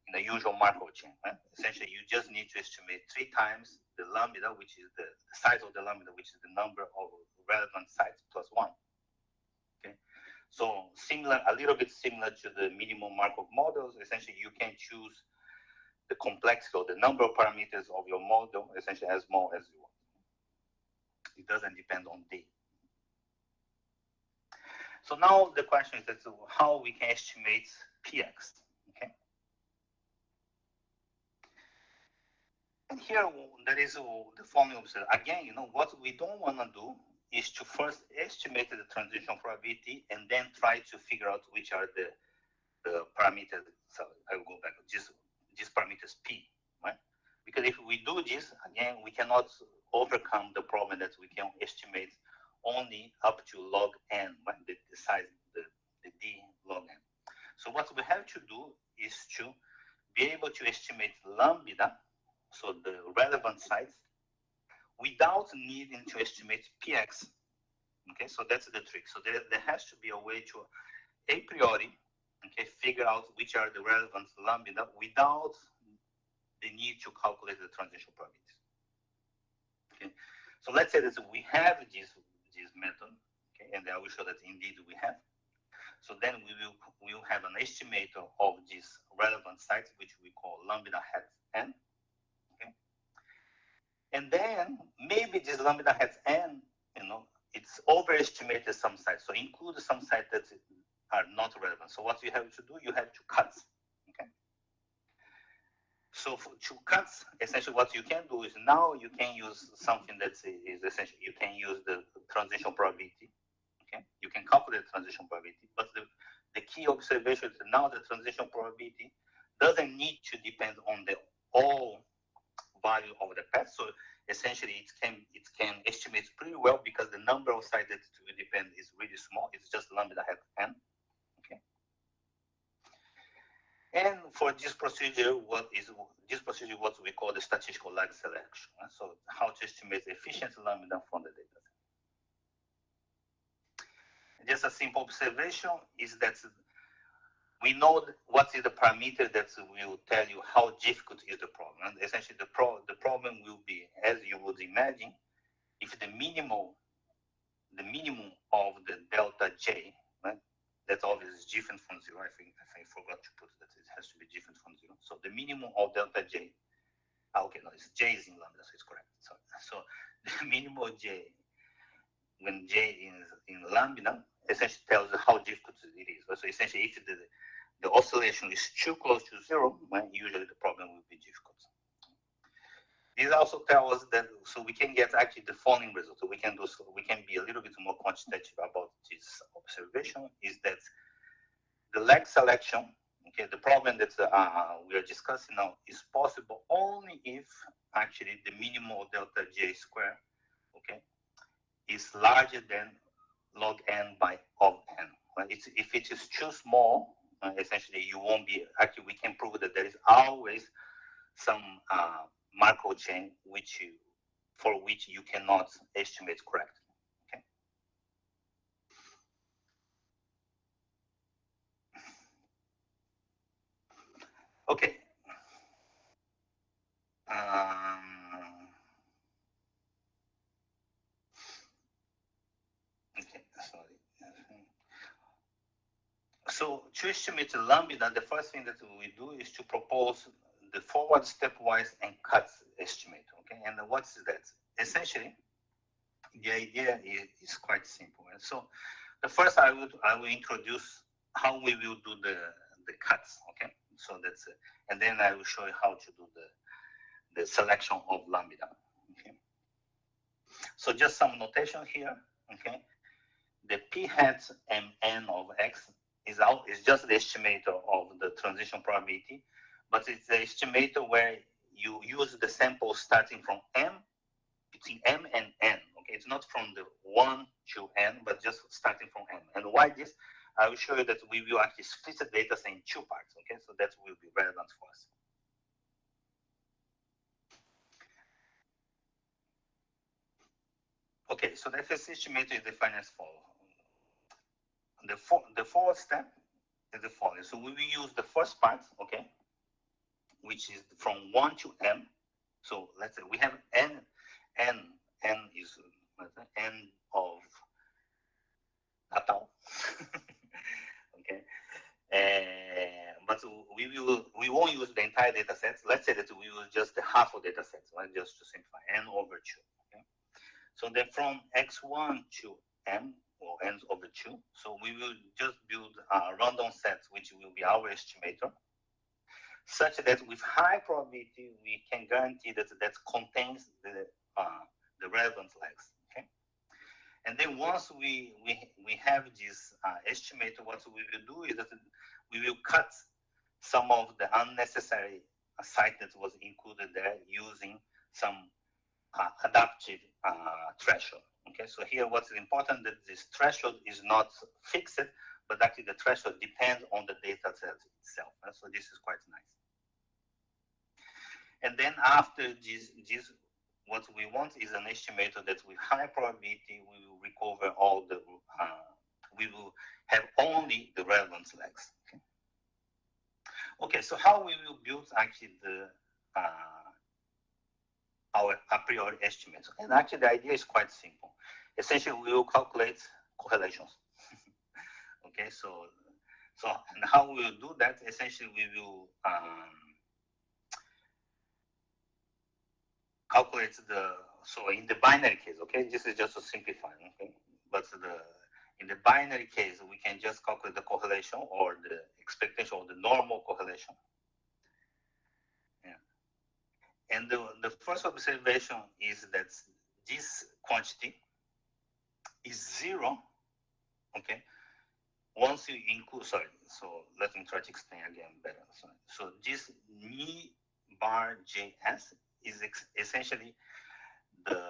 in the usual Markov chain. Right? Essentially, you just need to estimate 3 times the lambda, which is the size of the lambda, which is the number of relevant sites plus 1. Okay, so similar, a little bit similar to the minimum Markov models. Essentially, you can choose the complexity or the number of parameters of your model essentially as small as you want. It doesn't depend on D. So now the question is that how we can estimate PX. Okay. And here there is the following observation. Again, you know, what we don't want to do is to first estimate the transition probability and then try to figure out which are the parameters. So I will go back. These parameters P, right? Because if we do this, again, we cannot overcome the problem that we can estimate only up to log n, right? The size, the D log n. So what we have to do is to be able to estimate lambda, so the relevant sites, without needing to estimate px. Okay, so that's the trick. So there has to be a way to a priori, okay, figure out which are the relevant lambda without the need to calculate the transition probability. Okay, so let's say that we have this method, okay, and I will show that indeed we have. So then we will have an estimator of these relevant sites, which we call lambda hat n. Okay, and then maybe this lambda hat n, you know, it's overestimated some sites. So include some sites that are not relevant. So what you have to do, you have to cut. Okay. So to cut, essentially what you can do is now you can use something that is essentially, you can use the transition probability. Okay. You can calculate the transition probability, but the key observation is now the transition probability doesn't need to depend on the all value of the path. So essentially it can estimate pretty well because the number of sites that it will depend is really small. It's just lambda hat n. Okay. And for this procedure, what we call the statistical lag selection. So how to estimate the efficient lambda from the data. Just a simple observation is that we know what is the parameter that will tell you how difficult is the problem. And essentially the problem will be, as you would imagine, if the minimum of the delta J, right, that obviously is different from 0. I think I forgot to put that it has to be different from 0. So the minimum of delta J, okay, no, it's J is in lambda, so it's correct. So the minimum of J, when J is in lambda, essentially tells you how difficult it is. So essentially, if the oscillation is too close to 0, then usually the problem will be difficult. This also tells us that, so we can get actually the following result. So we can be a little bit more quantitative about this observation, is that the lag selection, okay, the problem that we are discussing now is possible only if actually the minimum of delta J square, okay, is larger than log n of n. Right? If it is too small, essentially you won't be, actually we can prove that there is always some Markov chain for which you cannot estimate correctly. Okay. Okay, sorry. So to estimate the lambda, the first thing that we do is to propose the forward stepwise and cut estimate. Okay, and what is that? Essentially, the idea is quite simple. And so, the first I will introduce how we will do the cuts. Okay, so that's it. And then I will show you how to do the selection of lambda. Okay, so just some notation here. Okay, the p hat mn of x is just the estimator of the transition probability, but it's the estimator where you use the sample starting from M, between M and N. Okay, it's not from the 1 to N, but just starting from M. And why this? I will show you that we will actually split the data in 2 parts. Okay, so that will be relevant for us. Okay, so the first estimator is defined as follows. The fourth step is the following. So we will use the first part, okay, which is from 1 to M. So let's say we have N is N of Natal. Okay. But we won't use the entire data set. Let's say that we use just the half of data sets, right? Just to simplify, N over 2. Okay. So then from X1 to M, or N over 2, so we will just build a random set, which will be our estimator, such that with high probability, we can guarantee that that contains the relevant legs. Okay. And then once we have this estimator, what we will do is that we will cut some of the unnecessary site that was included there using some adaptive threshold. Okay, so here what's important that this threshold is not fixed, but actually the threshold depends on the data set itself. So this is quite nice. And then after this, what we want is an estimator that with high probability we will recover all the, we will have only the relevant legs. Okay, okay, so how we will build actually the our a priori estimates. And actually the idea is quite simple. Essentially we will calculate correlations. Okay, so and how we will do that, essentially we will calculate so in the binary case, okay, this is just to simplify, okay, but in the binary case we can just calculate the correlation or the expectation or the normal correlation. And the first observation is that this quantity is 0, okay, once you include, sorry, so let me try to explain again better. So this ni bar JS is essentially the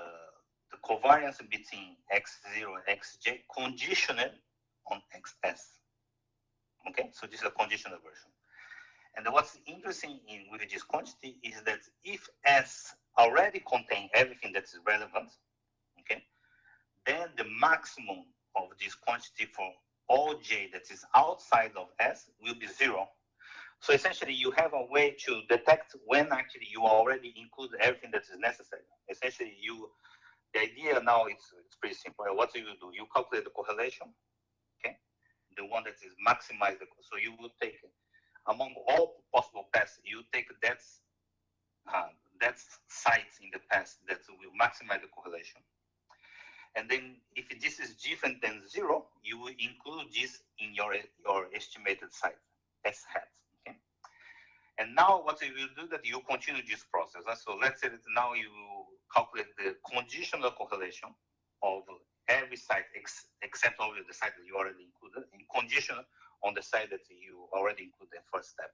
covariance between x0 and xj conditional on xs. Okay, so this is a conditional version. And what's interesting with this quantity is that if S already contains everything that is relevant, okay, then the maximum of this quantity for all j that is outside of S will be 0. So essentially you have a way to detect when actually you already include everything that is necessary. Essentially the idea now it's pretty simple. What do? You calculate the correlation, okay, the one that is maximized. So you will take among all possible paths, you take that site in the path that will maximize the correlation. And then if this is different than 0, you will include this in your estimated site, S hat. Okay. And now what you will do that you continue this process. So let's say that now you calculate the conditional correlation of every site except only the site that you already included, in conditional on the side that you already included in first step,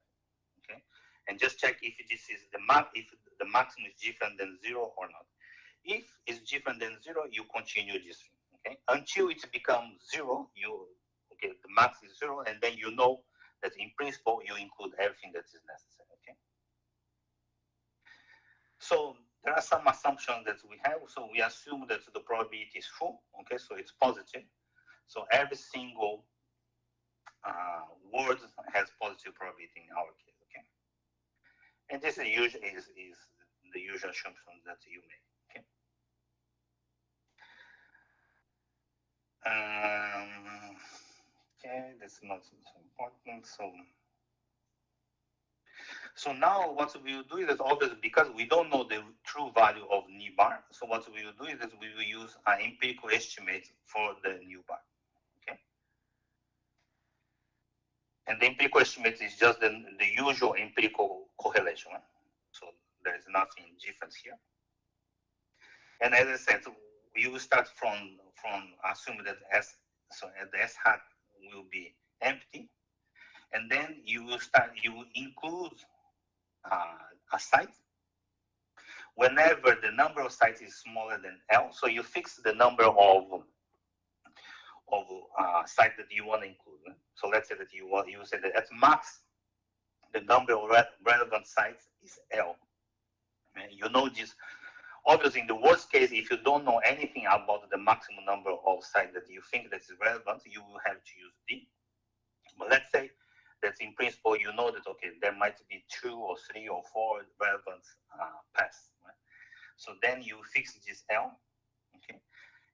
okay? And just check if this is if the maximum is different than 0 or not. If it's different than 0, you continue this, okay? Until it becomes 0, the max is 0, and then you know that in principle you include everything that is necessary, okay? So there are some assumptions that we have. So we assume that the probability is full, okay? So it's positive. So every single word has positive probability in our case, okay? And this is the usual assumption that you make, okay? Okay, that's not so important. So now what we will do is that obviously because we don't know the true value of nu bar, so what we will do is that we will use an empirical estimate for the nu bar. And the empirical estimate is just the usual empirical correlation. Right? So there is nothing different here. And as I said, we will start from assuming that the S hat will be empty, and then you will include a site whenever the number of sites is smaller than L. So you fix the number of sites that you want to include. So let's say that you say that at max the number of relevant sites is L. And you know this. Obviously, in the worst case, if you don't know anything about the maximum number of sites that you think that is relevant, you will have to use D. But let's say that in principle, you know that, okay, there might be 2 or 3 or 4 relevant paths. Right? So then you fix this L, okay?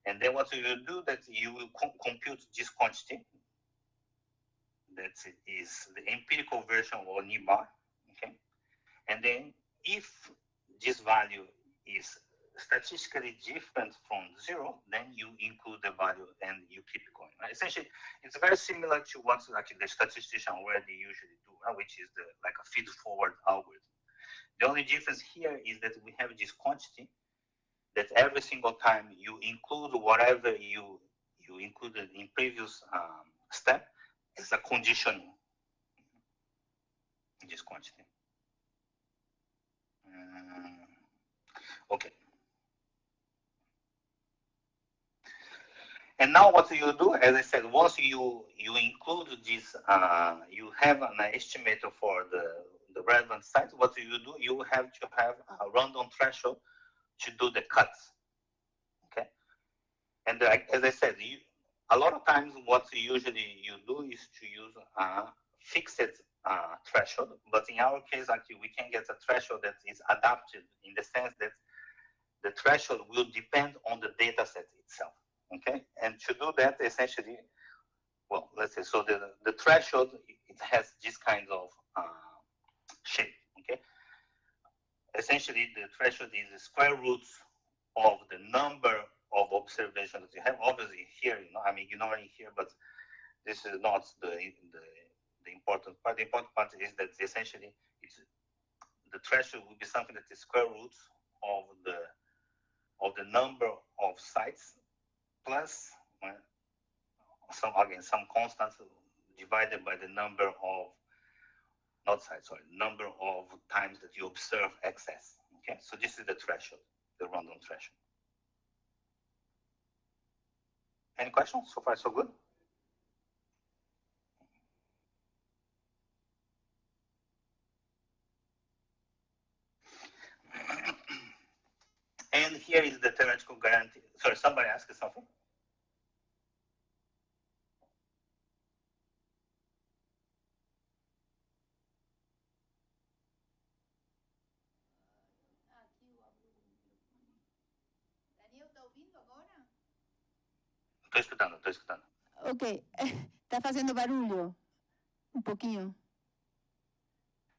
And then what you will do that you will compute this quantity. That is the empirical version of knee bar, okay? And then if this value is statistically different from 0, then you include the value and you keep going. Right? Essentially, it's very similar to what actually the statistician already usually do, which is like a feed-forward algorithm. The only difference here is that we have this quantity that every single time you include whatever you included in previous step as a conditioning in this quantity. Okay. And now what you do, as I said, once you include this, you have an estimator for the relevant site, what you do, you have to have a random threshold to do the cuts, okay? And as I said, a lot of times what usually you do is to use a fixed threshold, but in our case, actually, we can get a threshold that is adapted in the sense that the threshold will depend on the data set itself, okay? And to do that, essentially, well, let's say, so the threshold, it has this kind of shape, okay? Essentially, the threshold is the square root of the number of observations that you have. Obviously, here, I'm ignoring here, but this is not the important part. The important part is that essentially, the threshold will be something that is square root of the number of sites plus some constants divided by the number of number of times that you observe excess. Okay, so this is the threshold, the random threshold. Any questions? So far, so good. And here is the theoretical guarantee. Sorry, somebody asked something? Estou escutando, estou escutando. Ok, está fazendo barulho? Um pouquinho?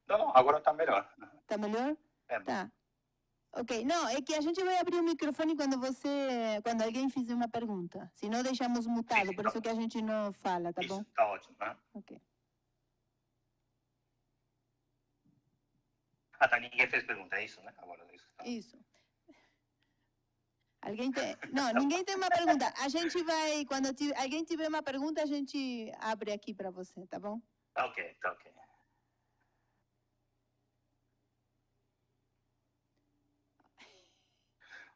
Não, agora está melhor. Está melhor? É. Tá. Ok, não, é que a gente vai abrir o microfone quando alguém fizer uma pergunta. Se não, deixamos mutado, sim, por isso que a gente não fala, tá bom? Tá ótimo, né? Ok. Ah, tá, ninguém fez pergunta, é isso, né? Agora é isso. Tá. Isso. Alguém tem... Não, ninguém tem uma pergunta. A gente vai, quando alguém tiver uma pergunta, a gente abre aqui para você, tá bom? Tá ok, tá ok.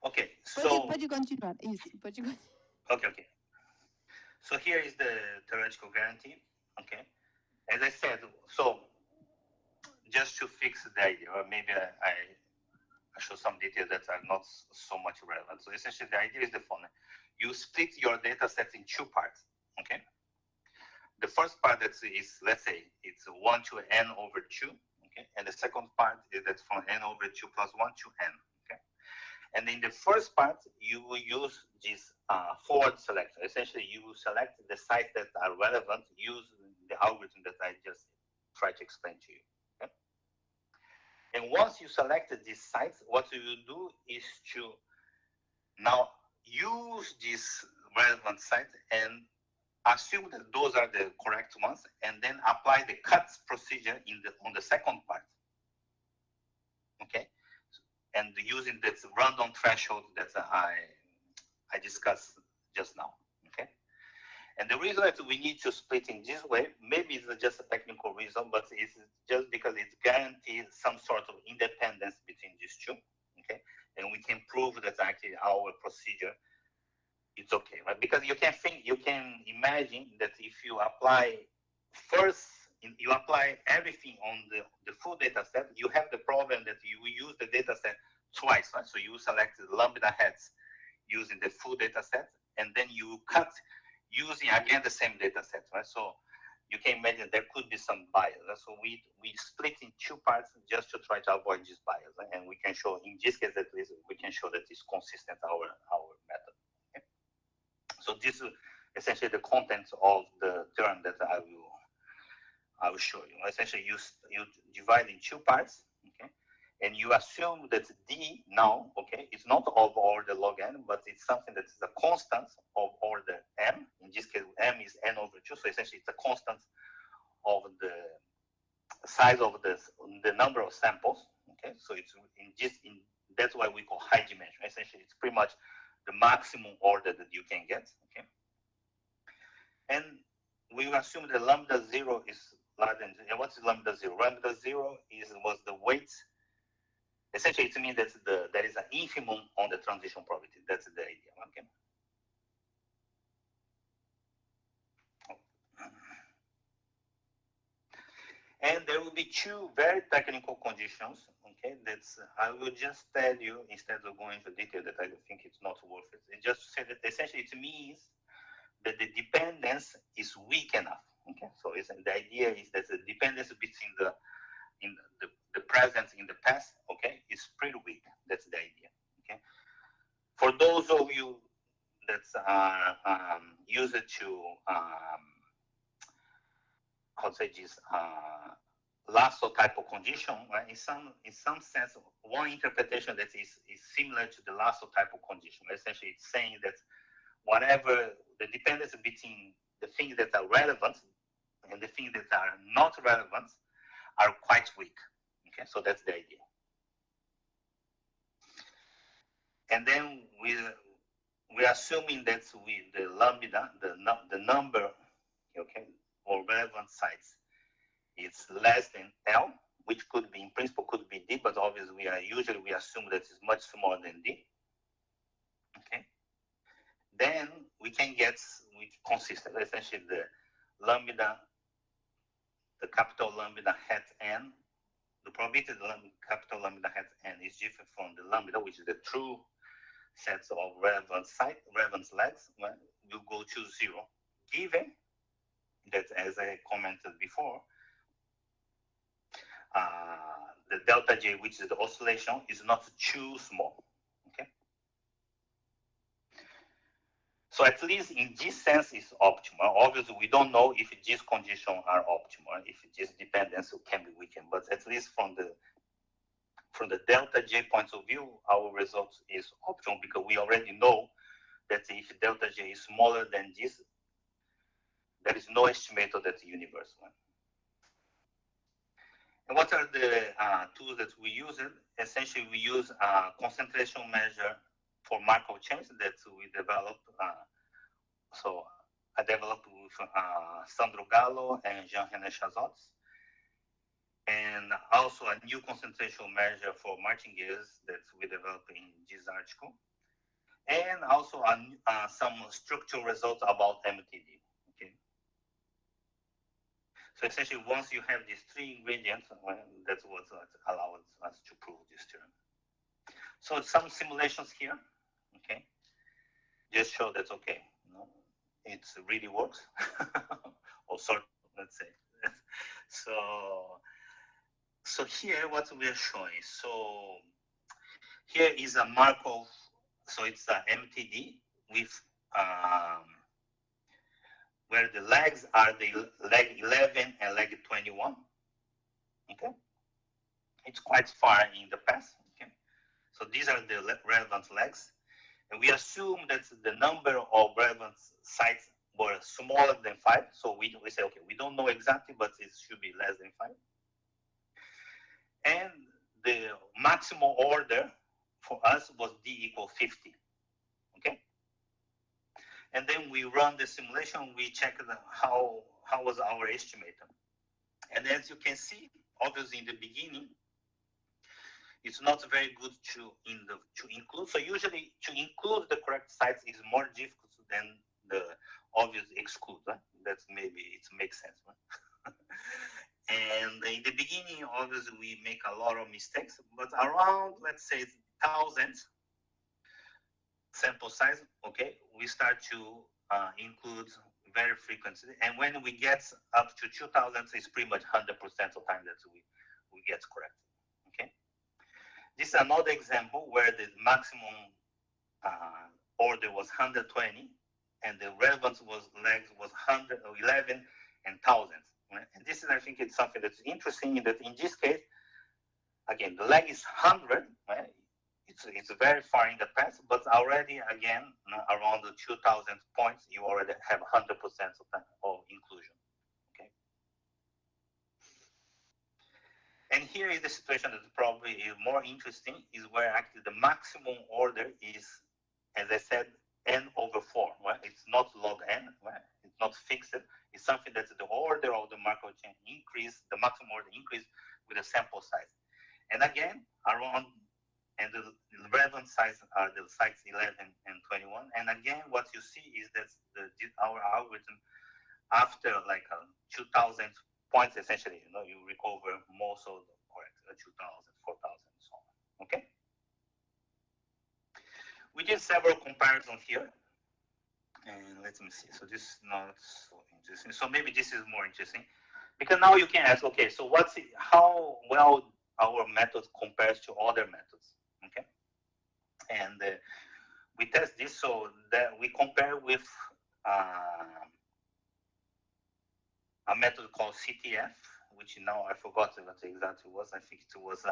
Okay, so... Pode continuar, isso, pode continuar. Okay. So here is the theoretical guarantee, okay? As I said, so just to fix the idea, or maybe I show some details that are not so much relevant. So essentially the idea is the following. You split your data set in 2 parts, okay? The first part that is, let's say, it's 1 to n over 2, okay? And the second part is that from n over 2 plus 1 to n, okay? And in the first part, you will use this forward selector. Essentially, you will select the sites that are relevant using the algorithm that I just tried to explain to you. Okay? And once you selected these sites, what you will do is to now use this relevant site and assume that those are the correct ones, and then apply the cuts procedure on the second part. Okay? And using that random threshold that I discussed just now, okay? And the reason that we need to split in this way, maybe it's just a technical reason, but it's just because it guarantees some sort of independence between these two, okay? And we can prove that actually our procedure, it's okay, right? Because you can imagine that if you apply first, you apply everything on the full data set, you have the problem that you use the data set twice, right? So you select the lambda heads using the full data set, and then you cut using again the same data set, right? So you can imagine there could be some bias. Right? So we split in two parts just to try to avoid this bias, right? And we can show, in this case at least, we can show that it's consistent our method. Okay? So this is essentially the contents of the term that I will show you. Essentially, you divide in two parts, okay? And you assume that D now, okay, it's not of order log n, but it's something that is a constant of order m. In this case, m is n over 2, so essentially it's a constant of the size of the number of samples, okay? So it's that's why we call high dimension. Essentially, it's pretty much the maximum order that you can get, okay? And we assume that lambda 0 is larger than, and what is lambda 0? Lambda 0 was the weight. Essentially, it means that there is an infimum on the transition probability. That's the idea, okay? And there will be two very technical conditions, okay? That's I will just tell you instead of going into detail that I think it's not worth it. It just say that essentially it means that the dependence is weak enough, okay? So the idea is that the dependence between the present in the past, okay, is pretty weak. That's the idea, okay? For those of you that use it to how to say this lasso type of condition, right? In some sense, one interpretation that is similar to the lasso type of condition. Essentially, it's saying that whatever the dependence between the things that are relevant and the things that are not relevant are quite weak. Okay, so that's the idea. And then we're assuming that the lambda, the number, okay, or relevant sites is less than L, which could be in principle could be D, but obviously we assume that it's much smaller than D. Okay. Then we can get consistent. Essentially, the lambda, the capital lambda hat n, the probability of the capital lambda hat n is different from the lambda, which is the true sets of relevant legs, will go to 0, given that, as I commented before, the delta J, which is the oscillation, is not too small. Okay. So at least in this sense, it's optimal. Obviously, we don't know if these conditions are optimal, if this dependence can be weakened. But at least from the delta J point of view, our result is optimal because we already know that if delta J is smaller than this, there is no estimator that's universal. And what are the tools that we use? Essentially, we use a concentration measure for Markov chains that we developed. So I developed with Sandro Gallo and Jean-René Chazot. And also a new concentration measure for martingales that we developed in this article. And also some structural results about MTD. Okay. So essentially, once you have these three ingredients, that's what allows us to prove this theorem. So some simulations here, okay, just show that okay, it really works, or sort, let's say. So here, what we are showing. So here is a Markov. So it's a MTD with where the legs are the leg 11 and leg 21. Okay, it's quite far in the past. Okay, so these are the relevant legs, and we assume that the number of relevant sites were smaller than 5. So we say okay, we don't know exactly, but it should be less than 5. And the maximum order for us was D equal 50. Okay, And then we run the simulation, we check how was our estimator. And as you can see, obviously in the beginning, it's not very good to include. So usually to include the correct sites is more difficult than the obvious exclude. Right? That's maybe it makes sense. Right? And in the beginning, obviously we make a lot of mistakes, but around, let's say, 1,000 sample size, okay, we start to include very frequently. And when we get up to 2,000, it's pretty much 100% of time that we get correct. Okay. This is another example where the maximum order was 120, and the relevance legs was 111 and thousands. Right? And this is, I think, it's something that's interesting. That in this case, again, the leg is 100. Right? It's very far in the past, but already again around the 2,000 points, you already have 100% of inclusion. Okay. And here is the situation that probably is more interesting, is where actually the maximum order is, as I said, n over 4. Right? It's not log n. Right? It's not fixed. It's something that the order of the Markov chain increase, the maximum order increase with the sample size. And again, around, and the relevant size are the sites 11 and 21. And again, what you see is that our algorithm, after like 2,000 points, essentially, you recover most of the correct 2,000, 4,000, and so on. Okay. We did several comparisons here, and let me see. So this is not so interesting. So maybe this is more interesting, because now you can ask, okay, so how well our method compares to other methods. Okay, and we test this so that we compare with a method called CTF, which now I forgot what it exactly was. I think it was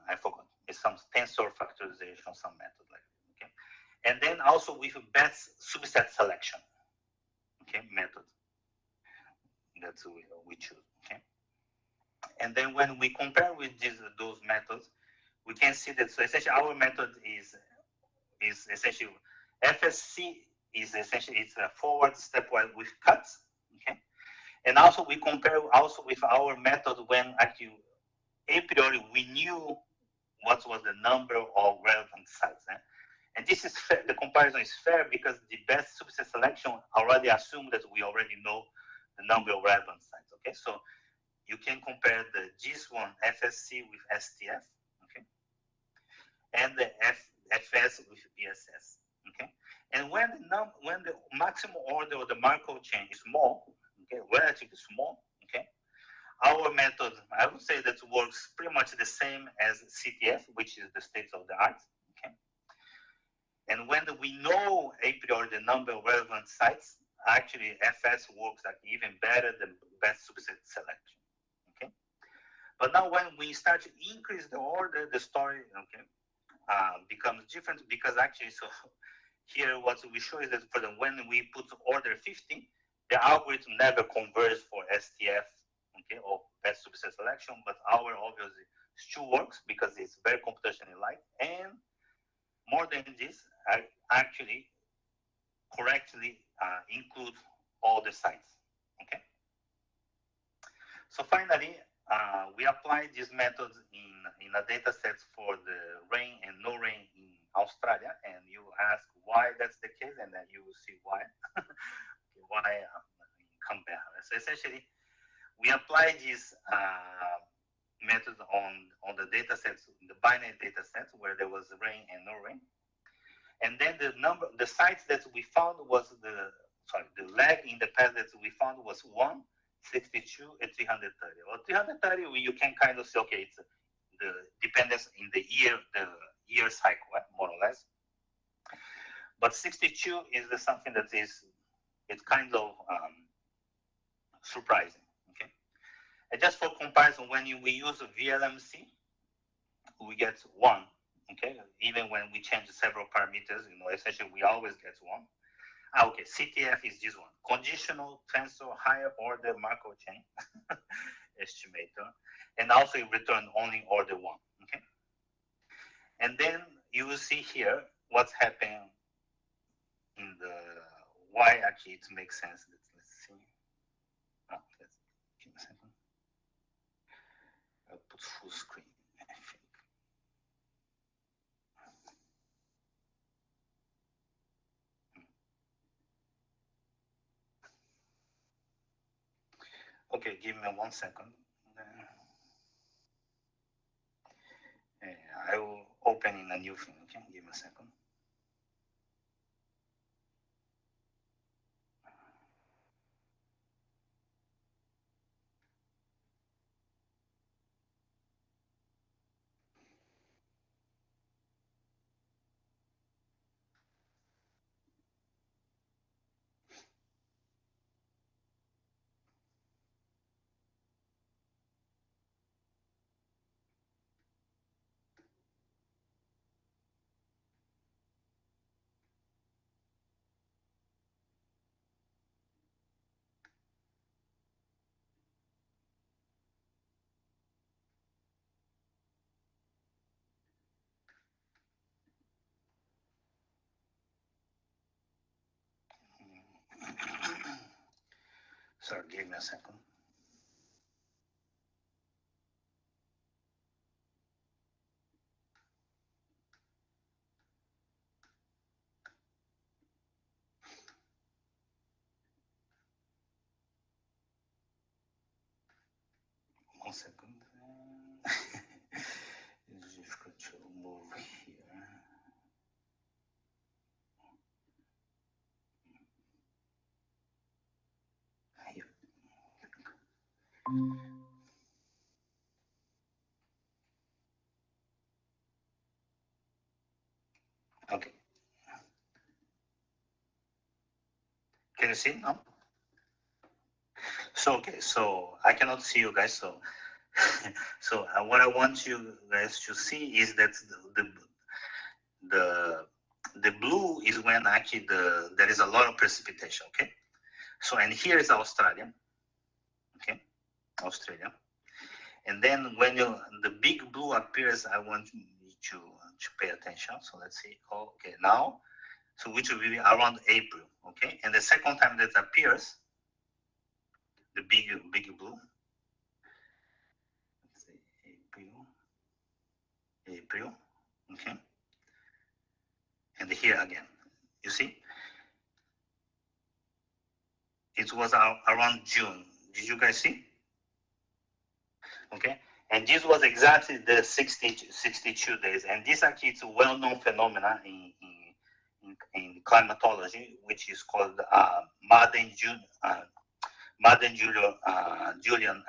I forgot. It's some tensor factorization, some method like that. Okay, and then also with best subset selection. Okay, method that we choose. Okay. And then when we compare with those methods, we can see that, so essentially our method is essentially, FSC is essentially, it's a forward stepwise with cuts, okay? And also we compare also with our method when actually, a priori, we knew what was the number of relevant sites. Eh? And this is fair, the comparison is fair because the best subset selection already assumes that we already know the number of relevant sites, okay? So you can compare the GIS1 FSC with STF, okay, and the FS with BSS, okay. And when the maximum order of the Markov chain is small, okay, relatively small, okay, our method, I would say, that works pretty much the same as CTF, which is the state of the art, okay. And when we know a priori the number of relevant sites, actually FS works like even better than best subset selection. But now when we start to increase the order, the story, okay, becomes different, because actually, so here what we show is that when we put order 50, the algorithm never converges for STF, okay, or best subset selection, but our obviously still works because it's very computationally light, and more than this, I actually correctly include all the sites, okay? So finally, we applied these methods in a data set for the rain and no rain in Australia, and you ask why that's the case, and then you will see why. Why compare. So essentially, we applied these methods on the data sets, the binary data sets where there was rain and no rain, and then the sites that we found was the lag in the path that we found was 1, 62, and 330. Well, 330, you can kind of say, okay, it's the dependence in the year cycle, right? More or less. But 62 is something that it's kind of surprising, okay? And just for comparison, when we use a VLMC, we get 1, okay? Even when we change several parameters, essentially we always get 1. Okay, CTF is this one. Conditional tensor higher order Markov chain estimator. And also it return only order 1, okay? And then you will see here what's happening in the why actually it makes sense. Let's see. Oh, let's give me a second. I'll put full screen, I think. Okay, give me 1 second. I will open in a new thing. Okay, give me a second. Sorry, give me a second. One second. It's difficult to move here. Here. Okay. Can you see now? So okay, so I cannot see you guys. So so what I want you guys to see is that the blue is when actually there is a lot of precipitation. Okay. So and here is Australia. Okay, Australia. And then when the big blue appears, I want you to pay attention. So let's see. Okay, now, so which will be around April. Okay, and the second time that appears, the big blue. Let's say April. Okay, and here again. You see, it was around June. Did you guys see? Okay, and this was exactly the 62 days, and this actually is a well-known phenomenon in climatology, which is called Julian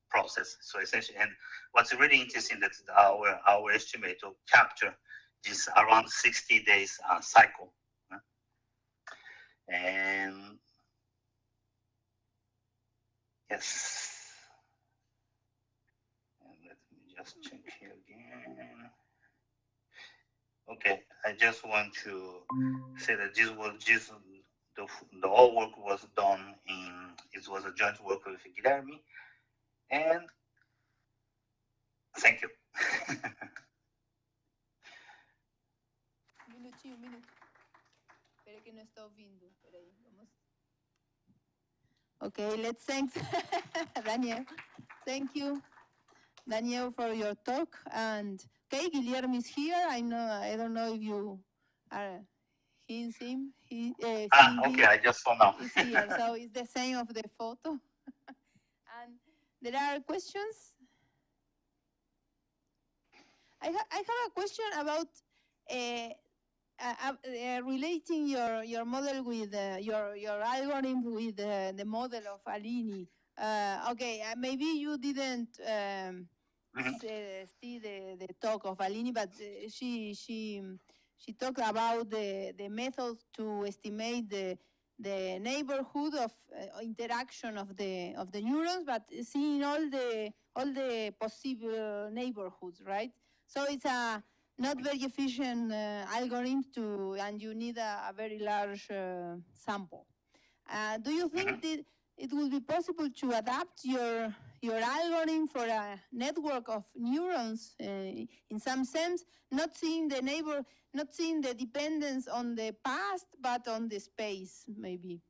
process. So essentially, and what's really interesting that our estimate will capture this around 60 days cycle, and yes. Let me just check here again. Okay, I just want to say that this was just the whole work was done it was a joint work with Guilherme, and thank you. Un minutinho, un minuto. Espera que no está ouvindo. Peraí, vamos. Okay, let's thank Daniel. Thank you, Daniel, for your talk. And okay, Guilherme is here. I don't know if you are seeing him. Okay, I just saw now. He's here, so it's the same of the photo. And there are questions. I have a question about relating your model with your algorithm with the model of Aline. Okay, maybe you didn't see the talk of Aline, but she talked about the method to estimate the neighborhood of interaction of the neurons, but seeing all the possible neighborhoods, right? So it's a not very efficient algorithm and you need a very large sample. Do you think that it will be possible to adapt your your algorithm for a network of neurons in some sense, not seeing the dependence on the past, but on the space, maybe.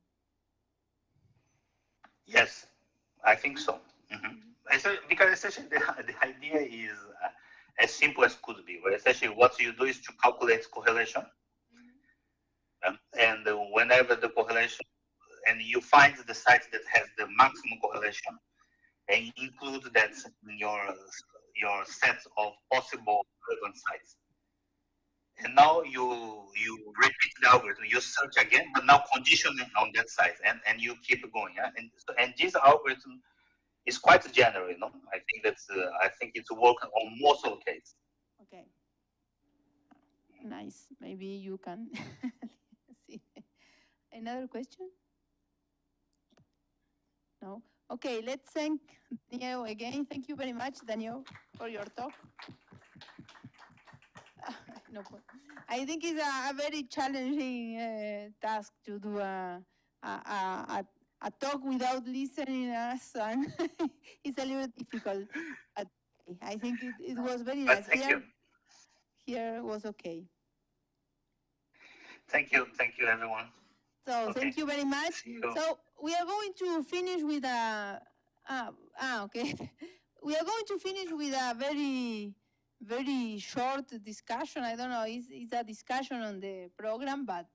Yes, I think so. Because essentially the idea is as simple as could be. Where essentially what you do is to calculate correlation, and whenever the correlation, and you find the site that has the maximum correlation, and include that in your set of possible relevant sites. And now you repeat the algorithm, you search again, but now conditioning on that site, and you keep going. Yeah? And this algorithm is quite general, you know. I think it's working on most of the cases. Okay. Nice. Maybe you can see. Another question? No? Okay, let's thank Daniel again. Thank you very much, Daniel, for your talk. No problem. I think it's a very challenging task to do a talk without listening us, and it's a little difficult. But I think it was very nice. Here was okay. Thank you, everyone. So thank you very much. So we are going to finish with a okay. We are going to finish with a very short discussion. I don't know, it's a discussion on the program, but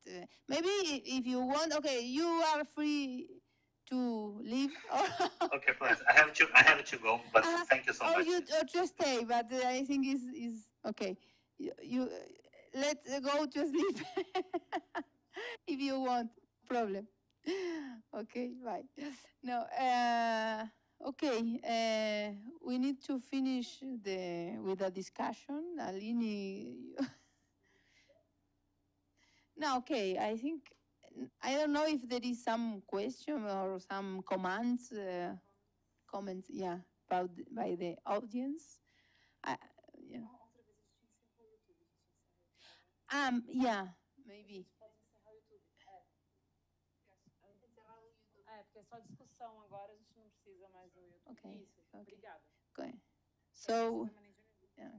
maybe if you want, okay, you are free to leave. Okay, please. I have to go, but thank you so much. Or just stay, but I think is okay. You let's go to sleep if you want. Problem. Okay, bye. No. Okay, we need to finish with a discussion. Aline, no, okay, I think, I don't know if there is some question or some comments, yeah, by the audience. Yeah, maybe. Porque é só discussão agora, a gente não precisa mais do YouTube. Okay. Isso, okay. Obrigada. Okay. So, yeah.